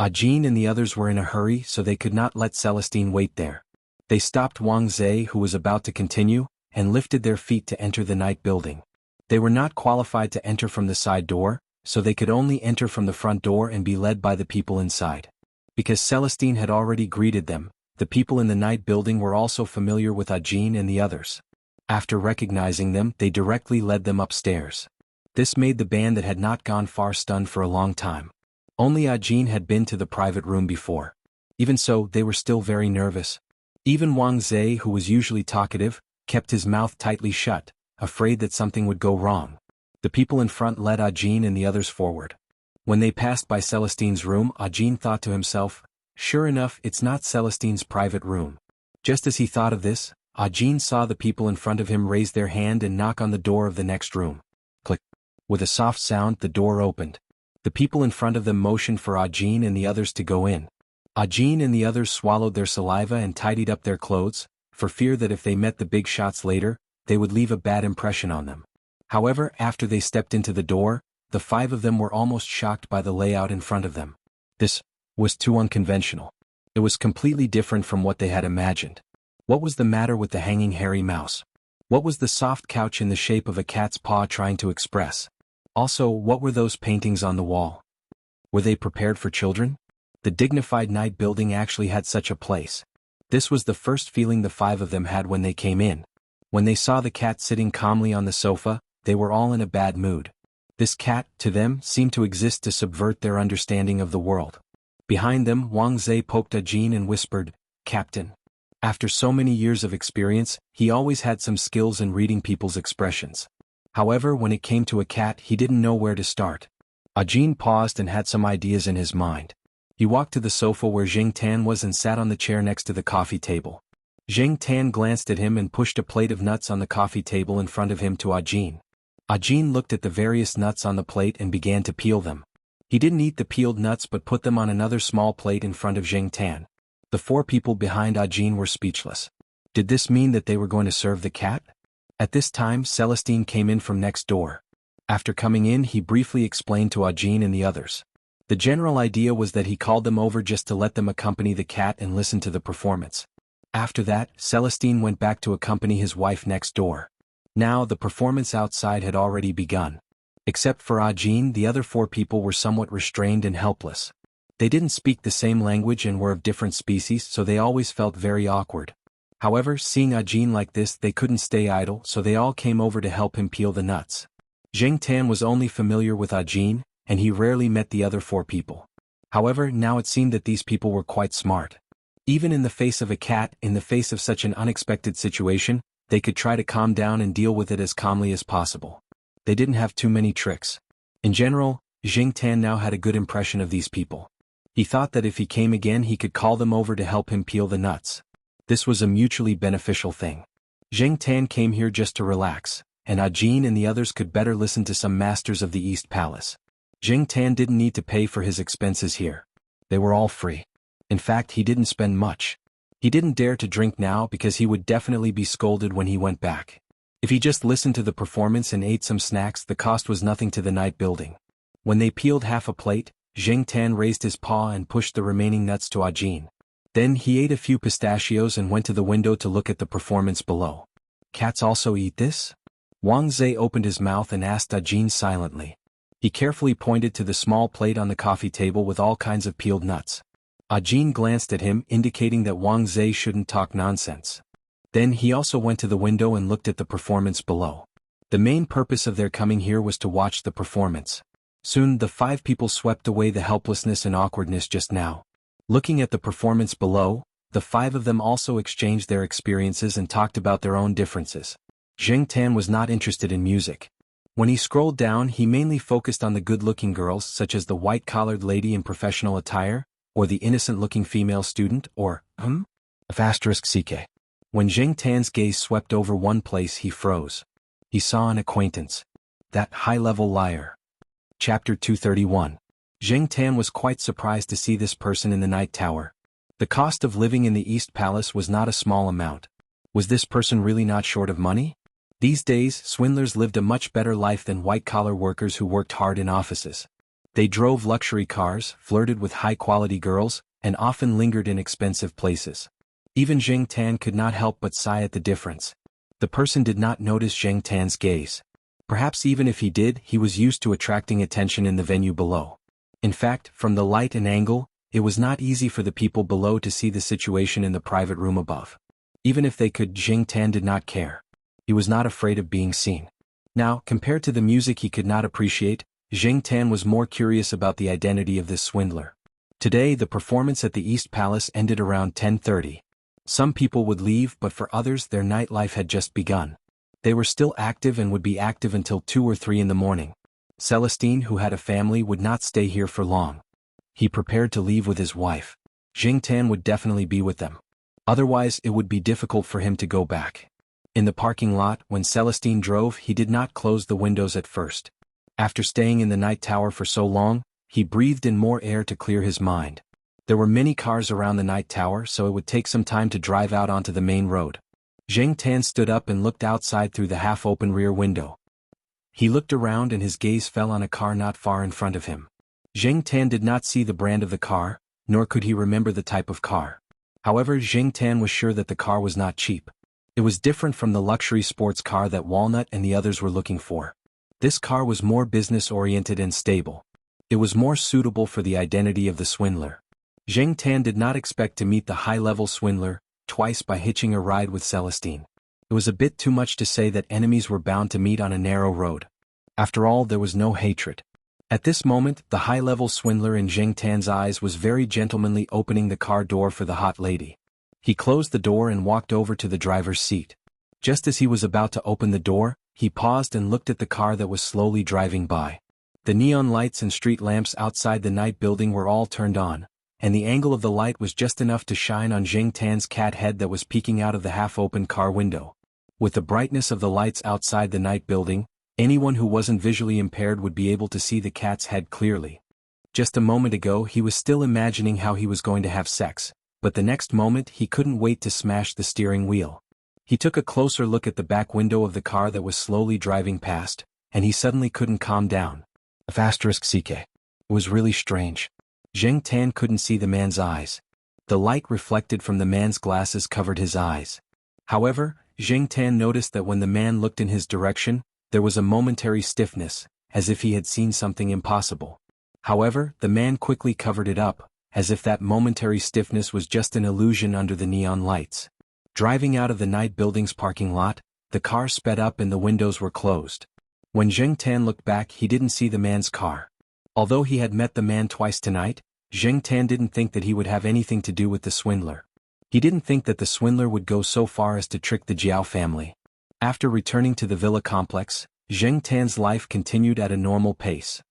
Ajin and the others were in a hurry, so they could not let Celestine wait there. They stopped Wang Zhe, who was about to continue, and lifted their feet to enter the night building. They were not qualified to enter from the side door, so they could only enter from the front door and be led by the people inside. Because Celestine had already greeted them, the people in the night building were also familiar with Ajin and the others. After recognizing them, they directly led them upstairs. This made the band that had not gone far stunned for a long time. Only Ajin had been to the private room before. Even so, they were still very nervous. Even Wang Zhe, who was usually talkative, kept his mouth tightly shut, afraid that something would go wrong. The people in front led Ajin and the others forward. When they passed by Celestine's room, Ajin thought to himself, sure enough, it's not Celestine's private room. Just as he thought of this, Ajin saw the people in front of him raise their hand and knock on the door of the next room. Click. With a soft sound, the door opened. The people in front of them motioned for Ajin and the others to go in. Ajin and the others swallowed their saliva and tidied up their clothes, for fear that if they met the big shots later, they would leave a bad impression on them. However, after they stepped into the door, the five of them were almost shocked by the layout in front of them. This was too unconventional. It was completely different from what they had imagined. What was the matter with the hanging hairy mouse? What was the soft couch in the shape of a cat's paw trying to express? Also, what were those paintings on the wall? Were they prepared for children? The dignified night building actually had such a place. This was the first feeling the five of them had when they came in. When they saw the cat sitting calmly on the sofa, they were all in a bad mood. This cat, to them, seemed to exist to subvert their understanding of the world. Behind them, Wang Zhe poked Ajin and whispered, "Captain." After so many years of experience, he always had some skills in reading people's expressions. However, when it came to a cat, he didn't know where to start. Ajin paused and had some ideas in his mind. He walked to the sofa where Jing Tan was and sat on the chair next to the coffee table. Jing Tan glanced at him and pushed a plate of nuts on the coffee table in front of him to Ajin. Ajin looked at the various nuts on the plate and began to peel them. He didn't eat the peeled nuts but put them on another small plate in front of Jing Tan. The four people behind Ajin were speechless. Did this mean that they were going to serve the cat? At this time, Celestine came in from next door. After coming in, he briefly explained to Ajin and the others. The general idea was that he called them over just to let them accompany the cat and listen to the performance. After that, Celestine went back to accompany his wife next door. Now, the performance outside had already begun. Except for Ajin, the other four people were somewhat restrained and helpless. They didn't speak the same language and were of different species, so they always felt very awkward. However, seeing Ajin like this, they couldn't stay idle, so they all came over to help him peel the nuts. Jing Tan was only familiar with Ajin, and he rarely met the other four people. However, now it seemed that these people were quite smart. Even in the face of a cat, in the face of such an unexpected situation, they could try to calm down and deal with it as calmly as possible. They didn't have too many tricks. In general, Jing Tan now had a good impression of these people. He thought that if he came again he could call them over to help him peel the nuts. This was a mutually beneficial thing. Jing Tan came here just to relax, and Ajin and the others could better listen to some masters of the East Palace. Jing Tan didn't need to pay for his expenses here. They were all free. In fact, he didn't spend much. He didn't dare to drink now because he would definitely be scolded when he went back. If he just listened to the performance and ate some snacks, the cost was nothing to the night building. When they peeled half a plate, Jing Tan raised his paw and pushed the remaining nuts to Ajin. Then he ate a few pistachios and went to the window to look at the performance below. Cats also eat this? Wang Zhe opened his mouth and asked Ajin silently. He carefully pointed to the small plate on the coffee table with all kinds of peeled nuts. Ajin glanced at him, indicating that Wang Zhe shouldn't talk nonsense. Then he also went to the window and looked at the performance below. The main purpose of their coming here was to watch the performance. Soon the five people swept away the helplessness and awkwardness just now. Looking at the performance below, the five of them also exchanged their experiences and talked about their own differences. Jing Tan was not interested in music. When he scrolled down, he mainly focused on the good-looking girls such as the white-collared lady in professional attire, or the innocent-looking female student, or, *CK. When Jing Tan's gaze swept over one place he froze. He saw an acquaintance. That high-level liar. Chapter 231. Jing Tan was quite surprised to see this person in the night tower. The cost of living in the East Palace was not a small amount. Was this person really not short of money? These days, swindlers lived a much better life than white-collar workers who worked hard in offices. They drove luxury cars, flirted with high-quality girls, and often lingered in expensive places. Even Jing Tan could not help but sigh at the difference. The person did not notice Jing Tan's gaze. Perhaps even if he did, he was used to attracting attention in the venue below. In fact, from the light and angle, it was not easy for the people below to see the situation in the private room above. Even if they could, Jing Tan did not care. He was not afraid of being seen. Now, compared to the music he could not appreciate, Jing Tan was more curious about the identity of this swindler. Today the performance at the East Palace ended around 10:30. Some people would leave, but for others their nightlife had just begun. They were still active and would be active until 2 or 3 in the morning. Celestine, who had a family, would not stay here for long. He prepared to leave with his wife. Jing Tan would definitely be with them. Otherwise it would be difficult for him to go back. In the parking lot, when Celestine drove, he did not close the windows at first. After staying in the night tower for so long, he breathed in more air to clear his mind. There were many cars around the night tower, so it would take some time to drive out onto the main road. Jing Tan stood up and looked outside through the half-open rear window. He looked around and his gaze fell on a car not far in front of him. Jing Tan did not see the brand of the car, nor could he remember the type of car. However, Jing Tan was sure that the car was not cheap. It was different from the luxury sports car that Walnut and the others were looking for. This car was more business-oriented and stable. It was more suitable for the identity of the swindler. Zheng Tan did not expect to meet the high-level swindler twice by hitching a ride with Celestine. It was a bit too much to say that enemies were bound to meet on a narrow road. After all, there was no hatred. At this moment, the high-level swindler in Zheng Tan's eyes was very gentlemanly, opening the car door for the hot lady. He closed the door and walked over to the driver's seat. Just as he was about to open the door, he paused and looked at the car that was slowly driving by. The neon lights and street lamps outside the night building were all turned on, and the angle of the light was just enough to shine on Zheng Tan's cat head that was peeking out of the half-open car window. With the brightness of the lights outside the night building, anyone who wasn't visually impaired would be able to see the cat's head clearly. Just a moment ago he was still imagining how he was going to have sex, but the next moment he couldn't wait to smash the steering wheel. He took a closer look at the back window of the car that was slowly driving past, and he suddenly couldn't calm down. It was really strange. Zheng Tan couldn't see the man's eyes. The light reflected from the man's glasses covered his eyes. However, Zheng Tan noticed that when the man looked in his direction, there was a momentary stiffness, as if he had seen something impossible. However, the man quickly covered it up, as if that momentary stiffness was just an illusion under the neon lights. Driving out of the night building's parking lot, the car sped up and the windows were closed. When Zheng Tan looked back, he didn't see the man's car. Although he had met the man twice tonight, Zheng Tan didn't think that he would have anything to do with the swindler. He didn't think that the swindler would go so far as to trick the Jiao family. After returning to the villa complex, Zheng Tan's life continued at a normal pace.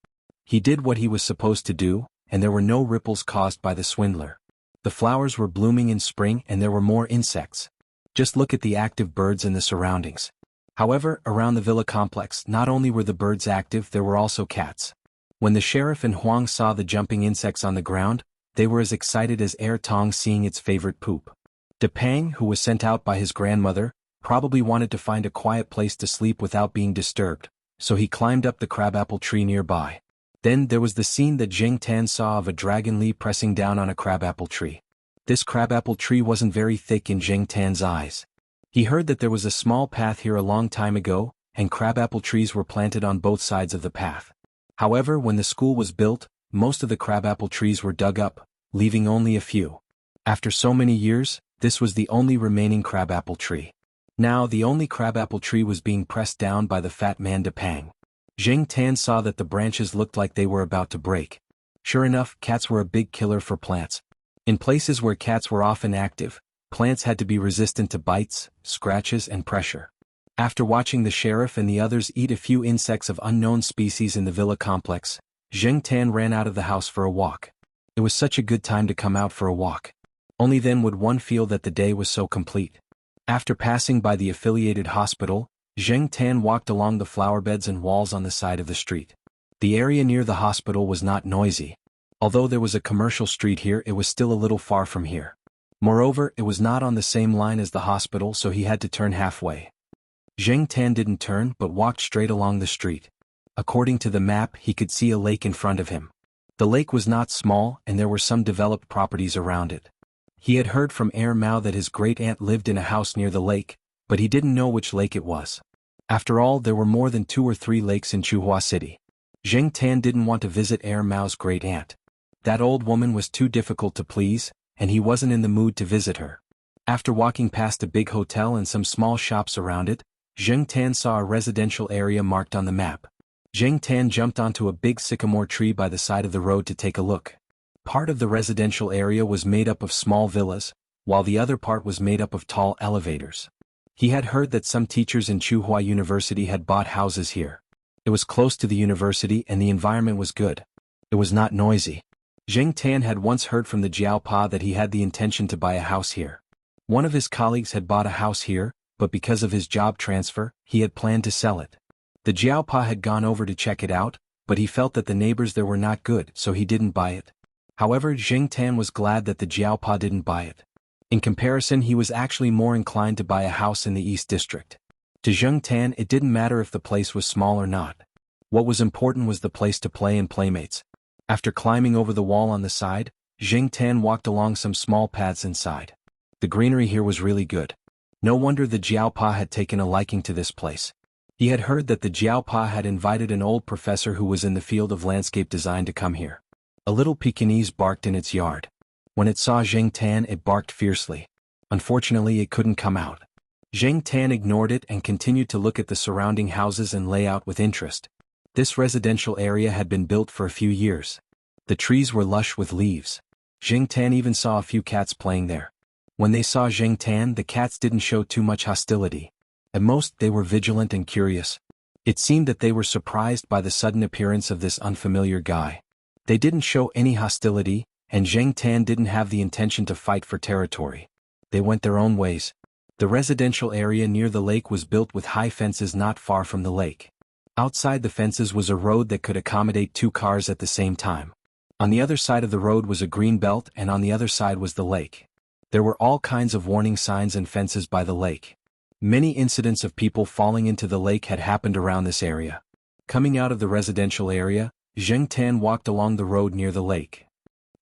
He did what he was supposed to do, and there were no ripples caused by the swindler. The flowers were blooming in spring and there were more insects. Just look at the active birds in the surroundings. However, around the villa complex, not only were the birds active, there were also cats. When the sheriff and Huang saw the jumping insects on the ground, they were as excited as Tong seeing its favorite poop. De Pang, who was sent out by his grandmother, probably wanted to find a quiet place to sleep without being disturbed, so he climbed up the crabapple tree nearby. Then there was the scene that Zheng Tan saw of a dragon Li pressing down on a crabapple tree. This crabapple tree wasn't very thick in Zheng Tan's eyes. He heard that there was a small path here a long time ago, and crabapple trees were planted on both sides of the path. However, when the school was built, most of the crabapple trees were dug up, leaving only a few. After so many years, this was the only remaining crabapple tree. Now the only crabapple tree was being pressed down by the fat man De Pang. Zheng Tan saw that the branches looked like they were about to break. Sure enough, cats were a big killer for plants. In places where cats were often active, plants had to be resistant to bites, scratches and pressure. After watching the sheriff and the others eat a few insects of unknown species in the villa complex, Zheng Tan ran out of the house for a walk. It was such a good time to come out for a walk. Only then would one feel that the day was so complete. After passing by the affiliated hospital, Zheng Tan walked along the flower beds and walls on the side of the street. The area near the hospital was not noisy. Although there was a commercial street here, it was still a little far from here. Moreover, it was not on the same line as the hospital, so he had to turn halfway. Zheng Tan didn't turn but walked straight along the street. According to the map, he could see a lake in front of him. The lake was not small and there were some developed properties around it. He had heard from Mao that his great-aunt lived in a house near the lake, but he didn't know which lake it was. After all, there were more than 2 or 3 lakes in Chuhua City. Zheng Tan didn't want to visit Mao's great-aunt. That old woman was too difficult to please, and he wasn't in the mood to visit her. After walking past a big hotel and some small shops around it, Zheng Tan saw a residential area marked on the map. Zheng Tan jumped onto a big sycamore tree by the side of the road to take a look. Part of the residential area was made up of small villas, while the other part was made up of tall elevators. He had heard that some teachers in Chuhua University had bought houses here. It was close to the university and the environment was good. It was not noisy. Zheng Tan had once heard from the Jiaopa that he had the intention to buy a house here. One of his colleagues had bought a house here, but because of his job transfer, he had planned to sell it. The Jiaopa had gone over to check it out, but he felt that the neighbors there were not good, so he didn't buy it. However, Zheng Tan was glad that the Jiaopa didn't buy it. In comparison, he was actually more inclined to buy a house in the East District. To Zheng Tan, it didn't matter if the place was small or not. What was important was the place to play and playmates. After climbing over the wall on the side, Zheng Tan walked along some small paths inside. The greenery here was really good. No wonder the Jiaopa had taken a liking to this place. He had heard that the Jiaopa had invited an old professor who was in the field of landscape design to come here. A little Pekingese barked in its yard. When it saw Zheng Tan, it barked fiercely. Unfortunately, it couldn't come out. Zheng Tan ignored it and continued to look at the surrounding houses and layout with interest. This residential area had been built for a few years. The trees were lush with leaves. Zheng Tan even saw a few cats playing there. When they saw Zheng Tan, the cats didn't show too much hostility. At most, they were vigilant and curious. It seemed that they were surprised by the sudden appearance of this unfamiliar guy. They didn't show any hostility, and Zheng Tan didn't have the intention to fight for territory. They went their own ways. The residential area near the lake was built with high fences not far from the lake. Outside the fences was a road that could accommodate 2 cars at the same time. On the other side of the road was a green belt, and on the other side was the lake. There were all kinds of warning signs and fences by the lake. Many incidents of people falling into the lake had happened around this area. Coming out of the residential area, Zheng Tan walked along the road near the lake.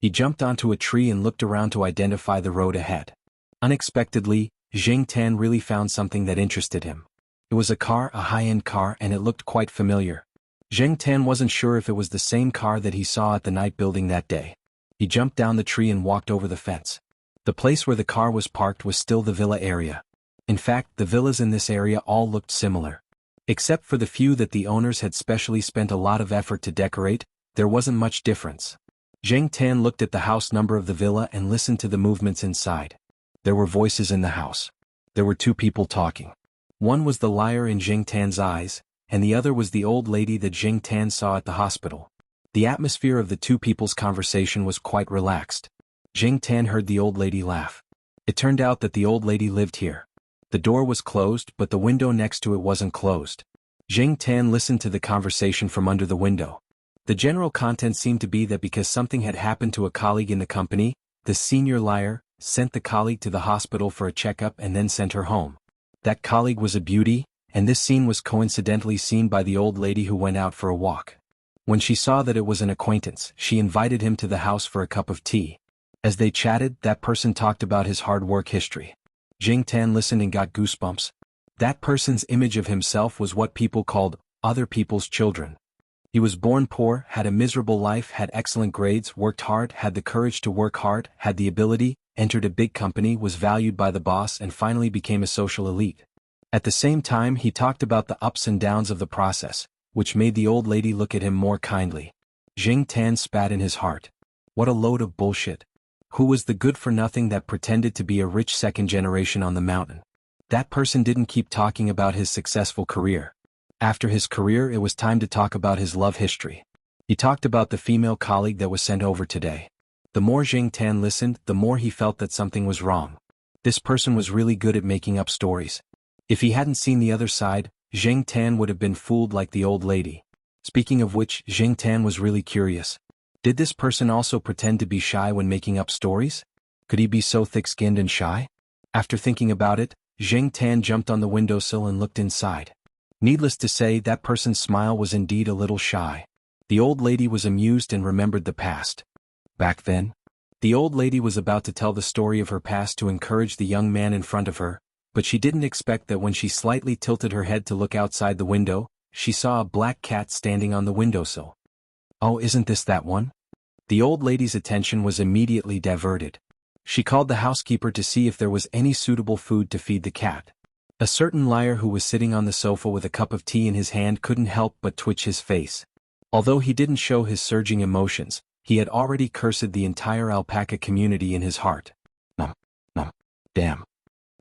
He jumped onto a tree and looked around to identify the road ahead. Unexpectedly, Zheng Tan really found something that interested him. It was a car, a high-end car, and it looked quite familiar. Zheng Tan wasn't sure if it was the same car that he saw at the night building that day. He jumped down the tree and walked over the fence. The place where the car was parked was still the villa area. In fact, the villas in this area all looked similar. Except for the few that the owners had specially spent a lot of effort to decorate, there wasn't much difference. Zheng Tan looked at the house number of the villa and listened to the movements inside. There were voices in the house. There were 2 people talking. One was the liar in Zheng Tan's eyes, and the other was the old lady that Zheng Tan saw at the hospital. The atmosphere of the 2 people's conversation was quite relaxed. Zheng Tan heard the old lady laugh. It turned out that the old lady lived here. The door was closed, but the window next to it wasn't closed. Zheng Tan listened to the conversation from under the window. The general content seemed to be that because something had happened to a colleague in the company, the senior liar sent the colleague to the hospital for a checkup and then sent her home. That colleague was a beauty, and this scene was coincidentally seen by the old lady who went out for a walk. When she saw that it was an acquaintance, she invited him to the house for a cup of tea. As they chatted, that person talked about his hard work history. Zheng Tan listened and got goosebumps. That person's image of himself was what people called other people's children. He was born poor, had a miserable life, had excellent grades, worked hard, had the courage to work hard, had the ability, entered a big company, was valued by the boss, and finally became a social elite. At the same time, he talked about the ups and downs of the process, which made the old lady look at him more kindly. Zheng Tan spat in his heart. What a load of bullshit. Who was the good-for-nothing that pretended to be a rich second generation on the mountain? That person didn't keep talking about his successful career. After his career, it was time to talk about his love history. He talked about the female colleague that was sent over today. The more Zheng Tan listened, the more he felt that something was wrong. This person was really good at making up stories. If he hadn't seen the other side, Zheng Tan would have been fooled like the old lady. Speaking of which, Zheng Tan was really curious. Did this person also pretend to be shy when making up stories? Could he be so thick-skinned and shy? After thinking about it, Zheng Tan jumped on the windowsill and looked inside. Needless to say, that person's smile was indeed a little shy. The old lady was amused and remembered the past. Back then, the old lady was about to tell the story of her past to encourage the young man in front of her, but she didn't expect that when she slightly tilted her head to look outside the window, she saw a black cat standing on the windowsill. Oh, isn't this that one? The old lady's attention was immediately diverted. She called the housekeeper to see if there was any suitable food to feed the cat. A certain liar who was sitting on the sofa with a cup of tea in his hand couldn't help but twitch his face. Although he didn't show his surging emotions, he had already cursed the entire alpaca community in his heart. Num. Damn.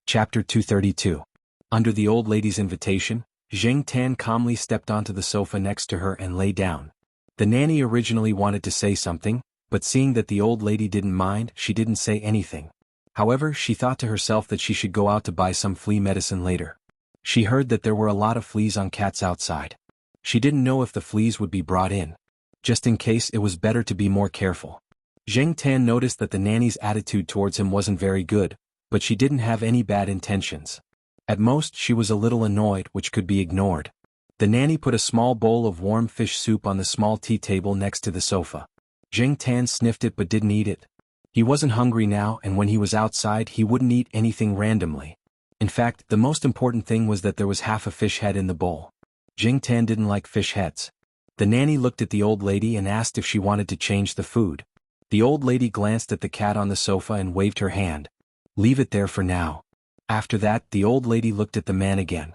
Chapter 232. Under the old lady's invitation, Zheng Tan calmly stepped onto the sofa next to her and lay down. The nanny originally wanted to say something, but seeing that the old lady didn't mind, she didn't say anything. However, she thought to herself that she should go out to buy some flea medicine later. She heard that there were a lot of fleas on cats outside. She didn't know if the fleas would be brought in. Just in case, it was better to be more careful. Zheng Tan noticed that the nanny's attitude towards him wasn't very good, but she didn't have any bad intentions. At most, she was a little annoyed, which could be ignored. The nanny put a small bowl of warm fish soup on the small tea table next to the sofa. Zheng Tan sniffed it but didn't eat it. He wasn't hungry now, and when he was outside he wouldn't eat anything randomly. In fact, the most important thing was that there was half a fish head in the bowl. Jing Tan didn't like fish heads. The nanny looked at the old lady and asked if she wanted to change the food. The old lady glanced at the cat on the sofa and waved her hand. Leave it there for now. After that, the old lady looked at the man again.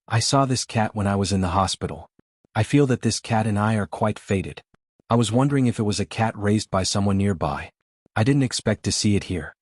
I saw this cat when I was in the hospital. I feel that this cat and I are quite fated. I was wondering if it was a cat raised by someone nearby. I didn't expect to see it here.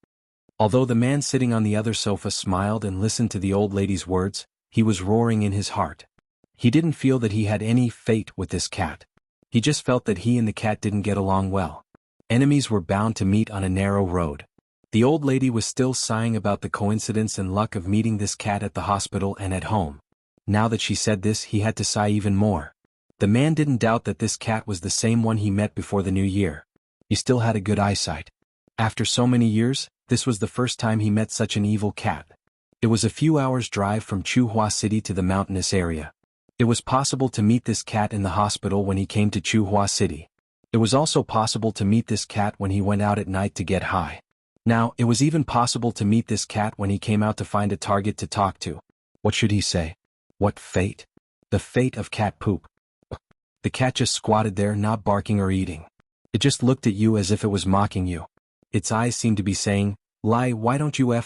Although the man sitting on the other sofa smiled and listened to the old lady's words, he was roaring in his heart. He didn't feel that he had any fate with this cat. He just felt that he and the cat didn't get along well. Enemies were bound to meet on a narrow road. The old lady was still sighing about the coincidence and luck of meeting this cat at the hospital and at home. Now that she said this, he had to sigh even more. The man didn't doubt that this cat was the same one he met before the new year. He still had a good eyesight. After so many years, this was the first time he met such an evil cat. It was a few hours' drive from Chuhua City to the mountainous area. It was possible to meet this cat in the hospital when he came to Chuhua City. It was also possible to meet this cat when he went out at night to get high. Now, it was even possible to meet this cat when he came out to find a target to talk to. What should he say? What fate? The fate of cat poop. The cat just squatted there, not barking or eating. It just looked at you as if it was mocking you. Its eyes seemed to be saying, "Lie, why don't you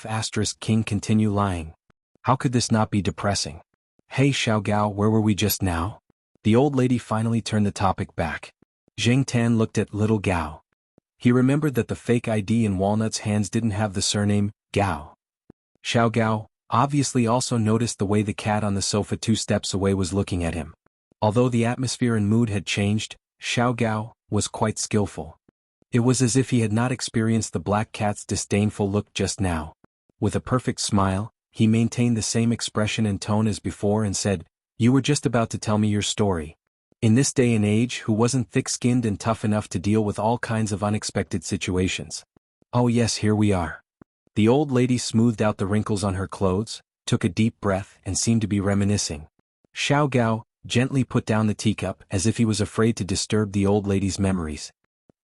King continue lying?" How could this not be depressing? Hey Xiaogao, where were we just now? The old lady finally turned the topic back. Jing Tan looked at little Gao. He remembered that the fake ID in Walnut's hands didn't have the surname, Gao. Xiaogao obviously also noticed the way the cat on the sofa 2 steps away was looking at him. Although the atmosphere and mood had changed, Xiaogao was quite skillful. It was as if he had not experienced the black cat's disdainful look just now. With a perfect smile, he maintained the same expression and tone as before and said, "You were just about to tell me your story." In this day and age, who wasn't thick-skinned and tough enough to deal with all kinds of unexpected situations? Oh yes, here we are. The old lady smoothed out the wrinkles on her clothes, took a deep breath and seemed to be reminiscing. Xiaogao gently put down the teacup as if he was afraid to disturb the old lady's memories.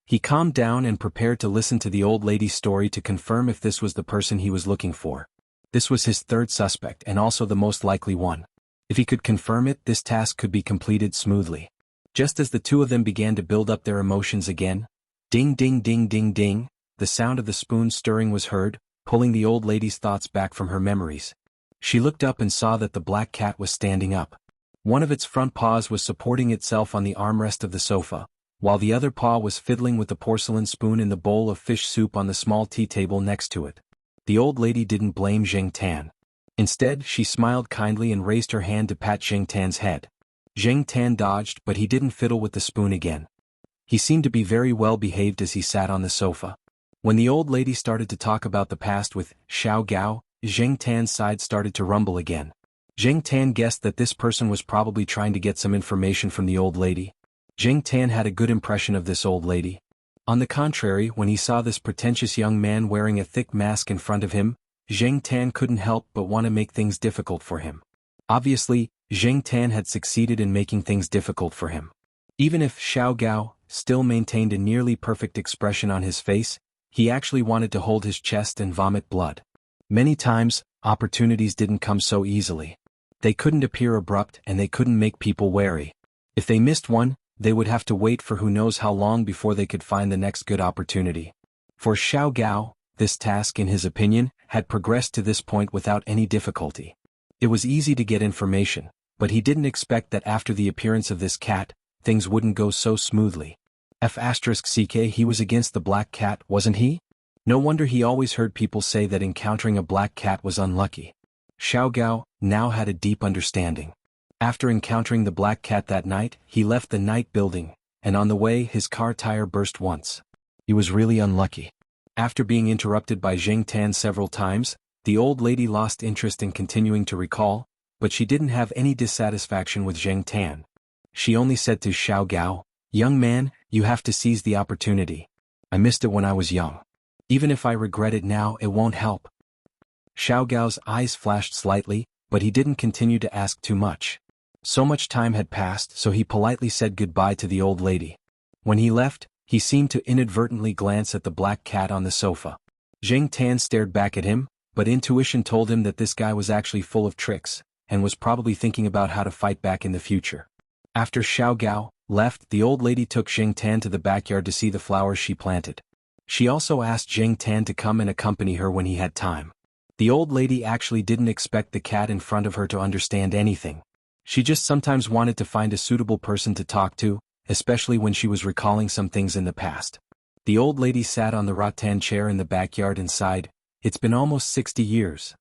He calmed down and prepared to listen to the old lady's story to confirm if this was the person he was looking for. This was his third suspect and also the most likely one. If he could confirm it, this task could be completed smoothly. Just as the two of them began to build up their emotions again, ding ding ding ding ding, the sound of the spoon stirring was heard, pulling the old lady's thoughts back from her memories. She looked up and saw that the black cat was standing up. One of its front paws was supporting itself on the armrest of the sofa, while the other paw was fiddling with the porcelain spoon in the bowl of fish soup on the small tea table next to it. The old lady didn't blame Jing Tan. Instead, she smiled kindly and raised her hand to pat Jing Tan's head. Jing Tan dodged, but he didn't fiddle with the spoon again. He seemed to be very well behaved as he sat on the sofa. When the old lady started to talk about the past with Xiaogao, Jing Tan's side started to rumble again. Jing Tan guessed that this person was probably trying to get some information from the old lady. Jing Tan had a good impression of this old lady. On the contrary, when he saw this pretentious young man wearing a thick mask in front of him, Jing Tan couldn't help but want to make things difficult for him. Obviously, Jing Tan had succeeded in making things difficult for him. Even if Xiaogao still maintained a nearly perfect expression on his face, he actually wanted to hold his chest and vomit blood. Many times, opportunities didn't come so easily. They couldn't appear abrupt and they couldn't make people wary. If they missed one, they would have to wait for who knows how long before they could find the next good opportunity. For Xiaogao, this task, in his opinion, had progressed to this point without any difficulty. It was easy to get information, but he didn't expect that after the appearance of this cat, things wouldn't go so smoothly. He was against the black cat, wasn't he? No wonder he always heard people say that encountering a black cat was unlucky. Xiaogao now had a deep understanding. After encountering the black cat that night, he left the night building, and on the way his car tire burst once. He was really unlucky. After being interrupted by Jing Tan several times, the old lady lost interest in continuing to recall, but she didn't have any dissatisfaction with Jing Tan. She only said to Xiaogao, "Young man, you have to seize the opportunity. I missed it when I was young. Even if I regret it now, it won't help." Xiaogao's eyes flashed slightly, but he didn't continue to ask too much. So much time had passed, so he politely said goodbye to the old lady. When he left, he seemed to inadvertently glance at the black cat on the sofa. Jing Tan stared back at him, but intuition told him that this guy was actually full of tricks, and was probably thinking about how to fight back in the future. After Xiao Gao left, the old lady took Jing Tan to the backyard to see the flowers she planted. She also asked Jing Tan to come and accompany her when he had time. The old lady actually didn't expect the cat in front of her to understand anything. She just sometimes wanted to find a suitable person to talk to, especially when she was recalling some things in the past. The old lady sat on the rattan chair in the backyard and sighed. It's been almost 60 years.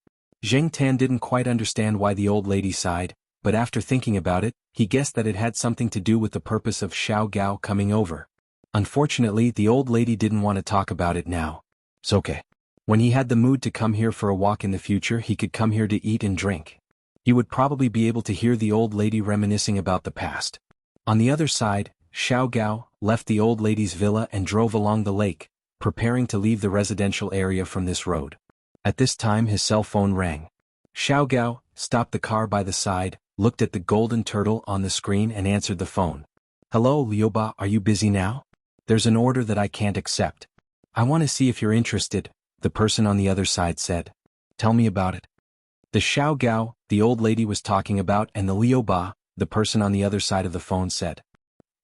Jing Tan didn't quite understand why the old lady sighed, but after thinking about it, he guessed that it had something to do with the purpose of Xiao Gao coming over. Unfortunately, the old lady didn't want to talk about it now. It's okay. When he had the mood to come here for a walk in the future, he could come here to eat and drink. He would probably be able to hear the old lady reminiscing about the past. On the other side, Xiao Gao left the old lady's villa and drove along the lake, preparing to leave the residential area from this road. At this time his cell phone rang. Xiao Gao stopped the car by the side, looked at the golden turtle on the screen and answered the phone. Hello Liuba, are you busy now? There's an order that I can't accept. I want to see if you're interested, the person on the other side said. Tell me about it. The Xiao Gao the old lady was talking about and the Liuba, the person on the other side of the phone said.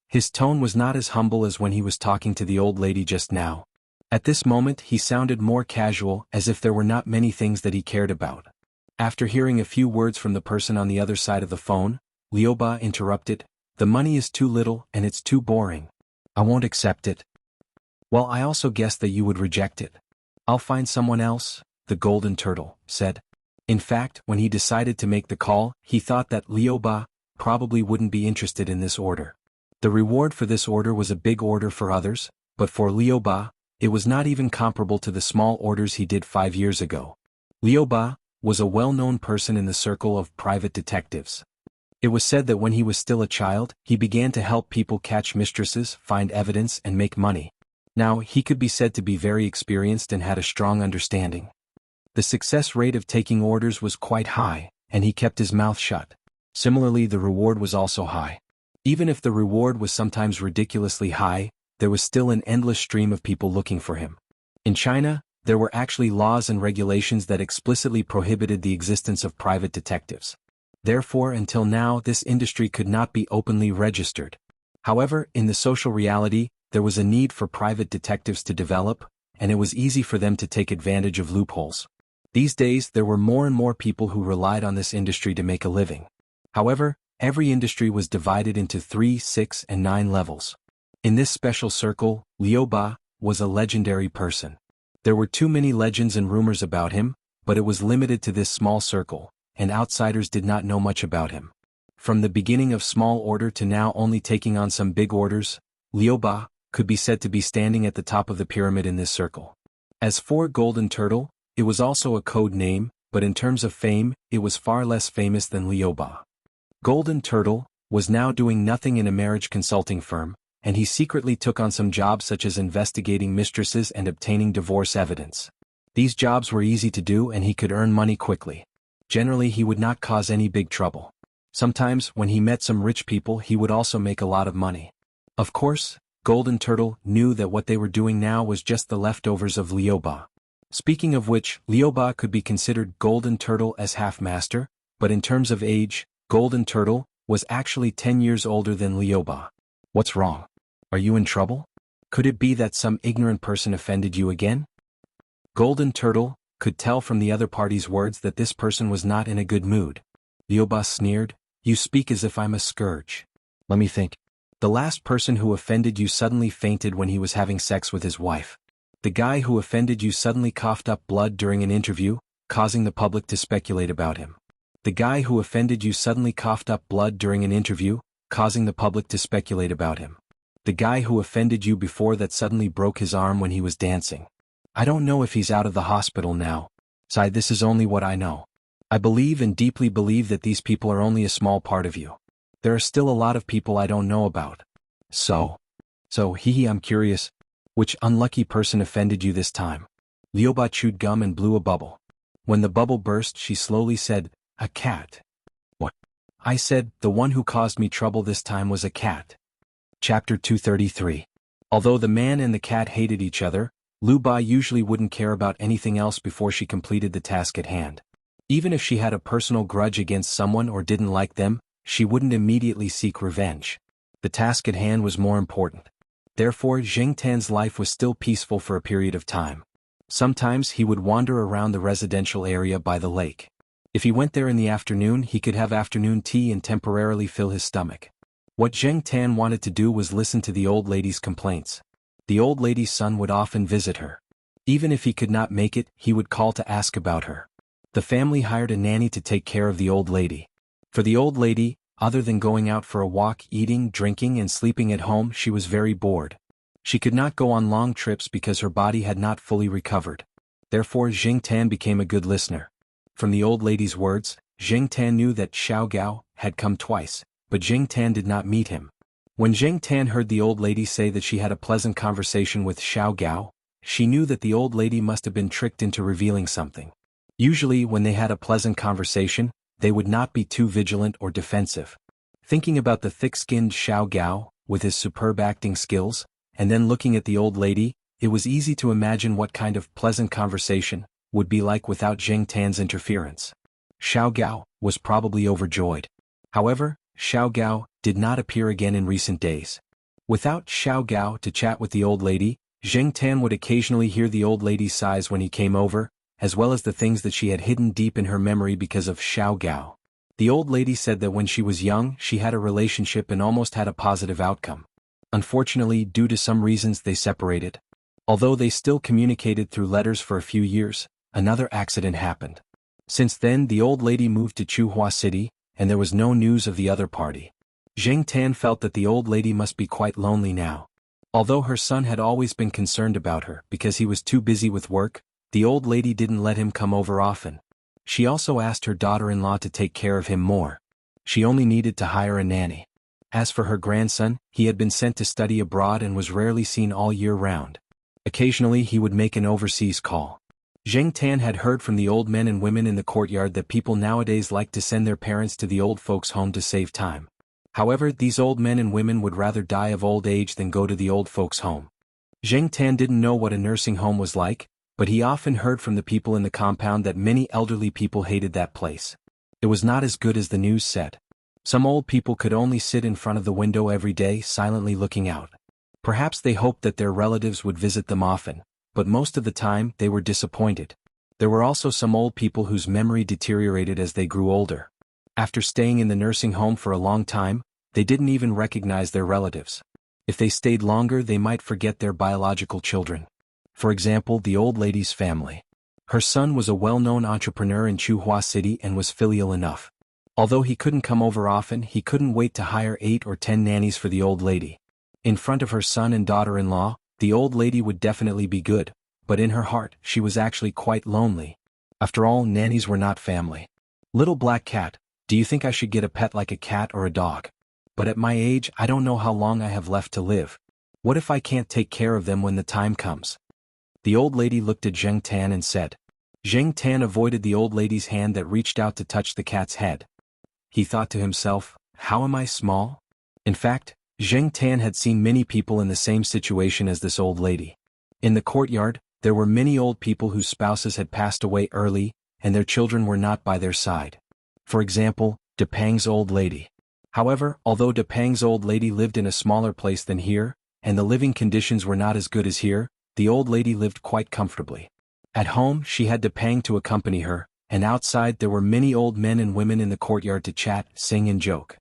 His tone was not as humble as when he was talking to the old lady just now. At this moment he sounded more casual, as if there were not many things that he cared about. After hearing a few words from the person on the other side of the phone, Liuba interrupted. The money is too little and it's too boring. I won't accept it. Well, I also guessed that you would reject it. I'll find someone else, the golden turtle said. In fact, when he decided to make the call, he thought that Liuba probably wouldn't be interested in this order. The reward for this order was a big order for others, but for Liuba, it was not even comparable to the small orders he did 5 years ago. Liuba was a well-known person in the circle of private detectives. It was said that when he was still a child, he began to help people catch mistresses, find evidence and make money. Now, he could be said to be very experienced and had a strong understanding. The success rate of taking orders was quite high, and he kept his mouth shut. Similarly, the reward was also high. Even if the reward was sometimes ridiculously high, there was still an endless stream of people looking for him. In China, there were actually laws and regulations that explicitly prohibited the existence of private detectives. Therefore, until now, this industry could not be openly registered. However, in the social reality, there was a need for private detectives to develop, and it was easy for them to take advantage of loopholes. These days, there were more and more people who relied on this industry to make a living. However, every industry was divided into 3, 6, and 9 levels. In this special circle, Liuba was a legendary person. There were too many legends and rumors about him, but it was limited to this small circle, and outsiders did not know much about him. From the beginning of small order to now only taking on some big orders, Liuba could be said to be standing at the top of the pyramid in this circle. As for Golden Turtle, it was also a code name, but in terms of fame, it was far less famous than Liuba. Golden Turtle was now doing nothing in a marriage consulting firm, and he secretly took on some jobs such as investigating mistresses and obtaining divorce evidence. These jobs were easy to do and he could earn money quickly. Generally, he would not cause any big trouble. Sometimes, when he met some rich people, he would also make a lot of money. Of course, Golden Turtle knew that what they were doing now was just the leftovers of Liuba. Speaking of which, Liuba could be considered Golden Turtle as half-master, but in terms of age, Golden Turtle was actually 10 years older than Liuba. What's wrong? Are you in trouble? Could it be that some ignorant person offended you again? Golden Turtle could tell from the other party's words that this person was not in a good mood. Liuba sneered, "You speak as if I'm a scourge. Let me think. The last person who offended you suddenly fainted when he was having sex with his wife. The guy who offended you suddenly coughed up blood during an interview, causing the public to speculate about him. The guy who offended you suddenly coughed up blood during an interview, causing the public to speculate about him. The guy who offended you before that suddenly broke his arm when he was dancing. I don't know if he's out of the hospital now. Sai, this is only what I know. I believe and deeply believe that these people are only a small part of you. There are still a lot of people I don't know about. So, I'm curious. Which unlucky person offended you this time?" Liuba chewed gum and blew a bubble. When the bubble burst, she slowly said, "A cat." "What?" I said, "The one who caused me trouble this time was a cat." Chapter 233. Although the man and the cat hated each other, Liuba usually wouldn't care about anything else before she completed the task at hand. Even if she had a personal grudge against someone or didn't like them, she wouldn't immediately seek revenge. The task at hand was more important. Therefore, Zheng Tan's life was still peaceful for a period of time. Sometimes he would wander around the residential area by the lake. If he went there in the afternoon, he could have afternoon tea and temporarily fill his stomach. What Zheng Tan wanted to do was listen to the old lady's complaints. The old lady's son would often visit her. Even if he could not make it, he would call to ask about her. The family hired a nanny to take care of the old lady. For the old lady, other than going out for a walk, eating, drinking and sleeping at home, she was very bored. She could not go on long trips because her body had not fully recovered. Therefore Zheng Tan became a good listener. From the old lady's words, Zheng Tan knew that Xiao Gao had come twice, but Zheng Tan did not meet him. When Zheng Tan heard the old lady say that she had a pleasant conversation with Xiao Gao, she knew that the old lady must have been tricked into revealing something. Usually when they had a pleasant conversation, they would not be too vigilant or defensive. Thinking about the thick-skinned Xiao Gao, with his superb acting skills, and then looking at the old lady, it was easy to imagine what kind of pleasant conversation would be like without Zheng Tan's interference. Xiao Gao was probably overjoyed. However, Xiao Gao did not appear again in recent days. Without Xiao Gao to chat with the old lady, Zheng Tan would occasionally hear the old lady's sighs when he came over, as well as the things that she had hidden deep in her memory because of Xiao Gao. The old lady said that when she was young, she had a relationship and almost had a positive outcome. Unfortunately, due to some reasons, they separated. Although they still communicated through letters for a few years, another accident happened. Since then, the old lady moved to Chuhua City, and there was no news of the other party. Zheng Tan felt that the old lady must be quite lonely now. Although her son had always been concerned about her because he was too busy with work, the old lady didn't let him come over often. She also asked her daughter-in-law to take care of him more. She only needed to hire a nanny. As for her grandson, he had been sent to study abroad and was rarely seen all year round. Occasionally he would make an overseas call. Zheng Tan had heard from the old men and women in the courtyard that people nowadays like to send their parents to the old folks' home to save time. However, these old men and women would rather die of old age than go to the old folks' home. Zheng Tan didn't know what a nursing home was like, but he often heard from the people in the compound that many elderly people hated that place. It was not as good as the news said. Some old people could only sit in front of the window every day silently looking out. Perhaps they hoped that their relatives would visit them often, but most of the time they were disappointed. There were also some old people whose memory deteriorated as they grew older. After staying in the nursing home for a long time, they didn't even recognize their relatives. If they stayed longer, they might forget their biological children. For example, the old lady's family. Her son was a well-known entrepreneur in Chuhua City and was filial enough. Although he couldn't come over often, he couldn't wait to hire 8 or 10 nannies for the old lady. In front of her son and daughter-in-law, the old lady would definitely be good, but in her heart, she was actually quite lonely. After all, nannies were not family. Little black cat, do you think I should get a pet like a cat or a dog? But at my age, I don't know how long I have left to live. What if I can't take care of them when the time comes? The old lady looked at Zheng Tan and said. Zheng Tan avoided the old lady's hand that reached out to touch the cat's head. He thought to himself, how am I small? In fact, Zheng Tan had seen many people in the same situation as this old lady. In the courtyard, there were many old people whose spouses had passed away early, and their children were not by their side. For example, Depang's old lady. However, although Depang's old lady lived in a smaller place than here, and the living conditions were not as good as here, the old lady lived quite comfortably. At home, she had Depang to accompany her, and outside there were many old men and women in the courtyard to chat, sing and joke.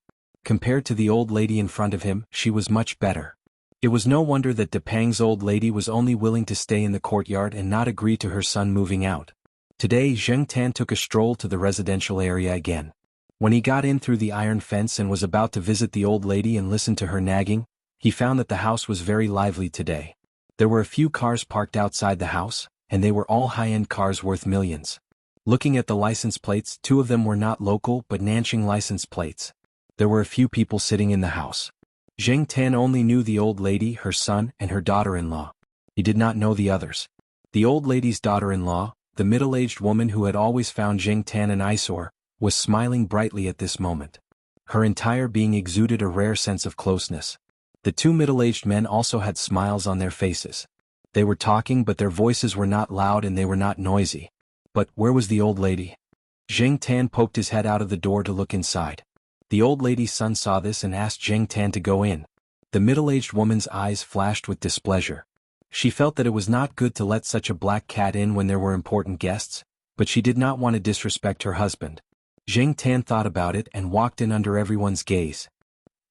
Compared to the old lady in front of him, she was much better. It was no wonder that Depang's old lady was only willing to stay in the courtyard and not agree to her son moving out. Today Zheng Tan took a stroll to the residential area again. When he got in through the iron fence and was about to visit the old lady and listen to her nagging, he found that the house was very lively today. There were a few cars parked outside the house, and they were all high-end cars worth millions. Looking at the license plates, 2 of them were not local but Nanjing license plates. There were a few people sitting in the house. Zheng Tan only knew the old lady, her son, and her daughter-in-law. He did not know the others. The old lady's daughter-in-law, the middle-aged woman who had always found Zheng Tan an eyesore, was smiling brightly at this moment. Her entire being exuded a rare sense of closeness. The 2 middle-aged men also had smiles on their faces. They were talking but their voices were not loud and they were not noisy. But where was the old lady? Zheng Tan poked his head out of the door to look inside. The old lady's son saw this and asked Zheng Tan to go in. The middle-aged woman's eyes flashed with displeasure. She felt that it was not good to let such a black cat in when there were important guests, but she did not want to disrespect her husband. Zheng Tan thought about it and walked in under everyone's gaze.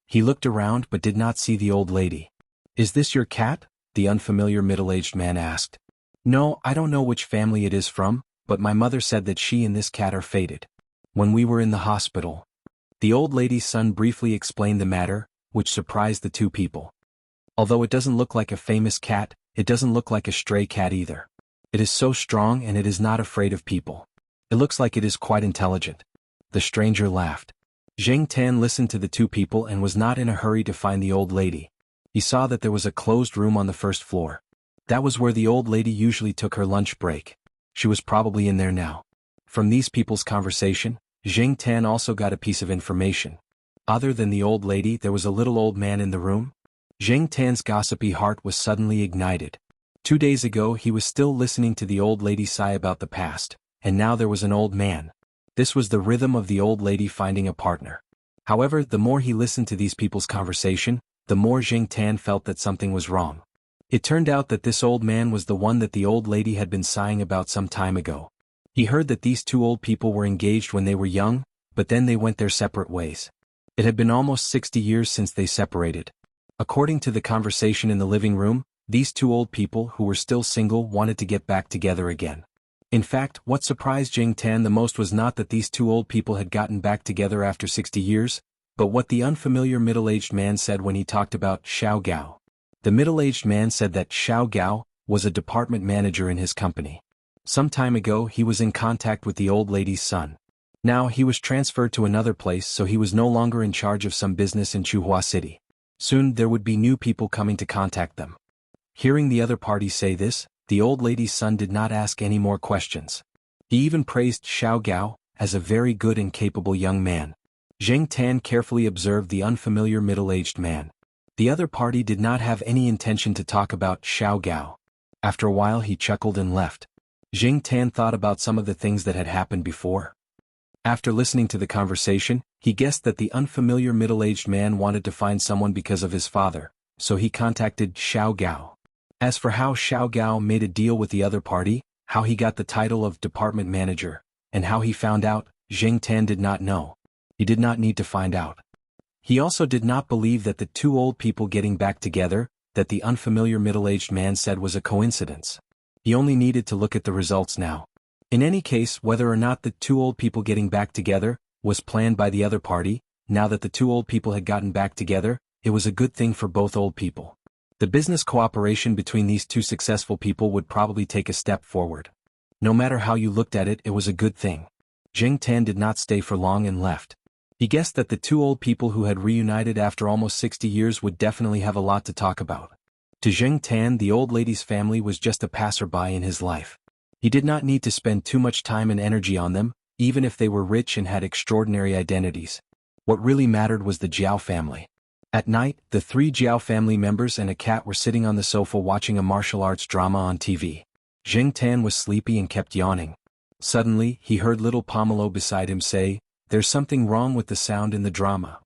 He looked around but did not see the old lady. "Is this your cat?" the unfamiliar middle-aged man asked. "No, I don't know which family it is from, but my mother said that she and this cat are fated. When we were in the hospital." The old lady's son briefly explained the matter, which surprised the two people. "Although it doesn't look like a famous cat, it doesn't look like a stray cat either. It is so strong and it is not afraid of people. It looks like it is quite intelligent." The stranger laughed. Zheng Tan listened to the two people and was not in a hurry to find the old lady. He saw that there was a closed room on the first floor. That was where the old lady usually took her lunch break. She was probably in there now. From these people's conversation, Zheng Tan also got a piece of information. Other than the old lady, there was a little old man in the room. Zheng Tan's gossipy heart was suddenly ignited. 2 days ago he was still listening to the old lady sigh about the past, and now there was an old man. This was the rhythm of the old lady finding a partner. However, the more he listened to these people's conversation, the more Zheng Tan felt that something was wrong. It turned out that this old man was the one that the old lady had been sighing about some time ago. He heard that these two old people were engaged when they were young, but then they went their separate ways. It had been almost 60 years since they separated. According to the conversation in the living room, these two old people who were still single wanted to get back together again. In fact, what surprised Zheng Tan the most was not that these two old people had gotten back together after 60 years, but what the unfamiliar middle-aged man said when he talked about Xiao Gao. The middle-aged man said that Xiao Gao was a department manager in his company. Some time ago he was in contact with the old lady's son. Now he was transferred to another place, so he was no longer in charge of some business in Chuhua City. Soon there would be new people coming to contact them. Hearing the other party say this, the old lady's son did not ask any more questions. He even praised Xiao Gao as a very good and capable young man. Zheng Tan carefully observed the unfamiliar middle-aged man. The other party did not have any intention to talk about Xiao Gao. After a while he chuckled and left. Zheng Tan thought about some of the things that had happened before. After listening to the conversation, he guessed that the unfamiliar middle-aged man wanted to find someone because of his father, so he contacted Xiao Gao. As for how Xiao Gao made a deal with the other party, how he got the title of department manager, and how he found out, Zheng Tan did not know. He did not need to find out. He also did not believe that the two old people getting back together, that the unfamiliar middle-aged man said was a coincidence. He only needed to look at the results now. In any case, whether or not the two old people getting back together was planned by the other party, now that the two old people had gotten back together, it was a good thing for both old people. The business cooperation between these two successful people would probably take a step forward. No matter how you looked at it, it was a good thing. Zheng Tan did not stay for long and left. He guessed that the two old people who had reunited after almost 60 years would definitely have a lot to talk about. To Zheng Tan, the old lady's family was just a passerby in his life. He did not need to spend too much time and energy on them, even if they were rich and had extraordinary identities. What really mattered was the Jiao family. At night, the 3 Jiao family members and a cat were sitting on the sofa watching a martial arts drama on TV. Zheng Tan was sleepy and kept yawning. Suddenly, he heard little Pomelo beside him say, "There's something wrong with the sound in the drama."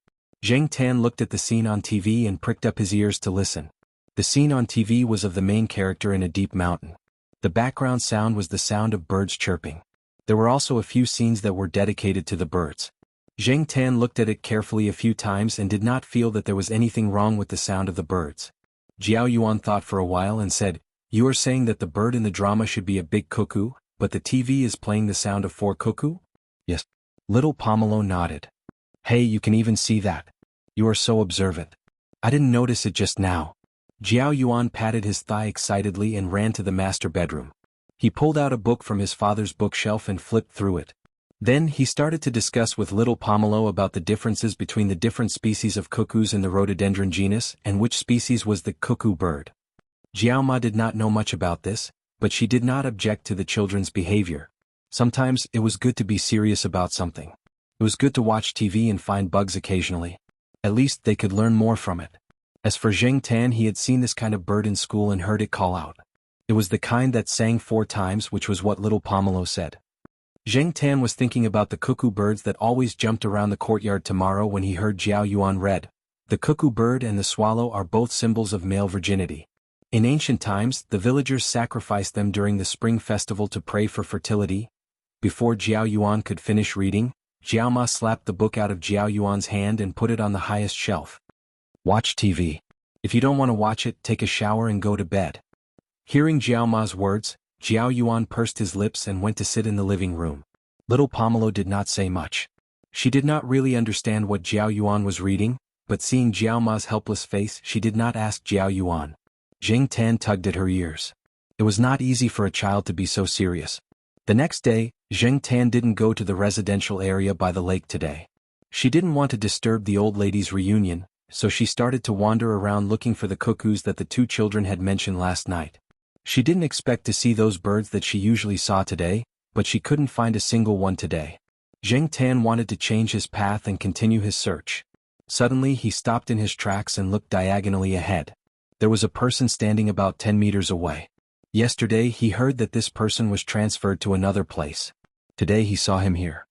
Zheng Tan looked at the scene on TV and pricked up his ears to listen. The scene on TV was of the main character in a deep mountain. The background sound was the sound of birds chirping. There were also a few scenes that were dedicated to the birds. Zheng Tan looked at it carefully a few times and did not feel that there was anything wrong with the sound of the birds. Jiao Yuan thought for a while and said, "You are saying that the bird in the drama should be a big cuckoo, but the TV is playing the sound of 4 cuckoo?" "Yes." Little Pomelo nodded. "Hey, you can even see that. You are so observant. I didn't notice it just now." Jiao Yuan patted his thigh excitedly and ran to the master bedroom. He pulled out a book from his father's bookshelf and flipped through it. Then he started to discuss with little Pomelo about the differences between the different species of cuckoos in the rhododendron genus and which species was the cuckoo bird. Jiao Ma did not know much about this, but she did not object to the children's behavior. Sometimes it was good to be serious about something. It was good to watch TV and find bugs occasionally. At least they could learn more from it. As for Zheng Tan, he had seen this kind of bird in school and heard it call out. It was the kind that sang 4 times, which was what little Pomelo said. Zheng Tan was thinking about the cuckoo birds that always jumped around the courtyard tomorrow when he heard Jiao Yuan read. The cuckoo bird and the swallow are both symbols of male virginity. In ancient times, the villagers sacrificed them during the spring festival to pray for fertility. Before Jiao Yuan could finish reading, Jiao Ma slapped the book out of Jiao Yuan's hand and put it on the highest shelf. Watch TV. If you don't want to watch it, take a shower and go to bed. Hearing Jiao Ma's words, Jiao Yuan pursed his lips and went to sit in the living room. Little Pomelo did not say much. She did not really understand what Jiao Yuan was reading, but seeing Jiao Ma's helpless face, she did not ask Jiao Yuan. Zheng Tan tugged at her ears. It was not easy for a child to be so serious. The next day, Zheng Tan didn't go to the residential area by the lake today. She didn't want to disturb the old lady's reunion, so she started to wander around looking for the cuckoos that the two children had mentioned last night. She didn't expect to see those birds that she usually saw today, but she couldn't find a single one today. Zheng Tan wanted to change his path and continue his search. Suddenly he stopped in his tracks and looked diagonally ahead. There was a person standing about 10 meters away. Yesterday he heard that this person was transferred to another place. Today he saw him here.